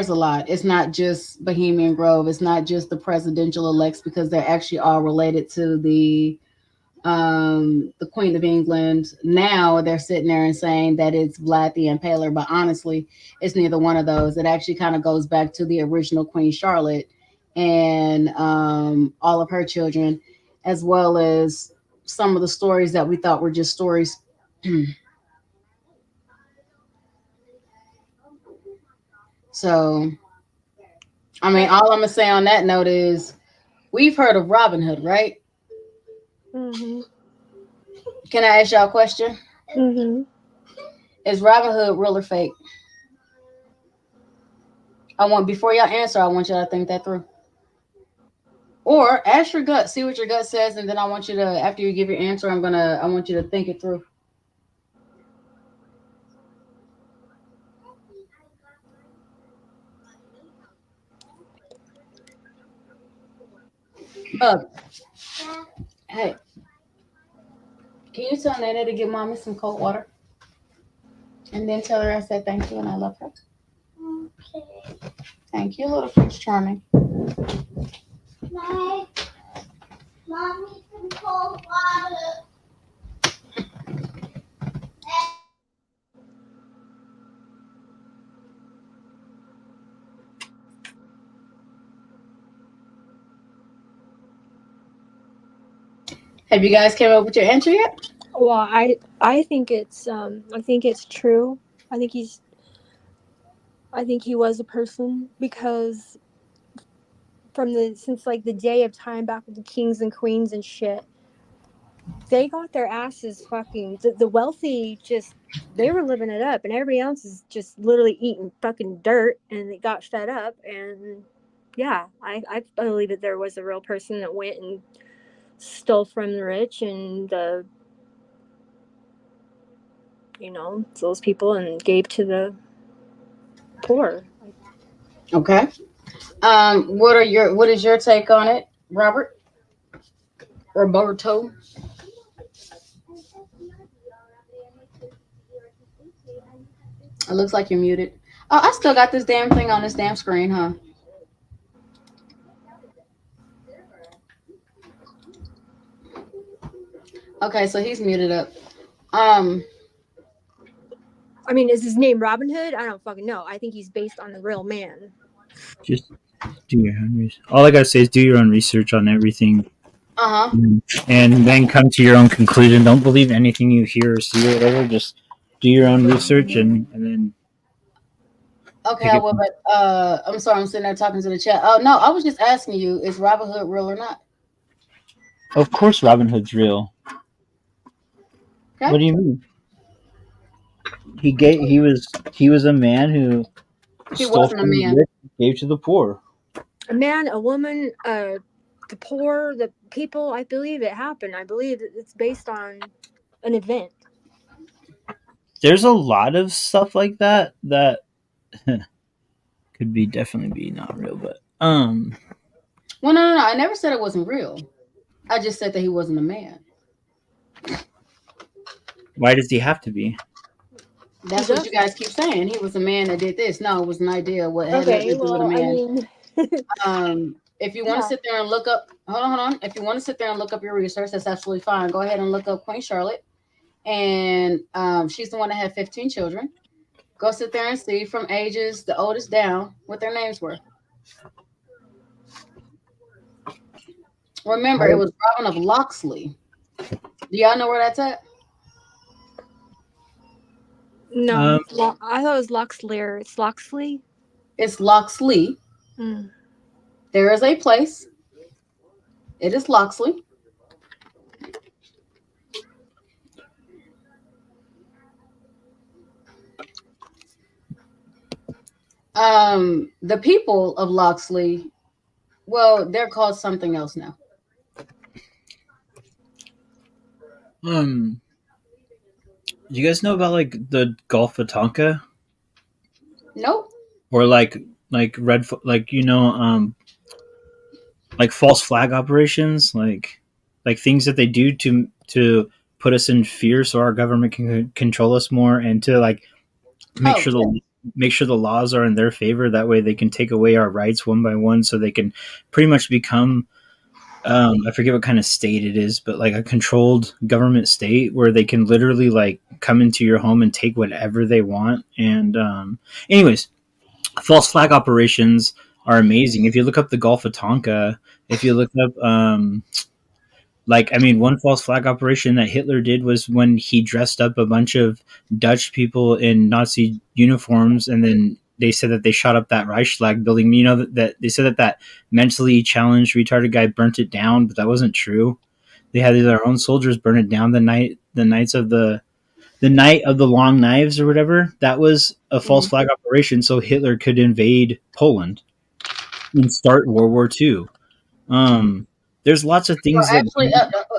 a lot. It's not just Bohemian Grove. It's not just the presidential elects, because they're actually all related to the Queen of England. Now they're sitting there and saying that it's Vlad the Impaler, but honestly, it's neither one of those. It actually kind of goes back to the original Queen Charlotte and all of her children, as well as some of the stories that we thought were just stories. So, I mean, all I'm gonna say on that note is we've heard of Robin Hood, right? Mm-hmm. Can I ask y'all a question? Mm-hmm. Is Robin Hood real or fake? Before y'all answer, I want y'all to think that through. Or ask your gut, see what your gut says, and then I want you to, after you give your answer, I want you to think it through. Hey, can you tell Nana to give Mommy some cold water? And then tell her I said thank you and I love her. Okay. Thank you, little Prince Charming. Mommy, some cold water. Have you guys came up with your answer yet? Well, I think it's true. I think he was a person, because since like the day of time back with the kings and queens and shit, they got their asses fucking, the wealthy, just, they were living it up, and everybody else is just literally eating fucking dirt, and they got fed up. And yeah, I believe that there was a real person that went and stole from the rich and those people, and gave to the poor. Okay. What is your take on it, Robert? Roberto? It looks like you're muted. Oh, I still got this damn thing on this damn screen, huh? Okay, so he's muted up. I mean, is his name Robin Hood? I don't fucking know. I think he's based on the real man. Just do your own research. All I gotta say is do your own research on everything. And then come to your own conclusion. Don't believe anything you hear or see or whatever. Just do your own research and then. Okay, well, but I'm sorry, I'm sitting there talking to the chat. Oh no, I was just asking you, is Robin Hood real or not? Of course, Robin Hood's real. Okay. What do you mean? He was a man who stole from the rich and gave to the poor. A man, a woman, the poor, the people. I believe it happened. I believe it's based on an event. there's a lot of stuff like that that could be definitely be not real, but Well, no. I never said it wasn't real. I just said that he wasn't a man. why does he have to be? That's what you guys keep saying. He was a man that did this. No, it was an idea what had nothing Okay, to do with a well, I man. mean, If you want to Yeah. sit there and look up, hold on. If you want to sit there and look up your research, that's absolutely fine. Go ahead and look up Queen Charlotte, and she's the one that had 15 children. Go sit there and see from ages the oldest down what their names were. Remember, it was Robin of Locksley. Do y'all know where that's at? no, Um, I thought it was Loxlear. It's Loxley. It's Locksley. Mm. There is a place. It is Locksley. The people of Locksley, well, they're called something else now. you guys know about like the Gulf of Tonka Nope. or like like like false flag operations, like things that they do to put us in fear so our government can control us more and to like make sure the laws are in their favor, that way they can take away our rights one by one so they can pretty much become I forget what kind of state it is, but like a controlled government state where they can literally like come into your home and take whatever they want. And anyways, false flag operations are amazing. If you look up the Gulf of Tonka, if you look up one false flag operation that Hitler did was when he dressed up a bunch of Dutch people in Nazi uniforms, and then they said that they shot up that Reichstag building. You know that they said that mentally challenged, retarded guy burnt it down, but that wasn't true. They had their own soldiers burn it down the night of the night of the long knives or whatever. That was a false flag operation, so Hitler could invade Poland and start World War II. There's lots of things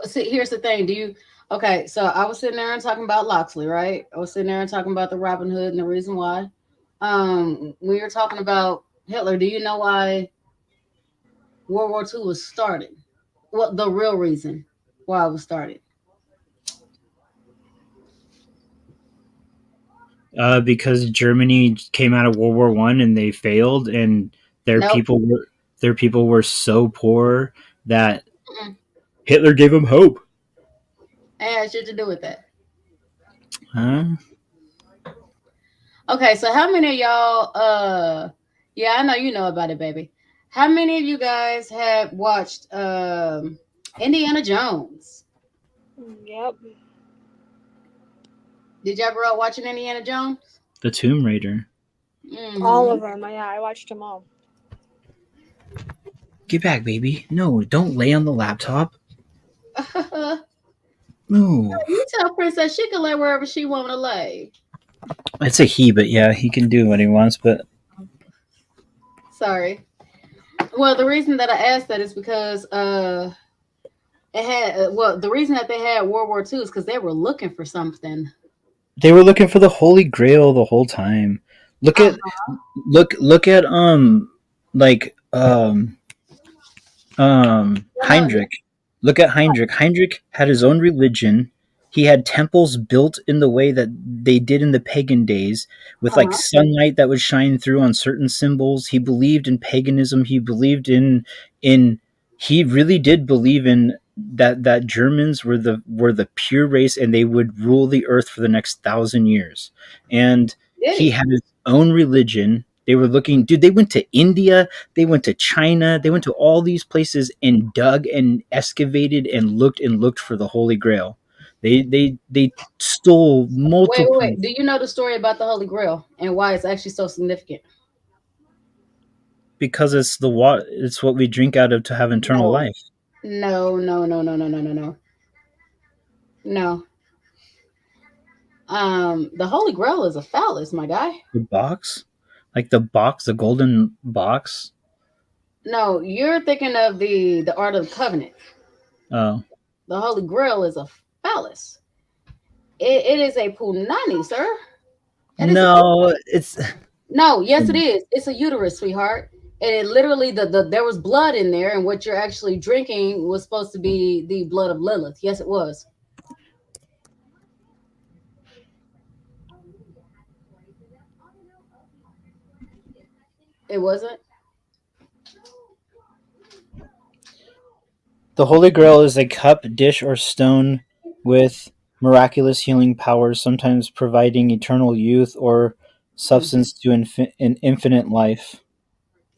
see, here's the thing. Okay, so I was sitting there and talking about Locksley, right? I was sitting there and talking about the Robin Hood and the reason why. When you're talking about Hitler, do you know why World War II was started? Well, the real reason why it was started. Because Germany came out of World War One and they failed, and their people were so poor that Hitler gave them hope. It had shit to do with that. Huh? Okay, so how many of y'all yeah, I know you know about it, baby. How many of you guys have watched Indiana Jones? Yep. Did y'all grow up watching Indiana Jones? The Tomb Raider. Mm-hmm. All of them. Yeah, I watched them all. Get back, baby. No, don't lay on the laptop. No. You tell Princess she can lay wherever she want to lay. It's a he, but yeah, he can do what he wants, but... Sorry. Well, the reason that I asked that is because the reason that they had World War II is because they were looking for something. They were looking for the Holy Grail the whole time. Look at Heinrich. Look at Heinrich. Heinrich had his own religion. He had temples built in the way that they did in the pagan days, with like sunlight that would shine through on certain symbols. He believed in paganism. He believed in he really did believe in that Germans were the pure race and they would rule the earth for the next 1,000 years. And he had his own religion. They were looking, dude, they went to India, they went to China, they went to all these places and dug and excavated and looked for the Holy Grail. They stole multiple. Wait. Do you know the story about the Holy Grail and why it's actually so significant? Because it's the water. It's what we drink out of to have eternal life. No. The Holy Grail is a phallus, my guy. The box, like the box, the golden box. No, you're thinking of the Ark of the Covenant. Oh. The Holy Grail is a phallus. It is a punani, sir. It is No, it's No, yes, it is. It's a uterus, sweetheart. And it literally there was blood in there, and what you're actually drinking was supposed to be the blood of Lilith. Yes, it was. It wasn't. the Holy Grail is a cup, dish, or stone with miraculous healing powers, sometimes providing eternal youth or substance to an infinite life.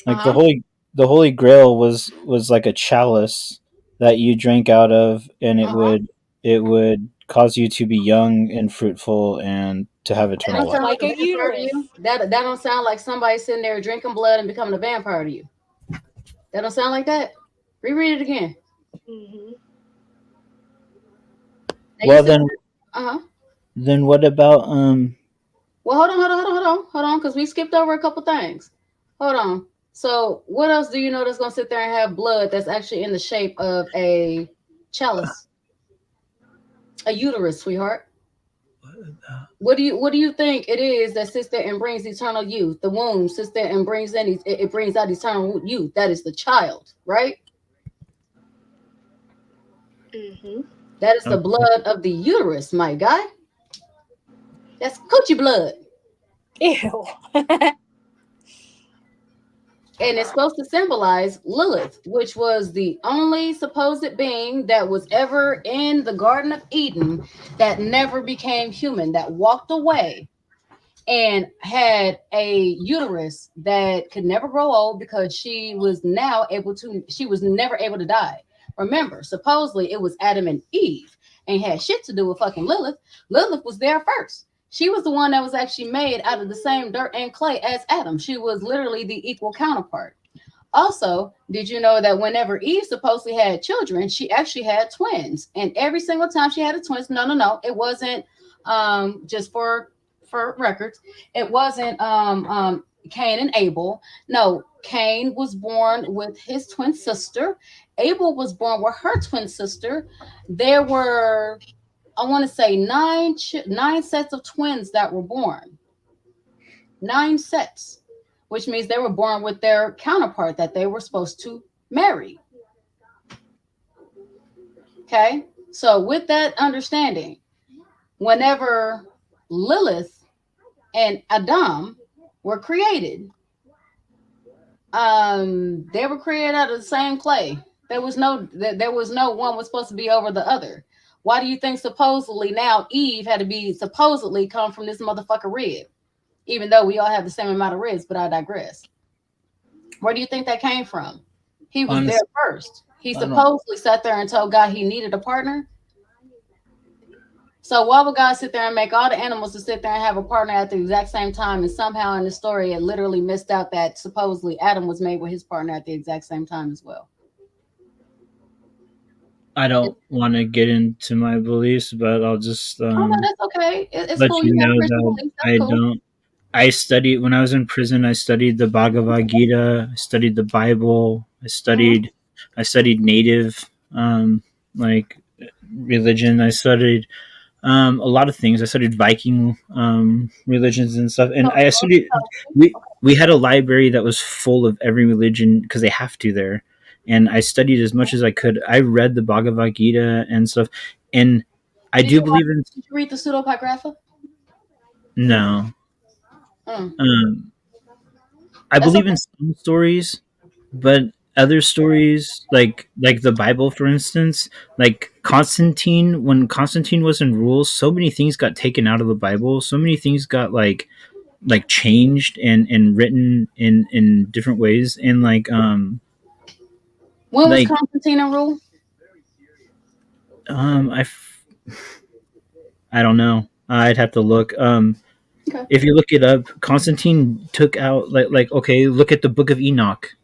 Like Uh-huh. the Holy Grail was like a chalice that you drank out of, and Uh-huh. it would cause you to be young and fruitful and to have That eternal don't life. sound like Like a a vampire to you. uterus. That don't sound like somebody sitting there drinking blood and becoming a vampire to you. That don't sound like that. Reread it again. Mm-hmm. Well then, Uh-huh. then what about Well, hold on, because we skipped over a couple things. Hold on. So, what else do you know that's gonna sit there and have blood that's actually in the shape of a chalice, a uterus, sweetheart? What do you think it is that sits there and brings eternal youth? The womb sits there and brings in it brings out eternal youth. That is the child, right? Mm-hmm. That is the blood of the uterus, my guy. That's coochie blood. Ew. And it's supposed to symbolize Lilith, which was the only supposed being that was ever in the Garden of Eden that never became human, that walked away and had a uterus that could never grow old because she was never able to die. Remember, supposedly it was Adam and Eve and had shit to do with fucking Lilith. Lilith was there first. She was the one that was actually made out of the same dirt and clay as Adam. She was literally the equal counterpart. Also, did you know that whenever Eve supposedly had children, she actually had twins? And every single time she had a twins, no, it wasn't just for records. It wasn't Cain and Abel. No, Cain was born with his twin sister. Abel was born with her twin sister. There were, I want to say, nine sets of twins that were born. 9 sets, which means they were born with their counterpart that they were supposed to marry. Okay, so with that understanding, whenever Lilith and Adam were created, they were created out of the same clay. There was no one was supposed to be over the other. Why do you think supposedly now Eve had to be supposedly come from this motherfucker rib? Even though we all have the same amount of ribs, but I digress. Where do you think that came from? He was there first. He supposedly sat there and told God he needed a partner. So why would God sit there and make all the animals to sit there and have a partner at the exact same time? And somehow in the story, it literally missed out that supposedly Adam was made with his partner at the exact same time as well. I don't want to get into my beliefs, but I'll just Oh, no, that's okay. It's let cool. you You have know Christian that beliefs. I That's cool. don't. I studied when I was in prison. I studied the Bhagavad Gita. I studied the Bible. I studied native like religion. I studied a lot of things. I studied Viking religions and stuff, and I studied. We had a library that was full of every religion because they have to there, and I studied as much as I could. I read the Bhagavad Gita and stuff, and I do believe in. Did you read the Pseudepigrapha? No. I That's believe okay. in some stories, but other stories, like the Bible, for instance, like Constantine. When Constantine was in rule, so many things got taken out of the Bible. So many things got like changed and written in different ways. And like When was Constantine in rule? I don't know. I'd have to look. Okay. If you look it up, Constantine took out like okay, look at the Book of Enoch.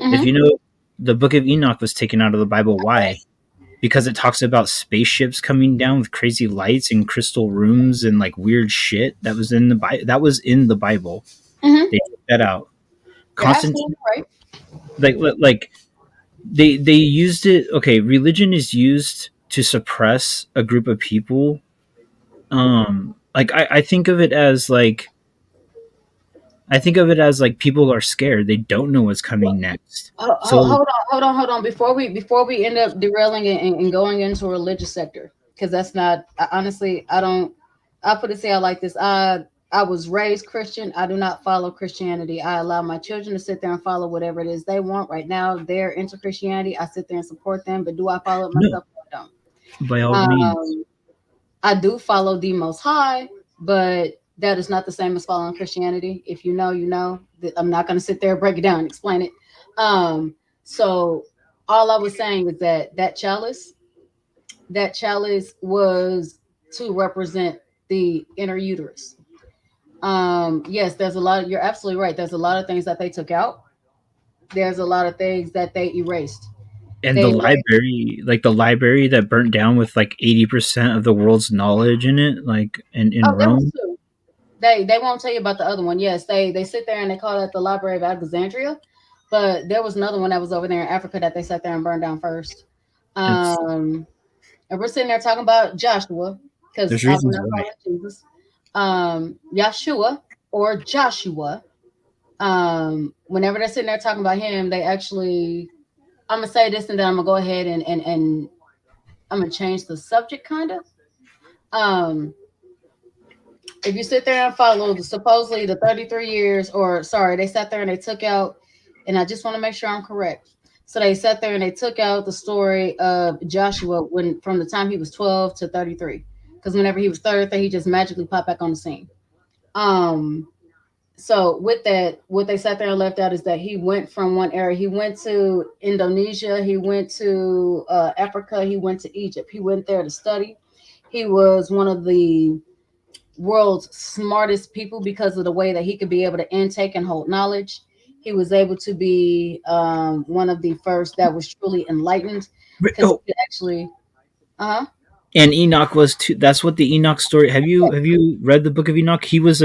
Mhm. If you know, the Book of Enoch was taken out of the Bible. Why? Because it talks about spaceships coming down with crazy lights and crystal rooms and like weird shit that was in the Bible. That was in the Bible. Mhm. They took that out. You're absolutely right. Like they used it. Okay, religion is used to suppress a group of people Like I think of it as like people are scared. They don't know what's coming next. So Hold on. Before we end up derailing and going into a religious sector, because that's not honestly. I put it say I like this. I was raised Christian. I do not follow Christianity. I allow my children to sit there and follow whatever it is they want. Right now, they're into Christianity. I sit there and support them. But do I follow it no, myself? I don't. by all means. I do follow the Most High, but that is not the same as following Christianity. If you know, you know. I'm not going to sit there and break it down and explain it. So all I was saying is that chalice was to represent the inner uterus. Yes, there's a lot. You're absolutely right. There's a lot of things that they took out. There's a lot of things that they erased. And the library that burnt down with like 80% of the world's knowledge in it, like in Rome. They won't tell you about the other one. Yes, they sit there and they call it the Library of Alexandria, but there was another one that was over there in Africa that they sat there and burned down first. And we're sitting there talking about Joshua because there's reasons why. Jesus. Yeshua or Joshua. Whenever they're sitting there talking about him, they actually. I'm gonna say this and then I'm gonna go ahead and I'm gonna change the subject kind of. If you sit there and follow supposedly the 33 years, they sat there and they took out, and I just want to make sure I'm correct. So they sat there and they took out the story of Joshua from the time he was 12 to 33, because whenever he was 33, he just magically popped back on the scene. So with that, what they sat there and left out is that he went from one area. He went to Indonesia. He went to Africa. He went to Egypt. He went there to study. He was one of the world's smartest people because of the way that he could be able to intake and hold knowledge. He was able to be one of the first that was truly enlightened. Because he could actually, And Enoch was too. That's what the Enoch story. Have you read the book of Enoch? He was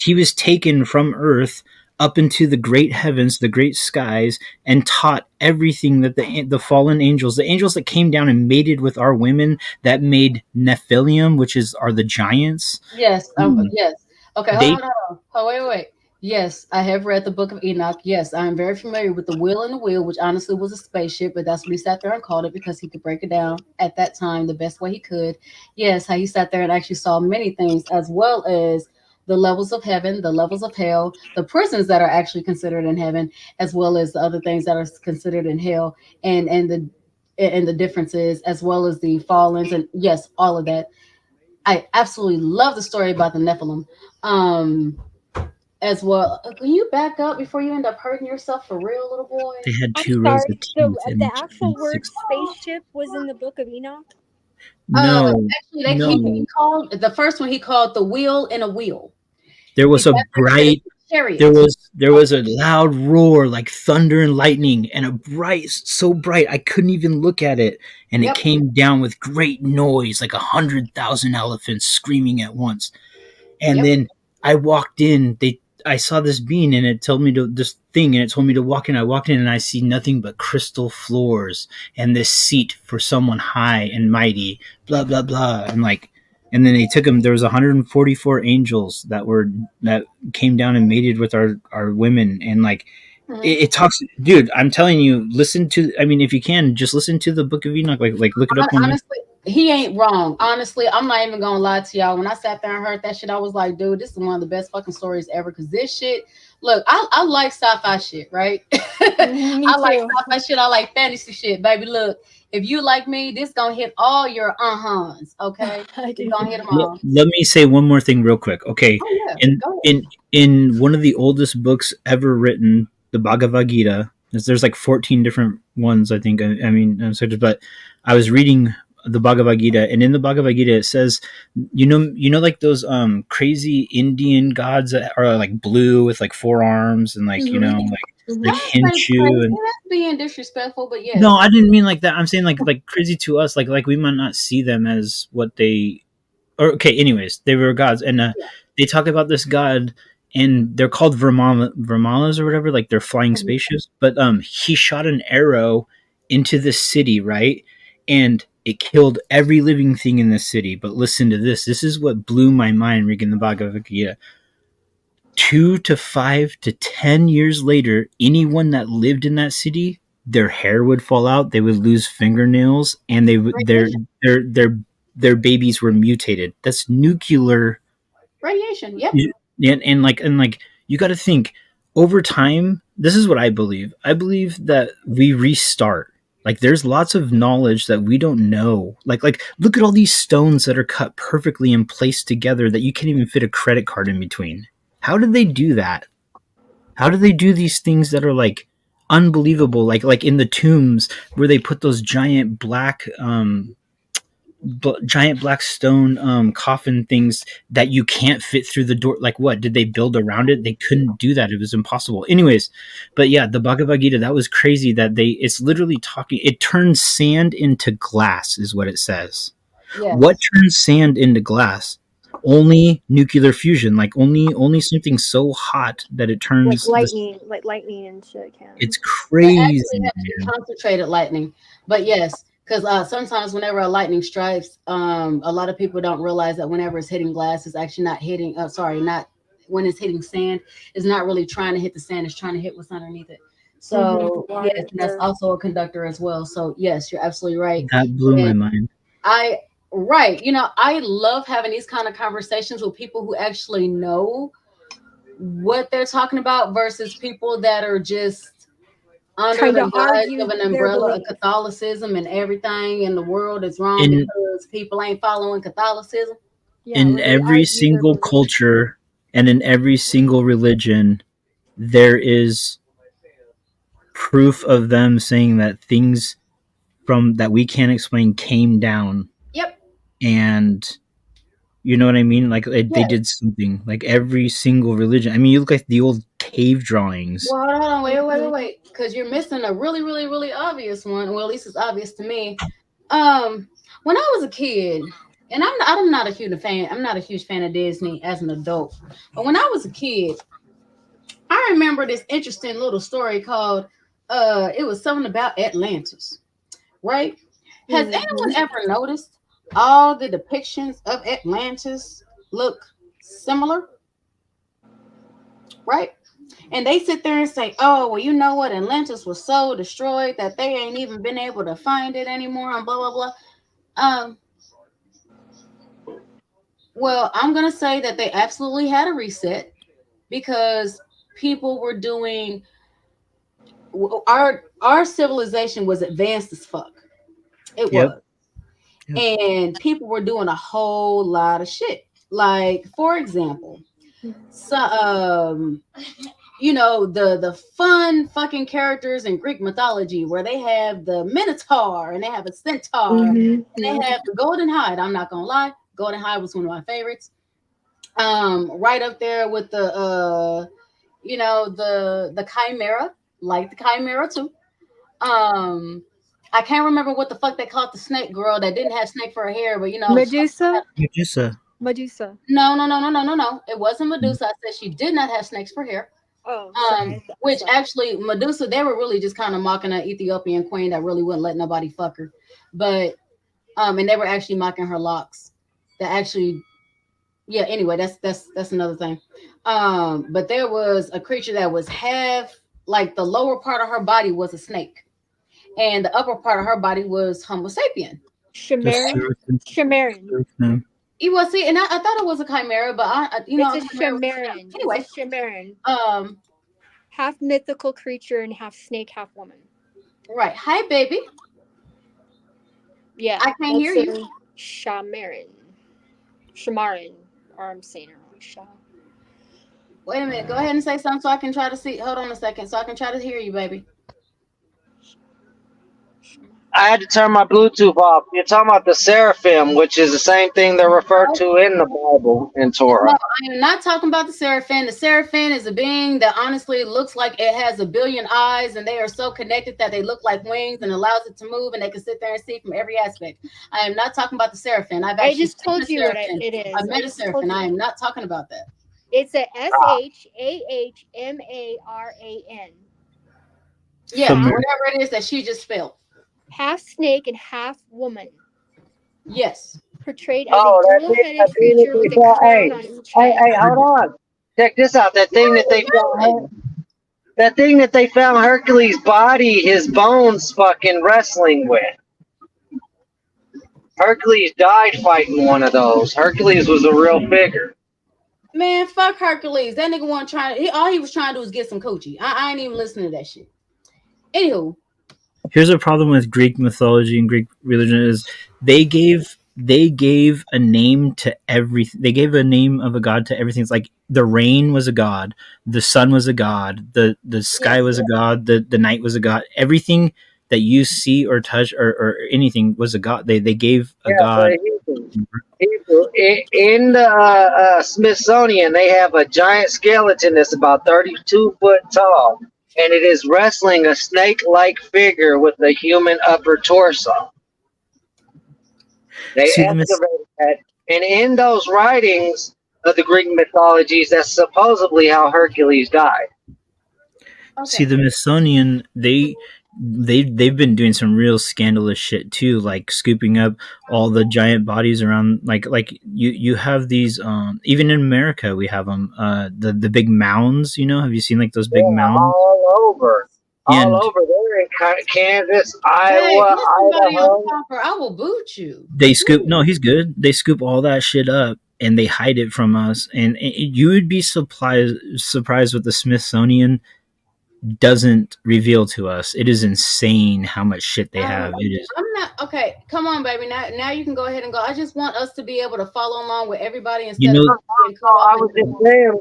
he was taken from earth up into the great heavens, the great skies, and taught everything that the fallen angels, the angels that came down and mated with our women, that made Nephilim, which are the giants. Yes. Yes. Okay. Hold on. Oh, wait. Yes, I have read the book of Enoch. Yes, I am very familiar with the wheel and the wheel, which honestly was a spaceship, but that's what he sat there and called it because he could break it down at that time the best way he could. Yes, how he sat there and actually saw many things, as well as the levels of heaven, the levels of hell, the prisons that are actually considered in heaven, as well as the other things that are considered in hell, and the differences, as well as the fallens, and yes, all of that. I absolutely love the story about the Nephilim. As well. Can you back up before you end up hurting yourself for real, little boy? They had two rows of teeth. The actual word spaceship was in the book of Enoch? No. Actually, he called the first one, he called the wheel in a wheel. There was a bright, there was a loud roar like thunder and lightning, and so bright I couldn't even look at it. And it came down with great noise, like 100,000 elephants screaming at once. And then I walked in, I saw this being, and it told me to walk in. I walked in and I see nothing but crystal floors and this seat for someone high and mighty, blah, blah, blah. And then they took him. There was 144 angels that came down and mated with our women. And it talks, dude, I'm telling you, if you can, just listen to the book of Enoch, like look it up. Honestly, he ain't wrong. Honestly, I'm not even gonna lie to y'all. When I sat there and heard that shit, I was like, dude, this is one of the best fucking stories ever. Cause this shit, look, I like sci-fi shit, right? I like sci-fi shit. I like fantasy shit, baby. Look, if you like me, this gonna hit all your uh-huhs, okay? Gonna hit them all. Let me say one more thing real quick, okay? Oh, yeah. In one of the oldest books ever written, the Bhagavad Gita, there's like 14 different ones, I think. But I was reading the Bhagavad Gita, and in the Bhagavad Gita it says, you know like those crazy Indian gods that are like blue with like 4 arms and like like Hinshu. And that's being disrespectful, but yeah. No, I didn't mean like that. I'm saying like crazy to us, like we might not see them as what they. Or okay, anyways, they were gods, and they talk about this god, and they're called Vermalas or whatever, like they're flying spaceships. But he shot an arrow into the city, right? And It killed every living thing in the city. But listen to this. This is what blew my mind reading the Bhagavad Gita. 2 to 5 to 10 years later, anyone that lived in that city, their hair would fall out, they would lose fingernails, and they would their babies were mutated. That's nuclear Radiation. Yep. and like you got to think over time. This is what I believe. I believe that we restart. Like there's lots of knowledge that we don't know. Like look at all these stones that are cut perfectly and placed together that you can't even fit a credit card in between. How did they do that? How do they do these things that are like unbelievable? Like in the tombs where they put those giant black stone coffin things that you can't fit through the door. Like what did they build around it? They couldn't do that. It was impossible. Anyways, but yeah, the Bhagavad Gita, that was crazy that it's literally talking. It turns sand into glass is what it says. Yes. What turns sand into glass? Only nuclear fusion, like only something so hot that it turns like lightning and shit can. It's crazy. Concentrated lightning, but yes, because sometimes whenever a lightning strikes, a lot of people don't realize that whenever it's hitting glass, it's actually not hitting. Not when it's hitting sand, it's not really trying to hit the sand. It's trying to hit what's underneath it. So yes, that's also a conductor as well. So yes, you're absolutely right. That blew my mind. Right. You know, I love having these kind of conversations with people who actually know what they're talking about versus people that are just under the guise of an umbrella of Catholicism and everything in the world is wrong because people ain't following Catholicism. In every single culture and in every single religion, there is proof of them saying that things from that we can't explain came down. Yep. And you know what I mean? Like they did something. Like every single religion. I mean, you look at the old cave drawings. Well, hold on, wait, because you're missing a really, really, really obvious one. Well, at least it's obvious to me. When I was a kid, and I'm not a huge fan. I'm not a huge fan of Disney as an adult. But when I was a kid, I remember this interesting little story called it was something about Atlantis, right? Has anyone ever noticed all the depictions of Atlantis look similar? Right? And they sit there and say, oh, well, you know what? Atlantis was so destroyed that they ain't even been able to find it anymore and blah, blah, blah. Well, I'm going to say that they absolutely had a reset because people were doing our civilization was advanced as fuck. It was. And people were doing a whole lot of shit. Like, for example, so you know, the fun fucking characters in Greek mythology where they have the Minotaur and they have a centaur and they have the Golden Hide. I'm not gonna lie, Golden Hide was one of my favorites. Right up there with the you know, the Chimera, like the Chimera too. I can't remember what the fuck they called the snake girl that didn't have snake for her hair, but you know, Medusa. No. It wasn't Medusa. I said she did not have snakes for hair. Which actually Medusa, they were really just kind of mocking an Ethiopian queen that really wouldn't let nobody fuck her. But and they were actually mocking her locks. That actually, yeah. Anyway, that's another thing. But there was a creature that was half like the lower part of her body was a snake. And the upper part of her body was Homo sapien. Chimaran. You will see, and I thought it was a chimera, but it's a Chimaran. Anyway, it's a Chimaran. Half mythical creature and half snake, half woman. Right. Hi, baby. Yeah, I can't hear you. Shamaran, or I'm saying it wrong. Wait a minute. Go ahead and say something so I can try to see. Hold on a second, so I can try to hear you, baby. I had to turn my Bluetooth off. You're talking about the seraphim, which is the same thing they're referred to in the Bible, in Torah. No, I am not talking about the seraphim. The seraphim is a being that honestly looks like it has a billion eyes, and they are so connected that they look like wings and allows it to move, and they can sit there and see from every aspect. I am not talking about the seraphim. I just told you what it is. I met a seraphim. I am not talking about that. It's a Shahmaran. Yeah, whatever it is that she just spelled. Half snake and half woman. Yes. portrayed as Oh, a that thing dual-headed creature with a that crown on each head. hey, hold on. Check this out. That thing that they found. That thing that they found Hercules' body, his bones, fucking wrestling with. Hercules died fighting one of those. Hercules was a real figure. Man, fuck Hercules. That nigga wasn't trying. All he was trying to do was get some coochie. I ain't even listening to that shit. Anywho, Here's a problem with Greek mythology and Greek religion is they gave a name to everything. They gave a name of a god to everything. It's like the rain was a god, the sun was a god, the sky was a god, the night was a god. Everything that you see or touch or anything was a god. They gave a god. In the Smithsonian, they have a giant skeleton that's about 32 foot tall, and it is wrestling a snake-like figure with a human upper torso. They excavated that, and in those writings of the Greek mythologies, that's supposedly how Hercules died. okay. See, the Smithsonian, they've been doing some real scandalous shit too, like scooping up all the giant bodies around. Like you have these. Even in America, we have them. The big mounds. You know, have you seen like those big mounds? All over there in Kansas, Iowa, Idaho. I will boot you. They scoop. No, he's good. They scoop all that shit up and they hide it from us. And you would be surprised what the Smithsonian doesn't reveal to us. It is insane how much shit they have. It is. I'm not okay. Come on, baby. Now you can go ahead and go. I just want us to be able to follow along with everybody instead of. I was just saying,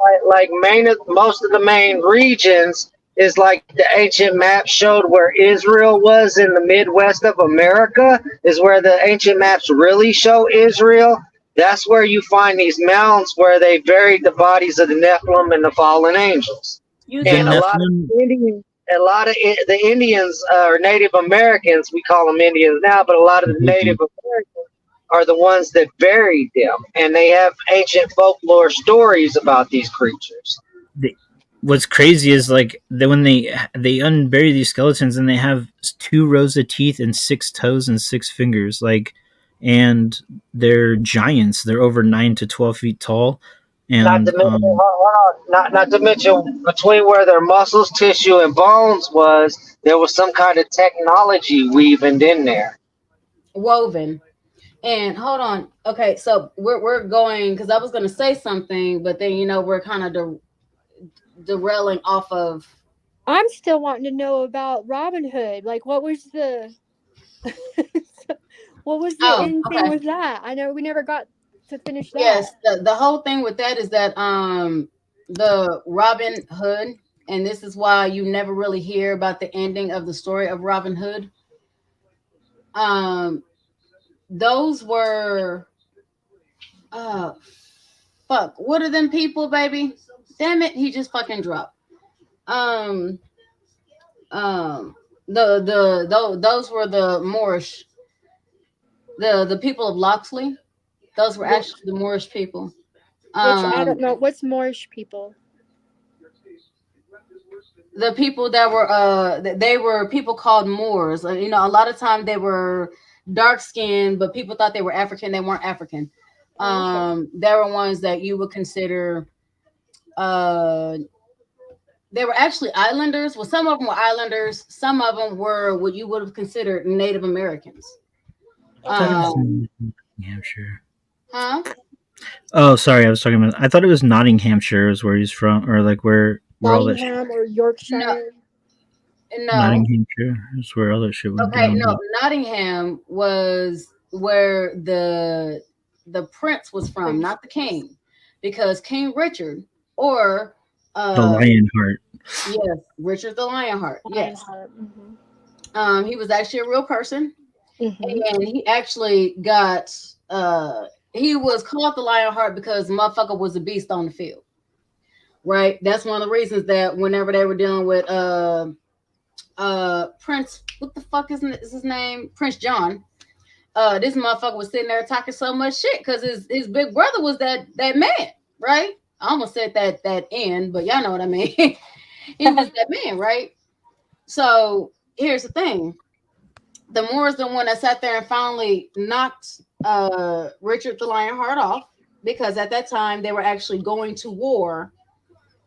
most of the main regions is like the ancient map showed where Israel was in the Midwest of America, is where the ancient maps really show Israel. That's where you find these mounds where they buried the bodies of the Nephilim and the fallen angels. And a lot of the Indians or Native Americans, we call them Indians now, but a lot of the Native Americans are the ones that buried them, and they have ancient folklore stories about these creatures. What's crazy is like when they unbury these skeletons and they have 2 rows of teeth and 6 toes and 6 fingers, like, and they're giants. They're over 9 to 12 feet tall. And not to mention between where their muscles, tissue, and bones was, there was some kind of technology weaving in there. Woven. And hold on. Okay, so we're going, because I was going to say something, but then we're kind of derailing off of. I'm still wanting to know about Robin Hood. Like, what was the end thing with that? I know we never got to finish that. Yes, the whole thing with that is that the Robin Hood, and this is why you never really hear about the ending of the story of Robin Hood. Those were fuck, what are them people, baby? Damn it, he just fucking dropped. Those were the Moorish, the people of Locksley. Those were actually the Moorish people. Which I don't know. What's Moorish people? The people that were they were people called Moors. A lot of time they were dark skinned, but people thought they were African. They weren't African. There were ones that you would consider. They were actually islanders. Well, some of them were islanders. Some of them were what you would have considered Native Americans. Hampshire. Huh? Oh, sorry. I was talking about. I thought it was Nottinghamshire is where he's from, or like where all that. Nottingham or Yorkshire. No. Nottinghamshire is where all that shit went down. No. Nottingham was where the prince was from, not the king, because King Richard or the Lionheart. Yes, Richard the Lionheart. Yes. Mm-hmm. He was actually a real person, Mm-hmm. and he actually got he was called the Lionheart because the motherfucker was a beast on the field. Right? That's one of the reasons that whenever they were dealing with Prince, what the fuck is his name? Prince John. This motherfucker was sitting there talking so much shit because his big brother was that man, right? I almost said that end, but y'all know what I mean. He was that man, right? So here's the thing. the Moors, the one that sat there and finally knocked Richard the Lionheart off, because at that time they were actually going to war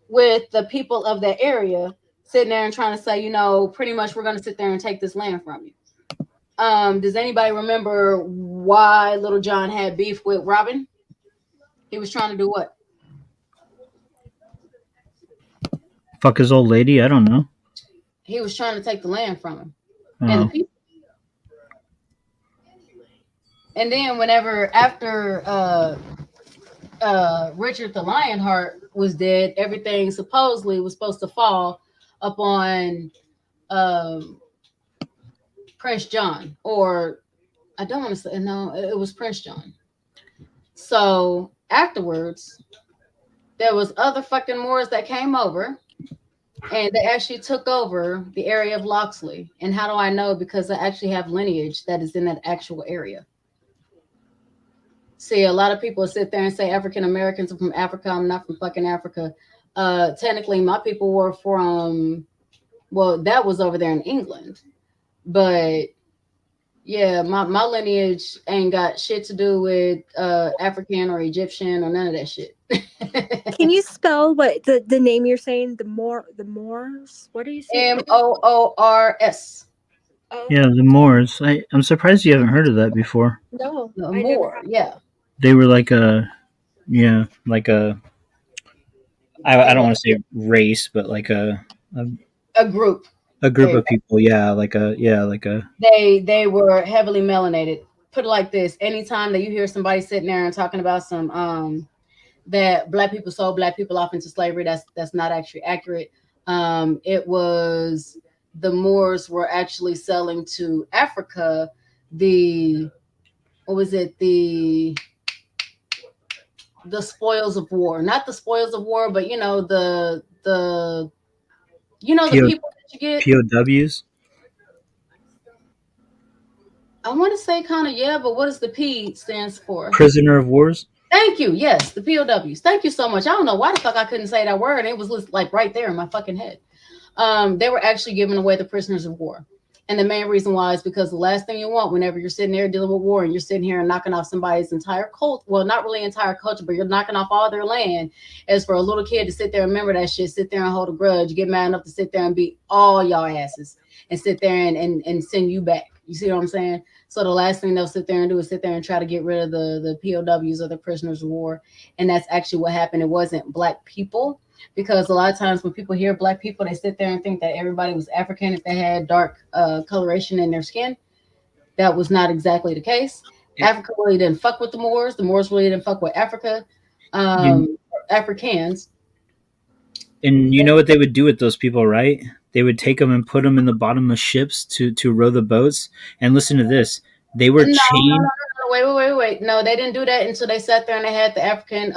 with the people of that area, sitting there and trying to say, you know, pretty much we're going to sit there and take this land from you. Does anybody remember why Little John had beef with Robin? He was trying to do what? Fuck his old lady? I don't know. He was trying to take the land from him. Oh. And the people. And then whenever after Richard the Lionheart was dead, everything supposedly was supposed to fall upon Prince John, or I don't want to say, no, it was Prince John. So afterwards, there was other fucking Moors that came over, and they actually took over the area of Loxley. And how do I know? Because I actually have lineage that is in that actual area. See, a lot of people sit there and say African Americans are from Africa. I'm not from fucking Africa. Technically, my people were from, well, that was over there in England. But yeah, my lineage ain't got shit to do with African or Egyptian or none of that shit. Can you spell what the name you're saying? The Moors? What are you saying? Moors. Yeah, the Moors. I'm surprised you haven't heard of that before. No, the Moor. Yeah. They were like a, I don't want to say race, but like a group. A group of people, They were heavily melanated. Put it like this: anytime that you hear somebody sitting there and talking about some that black people sold black people off into slavery, that's not actually accurate. It was the Moors were actually selling to Africa the spoils of war, not the spoils of war, but the people that you get POWs. I want to say kind of, yeah, but what does the P stands for? Prisoner of wars. Thank you. Yes, the POWs. Thank you so much. I don't know why the fuck I couldn't say that word. It was like right there in my fucking head. They were actually giving away the prisoners of war. And the main reason why is because the last thing you want whenever you're sitting there dealing with war and you're sitting here and knocking off somebody's entire cult, well, not really entire culture, but you're knocking off all their land, is for a little kid to sit there and remember that shit, sit there and hold a grudge, get mad enough to sit there and beat all y'all asses and sit there and send you back. You see what I'm saying? So the last thing they'll sit there and do is sit there and try to get rid of the POWs or the prisoners of war. And that's actually what happened. It wasn't black people. Because a lot of times when people hear black people, they sit there and think that everybody was African if they had dark coloration in their skin. That was not exactly the case. Yeah. Africa really didn't fuck with the Moors. The Moors really didn't fuck with Africa. Africans. And you know what they would do with those people, right? They would take them and put them in the bottom of ships to row the boats. And listen to this. They were chained. No, wait. No, they didn't do that until they sat there and they had the African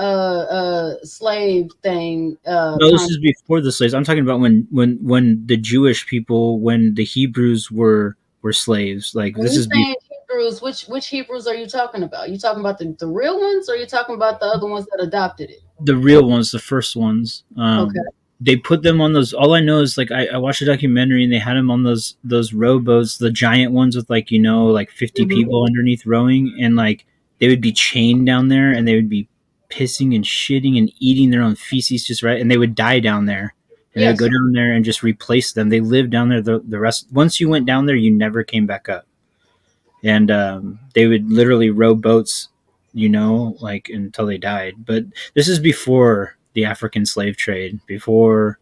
slave thing. No, this is before the slaves. I'm talking about when the Jewish people, when the Hebrews were slaves. Like, when this is Hebrews. Which Hebrews are you talking about? You talking about the real ones, or are you talking about the other ones that adopted it? The real ones, the first ones. Okay. They put them on those. All I know is like I watched a documentary and they had them on those rowboats, the giant ones with like 50 people underneath rowing, and like they would be chained down there and they would be pissing and shitting and eating their own feces just right, and they would die down there. And they would go down there and just replace them. They lived down there the rest. Once you went down there, you never came back up. And they would literally row boats, like until they died. But this is before the African slave trade, before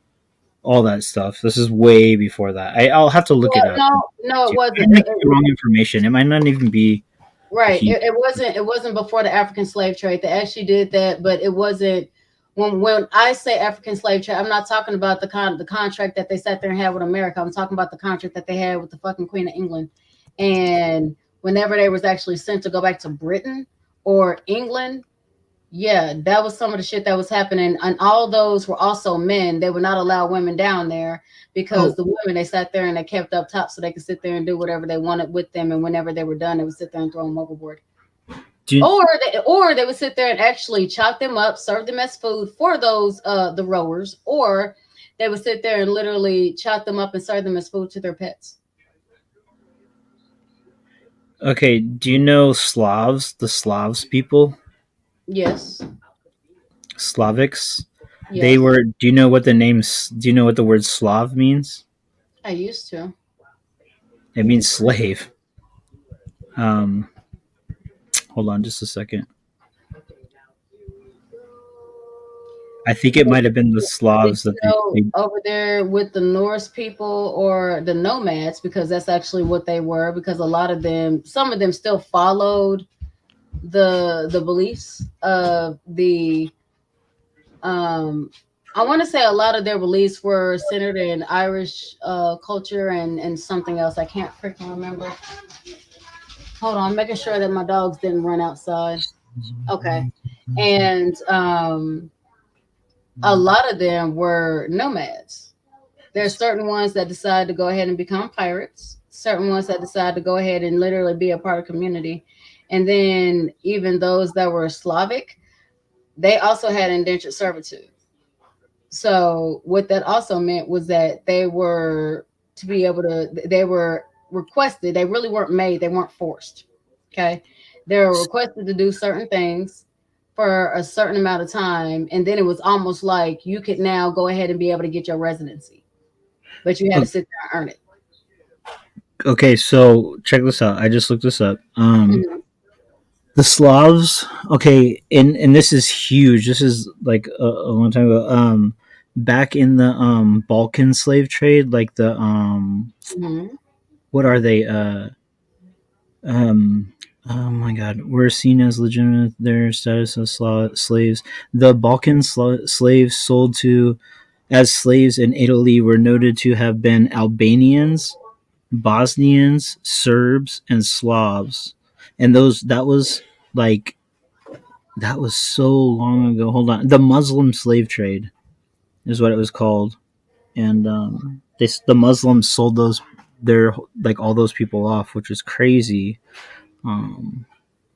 all that stuff. This is way before that. I'll have to look it up. No, it wasn't. The wrong information. It might not even be right. It wasn't before the African slave trade. They actually did that, but it wasn't. When I say African slave trade, I'm not talking about the contract that they sat there and had with America. I'm talking about the contract that they had with the fucking Queen of England. And whenever they was actually sent to go back to Britain or England, yeah, that was some of the shit that was happening. And all those were also men. They would not allow women down there because the women, they sat there and they kept up top so they could sit there and do whatever they wanted with them. And whenever they were done, they would sit there and throw them overboard. Or they would sit there and actually chop them up, serve them as food for those the rowers, or they would sit there and literally chop them up and serve them as food to their pets. Okay, do you know Slavs? The Slavs people, Yes. Slavics. They Yes. were. Do you know what the names? Do you know what the word Slav means? I used to. It means slave. Um, hold on, just a second. I think it might have been the Slavs Did that you know they over there with the Norse people or the nomads, because that's actually what they were, because a lot of them, some of them still followed the beliefs of the I want to say a lot of their beliefs were centered in Irish culture and something else. I can't freaking remember. Hold on, I'm making sure that my dogs didn't run outside. Okay. And a lot of them were nomads. There's certain ones that decide to go ahead and become pirates, certain ones that decide to go ahead and literally be a part of community. And then even those that were Slavic, they also had indentured servitude. So what that also meant was that they were to be able to, they were requested, they really weren't made, they weren't forced. Okay. They were requested to do certain things for a certain amount of time. And then it was almost like you could now go ahead and be able to get your residency, but you had to sit there and earn it. Okay, so check this out. I just looked this up. Mhm. The Slavs. Okay, and this is huge. This is like a long time ago. Back in the Balkan slave trade, like the Mhm. what are they? Oh my God, were seen as legitimate their status as slaves. The Balkan slaves sold to as slaves in Italy were noted to have been Albanians, Bosnians, Serbs, and Slavs. And those like that was so long ago. Hold on, the Muslim slave trade is what it was called, and the Muslims sold those their like all those people off, which is crazy. Um,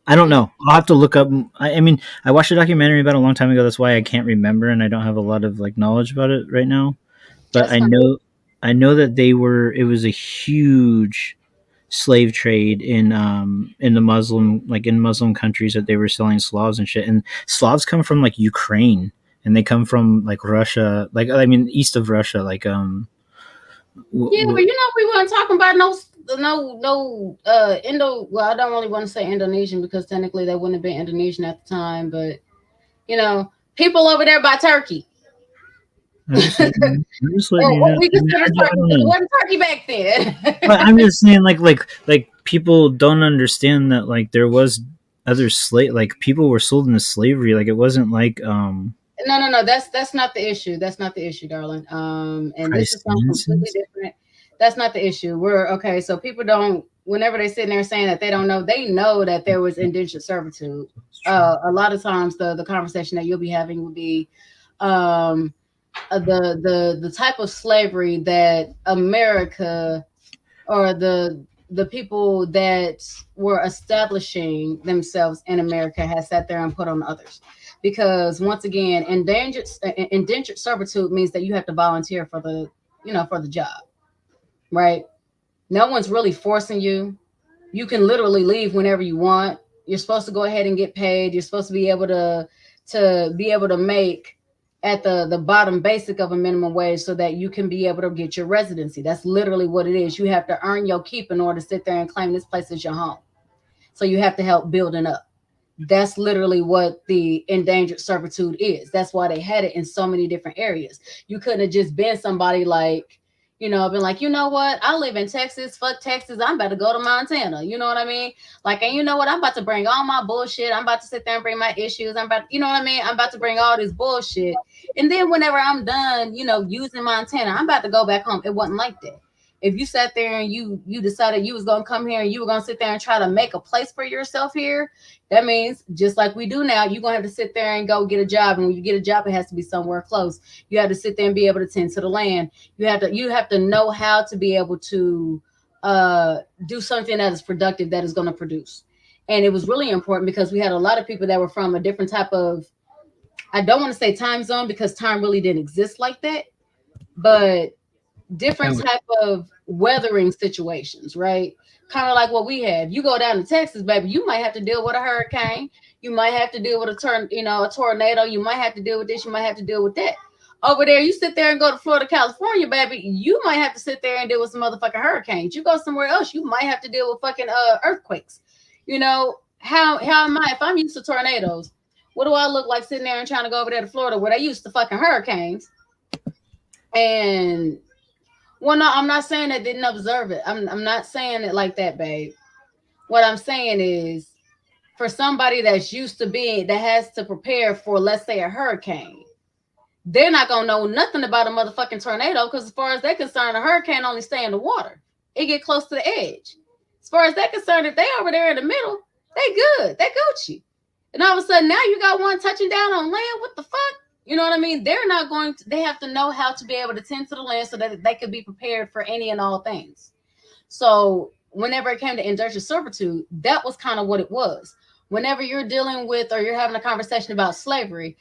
I don't know. I'll have to look up. I mean, I watched a documentary about it a long time ago. That's why I can't remember, and I don't have a lot of like knowledge about it right now. But That's fine. I know that they were. It was a huge slave trade in the Muslim like in Muslim countries that they were selling Slavs and shit. And Slavs come from like Ukraine, and they come from like Russia, like I mean east of Russia, like Yeah, but you know, we weren't talking about no Indo. Well, I don't really want to say Indonesian because technically that wouldn't have been Indonesian at the time, but you know, people over there by Turkey. I'm just letting you What know. we I mean, consider I Turkey, don't because it know. wasn't Turkey back then. But I'm just saying, like people don't understand that like there was other slave like people were sold into slavery. Like it wasn't like No. That's not the issue. That's not the issue, darling. And this Christ is something completely innocence. different. That's not the issue. We're okay. So people don't. Whenever they sitting there saying that they don't know, they know that there was indentured servitude. A lot of times, the conversation that you'll be having will be, um, the type of slavery that America or the people that were establishing themselves in America has sat there and put on others. Because once again, indentured servitude means that you have to volunteer for the job, right? No one's really forcing you. You can literally leave whenever you want. You're supposed to go ahead and get paid. You're supposed to be able to make at the bottom basic of a minimum wage so that you can be able to get your residency. That's literally what it is. You have to earn your keep in order to sit there and claim this place as your home. So you have to help building up. That's literally what the endangered servitude is. That's why they had it in so many different areas. You couldn't have just been somebody like, been like, you know what? I live in Texas. Fuck Texas. I'm about to go to Montana. You know what I mean? Like, and you know what? I'm about to bring all my bullshit. I'm about to sit there and bring my issues. You know what I mean? I'm about to bring all this bullshit. And then whenever I'm done, using Montana, I'm about to go back home. It wasn't like that. If you sat there and you decided you was going to come here and you were going to sit there and try to make a place for yourself here, that means just like we do now, you're going to have to sit there and go get a job. And when you get a job, it has to be somewhere close. You have to sit there and be able to tend to the land. You have to know how to be able to do something that is productive, that is going to produce. And it was really important because we had a lot of people that were from a different type of, I don't want to say time zone because time really didn't exist like that, but different type of weathering situations, right? Kind of like what we have. You go down to Texas, baby, you might have to deal with a hurricane. You might have to deal with a tornado. You might have to deal with this. You might have to deal with that. Over there, you sit there and go to Florida, California, baby. You might have to sit there and deal with some motherfucking hurricanes. You go somewhere else, you might have to deal with fucking earthquakes. You know, how am I? If I'm used to tornadoes, what do I look like sitting there and trying to go over there to Florida where they used to fucking hurricanes? And well, no, I'm not saying I didn't observe it. I'm not saying it like that, babe. What I'm saying is, for somebody that's used to being, that has to prepare for, let's say, a hurricane, they're not going to know nothing about a motherfucking tornado, because as far as they're concerned, a hurricane only stay in the water. It get close to the edge. As far as they're concerned, if they over there in the middle, they good. They Gucci. And all of a sudden, now you got one touching down on land. What the fuck? You know what I mean? They're not going to, they have to know how to be able to tend to the land so that they could be prepared for any and all things. So whenever it came to indentured servitude, that was kind of what it was. Whenever you're dealing with, or you're having a conversation about slavery,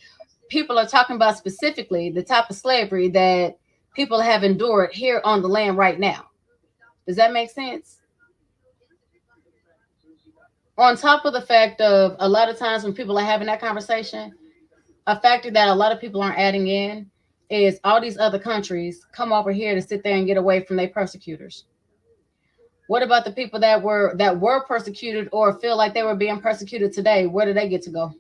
people are talking about specifically the type of slavery that people have endured here on the land right now. Does that make sense? On top of the fact of, a lot of times when people are having that conversation, a factor that a lot of people aren't adding in is all these other countries come over here to sit there and get away from their persecutors. What about the people that were persecuted or feel like they were being persecuted today? Where do they get to go?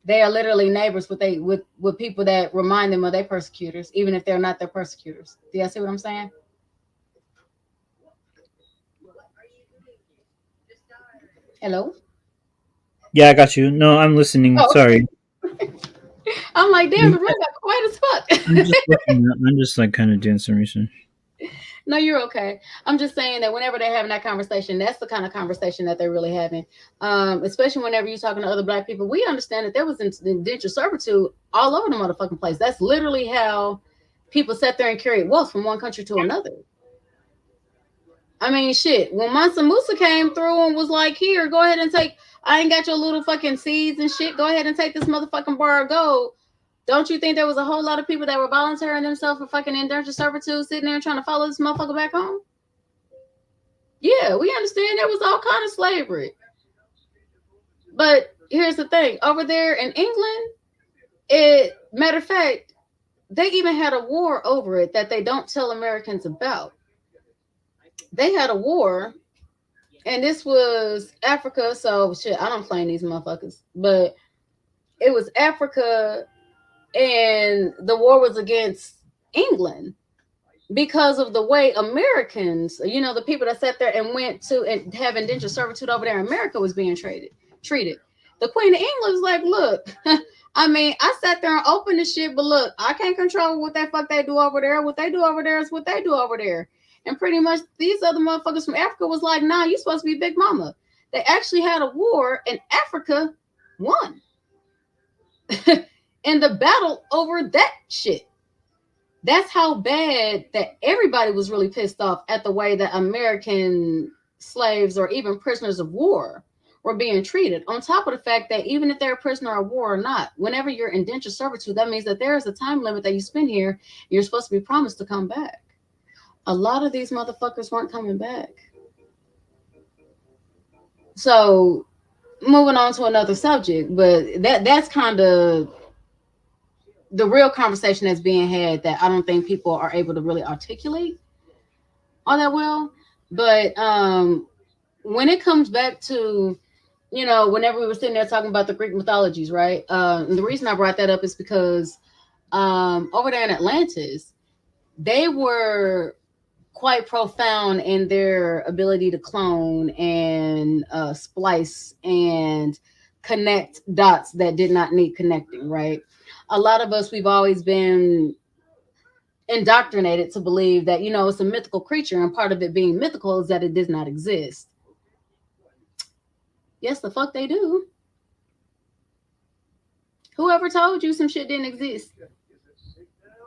They are literally neighbors with people that remind them of their persecutors, even if they're not their persecutors. Do you see what I'm saying? Hello? Yeah, I got you. No, I'm listening. Oh. Sorry. I'm like, damn, the room got quiet as fuck. I'm just like kind of doing some research. No, you're okay. I'm just saying that whenever they're having that conversation, that's the kind of conversation that they're really having. Especially whenever you're talking to other Black people, we understand that there was indentured servitude all over the motherfucking place. That's literally how people sat there and carried wealth from one country to another. I mean, shit. When Mansa Musa came through and was like, "Here, go ahead and take. I ain't got your little fucking seeds and shit. Go ahead and take this motherfucking bar of gold." Don't you think there was a whole lot of people that were volunteering themselves for fucking indentured servitude, sitting there and trying to follow this motherfucker back home? Yeah, we understand there was all kind of slavery. But here's the thing. Over there in England, matter of fact, they even had a war over it that they don't tell Americans about. They had a war, and this was Africa, so shit, I don't claim these motherfuckers, but it was Africa, and the war was against England because of the way Americans, you know, the people that sat there and went to and have indentured servitude over there in America was being treated. The Queen of England was like, look, I mean, I sat there and opened the shit, but look, I can't control what the fuck they do over there. What they do over there is what they do over there. And pretty much these other motherfuckers from Africa was like, nah, you supposed to be Big Mama. They actually had a war and Africa won. In the battle over that shit. That's how bad that everybody was really pissed off at the way that American slaves or even prisoners of war were being treated. On top of the fact that even if they're a prisoner of war or not, whenever you're indentured servitude, that means that there is a time limit that you spend here. You're supposed to be promised to come back. A lot of these motherfuckers weren't coming back. So moving on to another subject, but that's kind of the real conversation that's being had that I don't think people are able to really articulate all that well. But when it comes back to, you know, whenever we were sitting there talking about the Greek mythologies, right? And the reason I brought that up is because over there in Atlantis, they were quite profound in their ability to clone and splice and connect dots that did not need connecting, right? A lot of us, we've always been indoctrinated to believe that, you know, it's a mythical creature, and part of it being mythical is that it does not exist. Yes, the fuck they do. Whoever told you some shit didn't exist?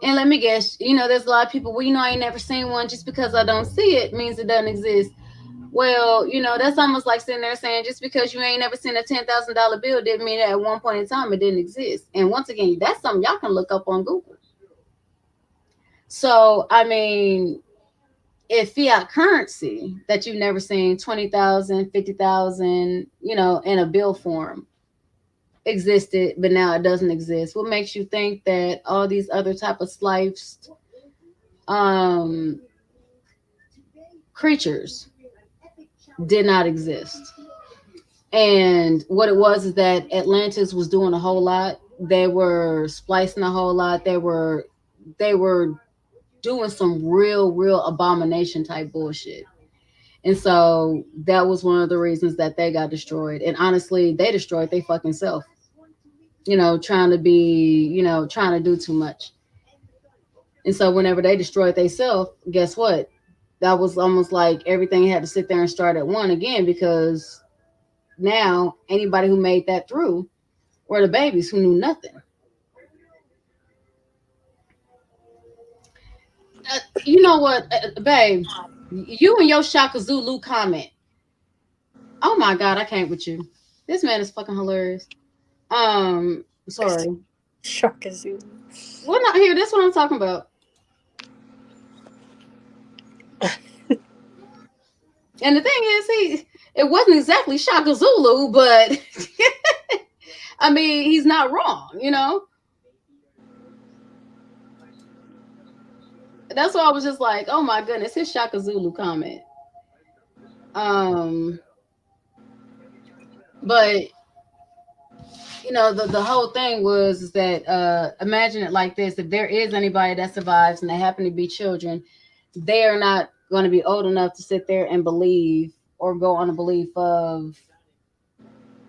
And let me guess, you know, there's a lot of people, well, you know, I ain't never seen one. Just because I don't see it means it doesn't exist. Well, you know, that's almost like sitting there saying just because you ain't never seen a $10,000 bill didn't mean that at one point in time it didn't exist. And once again, that's something y'all can look up on Google. So, I mean, if fiat currency that you've never seen, 20,000, 50,000, in a bill form existed, but now it doesn't exist, what makes you think that all these other type of sliced creatures did not exist? And what it was is that Atlantis was doing a whole lot. They were splicing a whole lot. They were doing some real abomination type bullshit. And so that was one of the reasons that they got destroyed. And honestly, they destroyed their fucking self. Trying to do too much. And so whenever they destroyed themselves, guess what? That was almost like everything had to sit there and start at one again, because now anybody who made that through were the babies who knew nothing. You know what, babe? You and your Shaka Zulu comment. Oh my God, I can't with you. This man is fucking hilarious. Sorry. Shaka Zulu. We're not here. That's what I'm talking about. And the thing is, it wasn't exactly Shaka Zulu, but I mean, he's not wrong, That's why I was just like, oh my goodness, his Shaka Zulu comment. But the whole thing was that imagine it like this: if there is anybody that survives and they happen to be children, they are not going to be old enough to sit there and believe or go on a belief of,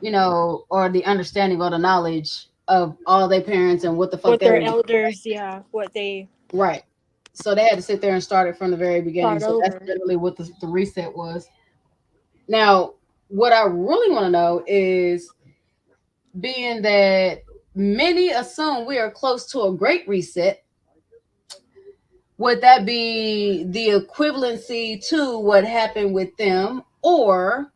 or the understanding or the knowledge of all their parents and what the fuck their elders, what they right. So they had to sit there and start it from the very beginning. So that's over. literally what the reset was. Now, what I really want to know is, being that many assume we are close to a great reset, would that be the equivalency to what happened with them, or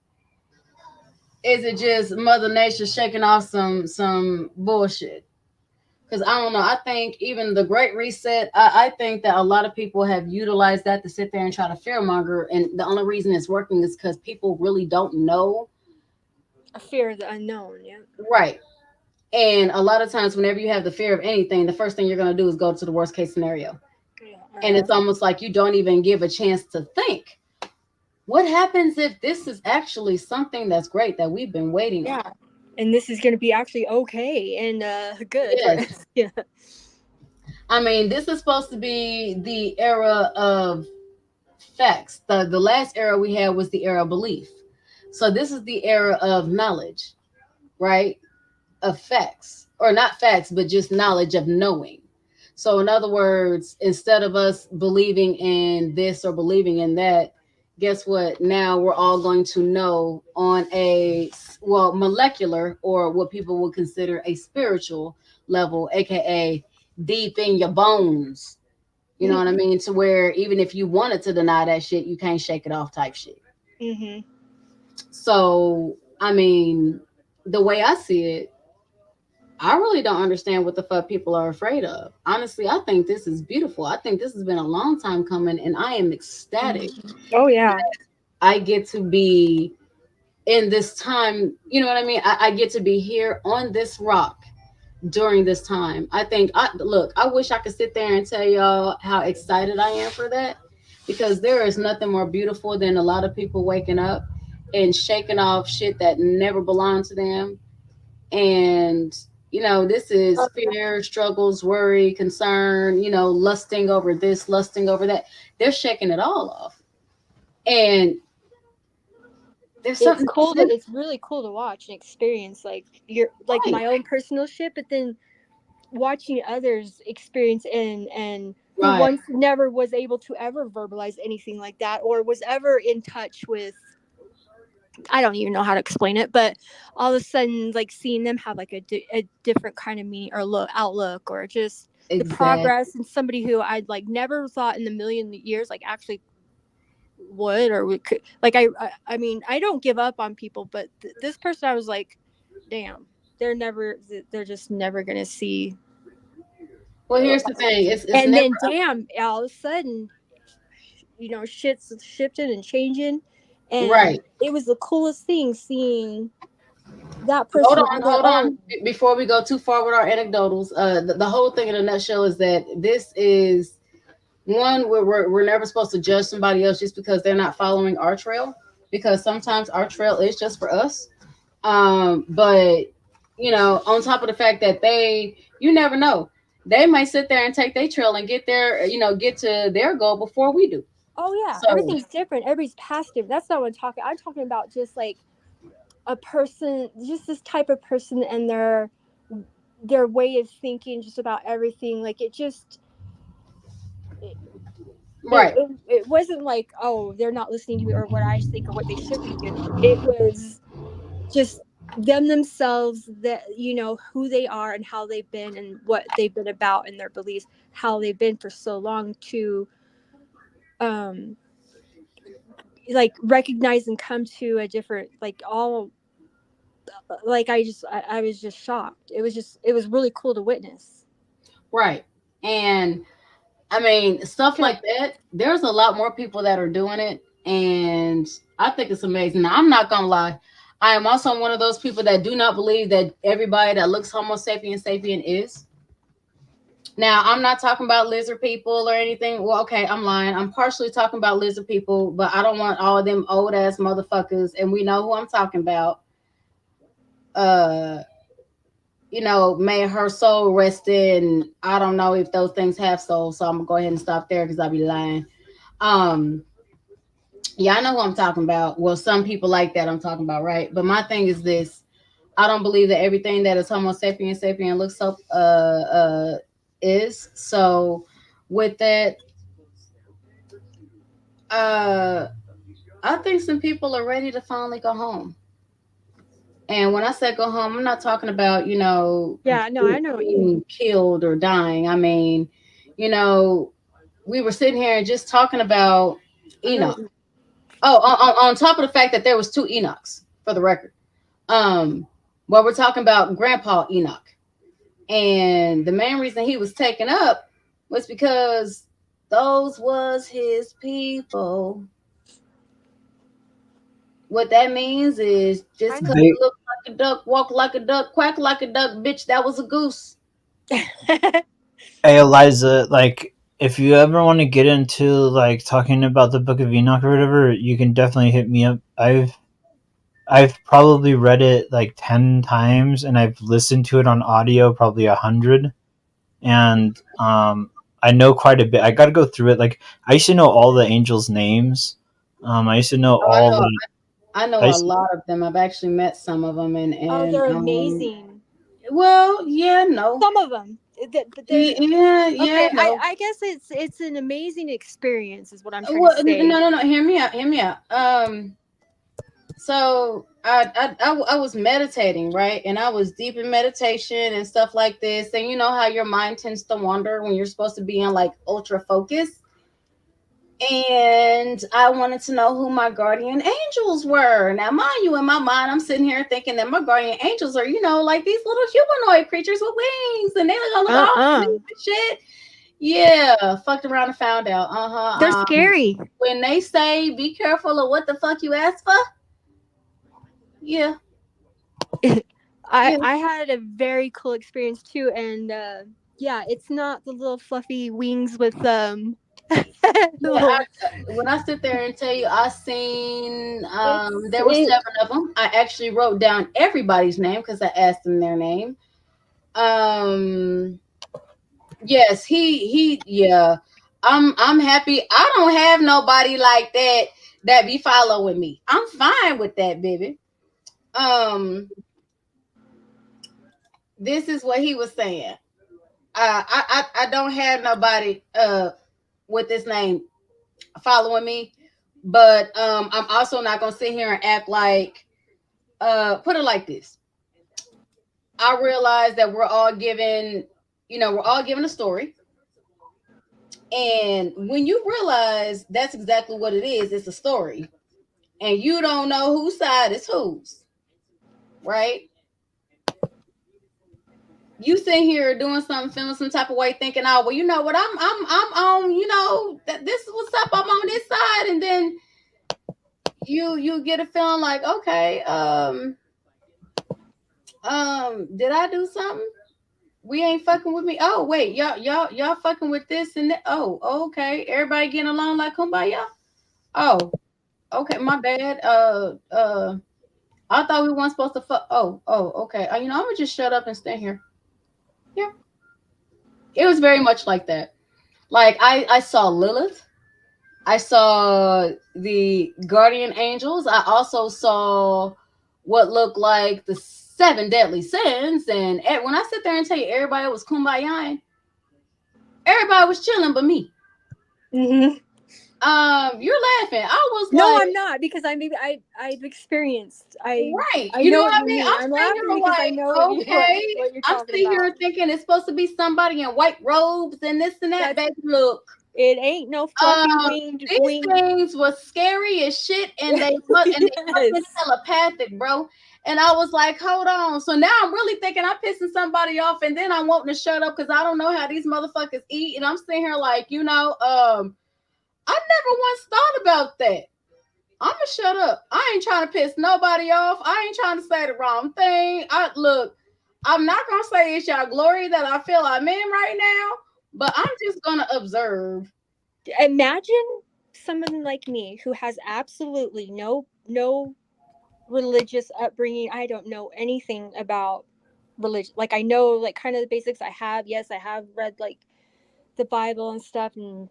is it just Mother Nature shaking off some bullshit? Because I don't know. I think even the Great Reset, I think that a lot of people have utilized that to sit there and try to fearmonger, and the only reason it's working is because people really don't know. A fear of the unknown, yeah. Right. And a lot of times, whenever you have the fear of anything, the first thing you're going to do is go to the worst case scenario. Yeah, and it's almost like you don't even give a chance to think, what happens if this is actually something that's great that we've been waiting on? And this is going to be actually okay and good. Yes. Yeah. I mean, this is supposed to be the era of facts. The last era we had was the era of belief. So this is the era of knowledge, right? Of facts, or not facts, but just knowledge of knowing. So in other words, instead of us believing in this or believing in that, guess what? Now we're all going to know on a molecular, or what people would consider a spiritual level, aka deep in your bones. You know what I mean? To where even if you wanted to deny that shit, you can't shake it off type shit. Mm-hmm. So, I mean, the way I see it, I really don't understand what the fuck people are afraid of. Honestly, I think this is beautiful. I think this has been a long time coming, and I am ecstatic. Oh, yeah. I get to be in this time. You know what I mean? I get to be here on this rock during this time. I think, I wish I could sit there and tell y'all how excited I am for that, because there is nothing more beautiful than a lot of people waking up and shaking off shit that never belonged to them. And this is fear, struggles, worry, concern, lusting over this, lusting over that. They're shaking it all off. And there's something cool. It's really cool to watch and experience, like my own personal shit, but then watching others experience and who once never was able to ever verbalize anything like that, or was ever in touch with, I don't even know how to explain it, but all of a sudden, like, seeing them have like a different kind of meaning or outlook, or just the progress, and somebody who I'd like never thought in a million years like actually would or we could, like, I mean, I don't give up on people, but this person, I was like, damn, they're just never gonna see Well, here's the thing. It's And never. then, damn, all of a sudden, shit's shifting and changing, and Right. it was the coolest thing seeing that Hold person on, on their hold own. on. Before we go too far with our anecdotals, the whole thing in a nutshell is that this is one where we're never supposed to judge somebody else just because they're not following our trail, because sometimes our trail is just for us. But on top of the fact that you never know, they might sit there and take their trail and get to their goal before we do. Oh yeah, So- everything's different. Everybody's past different. That's not what I'm talking. I'm talking about just like a person, just this type of person and their way of thinking, just about everything. Like it just. Right. It wasn't like, oh, they're not listening to me or what I think or what they should be doing. It was just themselves, that who they are and how they've been and what they've been about and their beliefs, how they've been for so long, to like recognize and come to a different, like, all, like, I was just shocked. It was really cool to witness. Right. And I mean, stuff like that, there's a lot more people that are doing it, and I think it's amazing. Now, I'm not gonna lie, I am also one of those people that do not believe that everybody that looks Homo sapien is. Now, I'm not talking about lizard people or anything. Well, okay, I'm lying. I'm partially talking about lizard people, but I don't want all of them old ass motherfuckers, and we know who I'm talking about. May her soul rest in. I don't know if those things have souls, so I'm gonna go ahead and stop there because I'll be lying. Yeah, I know who I'm talking about. Well, some people like that I'm talking about, right? But my thing is this: I don't believe that everything that is Homo sapien looks up is. So with that, I think some people are ready to finally go home. And when I say go home, I'm not talking about, Yeah, no, I know what you mean. being killed or dying. I mean, we were sitting here and just talking about Enoch. Oh, on top of the fact that there was 2 Enochs, for the record. Well, we're talking about Grandpa Enoch. And the main reason he was taken up was because those was his people. What that means is, just because you look like a duck, walk like a duck, quack like a duck, bitch, that was a goose. Hey, Eliza, like, if you ever want to get into, like, talking about the Book of Enoch or whatever, you can definitely hit me up. I've probably read it, like, 10 times, and I've listened to it on audio probably 100. And I know quite a bit. I got to go through it. Like, I used to know all the angels' names. I used to know all the... I know a lot of them. I've actually met some of them, and they're amazing. Well, yeah, no, some of them. Yeah. Okay, No. I guess it's an amazing experience, is what I'm trying Well, to say. no. Hear me out. So I was meditating, right, and I was deep in meditation and stuff like this, and you know how your mind tends to wander when you're supposed to be in like ultra focus. And I wanted to know who my guardian angels were. Now, mind you, in my mind, I'm sitting here thinking that my guardian angels are, like these little humanoid creatures with wings, and they look all shit. Yeah, fucked around and found out. They're scary. When they say, "Be careful of what the fuck you ask for," yeah. I had a very cool experience too, and yeah, it's not the little fluffy wings with When I sit there and tell you, I seen there were 7 of them. I actually wrote down everybody's name because I asked them their name. Yes, yeah. I'm happy. I don't have nobody like that be following me. I'm fine with that, baby. This is what he was saying. I don't have nobody with this name following me, but I'm also not gonna sit here and act like put it like this. I realize that we're all given a story, and when you realize that's exactly what it is, it's a story, and you don't know whose side is whose, right? you sitting here doing something, feeling some type of way, thinking, oh, well, you know what, I'm on, you know, this is what's up, I'm on this side, and then you get a feeling like, okay, did I do something? We ain't fucking with me. Oh wait, y'all fucking with this and that. Oh, okay, everybody getting along like kumbaya. Oh, okay, my bad. I thought we weren't supposed to fuck. Oh, okay. You know, I'm gonna just shut up and stay here. Yeah, it was very much like that. Like I saw Lilith. I saw the guardian angels. I also saw what looked like the 7 deadly sins. And when I sit there and tell you everybody was kumbaya, everybody was chilling but me. Mm-hmm. You're laughing. I was no, like, I'm not, because I've experienced. Right. I You know know what I mean? I'm laughing because like, I know okay. what you're I'm talking sitting about. here thinking it's supposed to be somebody in white robes and this and that. Baby, look. It ain't no fucking these things was scary as shit, and they fucking telepathic, bro. And I was like, hold on. So now I'm really thinking I'm pissing somebody off, and then I'm wanting to shut up because I don't know how these motherfuckers eat. And I'm sitting here like, you know, I never once thought about that. I'm gonna shut up. I ain't trying to piss nobody off. I ain't trying to say the wrong thing. I'm not gonna say it's y'all glory that I feel I'm in right now, but I'm just gonna observe. Imagine someone like me who has absolutely no religious upbringing. I don't know anything about religion. Like, I know like kind of the basics. I have read like the Bible and stuff, and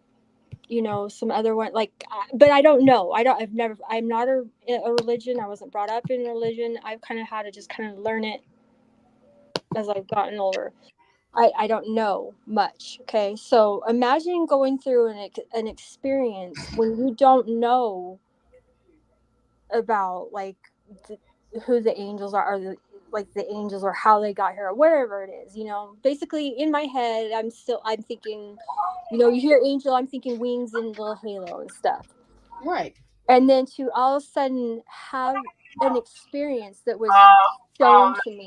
you know, some other one, like, but I don't know. I'm not a religion. I wasn't brought up in religion. I've kind of had to just kind of learn it as I've gotten older. I don't know much. Okay. So imagine going through an experience when you don't know about like who the angels are, or like the angels, or how they got here, or whatever it is, you know. Basically in my head I'm thinking, you know, you hear angel, I'm thinking wings and little halo and stuff, right? And then to all of a sudden have an experience that was shown to me.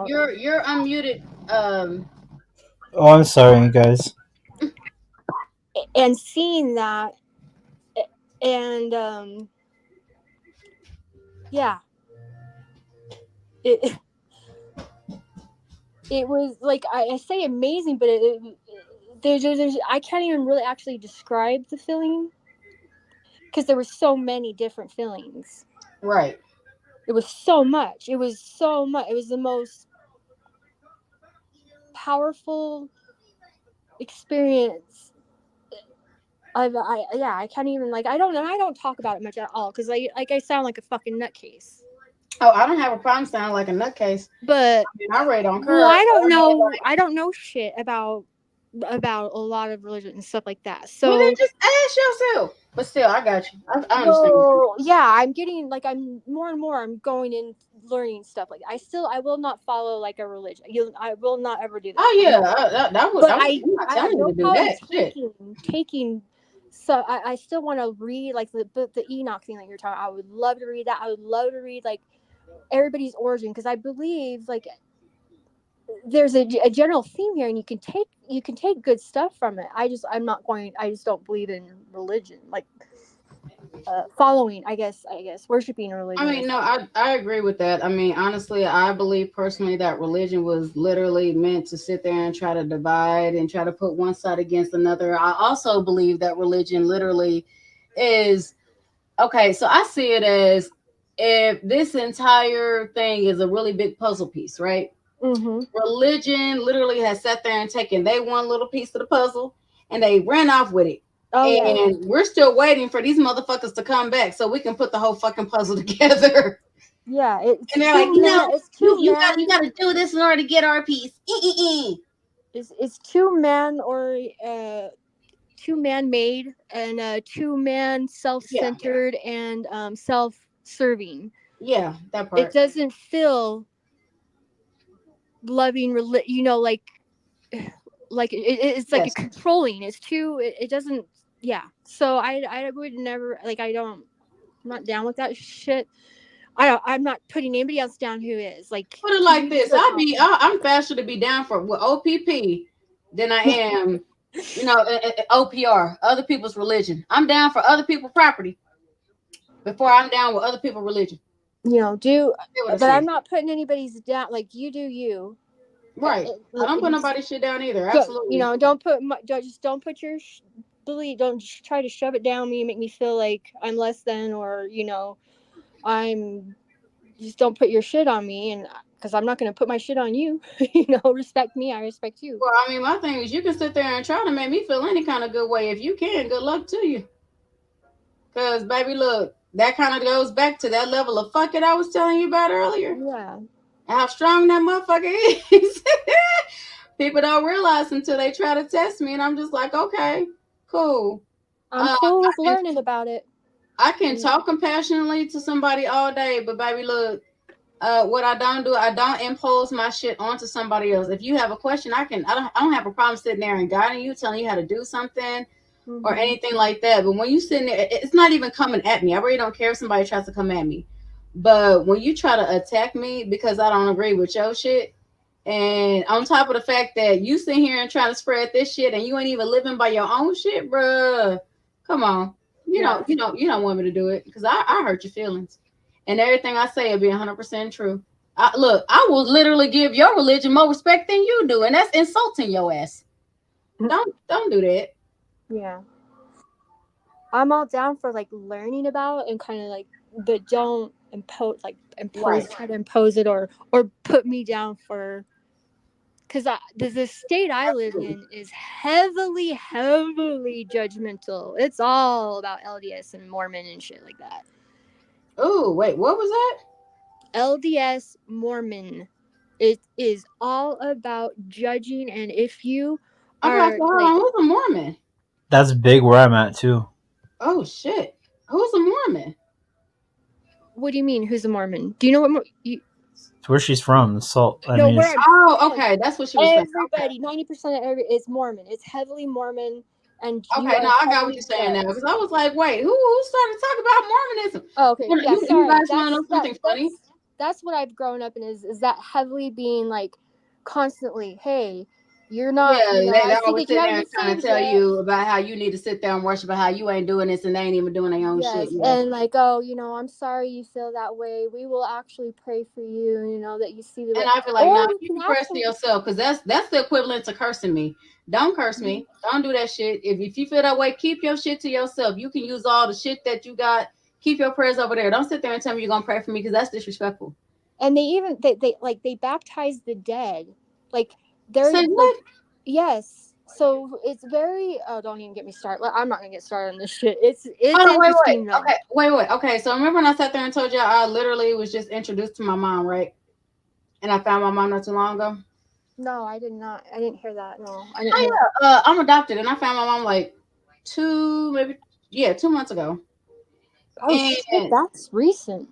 You're unmuted. Oh, I'm sorry, guys. And seeing that, and yeah, it was like, I say amazing, but there's I can't even really actually describe the feeling, because there were so many different feelings. Right. It was so much. It was the most powerful experience. I can't even, like, I don't talk about it much at all, because I sound like a fucking nutcase. Oh, I don't have a problem sounding like a nutcase, but I really don't care. Well, I don't know shit about a lot of religion and stuff like that. So well, then just ask yourself. But still, I got you. I understand. Well, yeah, I'm getting, like, I'm more and more, I'm going in learning stuff. Like, I will not follow like a religion. I will not ever do that. Oh yeah, that would. But I'm not telling you to do that. Taking. So I still want to read, like, the Enoch thing that you're talking about. I would love to read that. I would love to read, like, everybody's origin, because I believe, like, there's a general theme here, and you can take good stuff from it. I just don't believe in religion, like, following, I guess worshiping a religion. I mean, no, I agree with that. I mean, honestly, I believe personally that religion was literally meant to sit there and try to divide and try to put one side against another. I also believe that religion literally is, okay, so I see it as, if this entire thing is a really big puzzle piece, right? Mm-hmm. Religion literally has sat there and taken one little piece of the puzzle, and they ran off with it. And we're still waiting for these motherfuckers to come back so we can put the whole fucking puzzle together. Yeah, and they're like, you got to do this in order to get our piece. It's two man-made and two man self-centered and self-serving. Yeah, that part. It doesn't feel loving, you know, like it's like a controlling. It's too. It doesn't. Yeah. So I would never, like, I'm not down with that shit. I'm not putting anybody else down who is. Like, Put it like this: I'm faster to be down for with OPP than I am, OPR, other people's religion. I'm down for other people's property before I'm down with other people's religion. But I'm not putting anybody's down. Like, you do you. Right. I don't put nobody's shit down either. Absolutely. Don't put your belief. Don't try to shove it down me and make me feel like I'm less than, or I'm. Just don't put your shit on me, and because I'm not going to put my shit on you. Respect me, I respect you. Well, I mean, my thing is, you can sit there and try to make me feel any kind of good way. If you can, good luck to you. Because, baby, look, that kind of goes back to that level of fuck it I was telling you about earlier. Yeah. How strong that motherfucker is. People don't realize until they try to test me, and I'm just like, okay, cool. I'm cool with learning about it. I can talk compassionately to somebody all day, but baby, look, what I don't impose my shit onto somebody else. If you have a question, I don't have a problem sitting there and guiding you, telling you how to do something or anything like that. But when you sitting there, it's not even coming at me. I really don't care if somebody tries to come at me. But when you try to attack me because I don't agree with your shit, and on top of the fact that you sit here and try to spread this shit and you ain't even living by your own shit, bruh, come on. You don't want me to do it because I hurt your feelings, and everything I say will be 100% true. I will literally give your religion more respect than you do, and that's insulting your ass. Don't do that. Yeah, I'm all down for like learning about and kind of like, but don't try to impose it or put me down for. Because the state I live in is heavily, heavily judgmental. It's all about LDS and Mormon and shit like that. Oh, wait, what was that? LDS Mormon. It is all about judging, and if you are who's a Mormon? That's big where I'm at too. Oh shit, who's a Mormon? What do you mean? Who's a Mormon? Do you know what? It's where she's from. The Salt. Okay, that's what she was saying. Everybody, 90% of is Mormon. It's heavily Mormon. And okay, now I got what you're saying now, because I was like, wait, who started talking about Mormonism? Oh, okay, you guys want to know something funny? That's what I've grown up in is that heavily being like constantly, hey, you're not. Yeah, they always sit there and trying to tell you about how you need to sit there and worship, about how you ain't doing this and they ain't even doing their own shit. Yeah. And like, oh, I'm sorry you feel that way. We will actually pray for you. That you see the. And I feel like, no, you can curse to yourself, because that's the equivalent to cursing me. Don't curse me. Don't do that shit. If you feel that way, keep your shit to yourself. You can use all the shit that you got. Keep your prayers over there. Don't sit there and tell me you're gonna pray for me, because that's disrespectful. And they baptize the dead. Like they're what? Yes. So it's very. Oh, don't even get me started. I'm not gonna get started on this shit. It's interesting. Wait. Okay. So remember when I sat there and told you I literally was just introduced to my mom, right? And I found my mom not too long ago. No, I did not. I didn't hear that. No, I didn't. I'm adopted, and I found my mom like 2 months ago. Oh, shit, that's recent.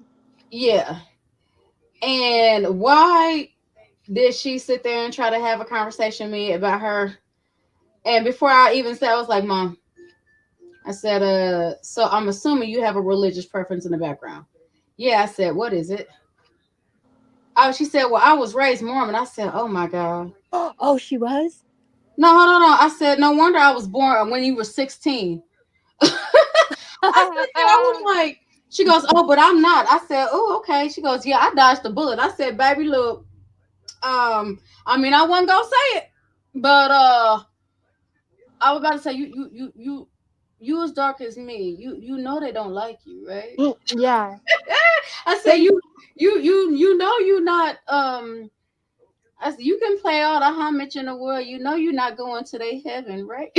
Yeah. And why did she sit there and try to have a conversation with me about her? And before I even said, I was like, Mom, I said, so I'm assuming you have a religious preference in the background. Yeah, I said, what is it? Oh, she said, well, I was raised Mormon. I said, oh my God. Oh, she was? No, hold on. I said, no wonder I was born when you were 16. I was like, she goes, oh, but I'm not. I said, oh, okay. She goes, yeah, I dodged the bullet. I said, baby, look, I mean, I wasn't gonna say it, but I was about to say, you as dark as me. You know they don't like you, right? Yeah. I said, you know you're not. I said, you can play all the homage in the world. You know you're not going to their heaven, right?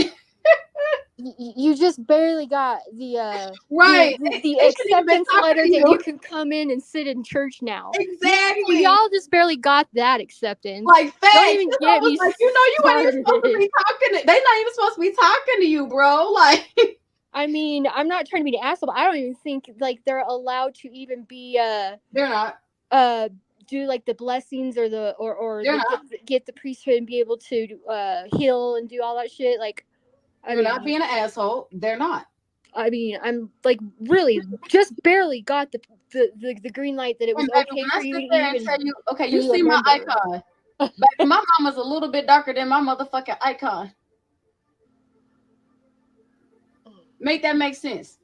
You just barely got the right the acceptance letter that you can come in and sit in church now. Exactly. Y'all just barely got that acceptance. Like, don't even get me like, you ain't even supposed to be talking. They're not even supposed to be talking to you, bro. Like, I mean, I'm not trying to be an asshole, but I don't even think like they're allowed to even be. They're not. Do like the blessings or get the priesthood and be able to heal and do all that shit. Like, you're not being an asshole. They're not. I mean, I'm like really just barely got the green light that it was And baby, okay when for I you sit to there and even tell you, okay, you be a see my member. icon. Baby, my mama's a little bit darker than my motherfucking icon. Make that make sense.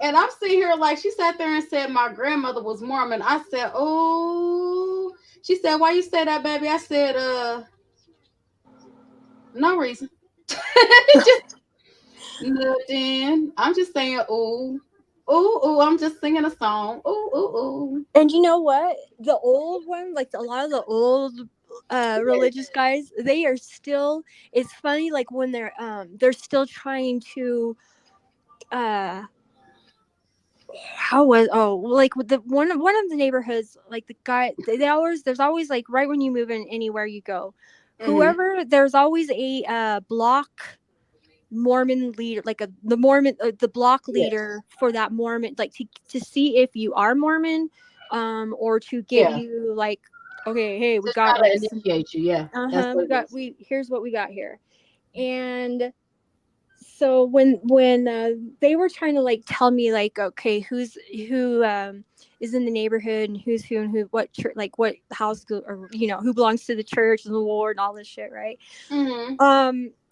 And I'm sitting here like she sat there and said my grandmother was Mormon. I said, oh. She said, why you say that, baby? I said, no reason. Just nothing. I'm just saying, ooh. Ooh, ooh, I'm just singing a song. Ooh, ooh, ooh. And you know what? The old one, like a lot of the old religious guys, they are still. It's funny, like when they're still trying to how was like with the one of the neighborhoods, like the guy there's always like right when you move in anywhere you go, whoever there's always a block Mormon leader, like the Mormon the block leader for that Mormon, like to see if you are Mormon, or to get you like, okay, hey, we Just got try to like initiate you, yeah. That's what it is. here's what we got here. And so when they were trying to like tell me like, okay, who is in the neighborhood and who's who and who what church, like what house, or who belongs to the church and the Lord and all this shit, right?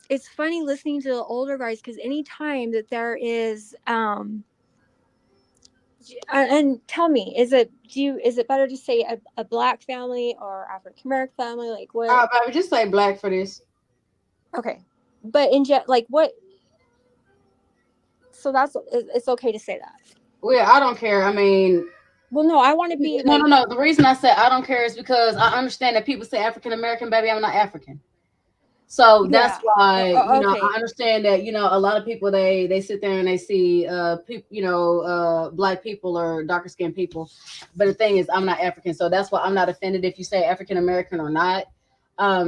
It's funny listening to the older guys, because anytime that there is and tell me, is it better to say a black family or African American family, like what? I would just say black for this. Okay, but like what? So it's okay to say that. Well, I don't care. I mean, well, no, I want to be like, no. The reason I said I don't care is because I understand that people say African American, baby. I'm not African. So that's why, okay. I understand that, a lot of people, they sit there and they see, black people or darker skinned people. But the thing is, I'm not African. So that's why I'm not offended if you say African American or not.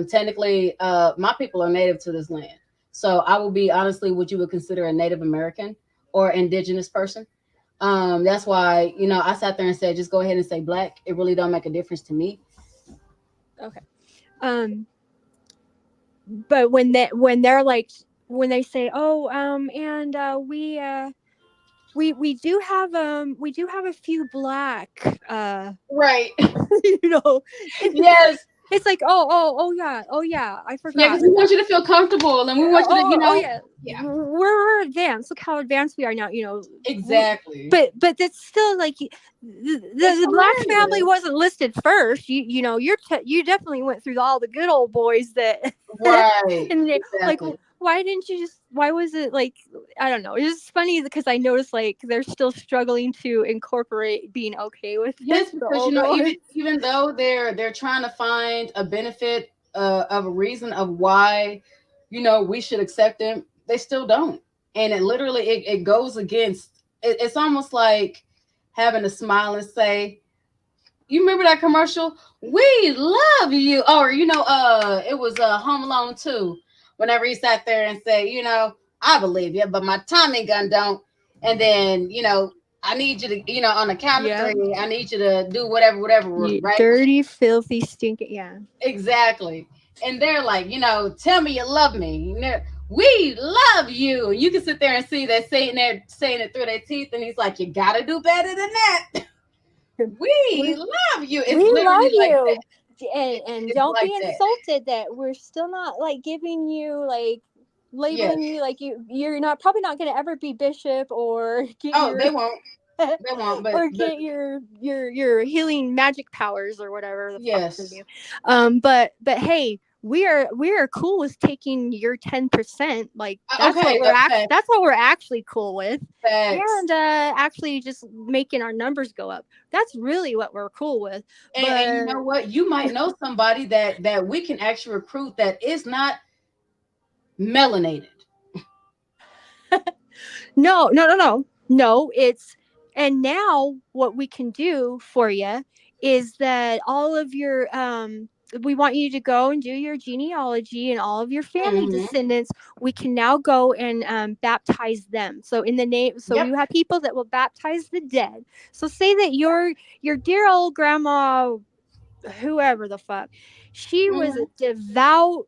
Technically, my people are native to this land. So I will be honestly what you would consider a Native American or indigenous person. That's why, I sat there and said, just go ahead and say black. It really don't make a difference to me. Okay. But when they're like, when they say, oh, and we do have a few black right. Yes, it's like, oh yeah, I forgot. Yeah, because we want you to feel comfortable, and we want you to, yeah, we're advanced. Look how advanced we are now, exactly. But that's still like the black family wasn't listed first. You definitely went through all the good old boys that right. And exactly. Like, why was it like, I don't know. It's just funny because I noticed like they're still struggling to incorporate being okay with yes, because even though they're trying to find a benefit of a reason of why we should accept them, they still don't. And it literally it goes against it's almost like having to smile and say, you remember that commercial? We love you. Or it was Home Alone 2. Whenever he sat there and said, I believe you, but my Tommy gun don't. And then, I need you to, on the count of 3, I need you to do whatever, right? Dirty, filthy, stinking, yeah. Exactly. And they're like, tell me you love me. We love you. You can sit there and see that saying it through their teeth, and he's like, you gotta do better than that. We love you. It's we love you. Like and don't be insulted that we're still not like giving you like labeling you like you're probably not going to ever be bishop or get they won't. They won't, but get your healing magic powers or whatever the fuck they do. But hey, we are cool with taking your 10%. Like that's what we're actually cool with. Facts. And actually just making our numbers go up. That's really what we're cool with. And you know what? You might know somebody that we can actually recruit that is not melanated. No, it's, and now what we can do for you is that all of your we want you to go and do your genealogy and all of your family descendants. We can now go and baptize them. So in the name, we have people that will baptize the dead. So say that your dear old grandma, whoever the fuck, she was a devout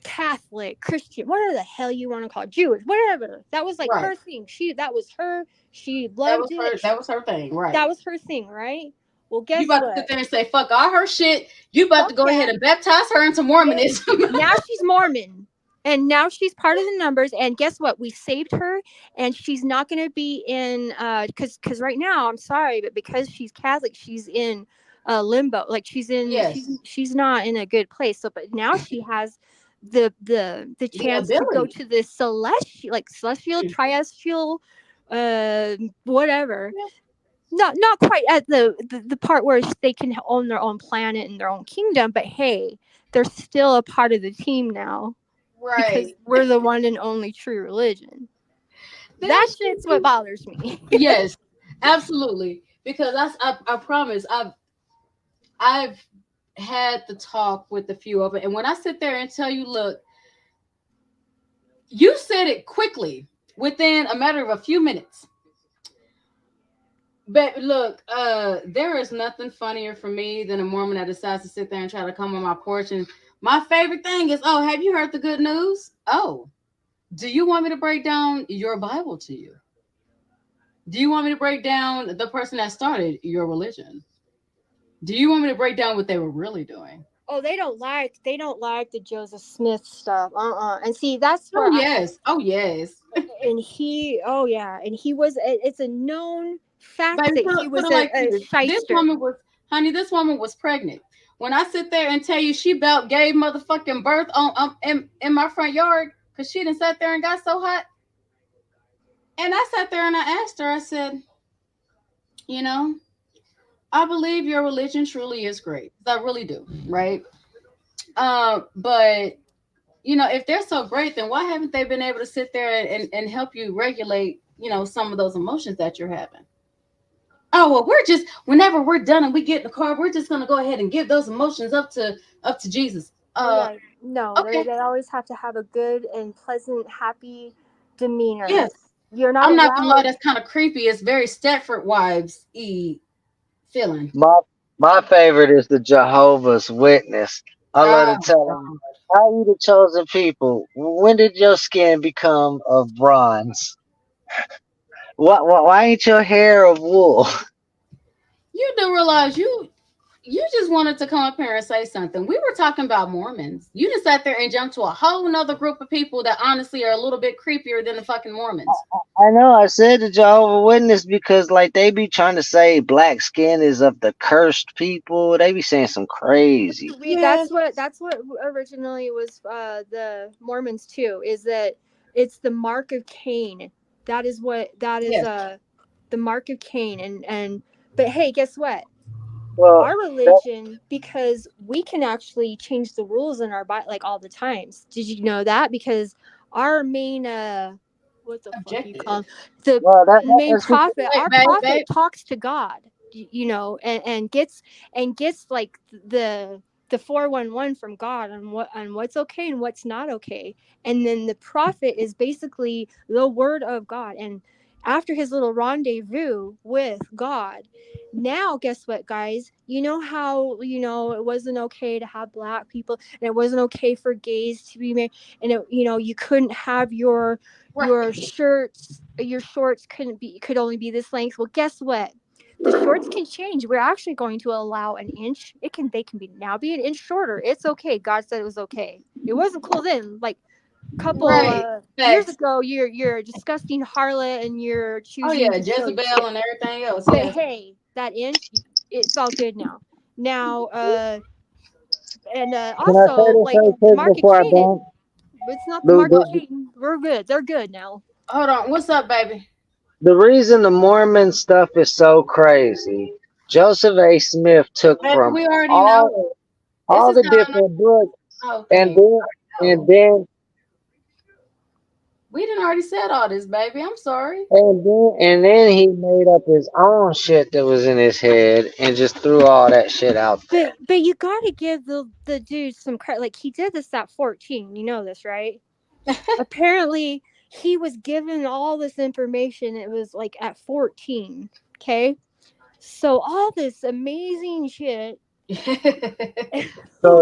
Catholic, Christian, whatever the hell you want to call it, Jewish, whatever. That was like Right. her thing. That was her. She That loved was it. her. That was her thing, right? That was her thing, right? Well, guess You about to what? sit there and say fuck all her shit. You about to Fuck go ahead that. and baptize her into Mormonism. Now she's Mormon. And now she's part of the numbers. And guess what? We saved her, and she's not going to be in because right now, I'm sorry, but because she's Catholic, she's in limbo. Like she's in Yes. she's not in a good place. So, but now she has the chance to go ability. to the celestial triestial whatever. Not quite at the part where they can own their own planet and their own kingdom, but hey, they're still a part of the team now. Because Right. we're the one and only true religion. That shit's what bothers me. Yes, absolutely. Because I promise I've had the talk with a few of it, and when I sit there and tell you, look, you said it quickly within a matter of a few minutes. But look, there is nothing funnier for me than a Mormon that decides to sit there and try to come on my porch. And my favorite thing is, oh, have you heard the good news? Oh, do you want me to break down your Bible to you? Do you want me to break down the person that started your religion? Do you want me to break down what they were really doing? Oh, they don't like the Joseph Smith stuff. And see, that's where Oh yes. And he was. It's a known fact Baby, that he was put it like a this. shyster. This woman was pregnant. When I sit there and tell you she about gave motherfucking birth on in my front yard because she done sat there and got so hot. And I sat there and I asked her, I said, you know, I believe your religion truly is great. I really do, right? But you know, if they're so great, then why haven't they been able to sit there and help you regulate, you know, some of those emotions that you're having? Oh, well, whenever we're done and we get in the car, we're just gonna go ahead and give those emotions up to Jesus. No, okay. they always have to have a good and pleasant, happy demeanor. Yes. You're not. I'm not gonna lie, that's kind of creepy. It's very Stepford Wives-y feeling. My favorite is the Jehovah's Witness. I love to tell them, how you the chosen people? When did your skin become of bronze? Why ain't your hair of wool? You do realize you just wanted to come up here and say something. We were talking about Mormons. You just sat there and jumped to a whole nother group of people that honestly are a little bit creepier than the fucking Mormons. I know. I said the Jehovah's Witness because like they be trying to say black skin is of the cursed people. They be saying some crazy. That's what originally was the Mormons too. Is that it's the mark of Cain. That is the mark of Cain. And but hey, guess what? Well, our religion, because we can actually change the rules in our body like all the times. Did you know that? Because our main what the fuck you call him? The main prophet, our prophet talks to God, you know, and gets like the 411 from God on what's okay and what's not okay. And then the prophet is basically the word of God. And after his little rendezvous with God, now guess what, guys? You know how, you know, it wasn't okay to have black people and it wasn't okay for gays to be married, and it, you know, you couldn't have your shorts could only be this length. Well, guess what? The shorts can change. We're actually going to allow an inch. They can be an inch shorter. It's okay. God said it was okay. It wasn't cool then. Like couple years ago, you're a disgusting harlot and you're choosing Jezebel and everything else. But hey, that inch, it's all good now. And also like the market Caden, it's not the market Caden. We're good. They're good now. Hold on, what's up, baby? The reason the Mormon stuff is so crazy, Joseph A. Smith took from all the different books, and then we didn't already said all this, baby. I'm sorry. And then he made up his own shit that was in his head and just threw all that shit out there. But you gotta give the dude some credit. Like he did this at 14. You know this, right? Apparently he was given all this information. It was like at 14. Okay, so all this amazing shit. So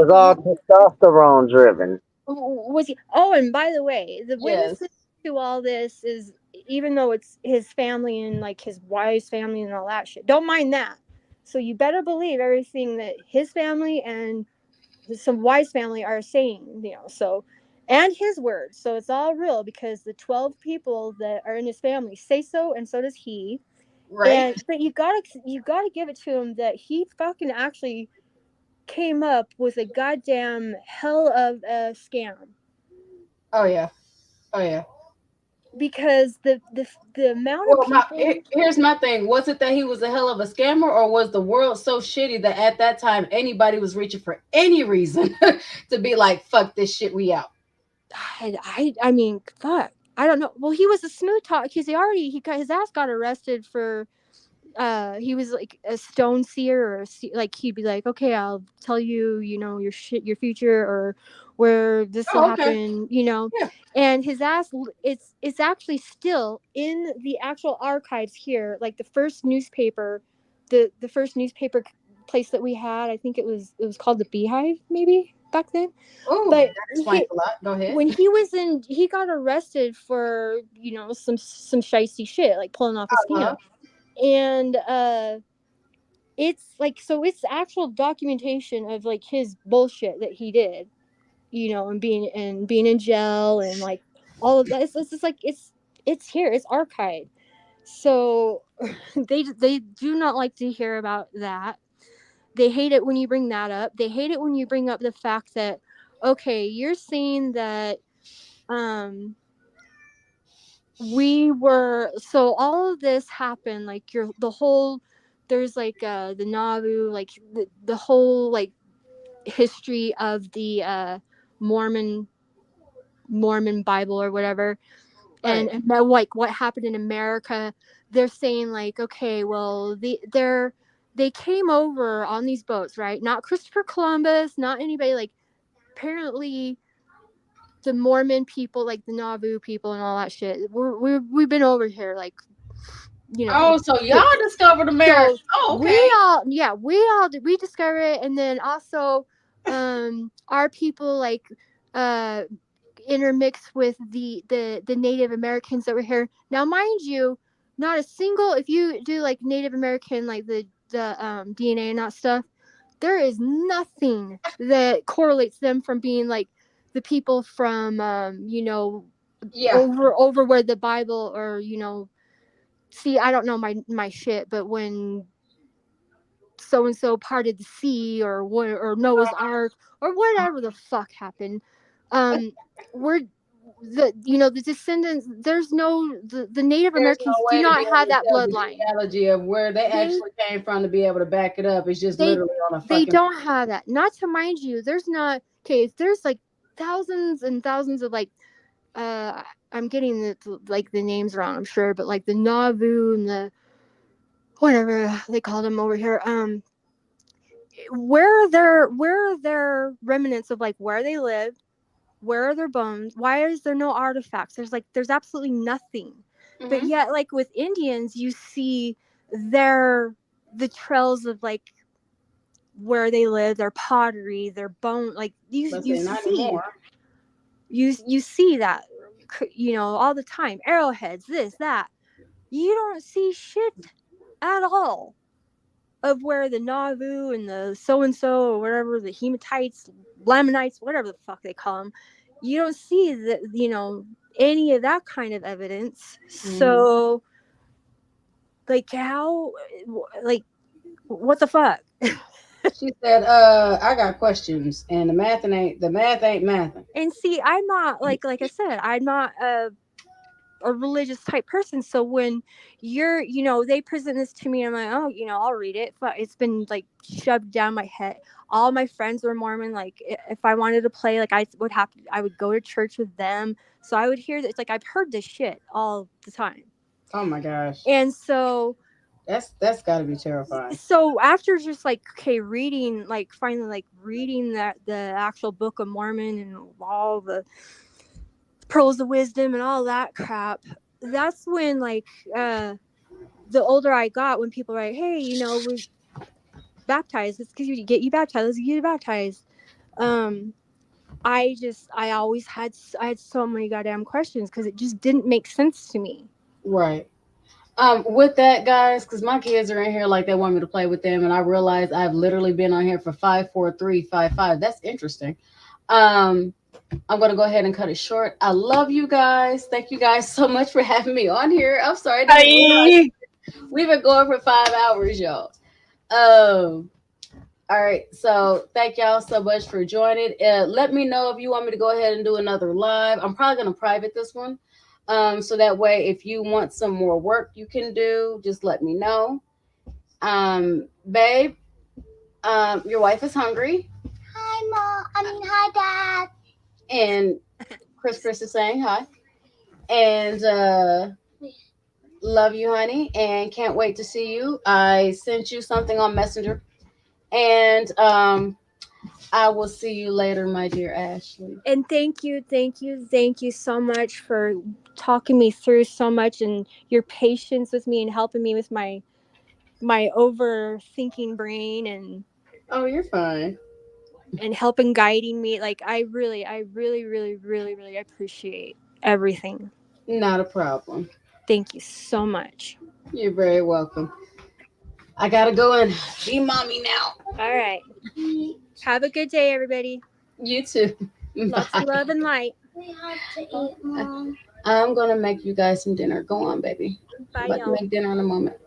it's all testosterone driven. Was he? Oh, and by the way, the Yes. witnesses to all this is, even though it's his family and like his wife's family and all that shit, don't mind that. So you better believe everything that his family and some wise family are saying, so, and his words. So it's all real because the 12 people that are in his family say so, and so does he. Right. But you gotta give it to him that he fucking actually came up with a goddamn hell of a scam. Oh yeah. Oh yeah. Because the amount of people. Here's my thing. Was it that he was a hell of a scammer, or was the world so shitty that at that time anybody was reaching for any reason to be like, fuck this shit, we out? I mean, fuck. I don't know. Well, he was a smooth talk because he got his ass got arrested for he was like a stone seer, or like he'd be like, okay, I'll tell you, your future, or where this will happen, Yeah. and his ass, it's actually still in the actual archives here, like the first newspaper place that we had. I think it was called the Beehive, maybe back then. Oh, But that explains a lot. Go ahead. when he got arrested for some shiesty shit, like pulling off a scam. And it's like, so it's actual documentation of like his bullshit that he did, and being in jail and like all of that. It's just like it's here, it's archived. So they do not like to hear about that. They hate it when you bring that up. They hate it when you bring up the fact that, okay, you're saying that so all of this happened, like there's like the Nauvoo, like the whole like history of the Mormon Bible or whatever, and like what happened in America. They're saying like, okay, well, they came over on these boats, right? Not Christopher Columbus, not anybody. Like, apparently the Mormon people, like the Nauvoo people and all that shit, we've been over here, like, Oh, so y'all discovered America. So we discovered it, and then also our people like intermixed with the Native Americans that were here. Now, mind you, not a single, if you do like Native American, like the DNA and that stuff, there is nothing that correlates them from being like the people from over where the Bible, or see, I don't know my shit, but when so and so parted the sea, or Noah's Ark, or whatever the fuck happened, we're the descendants. There's no the Native Americans do not have that bloodline. The genealogy of where they actually came from to be able to back it up. It's just literally on a fucking. They don't have that. Not to mind you, there's not. Okay, if there's like thousands and thousands of like, I'm getting the names wrong, I'm sure, but like the Nauvoo and the whatever they call them over here, where are their remnants of like where they lived, where are their bones, why is there no artifacts? There's absolutely nothing. Mm-hmm. But yet, like with Indians, you see the trails of like where they live, their pottery, their bone, like you see that all the time, arrowheads, this, that. You don't see shit at all of where the Nauvoo and the so-and-so or whatever, the Hematites, Lamanites, whatever the fuck they call them, you don't see that, any of that kind of evidence. So like, how, like, what the fuck? She said, I got questions, and the math ain't mathing. And see, I'm not like I said, I'm not a religious type person. So when you're, they present this to me, I'm like, oh, I'll read it. But it's been like shoved down my head. All my friends were Mormon. Like, if I wanted to play, like I would go to church with them. So I would hear that. It's like, I've heard this shit all the time. Oh my gosh. And so that's gotta be terrifying. So after just like, okay, reading, like finally like reading the actual Book of Mormon and all the pearls of wisdom and all that crap, that's when like the older I got, when people were like, hey, we baptized, it's because you baptized, let's get you baptized. I had so many goddamn questions because it just didn't make sense to me. Right. With that, guys, because my kids are in here like they want me to play with them, and I realize I've literally been on here for 5, 4, 3, 5, 5. That's interesting. I'm gonna go ahead and cut it short. I love you guys. Thank you guys so much for having me on here. I'm sorry. I didn't realize we've been going for 5 hours, y'all. All right, so thank y'all so much for joining. Let me know if you want me to go ahead and do another live. I'm probably gonna private this one, so that way if you want some more work you can do, just let me know. Babe, your wife is hungry, Hi, Mom. Hi, Dad. and Chris is saying hi, and love you, honey, and can't wait to see you. I sent you something on Messenger, and I will see you later, my dear Ashley. And thank you so much for talking me through so much and your patience with me and helping me with my overthinking brain and Oh, you're fine. helping guiding me. Like I really appreciate everything. Not a problem. Thank you so much. You're very welcome. I gotta go and be mommy now. All right. Have a good day, everybody. You too. Lots of love and light. We have to eat, Mom. I'm gonna make you guys some dinner. Go on, baby. Bye, I'm about to y'all. make dinner in a moment.